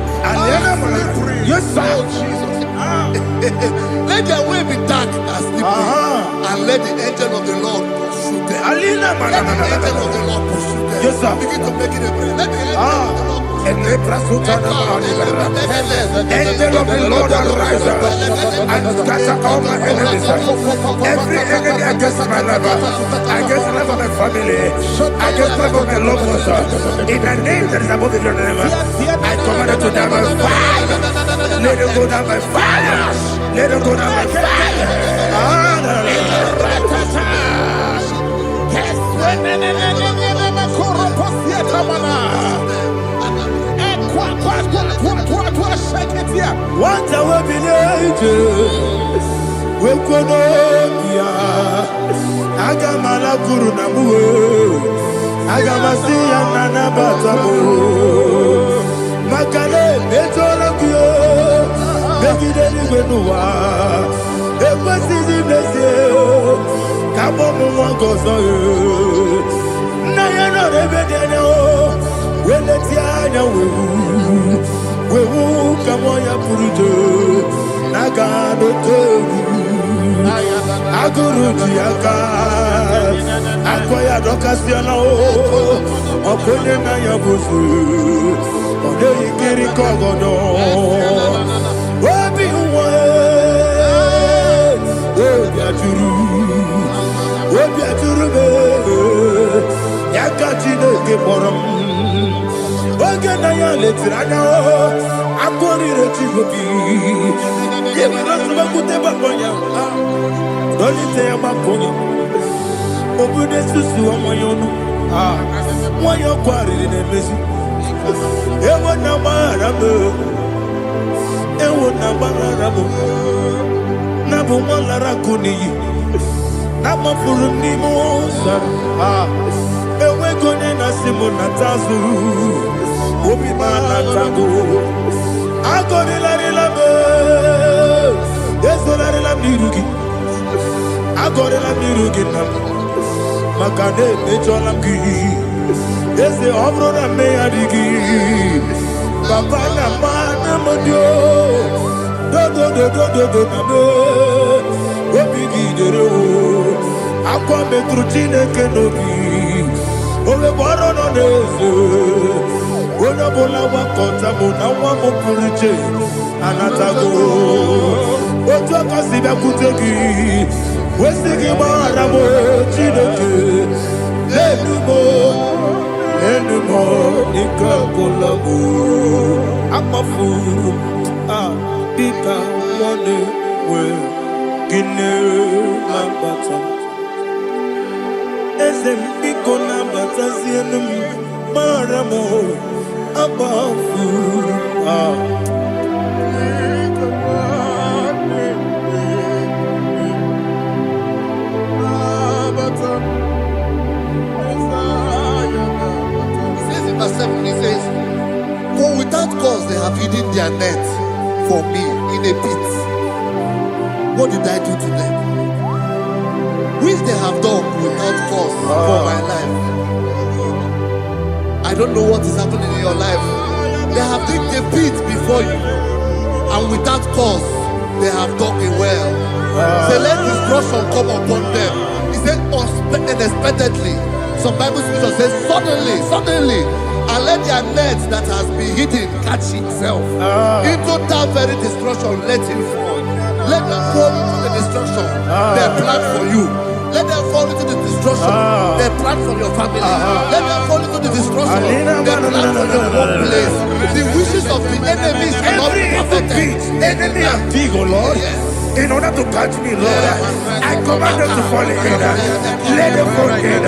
Yes, sir. Let their way be dark and slippery. And let the angel of the Lord pursue them. Let the angel of the Lord pursue them. Yes, sir. Begin to make it a prayer. Let the angel of the Lord pursue them. Angel of the Lord arise and scatter all my enemies. Every enemy against my life, against the life of my family, against the life of my loved ones. In the name that is above your name, I command it to die by fire. Let it go down by fire. Let it go down by fire. What I will be we could Agamala Guru Namu Agamasia Nana Batamu Makale Betolakio Begideni Benua Ekwasizi Nesio Kabomu Wangozo Nayana Rebedeno Weletiana Wewu Kamoya Purujo Nagano Togu Aguru Diaka Akoya Dokasiana Opone Naya Busu Ode Ikiri Kogodo Obi Uwe Obi Aturu Yakachine Geboram Oge Naya Letirana Akori Rechigobi Yemirasubakute Bakoya Dolite Yamakoya Obude Susu Amoyono Moyo Kwari Nemesi Ewo Namarabo Ewo Namarabo Nabu Malara Kuni Nama Furuni Mosa Ewe Gone Nasimu Natazu Obi Manatago Agone Larilabe Yeso Larilabirugi Agone Larilabirugi Makane Mecholamgi Yese Obrona Meadigi Papa Namana Modio Do Nabe Obigi Dero Aqua Metrutine Kenobi Ole Borono Nezo Ona Bola Wakota Bona Wamopuriche Anatago Otua Kasiba Kutegi Wesigi Maramo Chineke Enumo Nika Kolabu Amafu Pika One We Gine Lambata Ezembiko na batazienum maramo abafu. Verse 7, he says, for without cause they have hidden their net for me in a pit. What did I do to them? Which they have done without cause for my life. I don't know what is happening in your life. They have digged a pit before you, and without cause they have dug a well. Say, let destruction come upon them. He said, unexpectedly. Some Bible scripture says, suddenly, and let their nets that has been hidden catch itself. Into that very destruction, let him fall. Let them fall into the destruction they plan for you. Let them fall into the destruction they plan for your family. Let them fall into the destruction they plan for your workplace. The wishes of the enemies are not perfected. Enemy and big, oh Lord. Yes. In order to catch me, Lord, I command them to fall in. Let them fall in.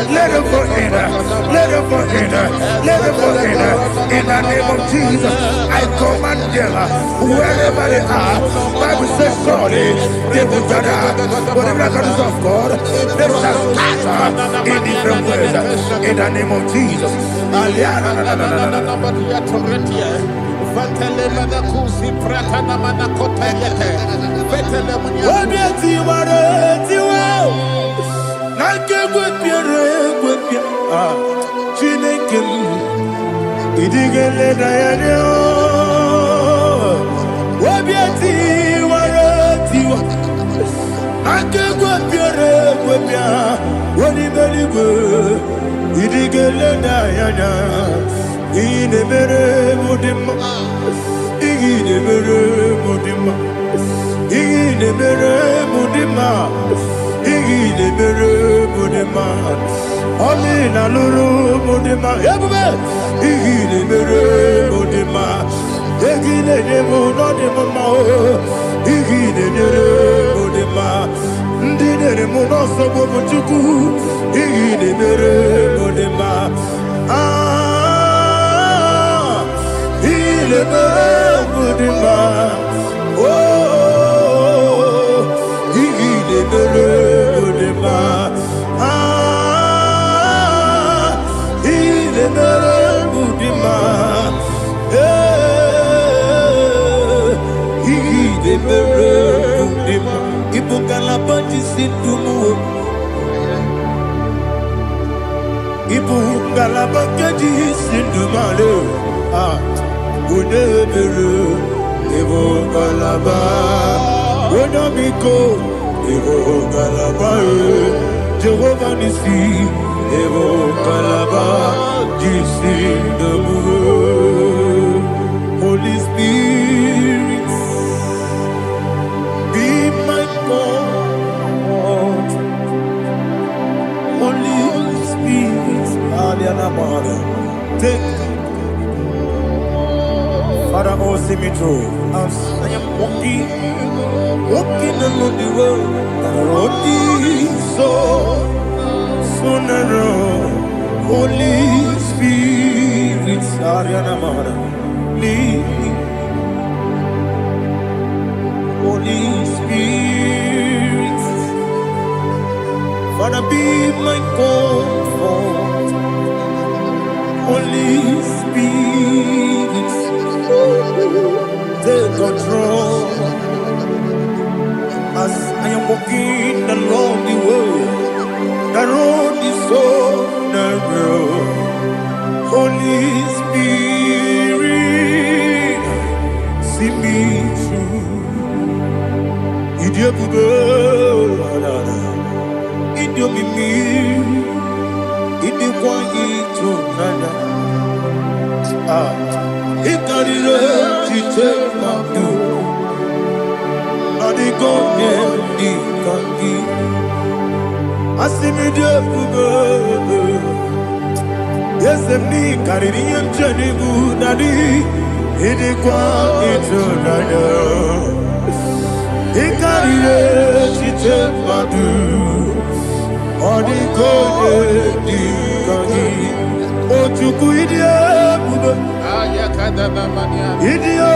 Let them fall in. Let them fall in. Let them fall in. In the name of Jesus, I command them wherever they are. Bible says surely they will gather. But the miracles of God, they shall scatter in different ways. In the name of Jesus. Jehovah Nissi, Evo Kalaba, Holy Spirit, be my God. Holy Spirit, take. Father, oh, see me through. As I am walking along the road, the road is so narrow. Holy Spirit, lead me. Holy Spirit, Father, be my comfort. Holy Spirit, take control. As I am walking along the road is so narrow. Holy Spirit, see me through. Idiomimi, Idiwanyitonana. Ikarire chitemadu. Adigone ikangi. Asimide bube. Yesemni kaririyem chenibu nadi. Idiwanyitonana. Ikarire chitemadu. Odikone dikagi Ochuku idia bube Idia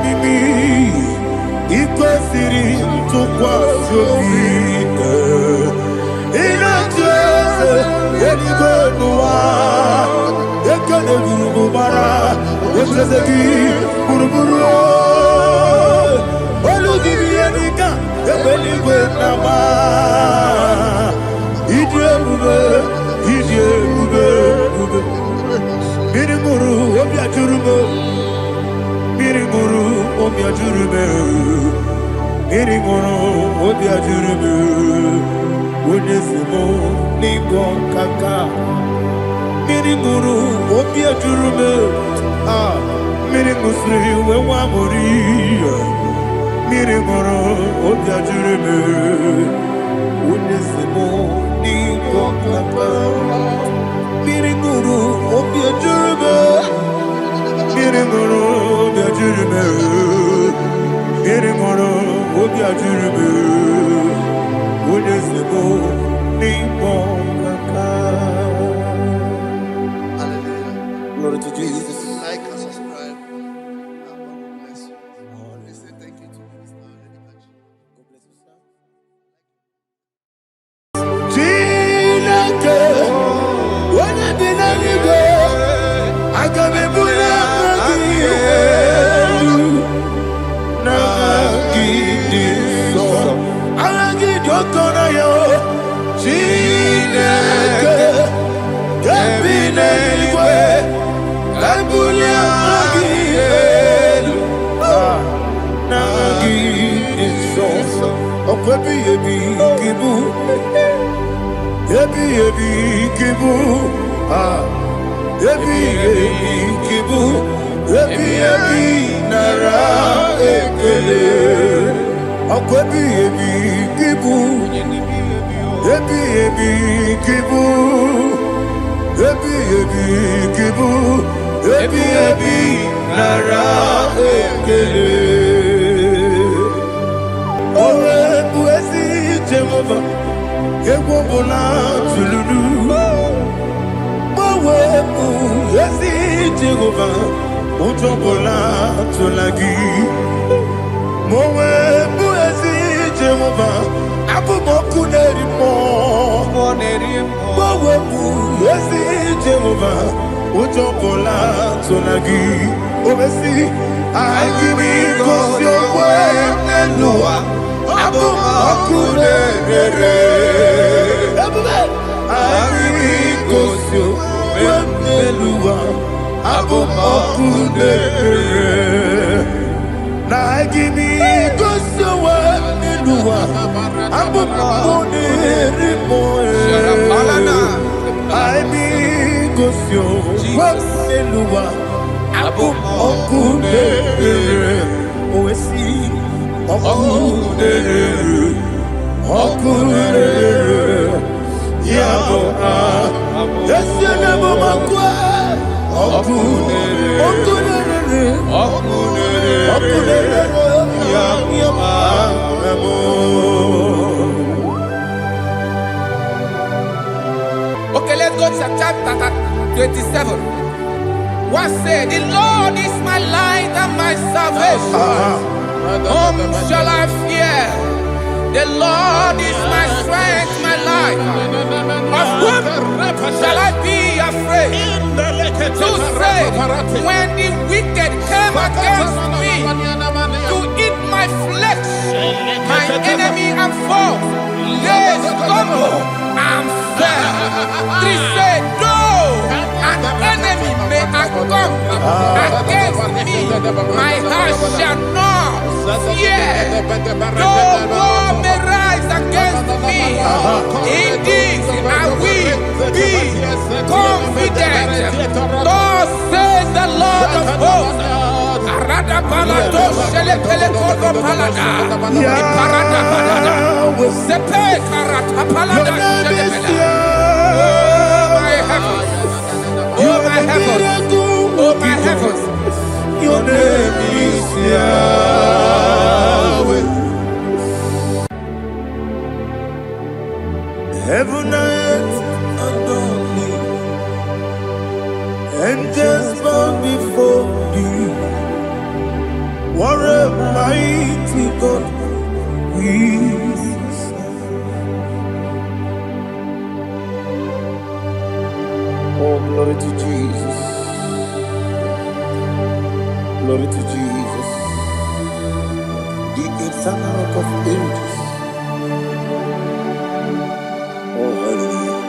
mimi Iko siri tukwa sovite Ina jese Yenigwe nuwa Ekene gurugu bara Otrezeki buruburu Olu gibi yenika Ebeligwe nama Idie bube Mirimuru obia jurume Mirimuru obia jurume Mirimuru obia jurume Onesimo ningo kaka Mirimuru obia jurume Mirimusri wewa muri Mirimuru obia jurume Onesimo ningo kaka Mirimuru obia jurume Mirimuru obia jurume Mirimuru obia jurume Onesimo ningo kaka. Hallelujah. Glory to Jesus. Like and subscribe. God bless you. Let's say thank you to Minister Lady Kachi. God bless you, sir. Okay, let's go to chapter 27. What said, the Lord is my light and my salvation. Whom shall I fear? The Lord is my strength, my life. Of whom shall I be afraid? To say, when the wicked came against me to eat my flesh, my enemy and foe, they stumble and fell. Three said, though an enemy may come against me, my heart shall not fear. Though war may rise against me, in this I will be confident. Thus says the Lord of hosts. Oh my heavens, oh my heavens, your name is Yahweh. Heaven and angels bow before thee. What a mighty God we serve. Oh, glory to Jesus. Glory to Jesus. The eternal rock of ages. Oh, hallelujah.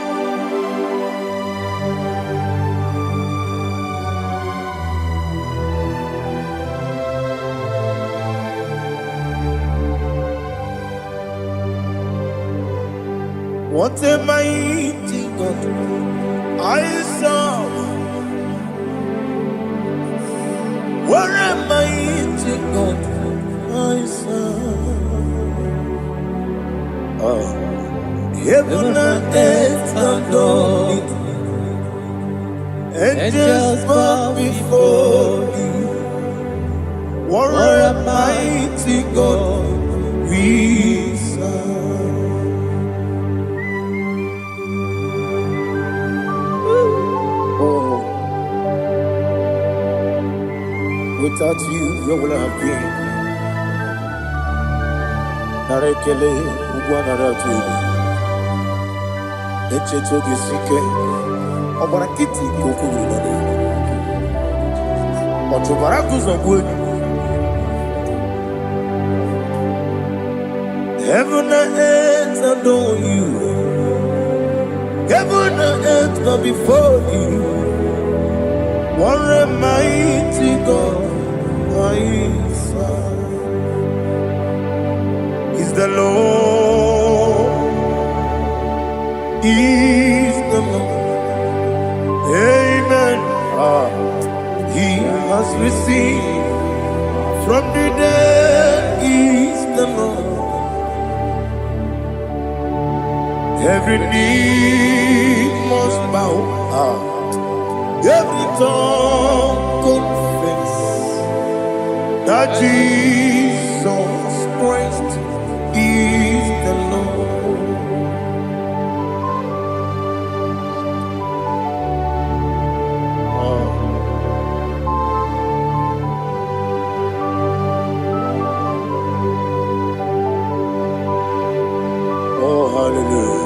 What a mighty God I serve. What a mighty God I serve. Oh. Heaven and earth adore it. Angels bow before thee. What a mighty God we serve. Oh, without you, where would I have been? Narekele, Ugwanaratu. Echetoge sike, Obarakiti koko yubade. Otobaraku zongwe. Heaven and earth adore you. Heaven and earth bow before you. What a mighty God I serve. Is the Lord. Is the Lord. Amen. He has received from the dead. Is the Lord. Every knee must bow. Every tongue confess that Jesus Christ is the Lord. Oh, hallelujah.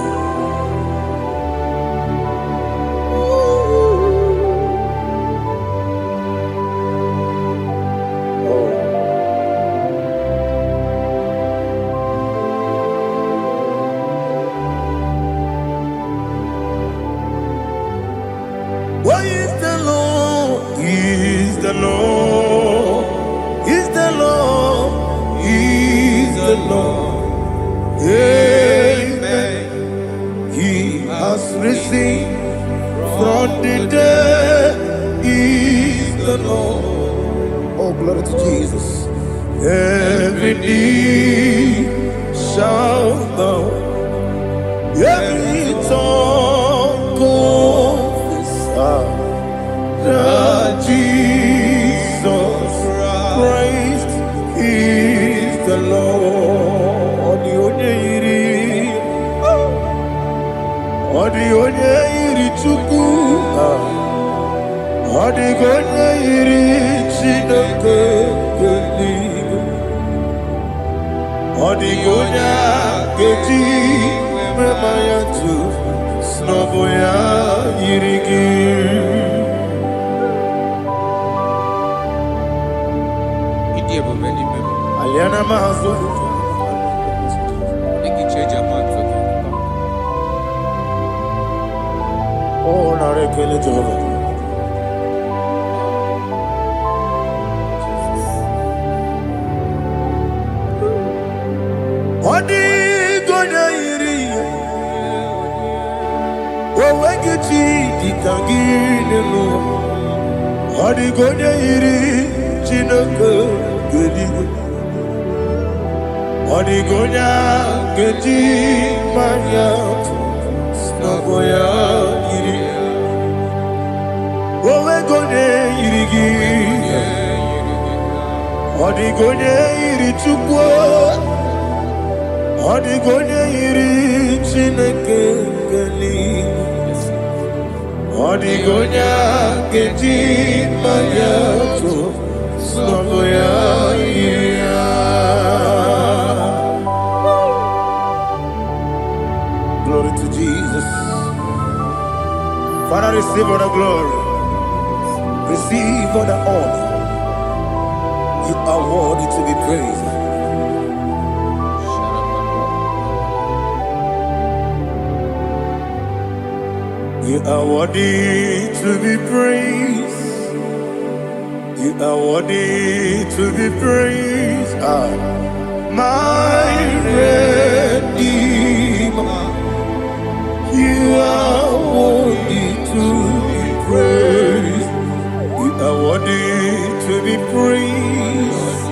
What is the Lord? Is the Lord? Is the Lord? Is the Lord? Amen. He has risen from the dead. Is the Lord. Oh, glory to Jesus. Every knee shall bow. Every tongue confess that Jesus Christ is the Lord. Odi iri chuku, odi iri chineke keligo, odi keji memaya tu snoboya irigi. Aliana mahazo. Oh, narekele Jehovah. Odi gonya iri, owegichi dikagine mo. Odi gonya iri, chineke geligo. Odi gonya keji maya, snaboya iri. Owegonya irigi, odi gonya iri chukwu. Odi gonya iri chineke geligo. Odigonya keji mayato soboya iya. Glory to Jesus. Father, receive all the glory. Receive all the honor. You are worthy to be praised. You are worthy to be praised. You are worthy to be praised. My Redeemer. You are worthy to be praised. You are worthy to be praised.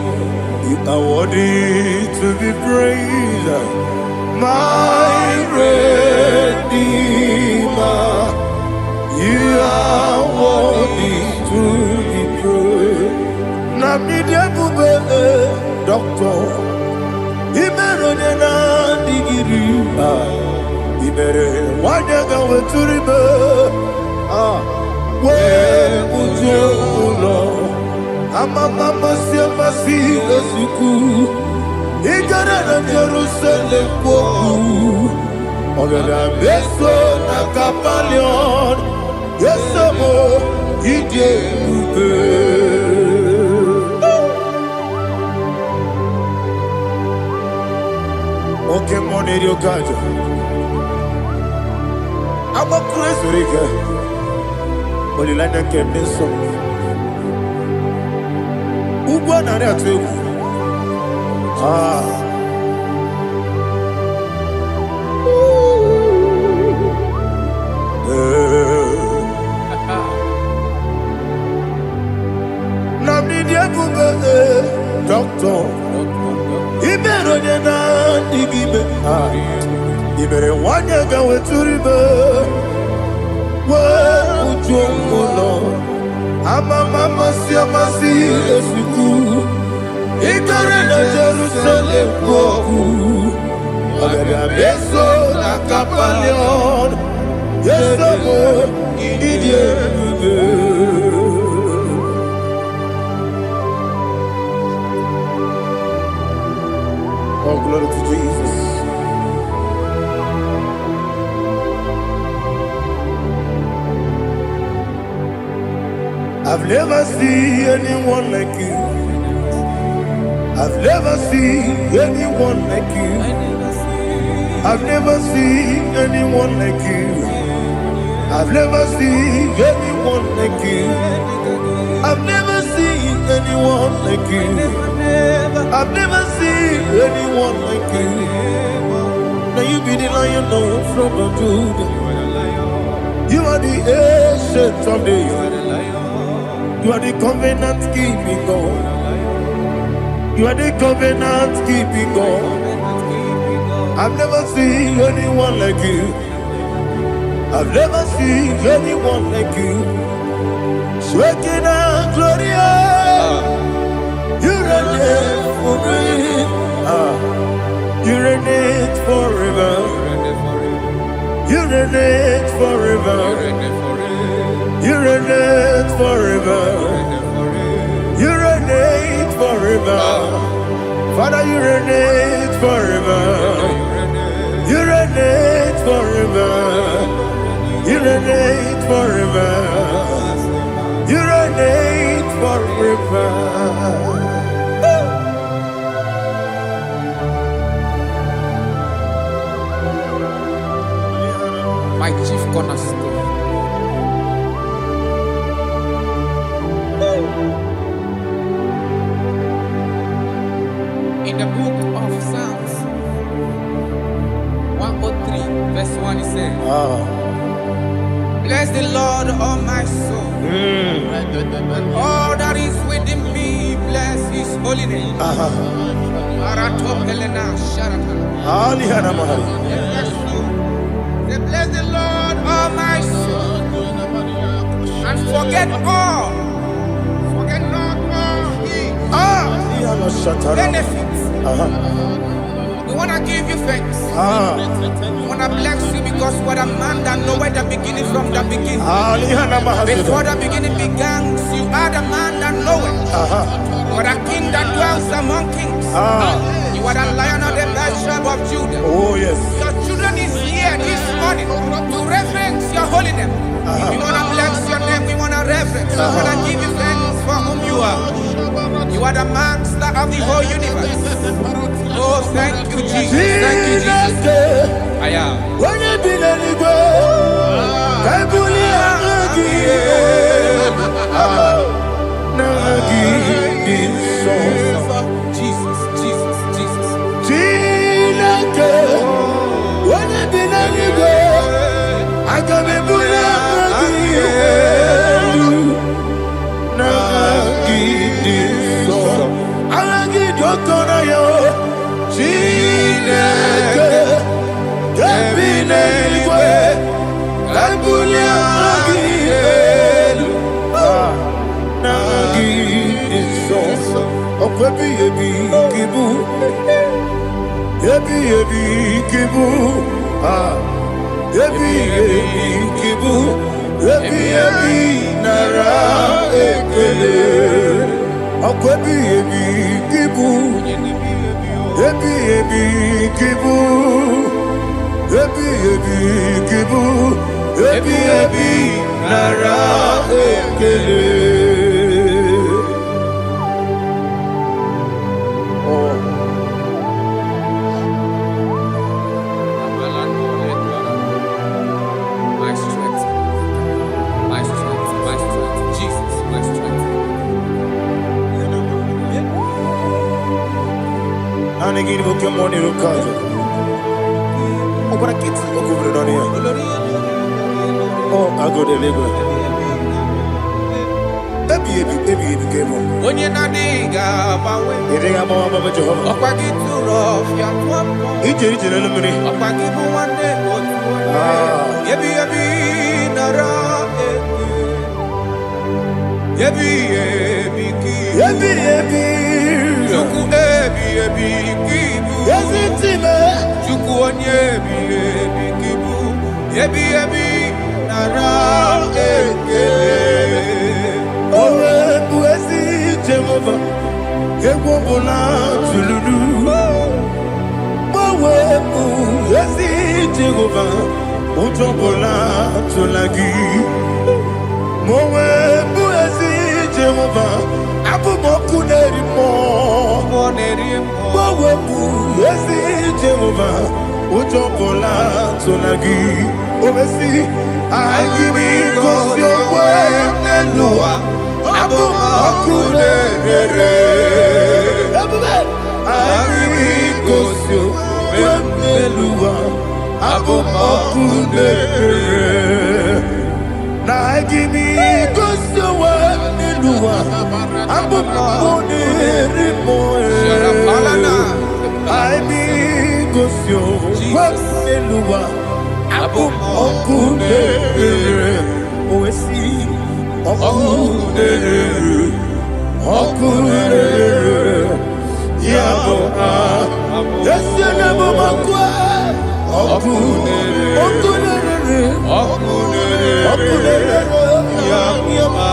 You are worthy to be praised. My Redeemer. You are worthy to be praised. Namidia Bube, Doctor. Imeronena digiri. Ibere wanyaga weturibe. We ujulo. Mama siamasi esuku. Igara na Jerusalem kwoku. Ogada beso na kapalion. Yesamo ije ube. Okay, money yo gajo. I'm a crazy rigger. But you like that kept this song. Who won that too? Doctor, Iberonena Digibe, Ibere Wanyaga Weturibe, Well, Ujumolo, Mama Siamasi Esuku, Ikarena Jerusalem Koku, Agada Beso na Kapalion, Yesamo, Idie. Oh, glory to Jesus. I've never seen anyone like you. I've never seen anyone like you. I've never seen anyone like you. I've never seen anyone like you. I've never seen anyone like you. I've never seen anyone like you. Now you be the Lion from the Judah. You are the ancient of days. You are the covenant keeping God. You are the covenant keeping God. I've never seen anyone like you. I've never seen anyone like you. Shekinah Gloria. You reign forever. You reign forever. You reign forever. You reign forever. You reign forever. Father, you reign forever. You reign forever. You reign forever. You reign forever. My chief cornerstone. In the book of Psalms 103 verse 1 it says, bless the Lord, all my soul. All that is within me, bless his holy name. Bless the Lord, all my soul, and forget not all his benefits, want to give you thanks. We want to bless you because what a man that know where the beginning from the beginning. Before the beginning began, you are the man that know it. What a king that dwells among kings. You are the lion of the tribe of Judah. Oh, yes. Your children is here this morning to reverence your holy name. We want to bless your name. We want to reverence. We want to give you thanks for whom you are. You are the master of the whole universe. Oh, thank you, Jesus. Thank you, Jesus. I am. Jesus, Jesus, Jesus. My strength, my strength, my strength, Jesus, my strength. Anegini boke moni rukaje. Okora kiti okubure noni ya. Oh, ago deliver. Ebi kemo. Onye na diga bawe. Iriga mama baba Jehovah. Okwagi turo fia tuampo. Ije na lumini. Okwagi muwane otuwe. Yebi nara eke. Yebi ki. Chuku ebi kibu. Chuku onye ebi kibu. Yebi nara eke. Owe buezi Jehovah. Ewobola tululu. Owe buezi Jehovah. Utobola tulagi. Mowe buezi Jehovah. Abumoku nerimo. Mowe buezi Jehovah. Utobola tulagi. Obesi agimi kosyo wenelua. Abumoku nerere. Agimi kosyo wenelua. Abumoku nerere. Na agimi kosyo wenelua. Abumoku nerimo. Agimi kosyo wenelua. Abumoku nerere. Oesi Okunere, Yabo, Yesenabo Makwa, Okunere, Yama,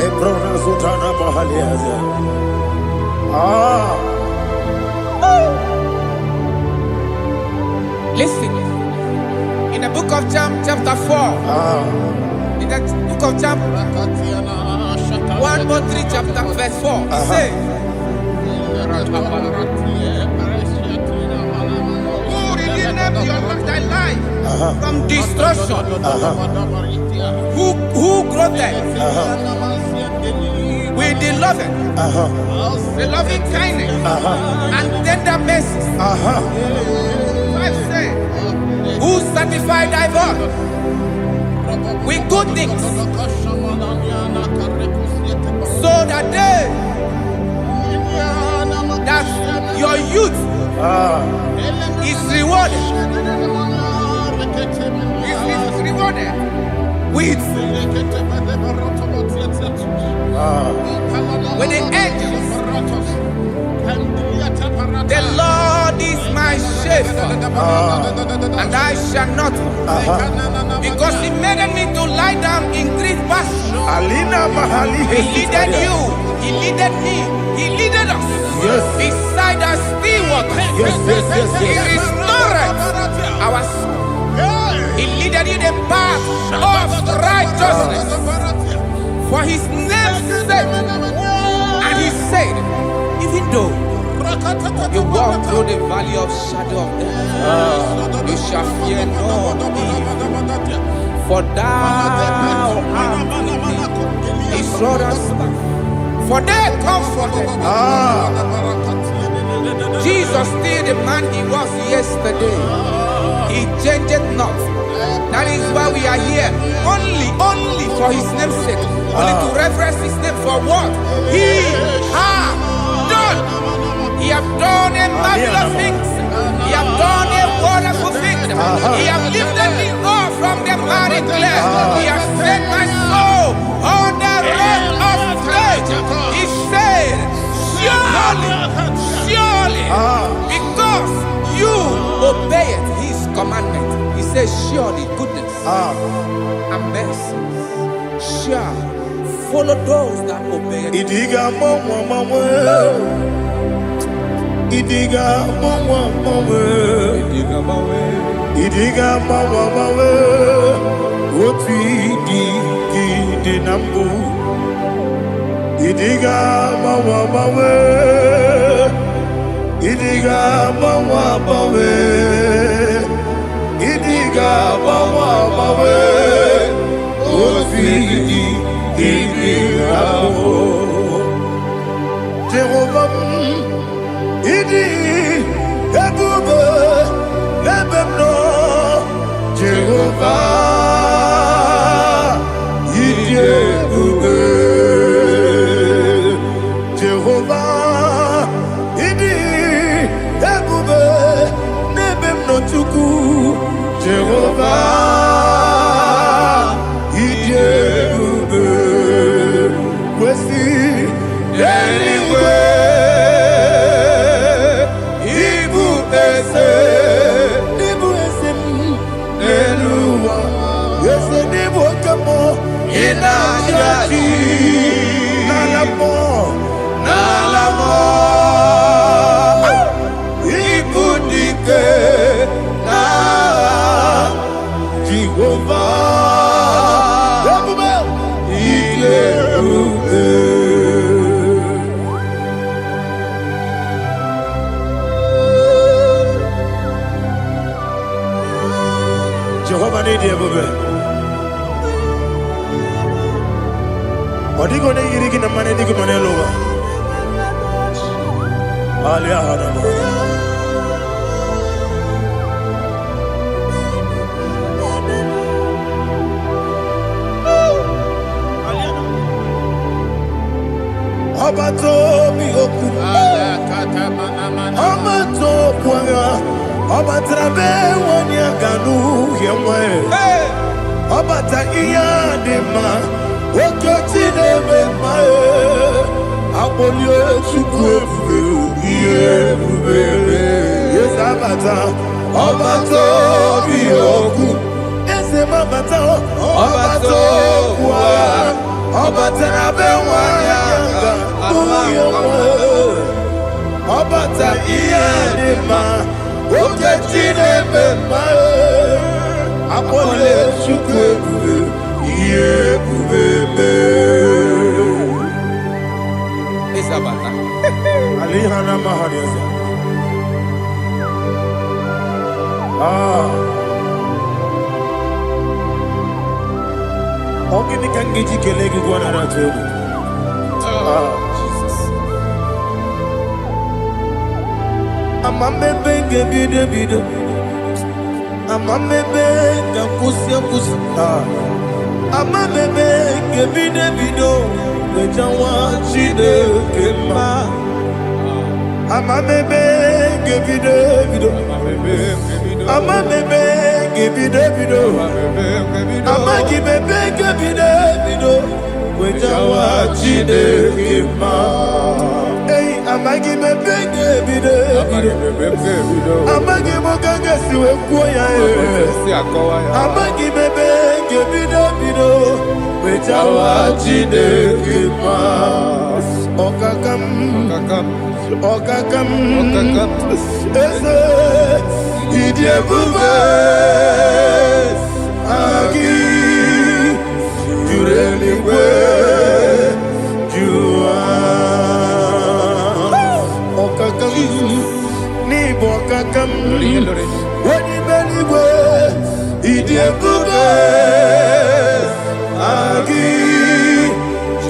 Ebrona Zutana Mahaliaza. Listen, in the book of John, chapter 4, in the book of John, 1:3, chapter verse 4, it says, who redeemed thy life from destruction, who groweth with the loving kindness and tender mercies. Who sanctify thy body with good things, so that your youth is rewarded. Is rewarded. with the angels. The Lord is my shepherd, and I shall not want, because He made me to lie down in green pastures. He leaded you, He leaded me, He leaded us beside the still waters. He restored our soul. He leaded you the path of righteousness for His name's sake. And He said, even though you walk through the valley of shadow of death, you shall fear no evil, for thou art with me. His rod and staff, for they comforted. Jesus still the man He was yesterday. He changed not. That is why we are here. Only for His name's sake. Only to reference His name for what He has done. He have done a marvelous things. He have done a wonderful thing. He have lifted me up from the miry clay. He has set my soul on the rock of faith. He said, surely, because you obeyed His commandment. He says, surely goodness and mercy shall follow those that obey Him. Idiga mawe Oti di nambu Idiga mawe Idiga mawe Idiga mawe Oti di nambu Jehovah Idi ebube lebemno Jehovah Idi ebube Jehovah Idi ebube lebemno Chukwu Jehovah Idi ebube kwesi anyway. Jehovah need you, baby. What are you going to get in the money? You can over. Abato mi oku, Abato kwanga, Abatrabe wanya ganu yemwe, Abata iya dema, Okoti deme mae, Abolio chukwe iye bubele, Yes Abata, Abato mi oku, Ese mabata, Abato kwa. Obata bewanya Obata iyadima Oketine bema Apole chukwe Iye kubebe Isabata Alihana mahadiasa Ogini kangeji kelegi gwana ratobu. Jesus. Amamebe gebide bide. Amamebe gakusi. Amamebe gebide bido. Wejawa chide kema. Amamebe gebide bido. Ama mebe gibi de bido. Ama gibi gibi de bido. Wejawa chide kima. Hey, ama gibi gibi de bido. Ama gibi gaga siwe kuya e. Ama gibi gibi de bido. Wejawa chide kima. Okakam. Eze idie bube agi jureligwe jua okakam ni bokakam wani beligwe idie bube agi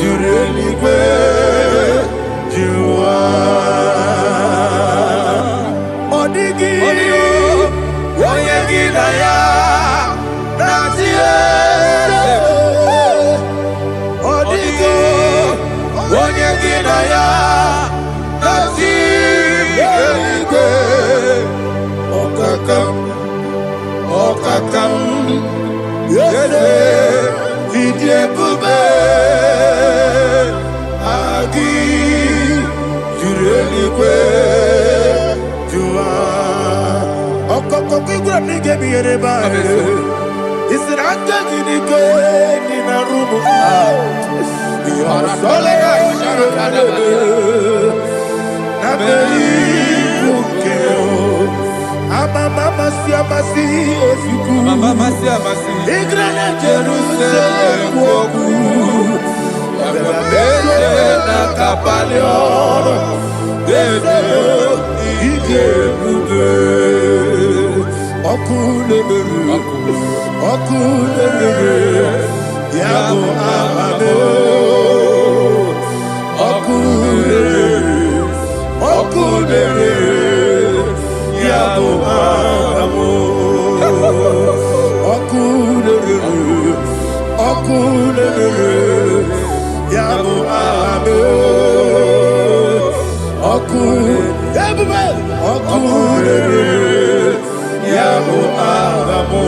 jureligwe jua Okakam, yede, idie bube, agi, jureligwe, jua. Okoko kigura nige biyere ba. Isiranga ginike nina rumu. Yasole nabeli bukeo. Mama siamasi ofiku. Mama siamasi. Igrane Jerusalem woku. Bele na kapaleon. Bele ige bube. Okulere. Yabo amamo. Okulere. Yabo amo, okulere, yabo amo, okulere, yabo amo.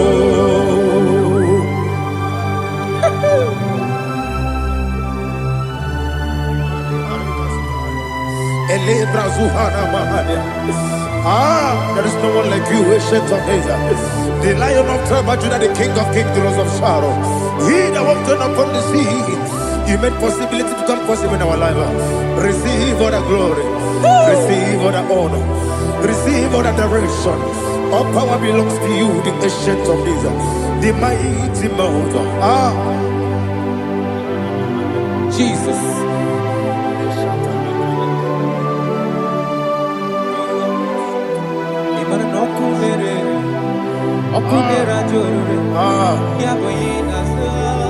Ele brazuhana mahania. There is no one like you, ancient of days. The Lion of tribe of Judah, the King of kings, the Rose of Sharon. He that walked upon the sea. You made possibility to come possible in our life. Receive all the glory. Receive all the honor. Receive all the direction. All power belongs to you, the ancient of days. The mighty mountain. Jesus.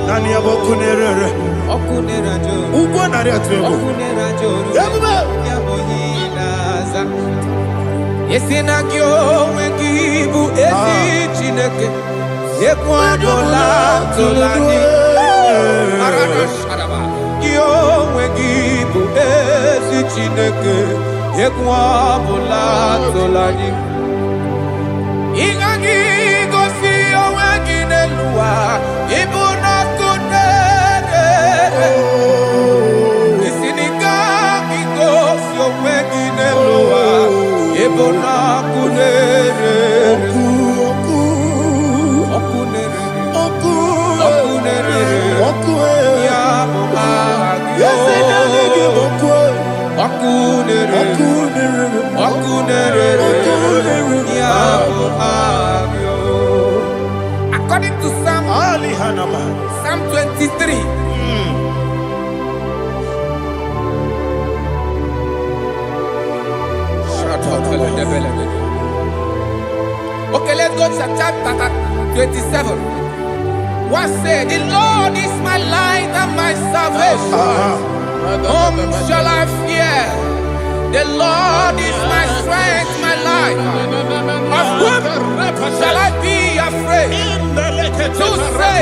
Nani abokunere okunera jo ugo nari atwego okunera jo yaboyinaza yesinagyo wekibu esi chineke yekwadola tolani arana sharaba yo wekibu esi chineke yekwadola tolani igagi gosi oweginelua ibuna kunere isinika gosi oweginelua ibuna kunere okunere ya okunere according to Psalm 23. Okay, let's go to chapter 27. What said? The Lord is my light and my salvation. Whom shall I fear? The Lord is my strength, my life. Of whom shall I be afraid? To say,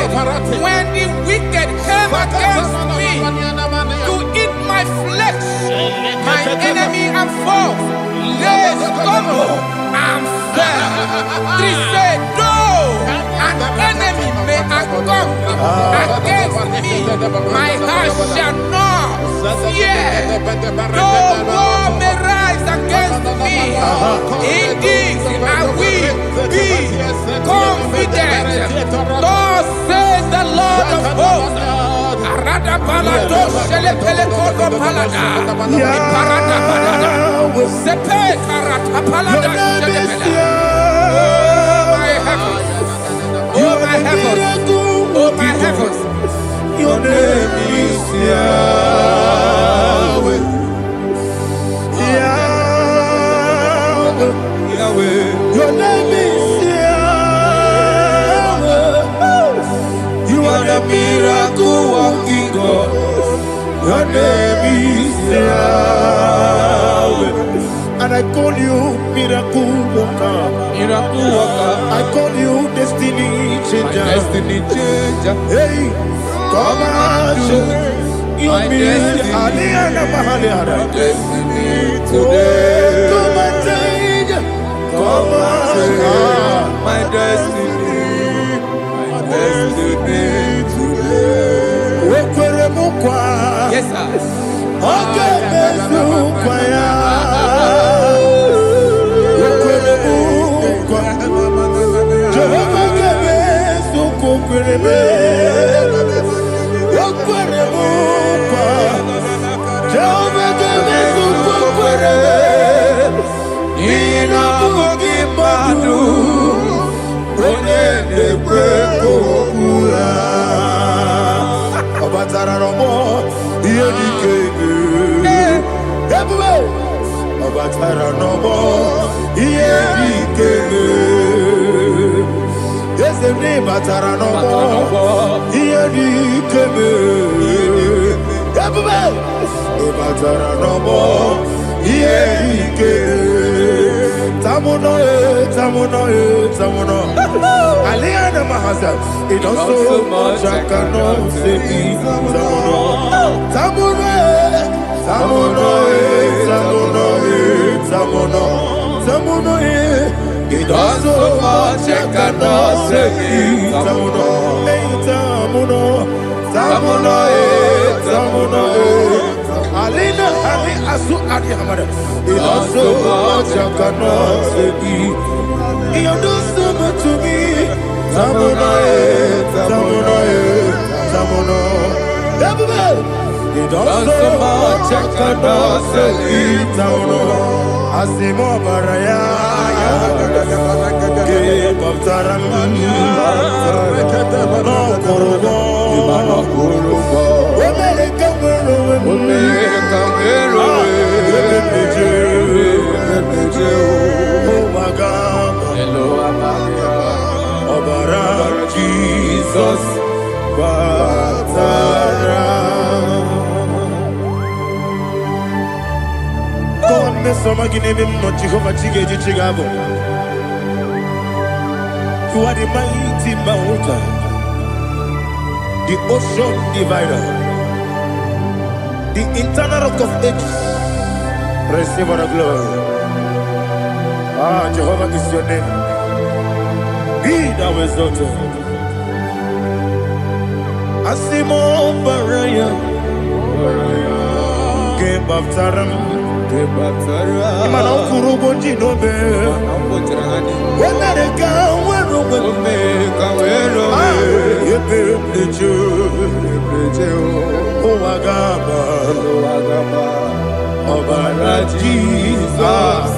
when the wicked came against me to eat my flesh, my enemy and foe, they stumble and verse 3 says, though an enemy may come against me, my heart shall not fear. Though war may rise against me, in this I will be confident. Thus says the Lord of hosts. Arada balado shele pele kodo palada. Iparada palada. Sepe karata palada shele pele. Oh my heavens. Oh my heavens. Your name is Yahweh. Yahweh. Yahweh. Your name is Yahweh. You are the miracle working God. Your name is Yahweh. And I call you miracle worker. Miracle worker. I call you destiny changer. Destiny changer. Hey, come on, show your destiny. Destiny today. Come and change. Come on, my destiny. My destiny today. Yes, sir. Okay, Batara no more, here the kebe. Batara no more, here the kebe. Tamuno, tamuno, tamuno. Aliana Mahasa, it also much I cannot say. Tamuno, tamuno, tamuno, tamuno, tamuno, tamuno. It also much I cannot say. Tamuno, tamuno, tamuno, tamuno. Alina, Ali Asu Adi Hamada. It also much I cannot say. You do so much to me. Tamuno, tamuno, tamuno. It also much I cannot say. Tamuno. Asimo Baraya. Give up Taram, no Kurubo, Jesus, God, me so magine him no Jehovah Chige Chigabo. You are the mighty mountain, the ocean divider, the internal rock of ages. Receive all the glory. Ah, Jehovah is your name. Be thou exalted. Asimo Baraya, Game of Taram, Imano Kurubonji Nobe, America, America, Jesus.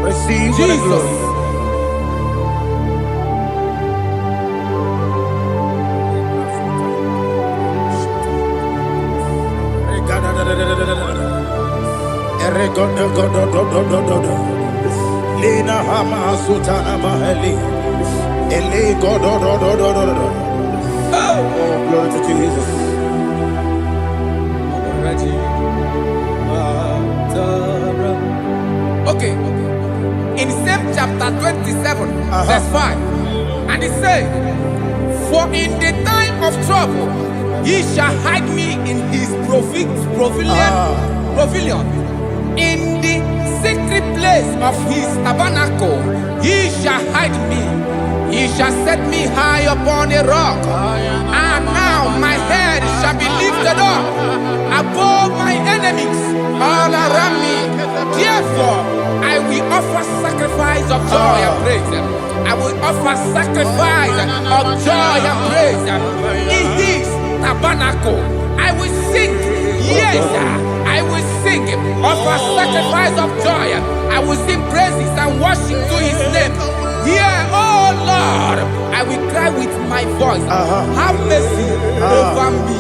Receive Jesus. Lina Hama Sutana Mahali. Ele God. Oh, glory to Jesus. Okay. In same chapter 27, verse 5, and it says, for in the time of trouble, He shall hide me in his pavilion. In the secret place of his tabernacle, he shall hide me. He shall set me high upon a rock. And now my head shall be lifted up above my enemies all around me. Therefore, I will offer sacrifice of joy and praise. I will offer sacrifice of joy and praise. In his tabernacle, I will sing. Yes, I will sing. Offer sacrifice of joy. I will sing praises and worship to his name. Here, oh Lord, I will cry with my voice. Have mercy over me,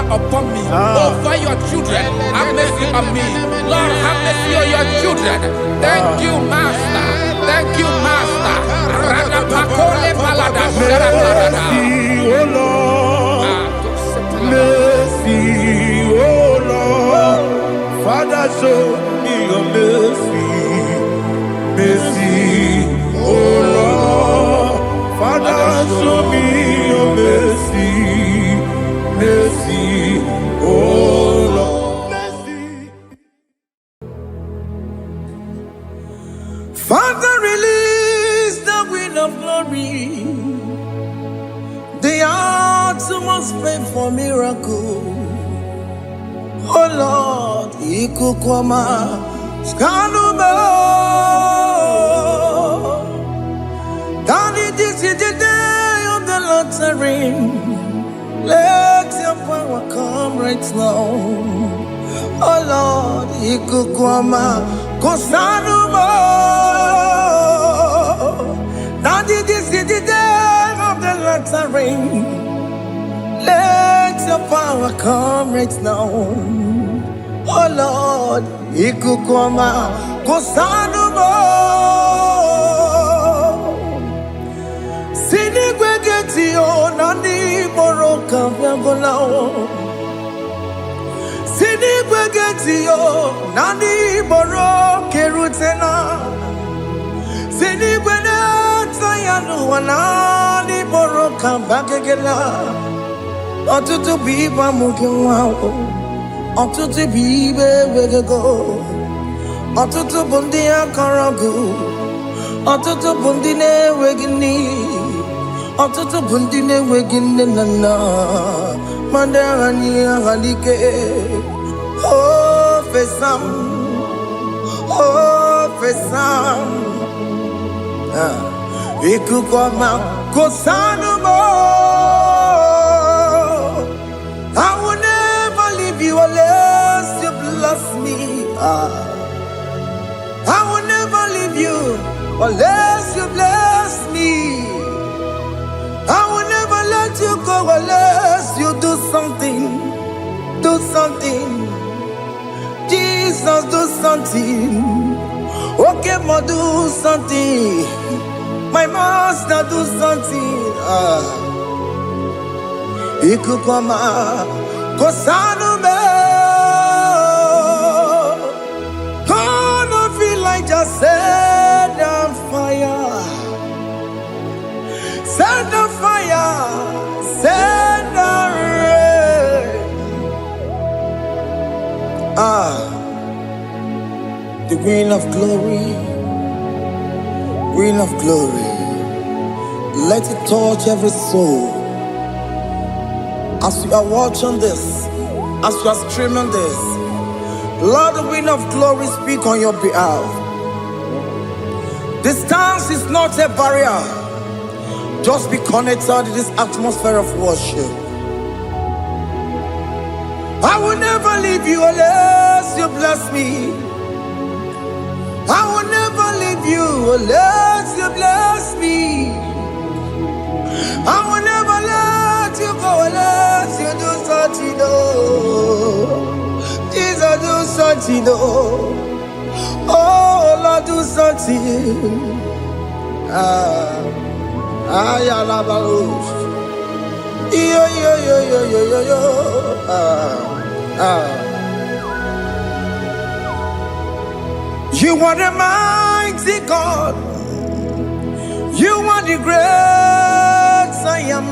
upon me, over your children. Have mercy on me. Lord, have mercy on your children. Thank you, Master. Thank you, Master. Mercy, oh Lord. Mercy, oh Lord. Father, show me your mercy. Mercy, oh Lord. Father, show me your mercy. Mercy, oh Lord. Mercy. Father, release the wind of glory. The atmosphere for miracle. Oh Lord, Ikukwama, Skanuma. Daddy, this is the day of the Lord's ring. Let your power come right now. Oh Lord, Ikukwama, Kosanuma. Daddy, this is the day of the Lord's ring. Let your power come right now. Oh Lord, Ikukwama, Kosanuma. Sini gwegeti o nani boroka vyangolao. Sini gwegeti o nani boroke rutena. Sini gwegeti yanu wanani boroka bagegela. Otutu biba mukiwa o. Otutu bibe wegego. Otutu bundi akaragu. Otutu bundi ne wegini. Otutu bundi ne wegini nana. Mandangani ahalike. Oh fesam. Oh fesam. Ikukwama kosanumo. I will never leave you unless you bless me. I will never leave you unless you bless me. I will never let you go unless you do something. Do something. Jesus, do something. Okay, ma, do something. My master, do something. Ikukwama, Kosanume. Gonna feel like just set on fire. Set on fire. Set on rain. The wind of glory. Wind of glory. Let it touch every soul. As you are watching this, as you are streaming this, Lord, the wind of glory speak on your behalf. Distance is not a barrier. Just be connected to this atmosphere of worship. I will never leave you unless you bless me. I will never leave you unless you bless me. I will never let you go unless you do something. Jesus, do something. Oh Lord, do something. You are the mighty God. You are the great I am.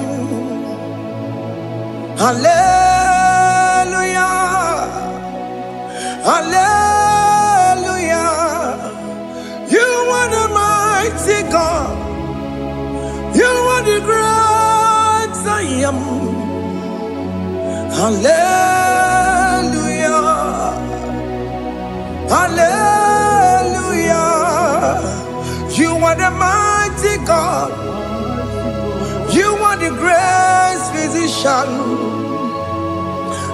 Hallelujah. Hallelujah. You are the mighty God. You are the great I am. Hallelujah. Hallelujah. You are the mighty God. You are the great physician.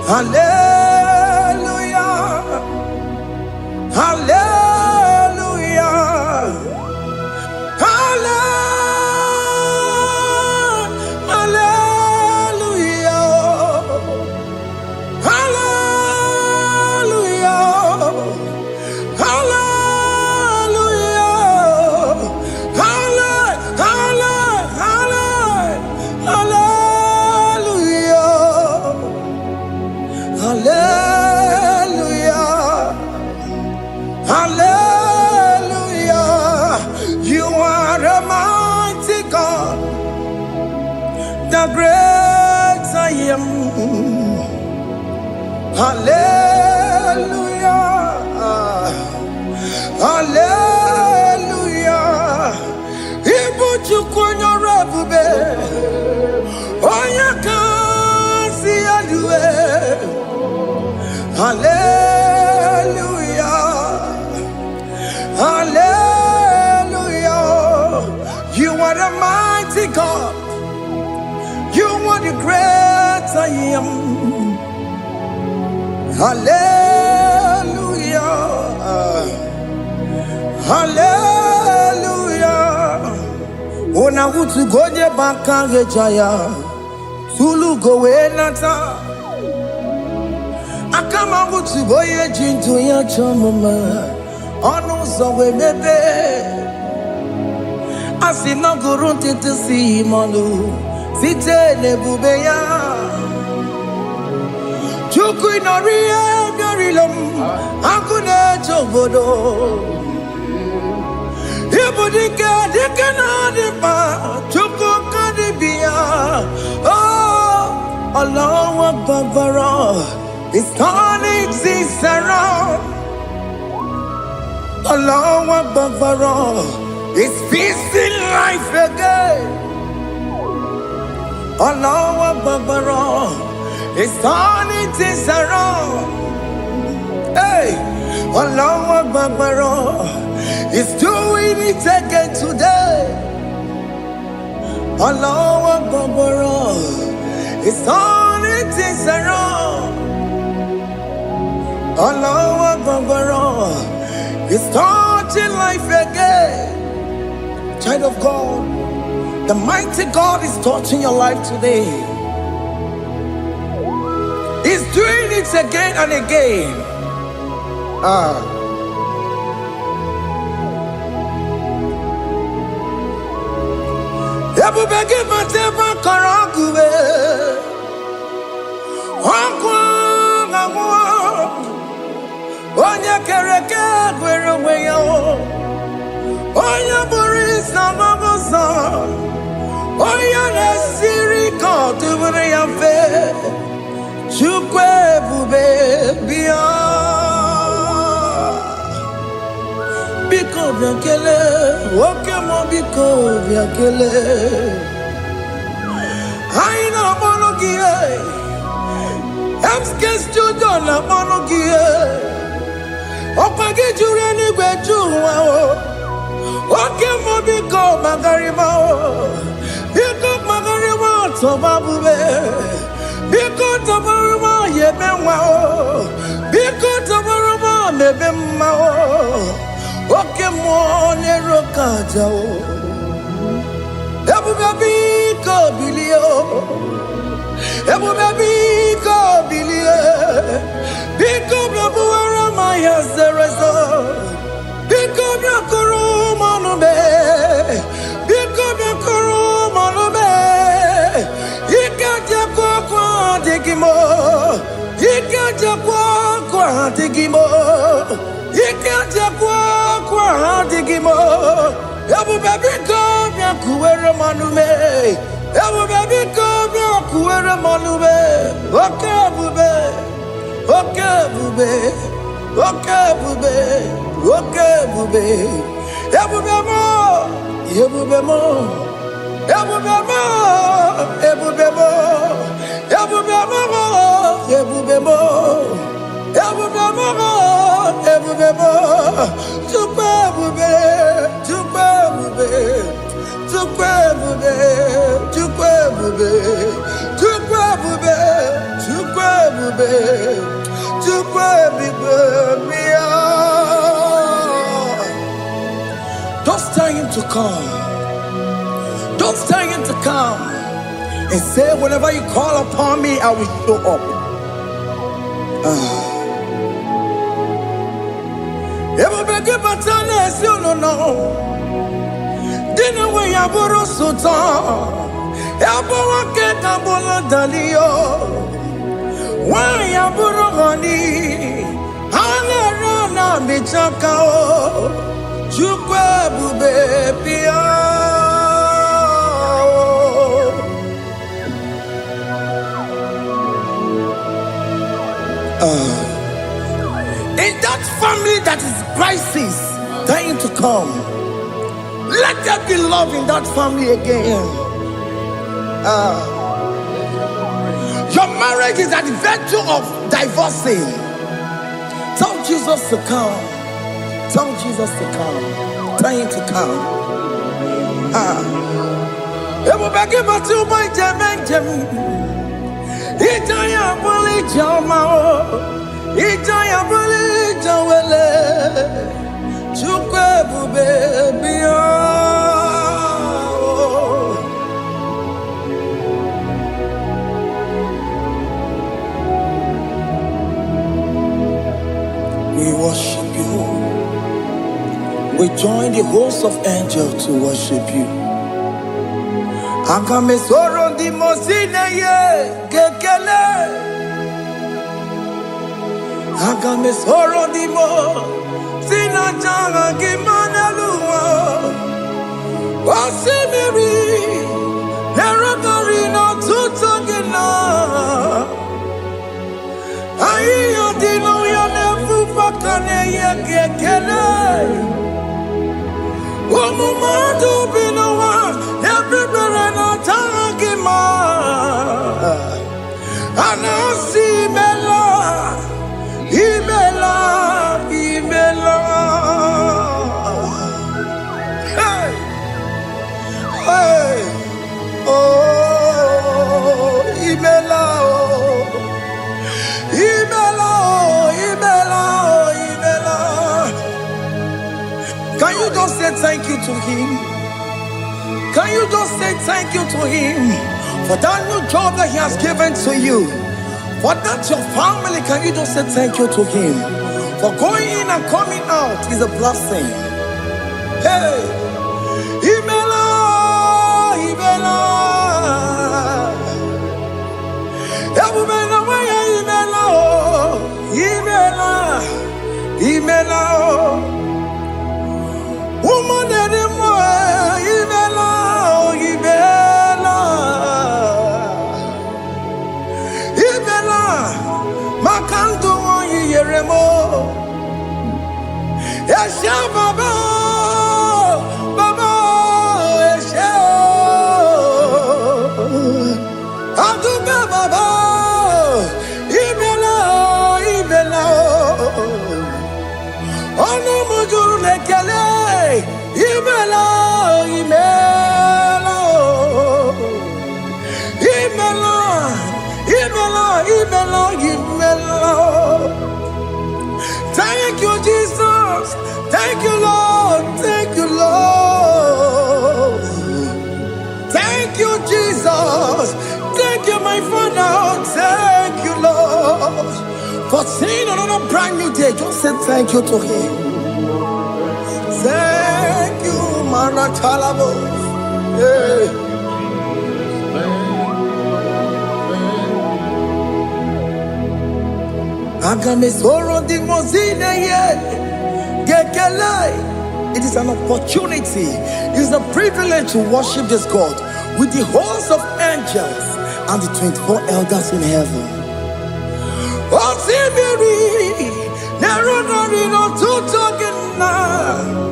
Hallelujah. Hallelujah. Hallelujah. Hallelujah. Hallelujah. Hallelujah. Hallelujah. You are a mighty God, the great I am. Hallelujah. Hallelujah. Ibuchukwu rabube. Oya kasi alue. Hallelujah. Hallelujah. You are the mighty God. You are the great I am. Hallelujah. Hallelujah. Ona utu goje bakange jaya. Tulu gowe nata. Akama utu boye jintu ya chomama. Onu sowe bebe. Asina gurunti tisi manu. Site nebubeya. Chuku inorie garilom. Akune chobodo. Ibudike dike na dipa. Chuku kadibia. Oh, Allah Akbar. It's turning things around. Allah Akbar. It's feasting life again. Allah Akbar. It's turning things around. Hey, Allah Akbar. It's doing it again today. Allah Akbar. It's turning things around. Allah Akbar. It's touching life again. Child of God, the mighty God is touching your life today. He's doing it again and again. Ebubege mateba karaguwe. Wakwa ngwa. Onye kereke gwere onwe ya. Onye buru isa mabusa. Onye na-esiri ka ọ dịbụrụ ya mfe. Chukwu ebube bịa. Biko bịa kelee, nwoke m biko bịa kelee. Anyị na-akpọrọ gị MSK Studio na-akpọrọ gị ọkwa gị juru eluigwe ju ụwa nwoke m biko magarịma biko magarịma tọba bube biko tọbarịma yebe nwa biko tọbarịma mebe mma nwoke m n'ero ka aja ebube biko bilie ebube biko bilie biko bịabuwara ma ya zerezo biko bịakọrọ manube biko bịakọrọ manube ike jakwa kwa adịghị m ike jakwa kwa adịghị m ike jakwa kwa adịghị m ebube biko bịakuwere manube Ebube biko bịa kwuere m ọnụ be. Oke ebube. Oke ebube. Oke ebube. Oke ebube. Ebube mo. Ebube mo. Ebube mo. Ebube mo. Ebube mo. Ebube mo. Ebube mo. Ebube mo. Chukwu ebube. Chukwu ebube. Chukwu ebube. Chukwu ebube. Chukwu ebube. Chukwu ebube. Chukwu ebube. Just tell him to come. Just tell him to come. And say, whenever you call upon me, I will show up. Ebube gị bata na-esi ụnụnọ. Dị na nwe ya bụrụ sultan. Ya bụ nwoke ka bụrụ dalio. Nwaanyị ya bụrụ honey. Ha na-ere na mịchaka o. Chukwu ebube bịa. In that family that is crisis, tell him to come. Let there be love in that family again. Your marriage is at the verge of divorcing. Tell Jesus to come. Tell Jesus to come. Tell him to come. Ebubeke batu boy jemenjem. Ijaya buli jamao. Ijaya buli jawele. Chukwu ebube bịa. We worship you. We join the host of angels to worship you. Akame soro di mosine ye kekele. Akame soro di mo sina janga kimaneluwa. Wasimiri nerogari no tutogina. Ayo dino ya nefu fakane ye kekele. Umumadu binowa nebibere no tangima. Anasi mela. Imela, Imela. Hey, hey, oh, Imela, oh, Imela, oh, Imela, oh, Imela. Can you just say thank you to him? Can you just say thank you to him for that new job that he has given to you? For that your family, can you just say thank you to him? For going in and coming out is a blessing. Hey, Imela, Imela, Imela, Imela, Imela, woman anymore, Imela, Imela. Makanto yeremo. Esha baba, baba, esha. Aduba baba, ibela, ibela. Ono mujuru lekele, ibela, ibela, ibela. Imela, Imela, Imela. Thank you, Jesus. Thank you, Lord. Thank you, Lord. Thank you, Jesus. Thank you, my Father. Thank you, Lord. For seeing another brand new day, just say thank you to him. Thank you, Manatalabo. Yeah. It is an opportunity, it is a privilege to worship this God. with the host of angels and the 24 elders in heaven. Oh, see me, never no two talking now.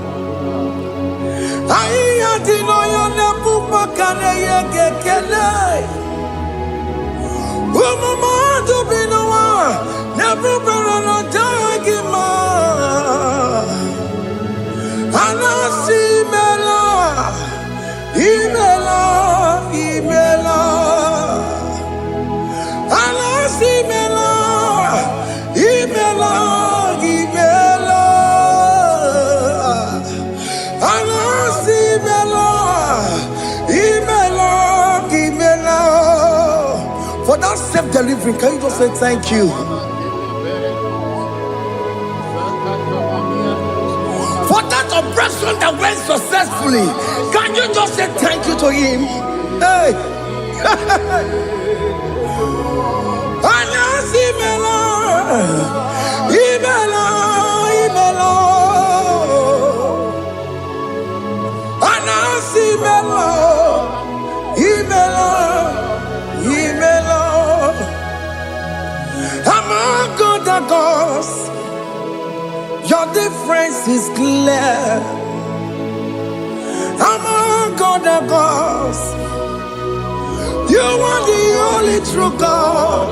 I didn't know your never can get oh, mama, to be no one, never better not dying man. And I see Mela, Imela, Imela. And I see Mela, Imela, Imela. And I see Mela, Imela, Imela. For that self-delivery, can you just say thank you? For that operation that went successfully, can you just say thank you to him? Hey! Anasi Mela, Imela, Imela. Anasi Mela, Imela, Imela. Among other gods, your difference is clear. Among other gods, you are the only true God.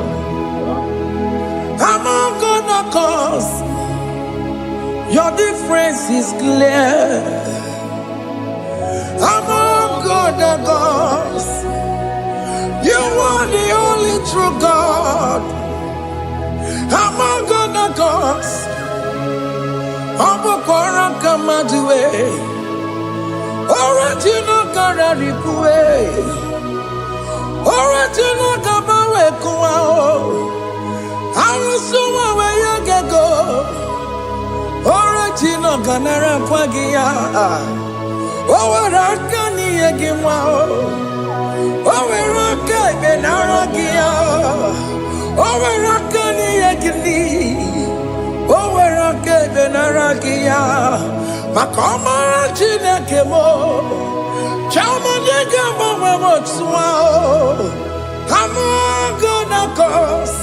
Among other gods, your difference is clear. Among other gods, you are the only true God. Among other gods, Abokora Kamadue, original Kararikue, original Kabawe Kuao, Arusuma Wayagego, original Ganara Pagia, Owarakani Yagimao, Owaraka Benaragia, Owarakani Yagini. Owerake benaragia, makoma chinekemo, chama negamo wemotswao. Among other gods,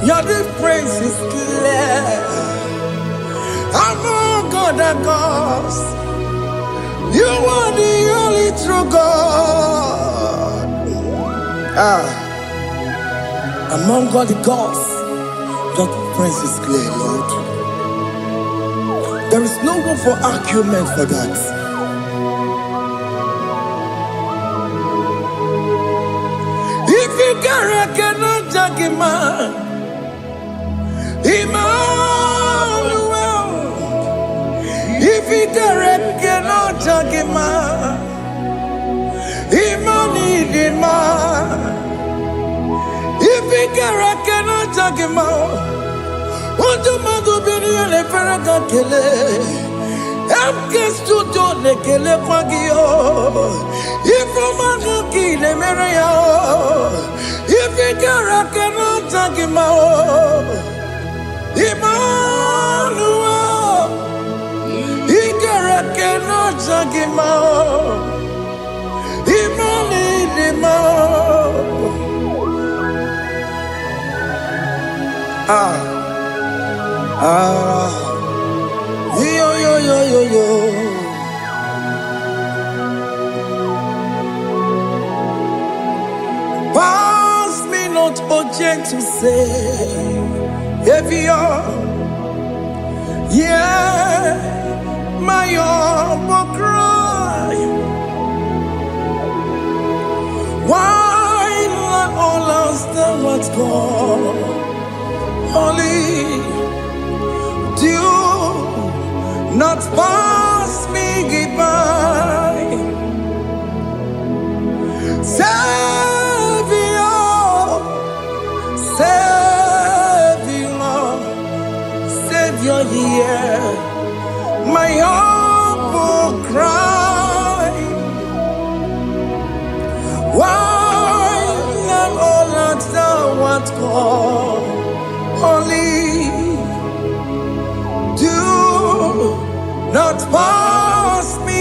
your difference is clear. Among other gods, you are the only true God. Among all the gods, your difference is clear, Lord. There is no room for argument for that. If you cannot judge him, Emmanuel. If you cannot judge him, Emmanuel. If you cannot judge him, Ojo mago bini ele feraka kele, emke studio ne kele kwagio. Ifo mago kile mere ya, ifikara kena tagima o. Emmanuel, ikara kena tagima o. Emmanuel. Yo. Pass me not, O gentle Savior. Yeah, my humble cry. Why not all us that what's gone? Holy. Do not pass me by, Savior, hear my humble cry. Why not all that thou art called holy? Do not pass me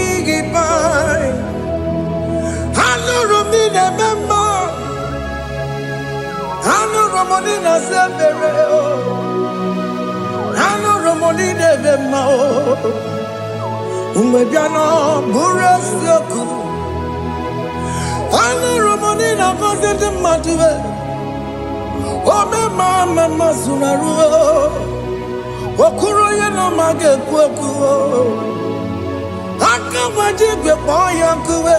by. And Umwebiano Burasioku Ana Romanina Cosette Matue Ome Mama Masunaru Okuro Yano Mage Kwoku Akamajigwe Poyankue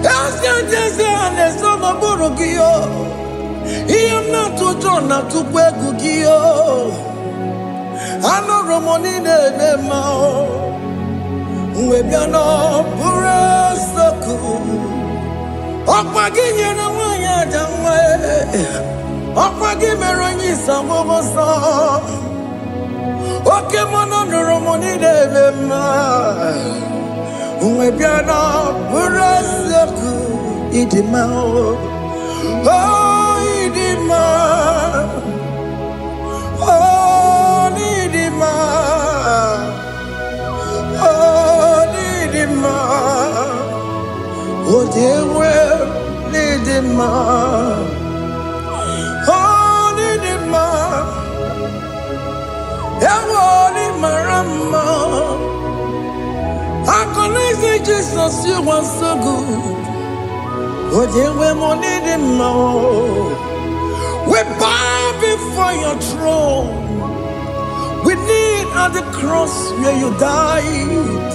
Asia Jesse and Soma Burugio I am not to Jona to Kwegugio Ana Romanina Mao Webiano Burasoku Okwaginye na wanya jamwe Okwagimeronyi samoboso Okemono nuromoni debema Webiano Burasoku Idima Oh Idima Oh Idima Oh, dear, well, need him, oh, need him, I can say Jesus, you are so good. Oh, dear, well, need him, we bow before your throne. We need at the cross where you died.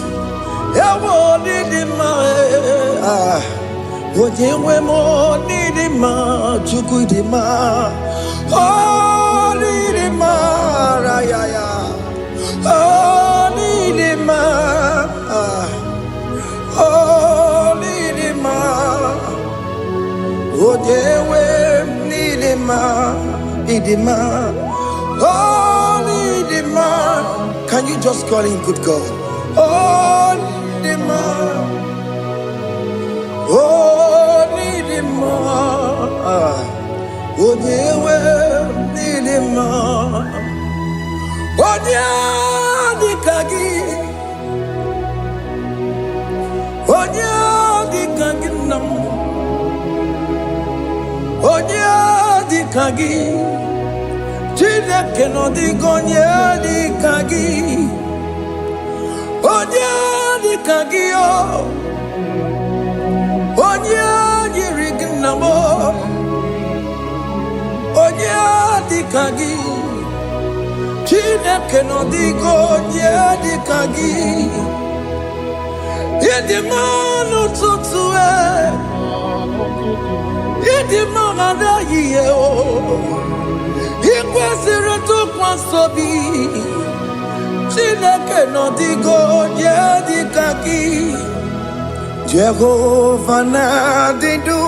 Ewo nidima, ojewe mo nidima, chukudima, oh nidima, rayaya, oh nidima, oh nidima, ojewe nidima, nidima, oh nidima. Can you just call him good God? Oh, Nidima, oh, Nidima, oh, Dewe, Nidima, oh, Dikagi, oh, Dikagi, oh, Dikagi, Chile Kenodi Gonya Dikagi. Onya di kagio, onya di rignamo, onya di kagi, chine che non dico onya di kagi, e di mano tuttue, e di mano da io, e quasi reto quanto bi. Chineke no digo di kaki Jehovah na didu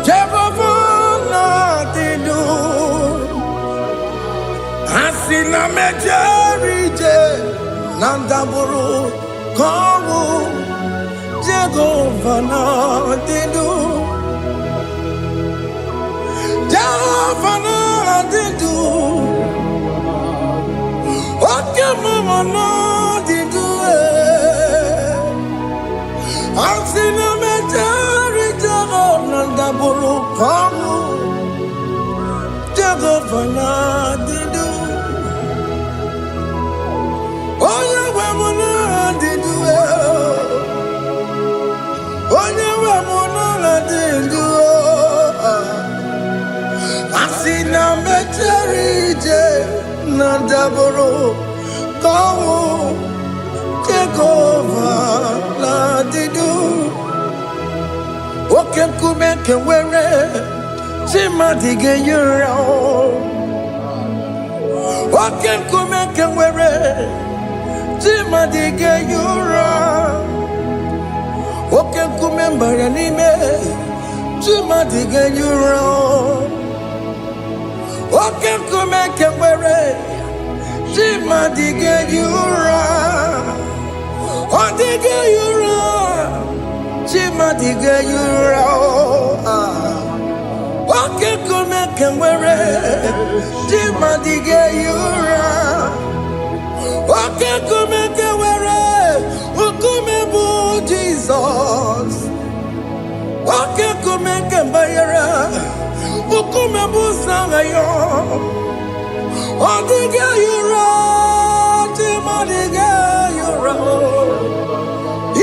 Jehovah na didu Asina mejerije Nandaburu kowu Jehovah na didu Jehovah na didu Mama no did do it. I've seen a majority of Nandaburu Kamu. Jehovah did do. Oh, yeah, women did do it. Oh, yeah, women did do it. I've seen a majority. Nandaburu, Kamu, Jehovah, la didu. Oken kumeke were, Chimadige yuro. Oken kumeke were, Chimadige yuro. Oken kumemba yanime, Chimadige yuro. Oken kumeke were, Chima dige yura, odige yura, Chima dige yura. Oken kumeke were, Chima dige yura. Oken kumeke were, ukumebu Jesus. Oken kumeke bayara. yo. Odiga yura, timadiga yura.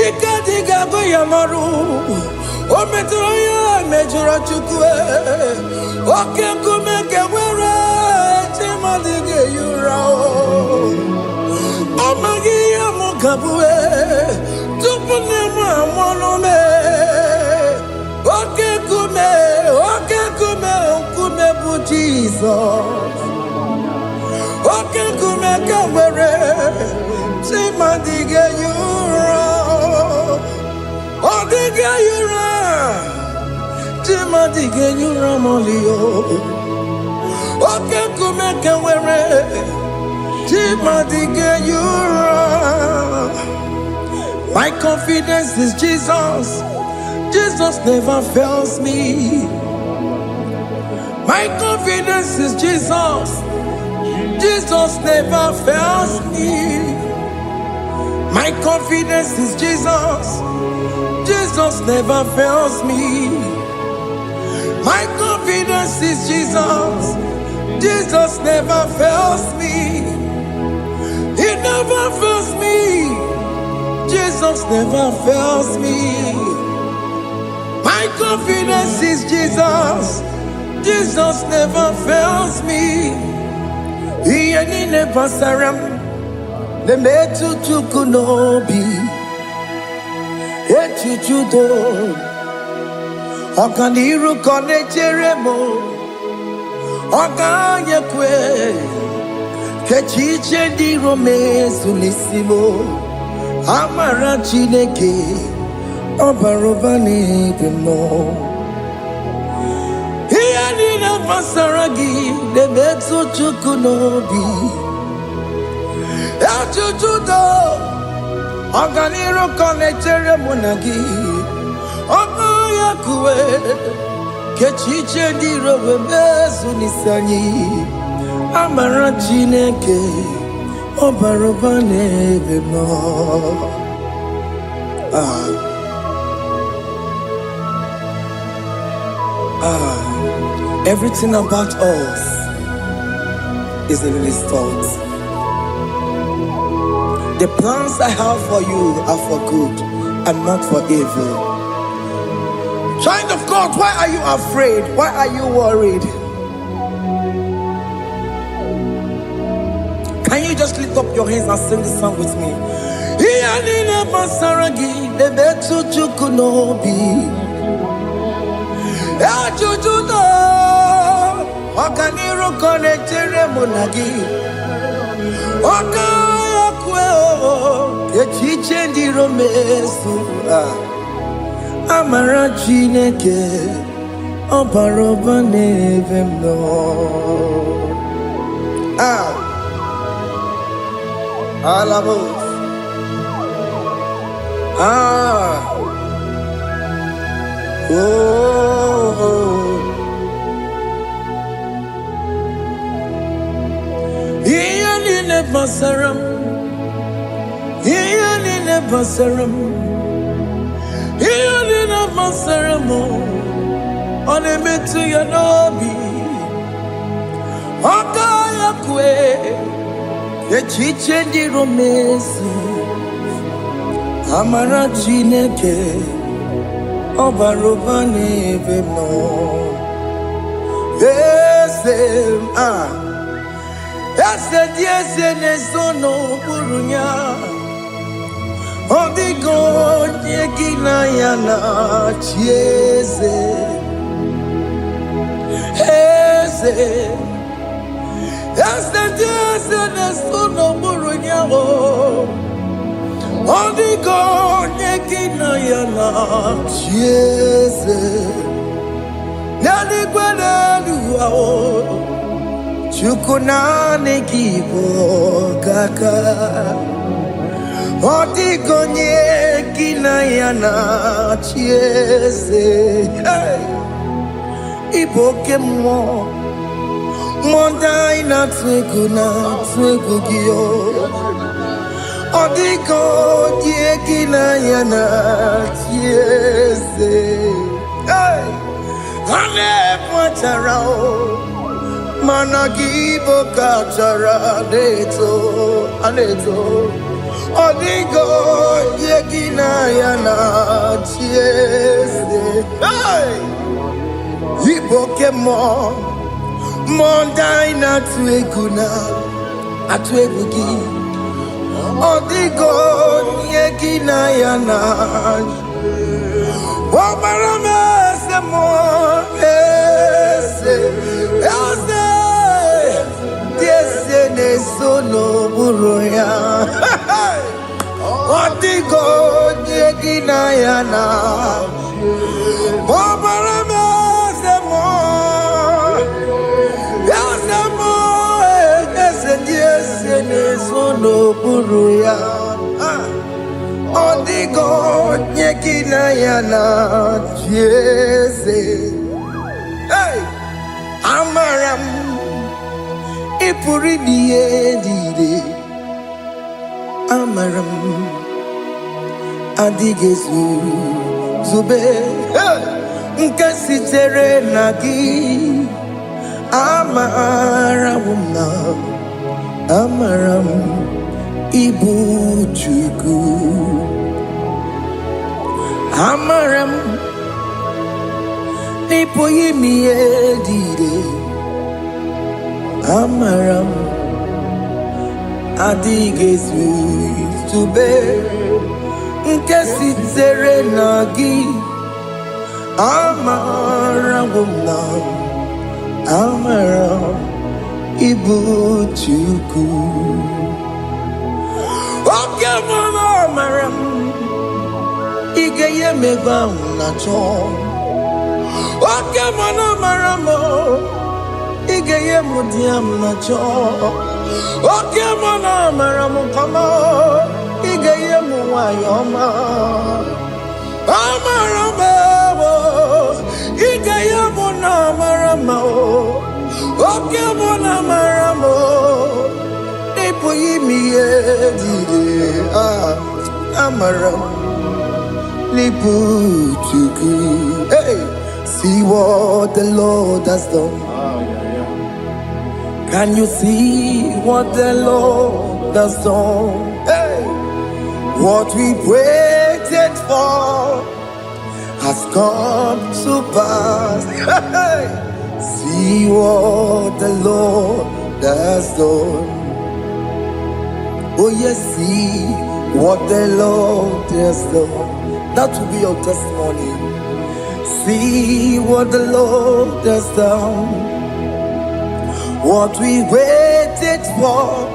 Ika diga goya maru. O metroya mejura chukwe. Oke kumeke wera, timadiga yura. Amagiya mukabwe. Tupune mwanome. Oke kume bu Jesus. Oke kume kawere. Timadiga yura. Odiga yura. Timadiga yura molio. Oke kume kawere. Timadiga yura. My confidence is Jesus. Jesus never fails me. My confidence is Jesus. Jesus never fails me. My confidence is Jesus. Jesus never fails me. My confidence is Jesus. Jesus never fails me. He never fails me. Jesus never fails me. My confidence is Jesus. Jesus never fails me. He ain't never saram. The metu tukunobi. Echuchudo. Okaniru kone jeremo. Okanye kwe. Kechiche di rome sunisimo. Amara chineke. Obarobane demo. Here in a Masaragi, the Metsu Chukunobi. Achuchudo, Oganiro Connectere Monagi. Obayakue, Kechiche di Robemesu Nisani. Amara chineke. Obarobane demo. Everything about us is in His thoughts. The plans I have for you are for good and not for evil. Child of God, why are you afraid? Why are you worried? Can you just lift up your hands and sing this song with me? Achuchudo, Okaniro Connectere Monagi. Okayakwe, Kechiche di Romesu. Amara Chineke, Obarobane Vemno. Alamos. Basaram, Ianina Basaram, Ianina Basaramo, on a metu yanobi, Okayakwe, the chiche di romesu, Amara chineke, Obarobane vemno, yes, yes, nesono burunya. Odigo nyekina yana chieze. Eze. Yes, nesono burunya. Odigo nyekina yana chieze. Nani kwanalu ao. Chukunane kibo kaka. Odigonye kinayana chiese. Iboke mo. Mondai na twegu giyo. Odigonye kinayana chiese. Hane pacharao. Managibo kachara aneto Odigo yegina yana chiese Hey! Ibokemo Mondai na tueguna Atuegugi Odigo yegina yana Wamarame semo ese Diese ne sono buruya Odigo yegina yana Wamarame semo Diese ne sono buruya Odigo nyekina yana Jese Hey Amaram Ipuri diye dide Amaram Adigezu Zube Hey Nkasi tere nagi Amaram Amaram Ibu Chuku Amaram Nipo yimi edide Amaram Adigezu Zube Nkesi tere nagi Amaram Amaram Ibu Chuku Okay, mama, Amaram Igeye meba unacho Okay, mama, Maramo Igeye mudiam nacho Okay, mama, Maramo Kama Igeye muwayoma Amaramo Igeye muna Maramo Okay, mama, Maramo Nipo yimi edide Amaram Nipo chuku Hey, see what the Lord has done. Can you see what the Lord has done? Hey, what we waited for has come to pass. Hey, see what the Lord has done. Oh yes, see what the Lord has done. That will be your testimony. See what the Lord has done. What we waited for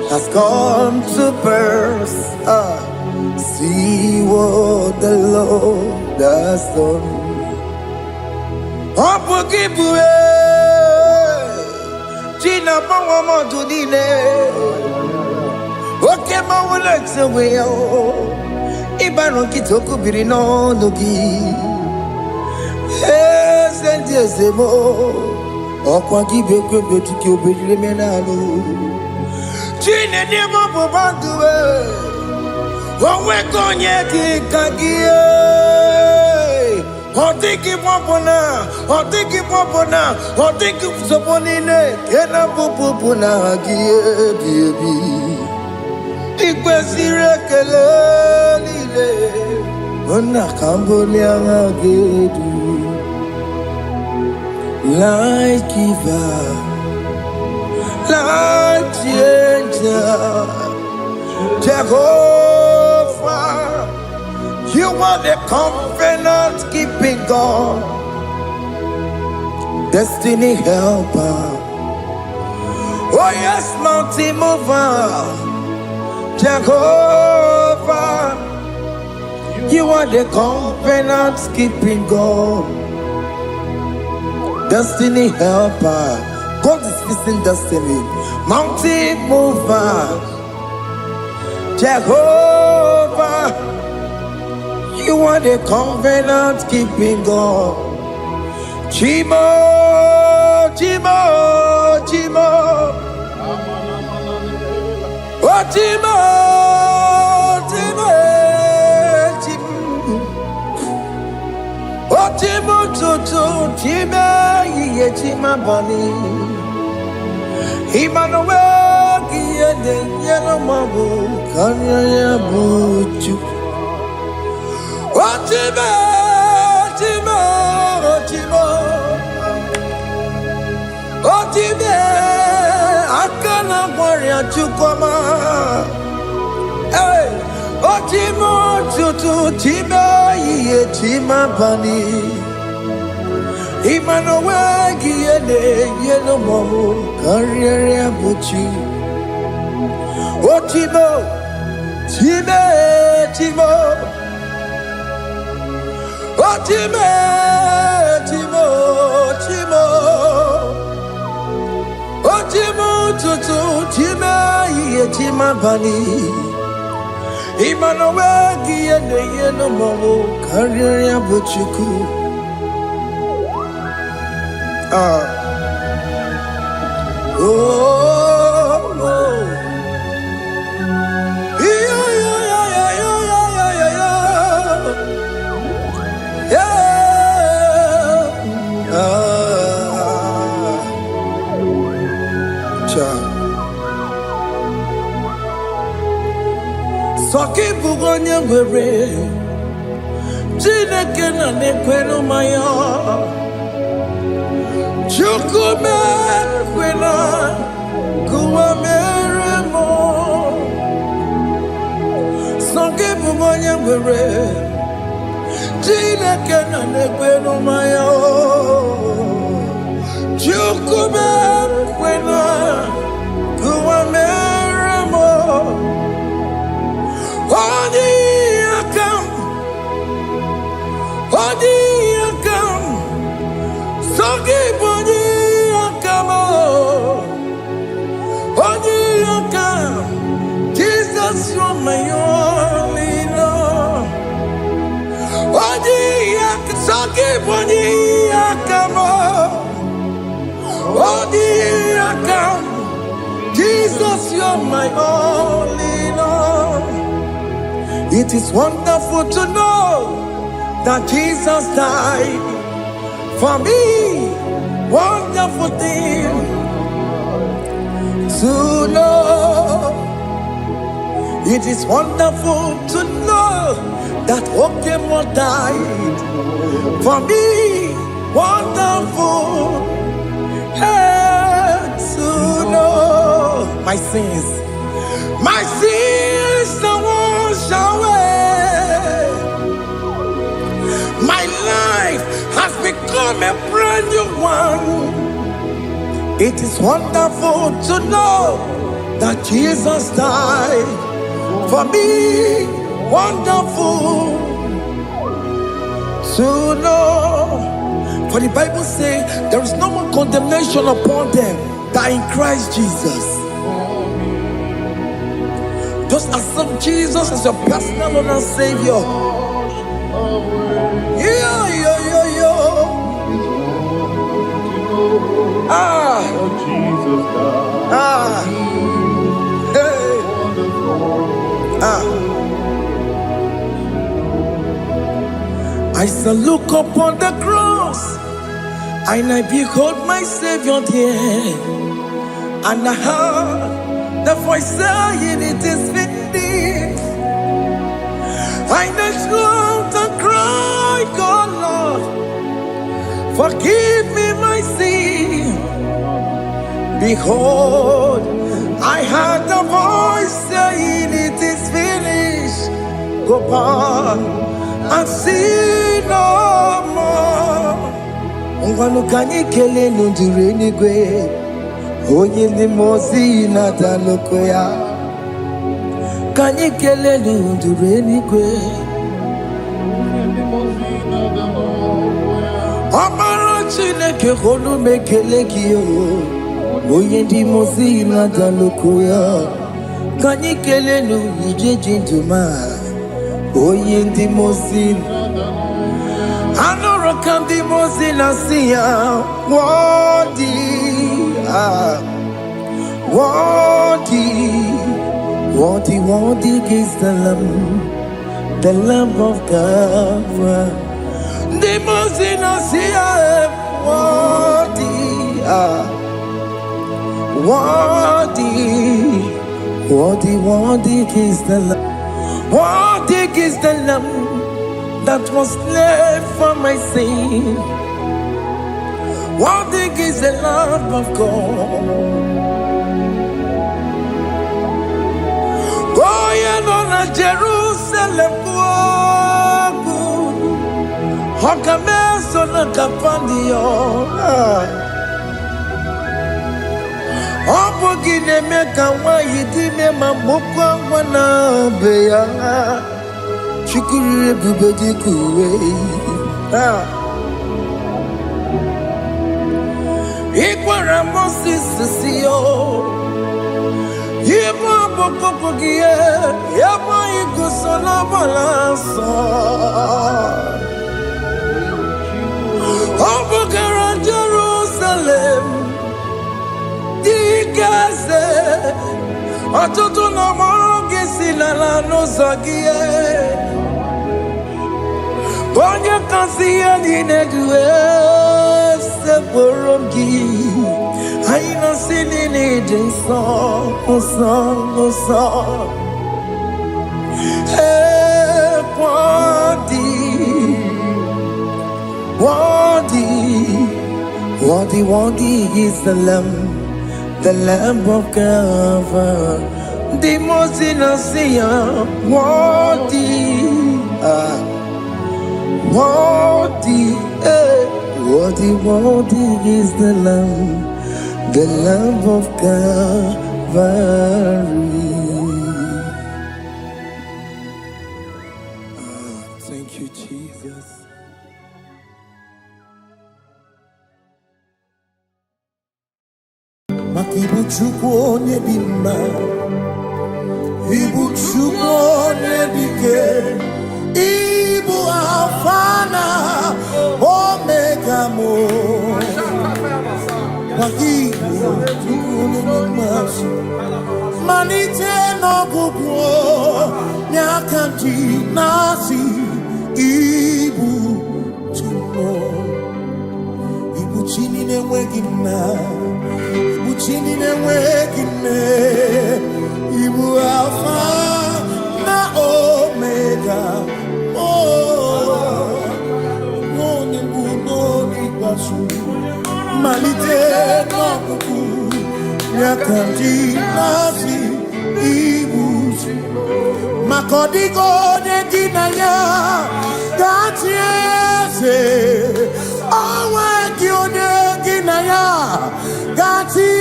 has come to pass. See what the Lord has done. China Pawa Modunine. Okay, my legs away. Ibano Kitoku Birino Nogi. Yes, and yes, more. Okwa Gibe Betiki Oberemenalo. China Nemo Bobanduwe. One Konyaki Kagie. Otiki Popona, Otiki Popona, Otiki Soponine, Kena Popona, Baby. Ikwesire kelele, ona Cambodia Gedu. Light giver, light changer, Jehovah. You are the covenant keeping God, destiny helper. Oh yes, mountain mover, Jehovah. You are the covenant keeping God, destiny helper. God is fixing destiny. Mountain mover, Jehovah. You are the covenant keeping God. Chimo, Chimo, Chimo. Oh, Chimo, Chimo, Chimo. Oh, Chimo, tutu chime ye chima bani. Imanowe kiyende yeno mabu kanya ya buchu. Chime, chime, chime. Chime, akana warrior chukoma. Hey, chime tutu chime ye chima bani. Imanowe kiyende yeno mabu kanya ya buchu. Chime, chime, chime. Chime, chime, chime. Chime tutu chime ye chima bani. Imanowe kiyende yeno mabu kanya ya buchuku. Soki bugonye were Chineke na nekwenu maya Chukume kwena Kuwa mere mo Soki bugonye were Chineke na nekwenu maya Chukume kwena Kuwa mere mo Odi akam, sogi bodi akam, odi akam, Jesus you're my only Lord. Odi akam, sogi bodi akam, odi akam, Jesus you're my only Lord. It is wonderful to know that Jesus died for me. Wonderful thing to know. It is wonderful to know that Okemo died for me. Wonderful to know my sins are washed away. My life has become a brand new one. It is wonderful to know that Jesus died for me. Wonderful to know. For the Bible says there is no more condemnation upon them that in Christ Jesus. Just accept Jesus as your personal Lord and Savior. I shall look upon the cross, and I behold my Savior there, and I heard the voice saying, "It is finished." I knelt down and cried, "God, Lord, forgive me my sin." Behold, I heard the voice saying, "It is finished." Go back and sin no more. Ungwanukanye kele nundureni gwe. Oye ni mozi na talokoya. Kanye kele nundureni gwe. Amara chineke honu mekele kiyo. Oye ni mozi na talokoya. Kanye kele nu ije jintuma. Oye ndi mozi. Anoro kandi mozi na siya. Wadi. Worthy is the Lamb of God. the most innocent, worthy, worthy is the Lamb. Worthy is the Lamb that was slain for my sin. Worthy is the Lamb of God. Going on a Jerusalem, Hokameso na kapandio. Opogine meka wa yidime mamukwa wana beya. Chukuri bubedi kuwe. Ikwara Moses siyo. Yebo bokopogie. Yebo igusola balanso. Obogara Jerusalem. Dikaze. Atoto na mogesi la no zagie. Bonja kasi ya dinedue se borongi. Aina sini ni jinso osa. Worthy is the Lamb of God, the most innocent. Worthy is the Lamb of Calvary. Thank you, Jesus. Ibu chukwu onye dị mma, Ibu chukwu onye dike, Ibu Alfa na Omega mo. Ibu chukwu onye dị mma, malite n'ọgwụgwụ n'aka ndị na-asị Ibu chukwu, Ibu chi na-enweghị nna. Chini na-enweghị nne, Ibu Alfa na Omega, onye mbụ n'onye ikpeazụ, malite n'ọgwụgwụ n'aka ndị na-asị Ibu maka ọ dịghị onye gị na ya ga-achị eze, o nweghị onye gị na ya gati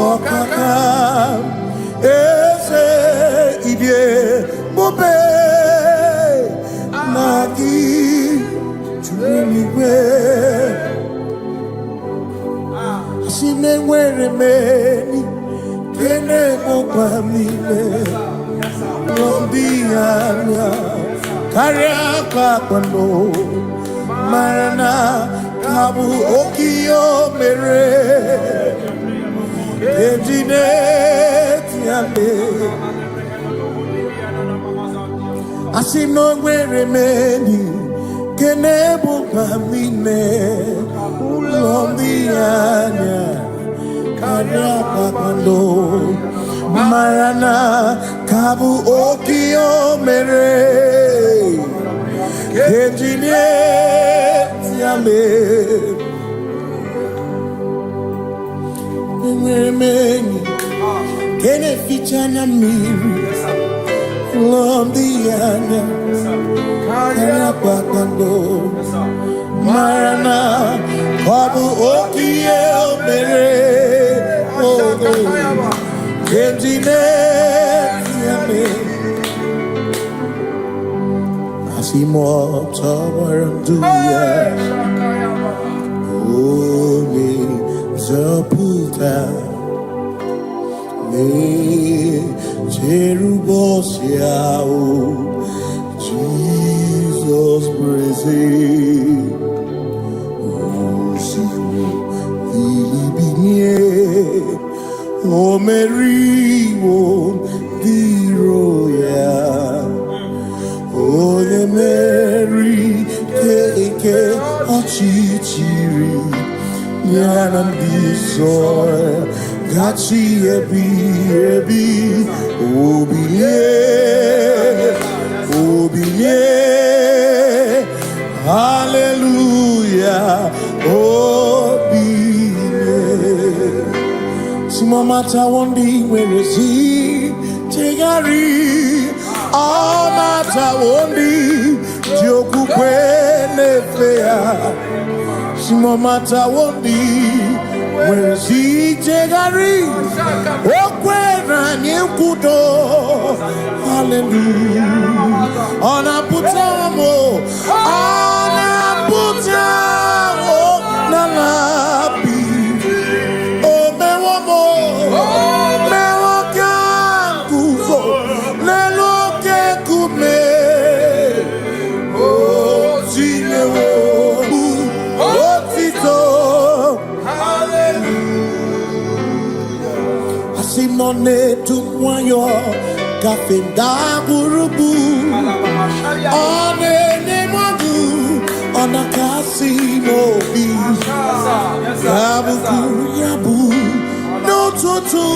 okaka ese ibie bobe nagi chuniwe sinengwere meni kene kokwa mile lombianya karia kwando marana kabu okio mere Ejinetiale Asino nwere meni Kenebu pamine Ulombianya Karia papando Marana Kabu okio mere Ejinetiale Many kene fichana miri Lombiana Kaya Pakando Marana Babu Okie Mere Ogo Kentine Yame Asimo Tawaranduya Omi Zaputa Me Cherubosiao Jesus praise Osimu Vilibinie O Mary won Diroya O Mary Keke and destroy. Gachi ebi obiye hallelujah obiye. Simomata wondi weresi tegari amata wondi joku kwene fea. Simomata wondi weresi tegari okwena nyekudo hallelujah. Ona putamo nalabi o mewomo mewokanguzo neloke kume o zinewo otito hallelujah. Asimone tumwayo kafenda burubu one nemadu ona kasimo bi yabu yabu no tutu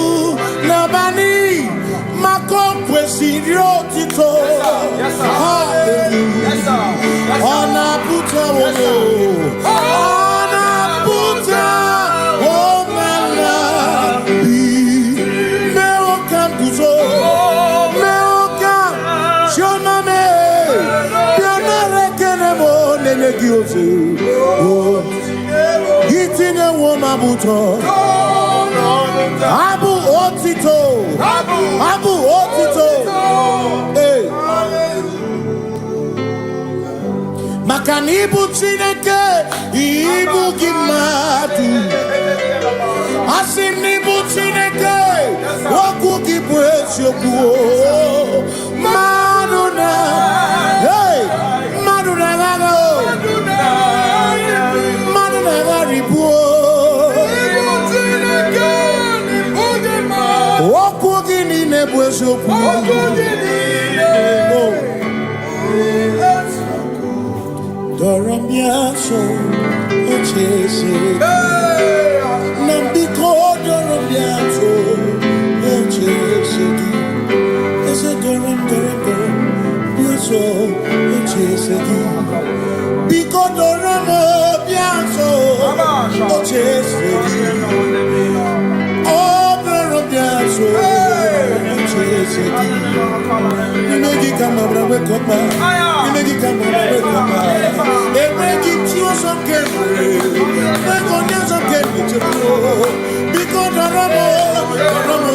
nabani makompwe sirio tito hallelujah. Ona puta wono ona puta womala bi meo kambuzo Shoname, Pianare Kenemo, Nenegiosi, Hitine Womabuto, Abu Otito, Abu Otito, Makanibu Chineke, Ibu Gimatu, Asinibu Chineke, Waku Gibwesyoku, Maduna, hey, Maduna Gago, Maduna Garibu, Waku Gini Nebwesyoku, Doramiaso, Ochese, Nambiko Doramiaso, Ochese, Ese Doram, Biaso, Ochese, Biko Doramiaso, Ochese, Oh, Doramiaso, Ochese, Negi Kamabra Wekopa, Negi Kamabra Wekopa, Negi Tioso Kemre, Negonyaso Kemre, Biko Doramo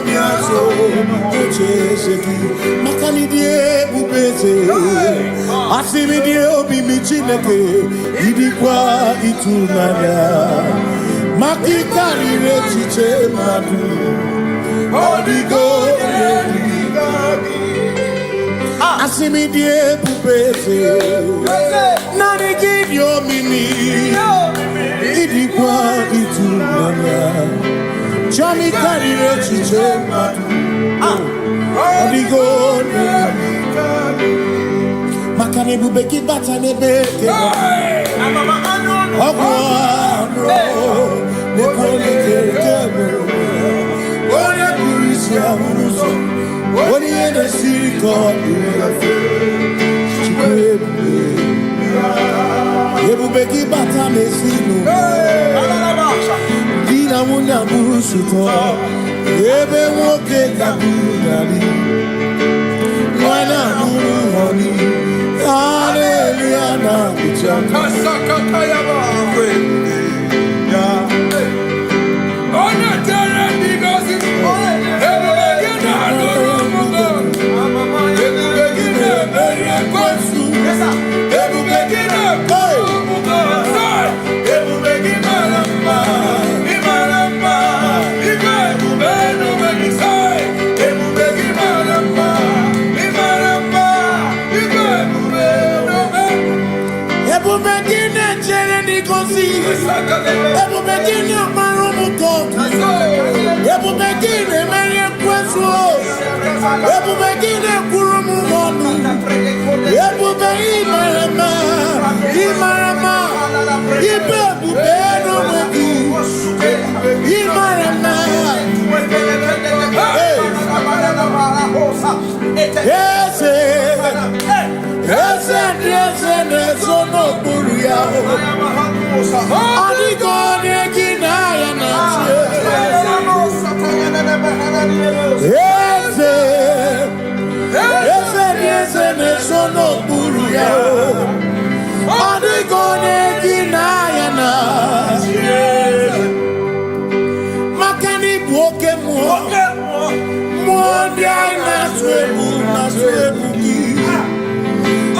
Biaso, Ochese, Makanidie Ubeze, Asimidie Obimichineke, Idikwa Itunanya, Makikari Rechiche Madu, Odigo Asimidie Ubeze, Nani give your mini, Idikwa Itunanya, Jami Kari Rechiche Madu, Odigo Makanebu Beki Batanebe, Ogwano, Nepone Kere, Oya Burisia Unuso, Oya the Siriko, Ebu Beki Batane Sinu, Dina Munya Busuto, Ebe Woke Kabunali, Wana Muni, Hallelujah, na Bichaka. Ebu begini amarumu kotu, ebu begini meri kwesu, ebu begini kurumu monu, ebu begini marama, ibe bubeno megi, Imarana. Yes, no buria. Ani gone ginaya na. Yes, no buria. Ani gone ginaya na. Makani boke mo. Mondia na swebu ki.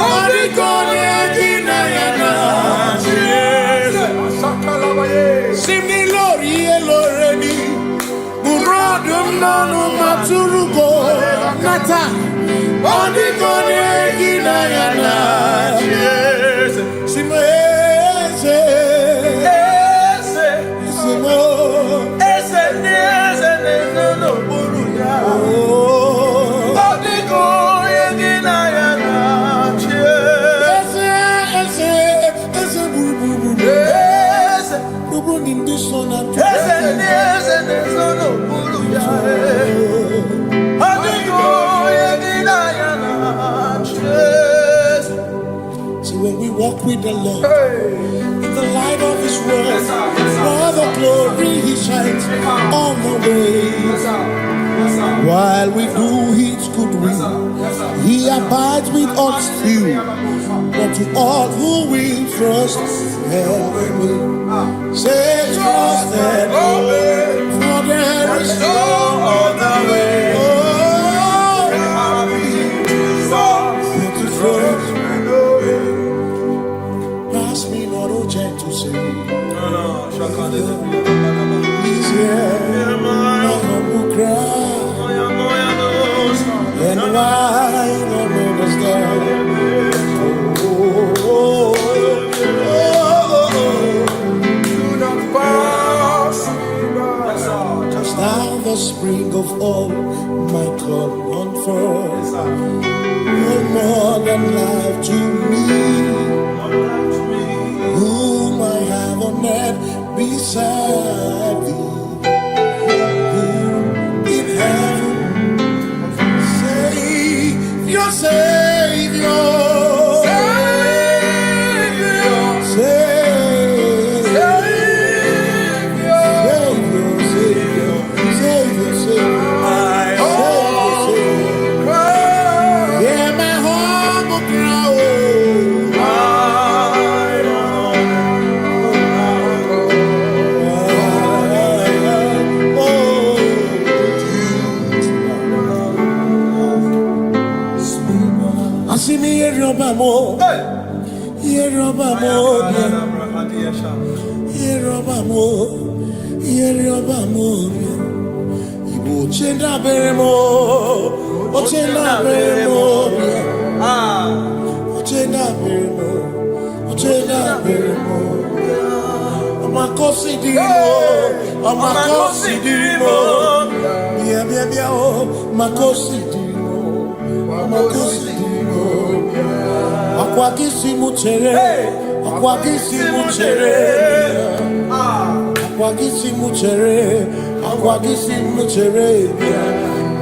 Ani gone ginaya na. Simi lori eloreni. Burodum nanu maturugo nata. Ani gone ginaya na. Simi See, when we walk with the Lord, in the light of His word, for the glory He shines on the way. While we do His good will, He abides with us still. But to all who will trust and obey, say trust and obey, for there is no other way. Oh, to trust and obey. Pass me not, O gentle Savior. He's here, my humble cry. And why not understand? Just now the spring of all my club unfurls. No more than life to me, whom I have on earth beside thee. In heaven, Savior, Savior.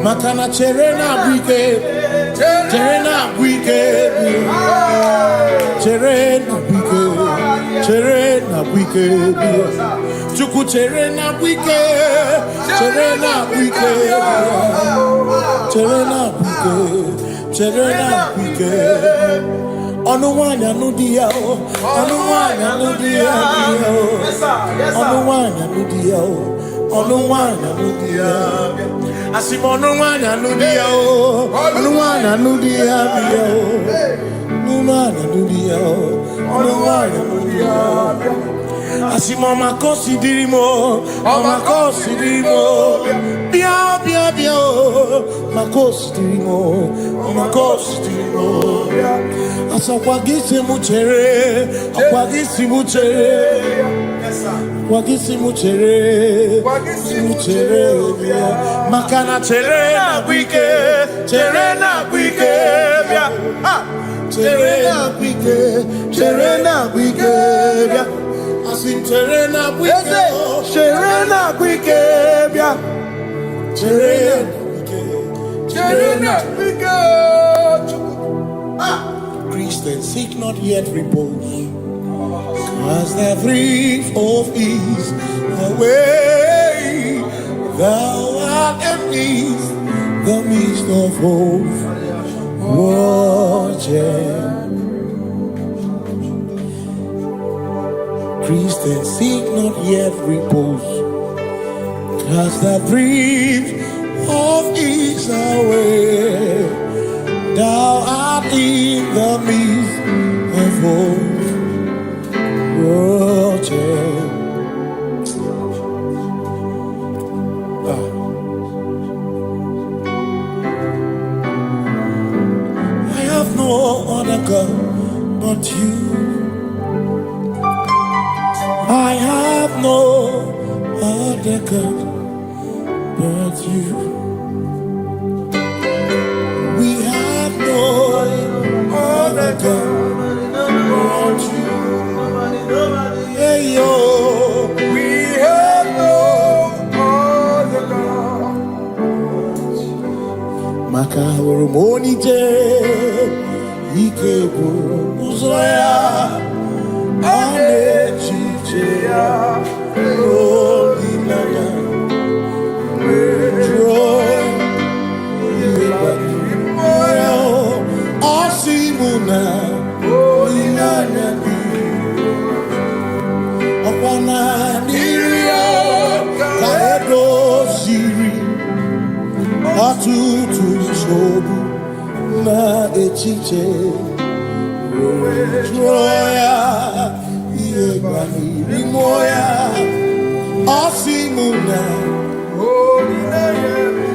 Makana cherena bwike, cherena bwike, cherena bwike, cherena bwike, chuku cherena bwike, cherena bwike, cherena bwike, cherena bwike. Onuwanya nudia, onuwanya nudia, onuwanya nudia, onuwanya nudia. Asimonuwanya nudia, onuwanya nudia, onuwanya nudia, onuwanya nudia. Asimoma kosi dirimo, makosi dirimo, bia, makosi dirimo, makosi dirimo. Asakwagisi muchere, akwagisi muchere, akwagisi muchere, muchere. Makana chere na bwike, chere na bwike, chere na bwike, chere na bwike. Asim chere na bwike, chere na Christians, seek not yet repose, as the brief of ease away. Thou art at ease, the midst of hope. Watching. Christians, seek not yet repose, cast the brief of ease away. Thou art in the midst of hope. Watching. I have no other God but you. I have no other God but you. We have no other God but you. Hey yo, we have no other God. Makahuru monite, ikebu uzoya. Anechichea, Holy Land, Joy, Asimuna, Holy Land, Opana Niria, Kaedo Siri, Atutu Sobu, Na Echiche. Troya, Yebani, Rimoya, Asimuna, Holy Name.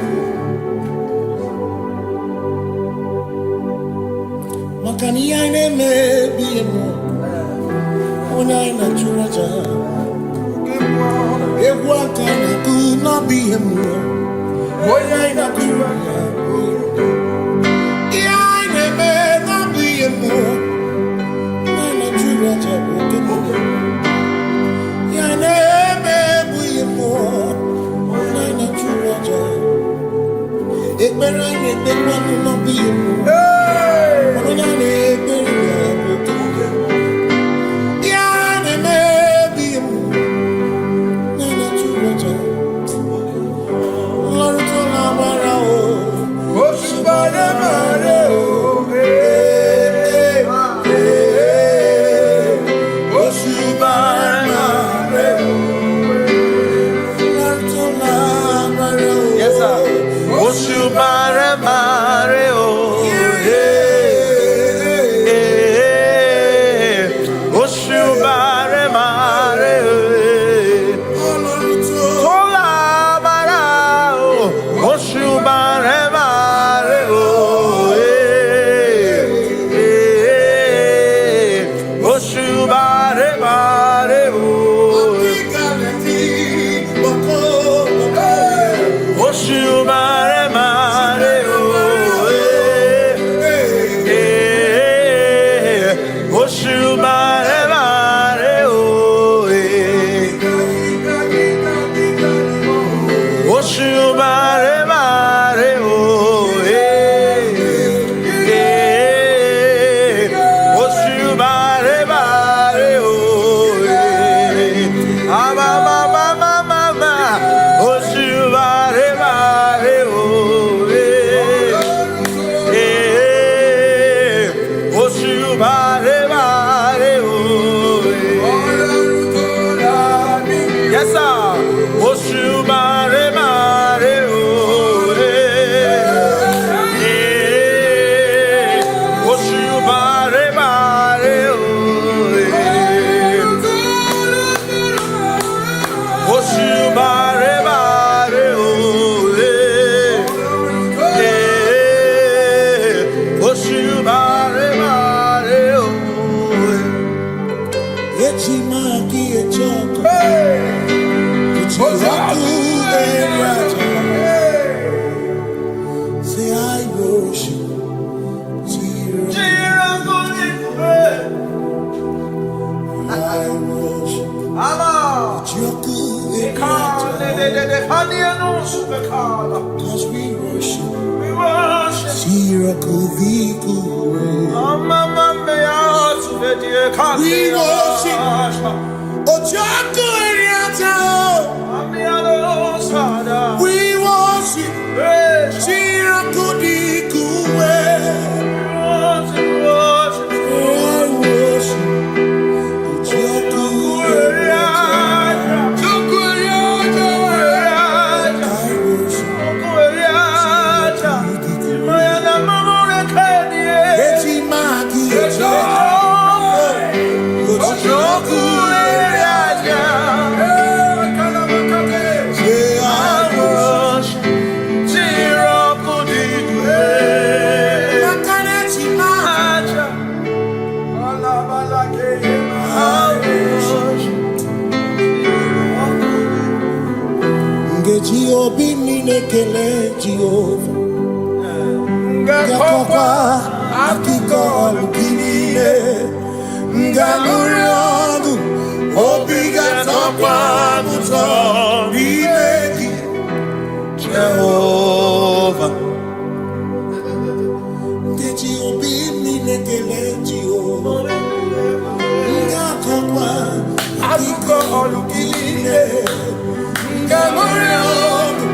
Makani aine me biemo, onaina churaja. Ewa kana kuna biemo, onaina churaja. Aine me na biemo. Yes, sir. Cause we worship. Shirakuviku. We worship. Ojaku Eriata. We worship. Shirakudiku. Kele Jehovah Ngakokwa akiko alukile Ngalurionu Obiga tokwa muto Nimeki Jehovah Ngeji obini nekele Jehovah Ngakokwa akiko alukile Ngalurionu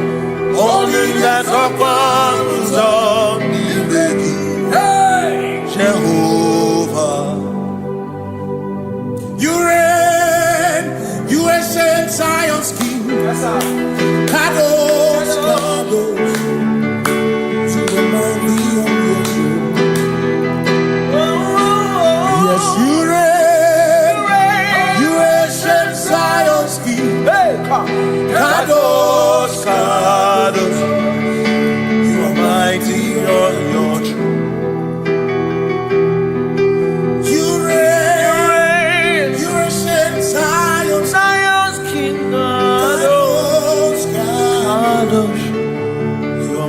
Obiga tokwa muto Nimeki Jehovah. You reign, you ancient Zion's King. Kadosh, Kadosh, to the mighty on your throne. Yes, you reign, you ancient Zion's King. Kadosh, Kadosh, you are mighty on your throne.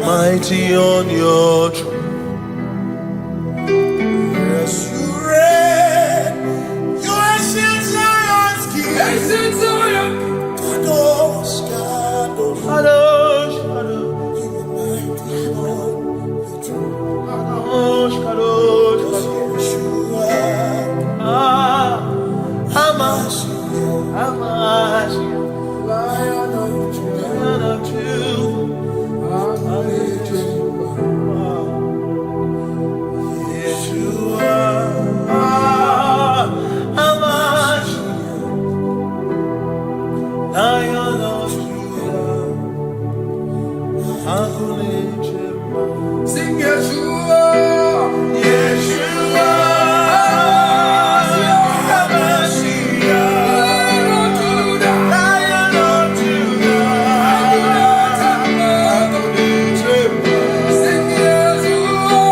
Mighty on your throne. Yes, you reign. You ancient Zion's King. Ancient Zion. Kadosh, Kadosh, Kadosh, Kadosh. You are mighty on your throne. Kadosh, Kadosh, Kadosh. Hamash, Lion of Judah. Sing Yeshua, Yeshua, Lion of Judah, sing Yeshua,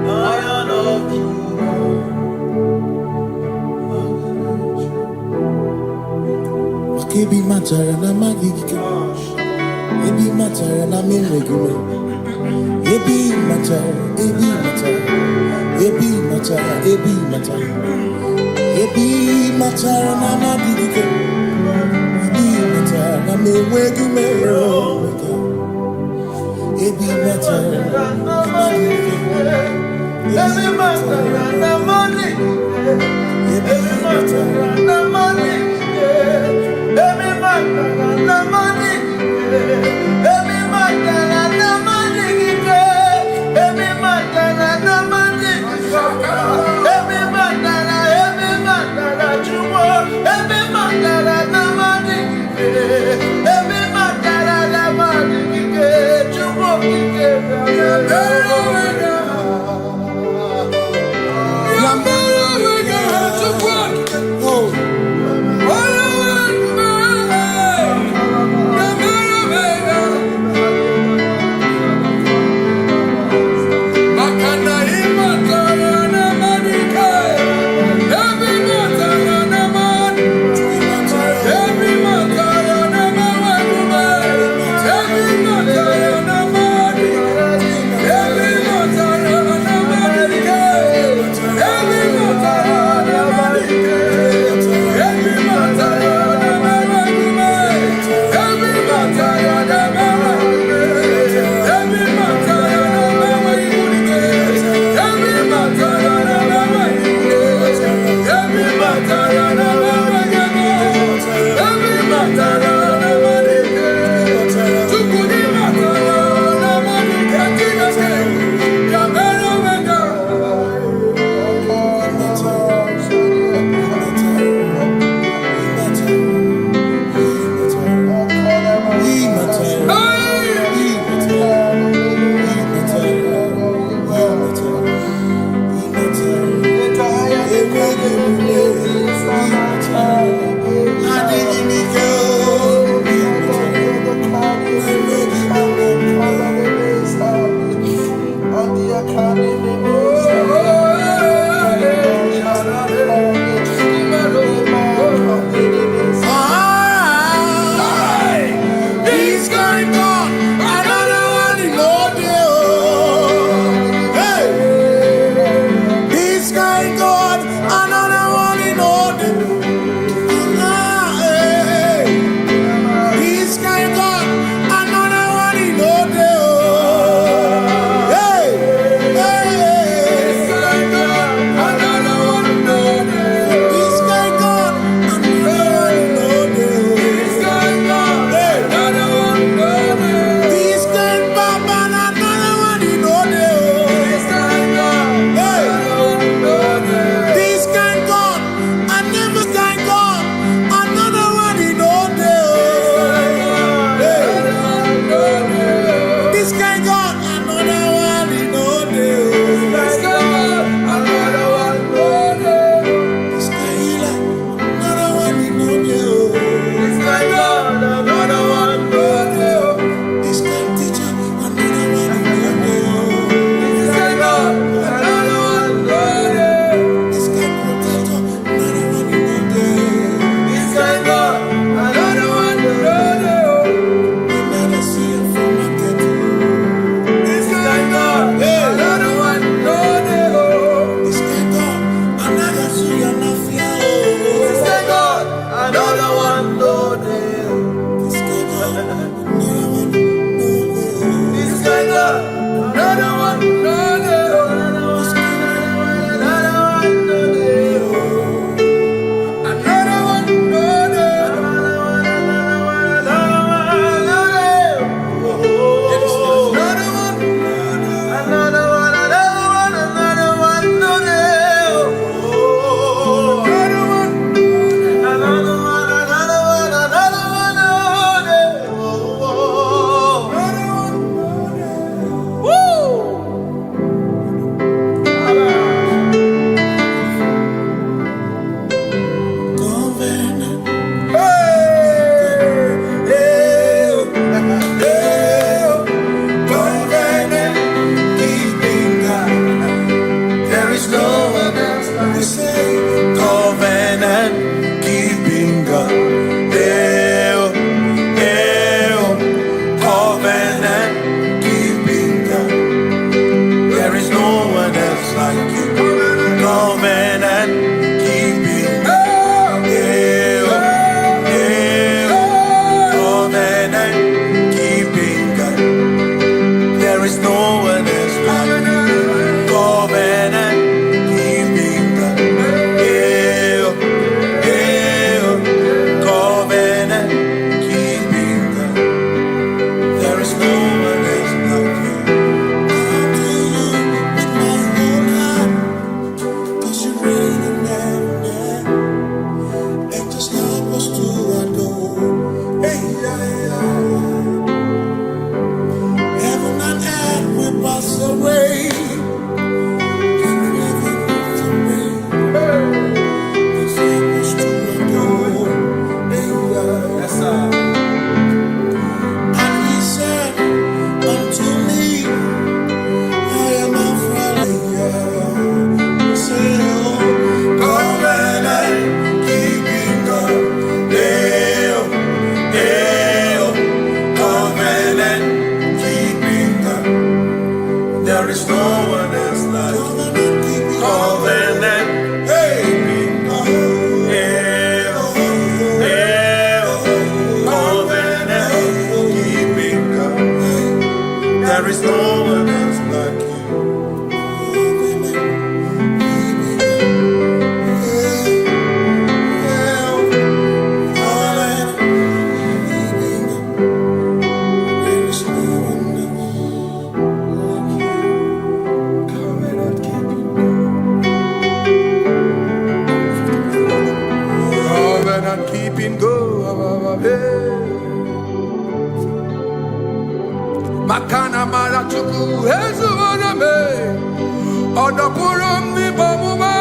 Lion of Judah. Ebi matara na magigike, ebi matara na meregume, ebi matara, ebi matara, ebi matara, ebi matara, ebi matara na magigike, ebi matara na meregume, ebi matara na magigike, ebi matara na magigike, ebi matara na magigike. Oh. him go. Makana marachuku ezuwaname odapurum ni bamuma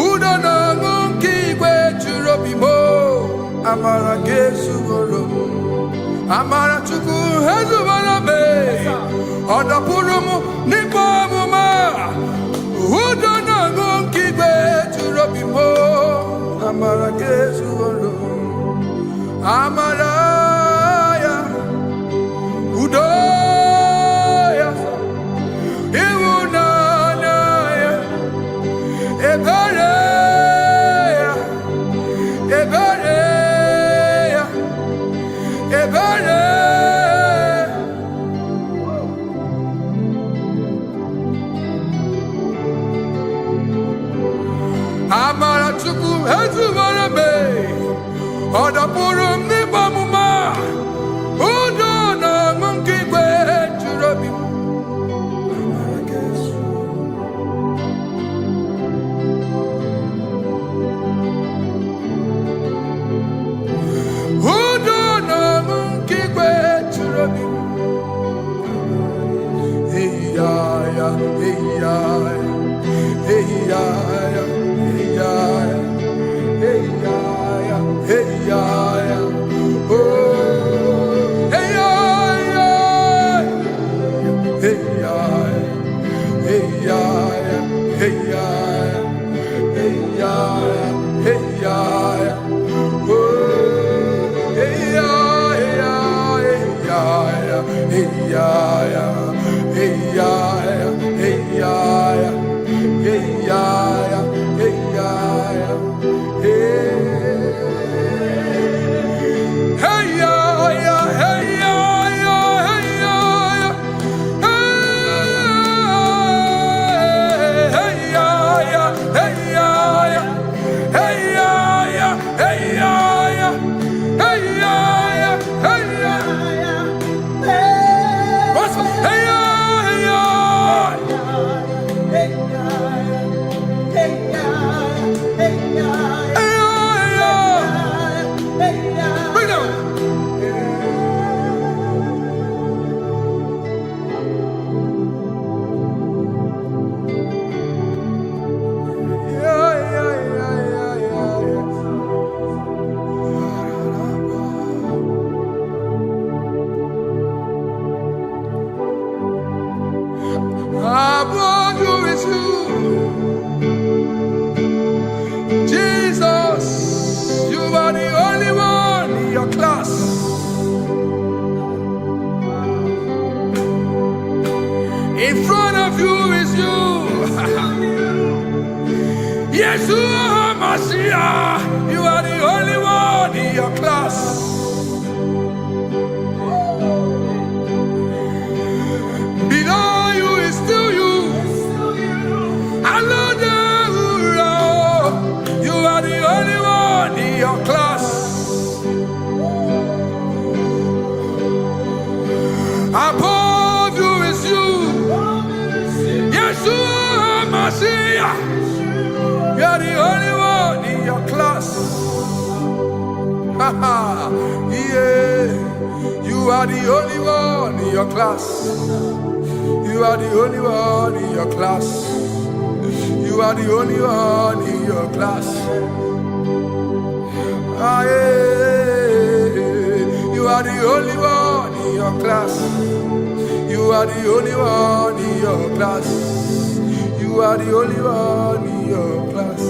udana ngunki gwechurobimo amara gesugoro amara chuku ezuwaname odapurum ni bamuma udana ngunki gwechurobimo amara gesugoro amara Udoya, Iwunanaya, Ebereya, Ebereya, Ebereya. Amara chuku ezuwarame, odapurum ni bamuma. In front of you is you. Yeshua Mashiach, you are the only one in your class. Below you is still you. You are the only one in your class. Above you is you. Yeshua Mashiach, you are the only one in your class. Yeah, you are the only one in your class. You are the only one in your class. You are the only one in your class. Ah, yeah. You are the only one in your class. You are the only one in your class. You are the only one in your class.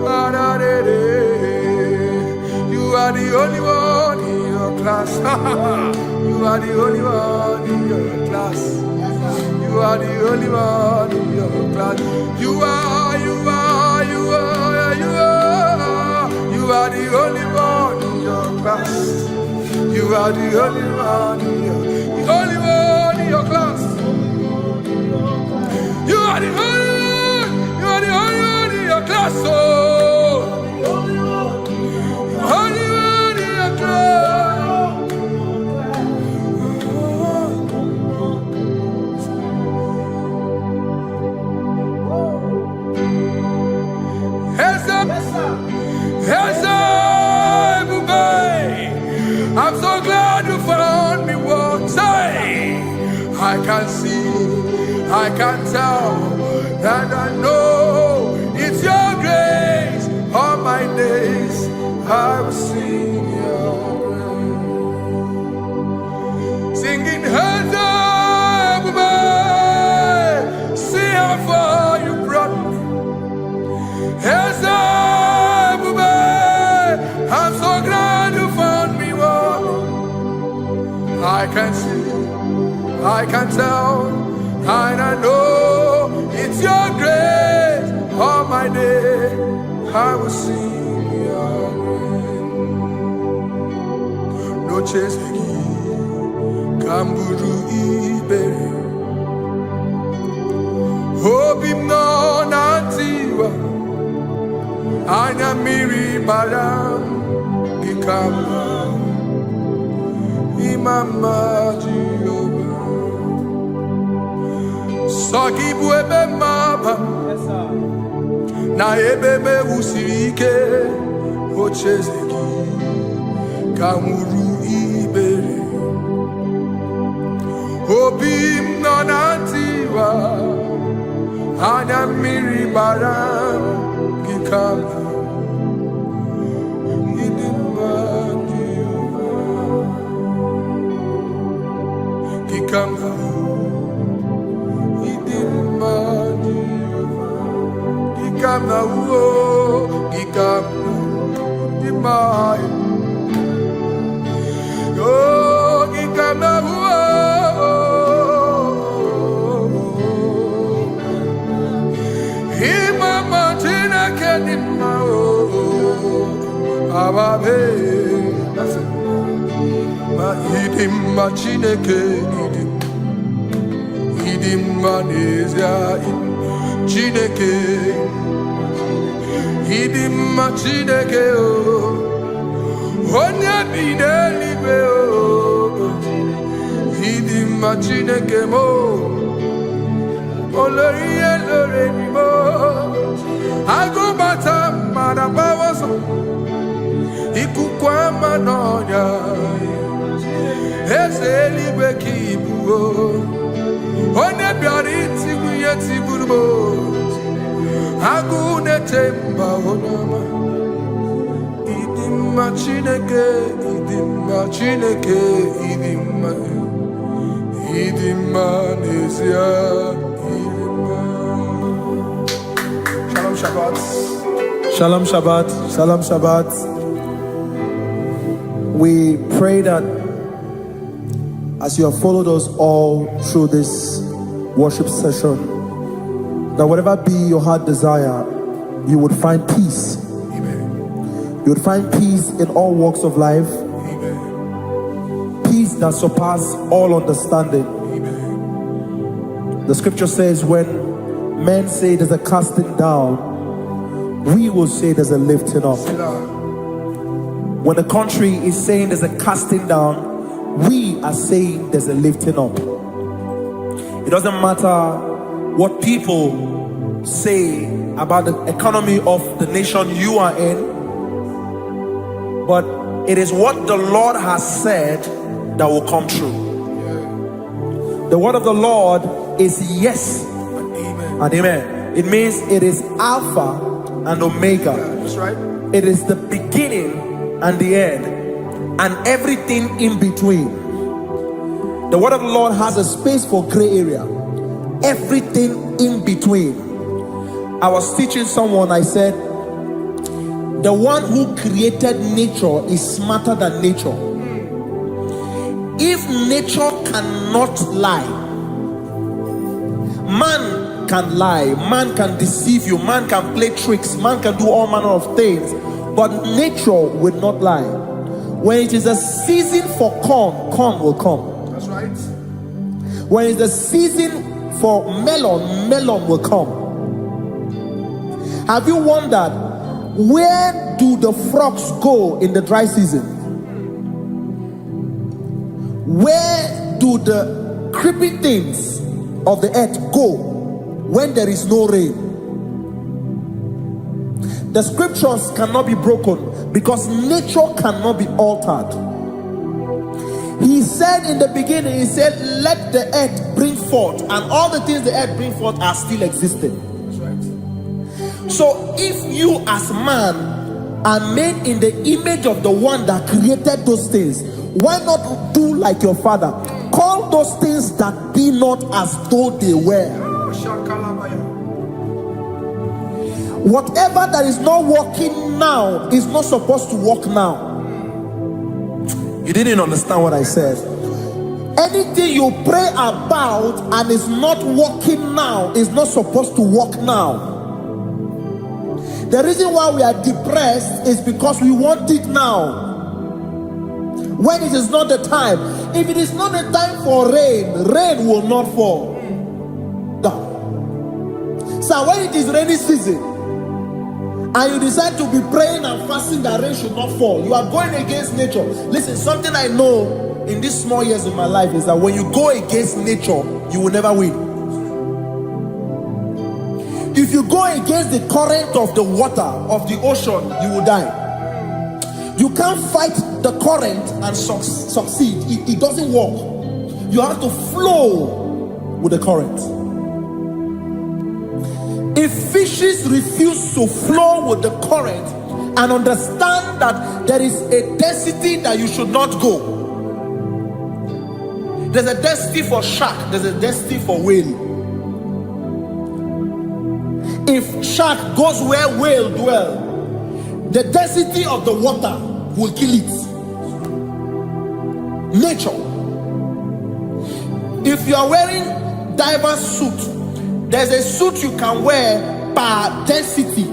Ah, da, da, da. You are the only one in your class. You are the only one in your class. You are the only one in your class. You are the only one in your class. You are the only one in your class. You are the only one in your class. Oh, only one in your class. I'm so glad you found me one day. I can see, I can tell, and I know it's your grace. All my days I will sing your grace. Singing hands up, see how far you brought me. Hands up, I'm so glad you found me one. I can see, I can tell, and I know it's your grace. All my day I will sing your grace. No chasing, Kamburu Iberi. Hope him no nantiwa. Anya miri baram gikama. Imama Jehovah. Saki buebe maba. Na ebebe usirike. Ochezeki. Kamuru Iberi. Obim nonantiwa. Anya miri baram gikama. Gikama. Idima Gikama wo Gikama Idima Oh Gikama wo Imama Chineke Dima Ababe Ma Idima Chineke Idima Nezia Chineke Idima Chineke Onya bidelibe Idima Chineke mo Oloriye loreni mo Agubata marabawaso Ikukwa manonya Ezelibe kibuo One biari tibuye tiburbo Agune temba onama Idima Chineke Idima Chineke Idima Idima Nezia Idima Shalom Shabbat. Shalom Shabbat. Shalom Shabbat. We pray that as you have followed us all through this worship session, that whatever be your heart desire, you would find peace. Amen. You would find peace in all walks of life. Amen. Peace that surpasses all understanding. Amen. The scripture says, when men say there's a casting down, we will say there's a lifting up. When the country is saying there's a casting down, we are saying there's a lifting up. It doesn't matter what people say about the economy of the nation you are in, but it is what the Lord has said that will come true. The word of the Lord is yes and amen. It means it is Alpha and Omega. That's right. It is the beginning and the end, and everything in between. The word of the Lord has a space for gray area. Everything in between. I was teaching someone, I said, the one who created nature is smarter than nature. If nature cannot lie, man can lie, man can deceive you, man can play tricks, man can do all manner of things, but nature will not lie. When it is a season for corn, corn will come. That's right. When it's the season for melon, melon will come. Have you wondered, where do the frogs go in the dry season? Where do the creepy things of the earth go when there is no rain? The scriptures cannot be broken because nature cannot be altered. He said in the beginning, he said, let the earth bring forth, and all the things the earth bring forth are still existing. That's right. So if you as man are made in the image of the one that created those things, why not do like your father? Call those things that be not as though they were. Whatever that is not working now is not supposed to work now. You didn't understand what I said. Anything you pray about and is not working now is not supposed to work now. The reason why we are depressed is because we want it now, when it is not the time. If it is not the time for rain, rain will not fall. No. So when it is rainy season and you decide to be praying and fasting that rain should not fall, you are going against nature. Listen, something I know in these small years of my life is that when you go against nature, you will never win. If you go against the current of the water of the ocean, you will die. You can't fight the current and succeed. It doesn't work. You have to flow with the current. If fishes refuse to flow with the current and understand that there is a density that you should not go, there's a density for shark, there's a density for whale. If shark goes where whale dwell, the density of the water will kill it. Nature. If you are wearing diver's suit, there's a suit you can wear per density.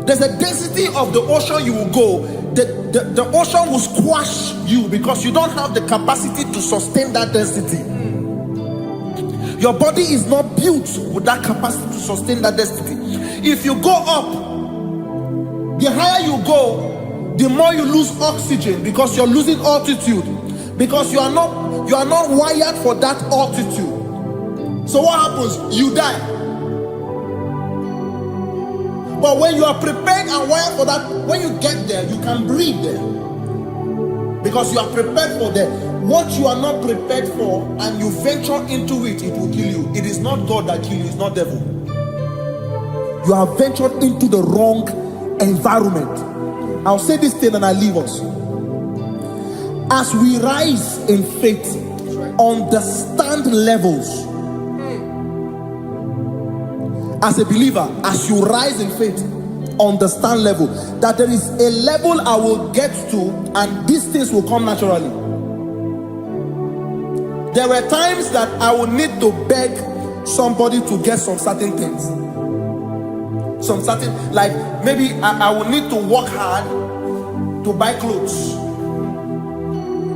There's a density of the ocean you will go. The ocean will squash you because you don't have the capacity to sustain that density. Your body is not built with that capacity to sustain that density. If you go up, the higher you go, the more you lose oxygen because you're losing altitude, because you are not wired for that altitude. So what happens? You die. But when you are prepared and wired for that, when you get there, you can breathe there, because you are prepared for that. What you are not prepared for and you venture into it, it will kill you. It is not God that kills you, it's not devil. You have ventured into the wrong environment. I'll say this thing and I leave us. As we rise in faith, understand levels. As a believer, as you rise in faith, understand level. That there is a level I will get to and these things will come naturally. There were times that I would need to beg somebody to get some certain things. Some certain, like maybe I would need to work hard to buy clothes.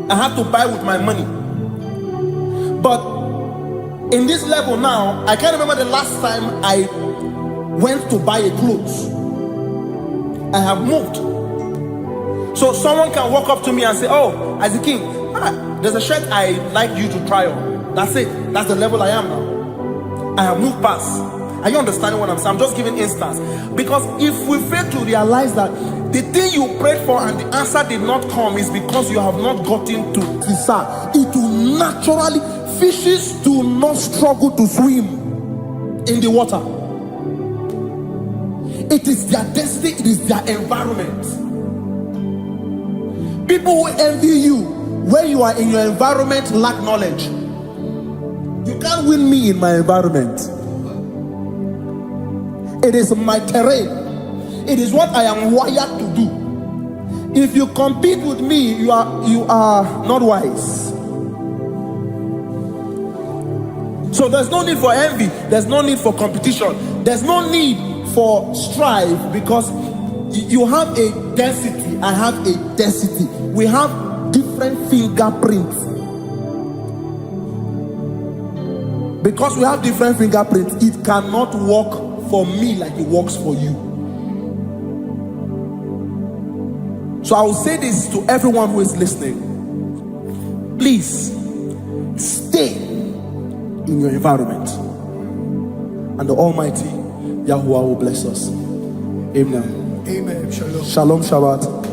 I have to buy with my money. But in this level now, I can't remember the last time I went to buy a clothes. I have moved. So someone can walk up to me and say, oh, as a king, there's a shirt I like you to try on. That's it. That's the level I am now. I have moved past. Are you understanding what I'm saying? I'm just giving instance. Because if we fail to realize that the thing you prayed for and the answer did not come is because you have not gotten to desire, it will naturally. Fishes do not struggle to swim in the water. It is their destiny, it is their environment. People who envy you when you are in your environment lack knowledge. You can't win me in my environment. It is my terrain. It is what I am wired to do. If you compete with me, you are not wise. So there's no need for envy, there's no need for competition, there's no need for strife, because you have a density, I have a density. We have different fingerprints. Because we have different fingerprints, it cannot work for me like it works for you. So I will say this to everyone who is listening. Please stay in your environment, and the Almighty Yahuwah will bless us. Amen. Shalom Shabbat.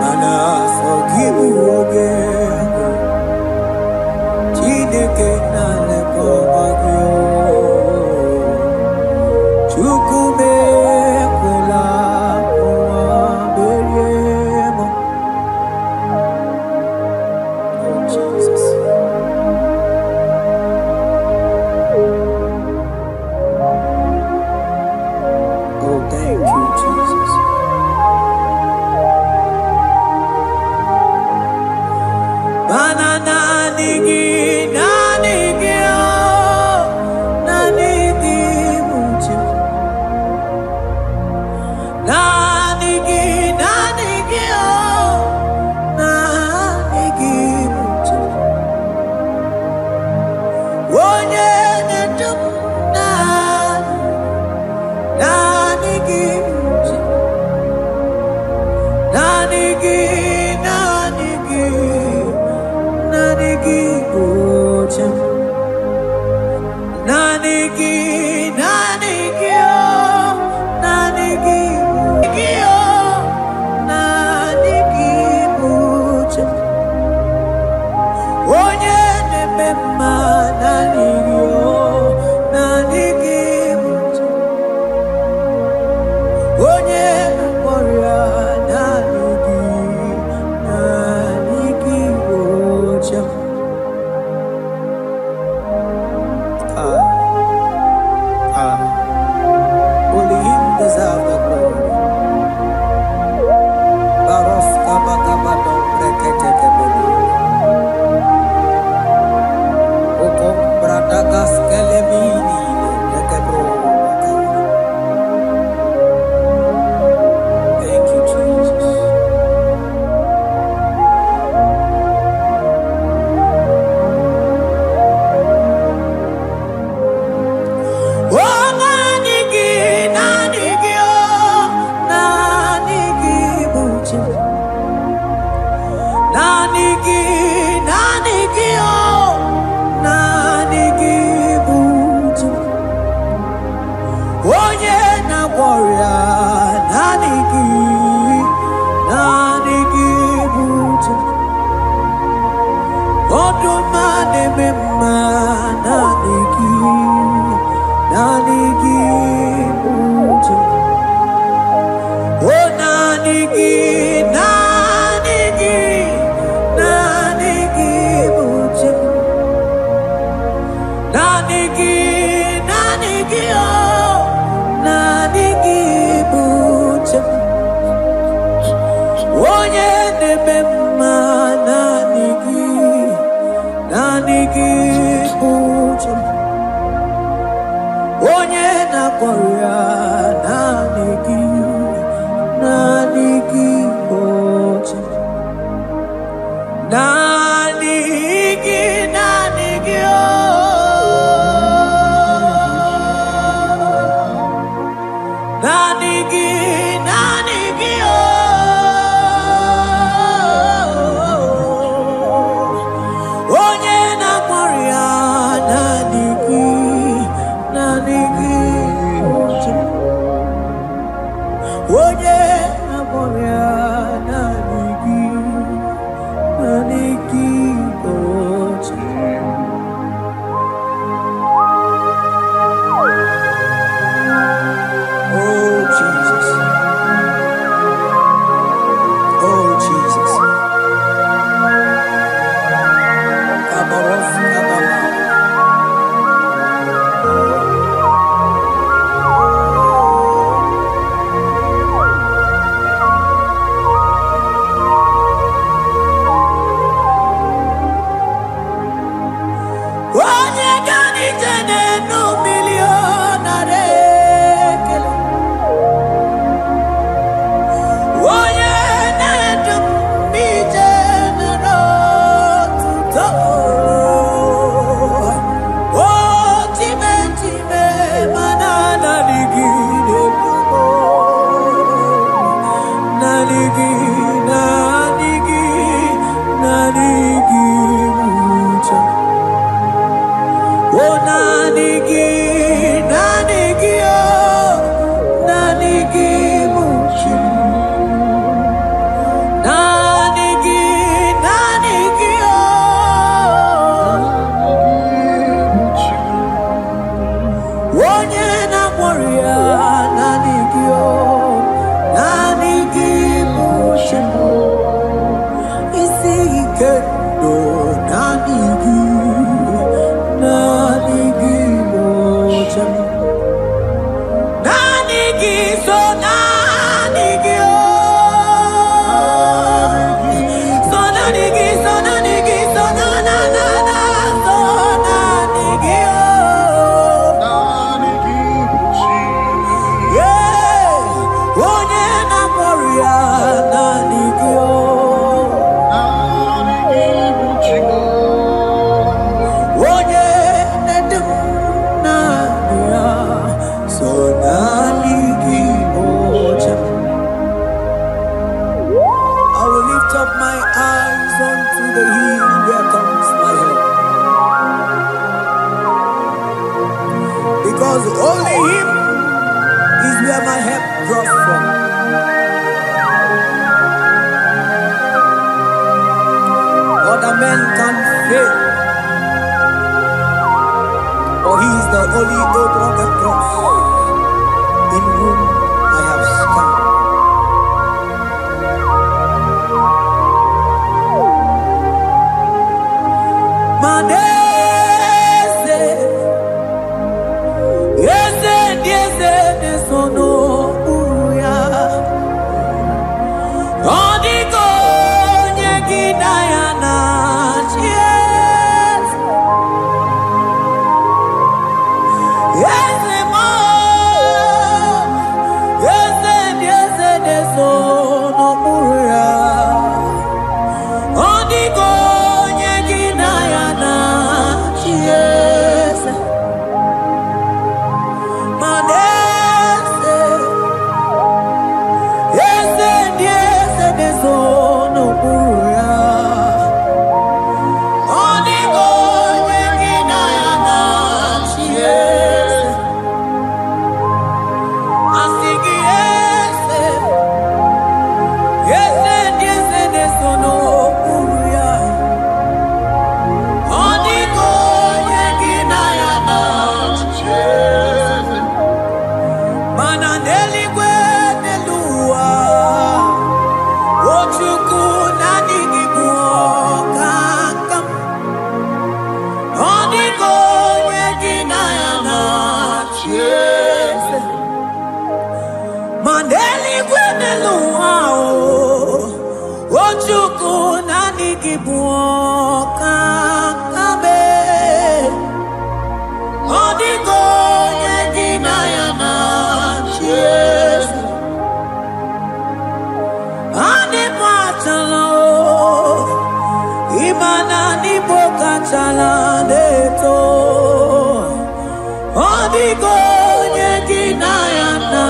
Nana gị uche onye na-akpọrọ ya naanị gị uche naanị gị Chukwu na niki buoka kabe Odigo nyegina ya na chies. Adi pachala o. Imana ni boka chala deto. Odigo nyegina ya na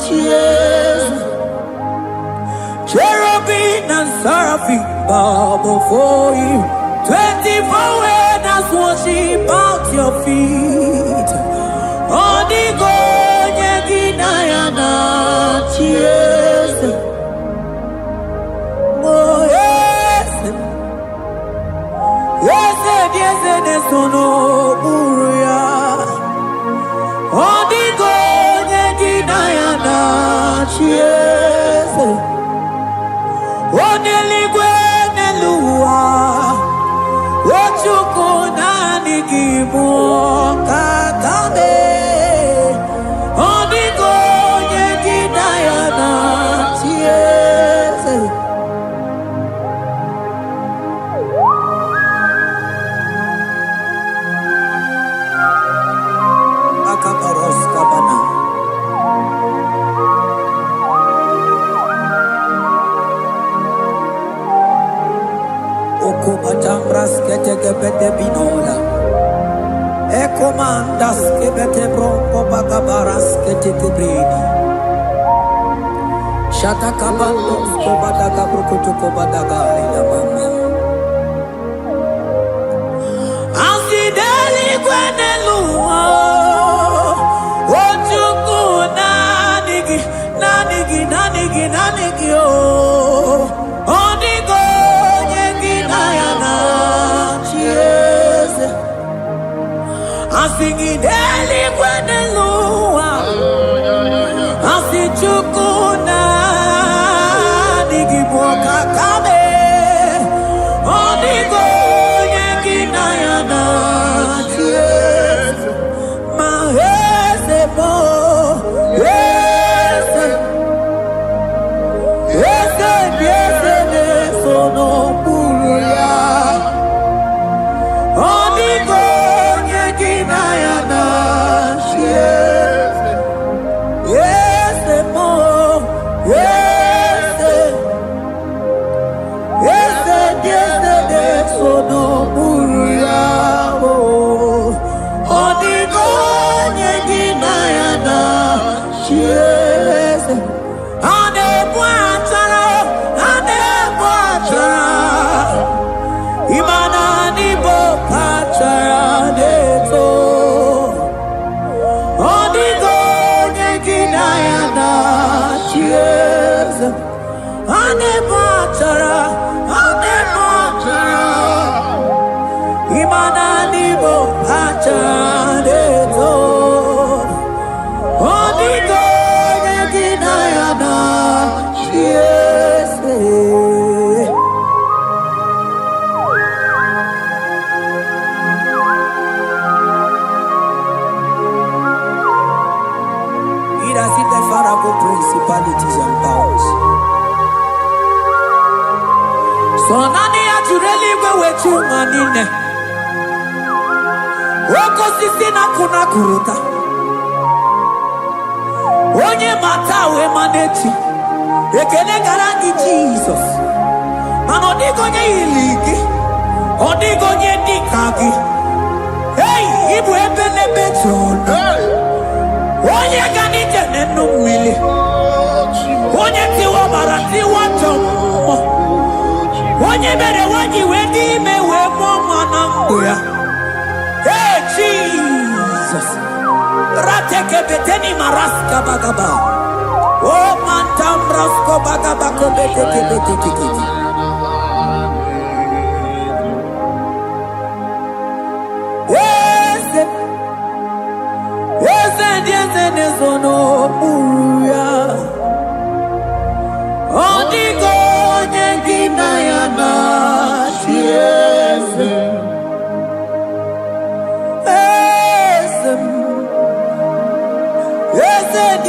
chies. Cherubim and seraphim bow before you. 24 elders worship at your feet. Odigo nyegina ya na chies. Oh yes, yes, yes, yes, no buruya. Odigo nyegina ya na chies. Oneligwe neluwa. Ochukuna nigimu kakabe. Odigo nyegina ya na chies. Akaparos kabana. Okopatambras ketekebete binola. Ekomandas kebete bronco bagabaras ketekebrini. Shatakabandos kobadaga brukutuko badaga ila mama. Asideli kwenelua. Ochuku nanigi oh. Odigo nyegina ya na chies. Asigideli kwenelua. Asichuku nanigi boka kabe. Odigo nyegina ya na chies. Mahese bo. Principalities and powers. So nani atureli wetu manine. Woko sisi na kuna kuruta. Onye matawe maneti. Ekele garangi Jesus. Manodigo nye iligi. Odigo nye dikagi. Hey, ibu ebele betrono. Onye ganite nenu mili. Onye tiwa barati watomo. Onye bere wanyi wedi mewe mwana mbuya. Hey Jesus. Rateke beteni maraska bagaba. Oh mantam rasko bagaba kobeteke beteke. Sono buruya. Odigo nyegina ya na chies.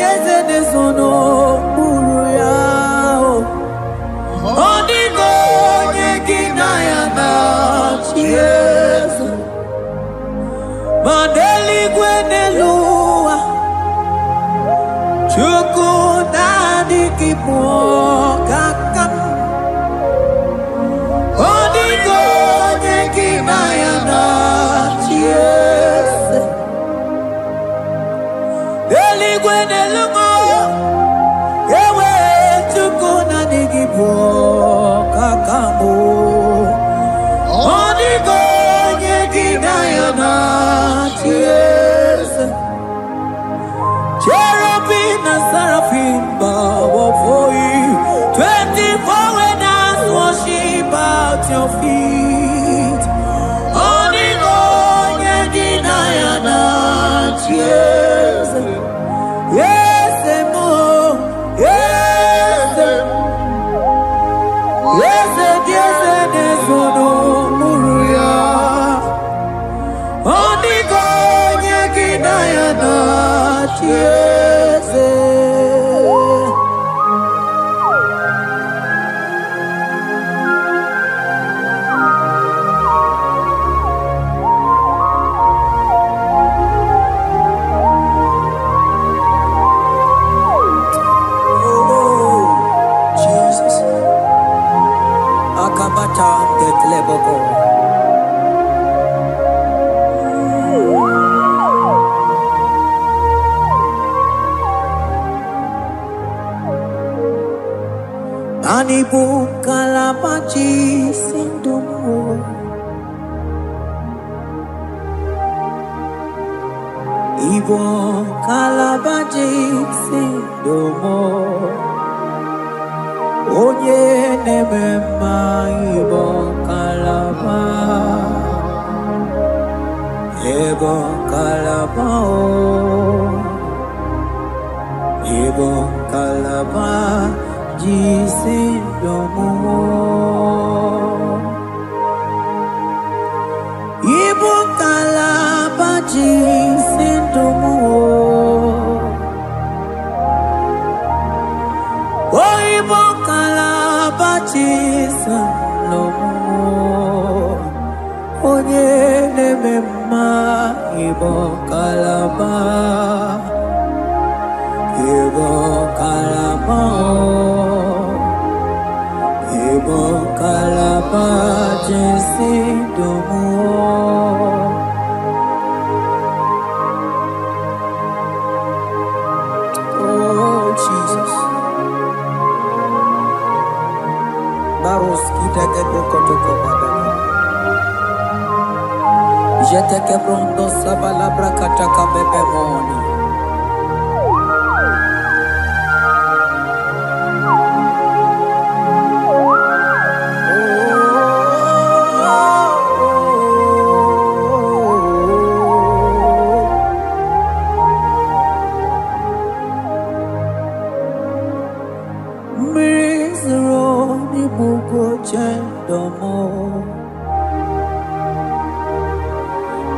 Ese sono buruya. Odigo kakam. Onigo nekinayana chiese. Eligwe nelungo. Ewe tukuna nigibo kakamo. Onigo nekinayana chiese. Cherubim and seraphim bow for you. 24 elders worship at your feet. Onigo nekinayana chiese. Yes, mo. Yes, yes, yes, yes, no muruya. Onigo nekinayana chiese. Anibu kalabachi sindumo. Ibo kalabachi sindumo. Onye nemema ibo kalaba. Ibo kalaba o. Ibo kalaba. Jisindomo. Ibo kalaba jisindomo. Oh, Ibo kalaba jisindomo. Onye nemema Ibo kalaba. Ibo kalaba. Ibo kalaba jisindomo. Oh Jesus. Baros kita kebrokotoko badaba. Jete kebrondo sabalabra kataka bebemoni.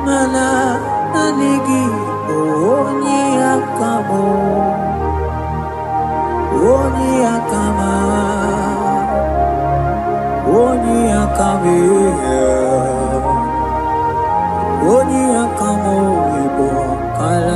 Mana nanigi oni akamo, oni akama, oni akame, oni akamo ibo kala.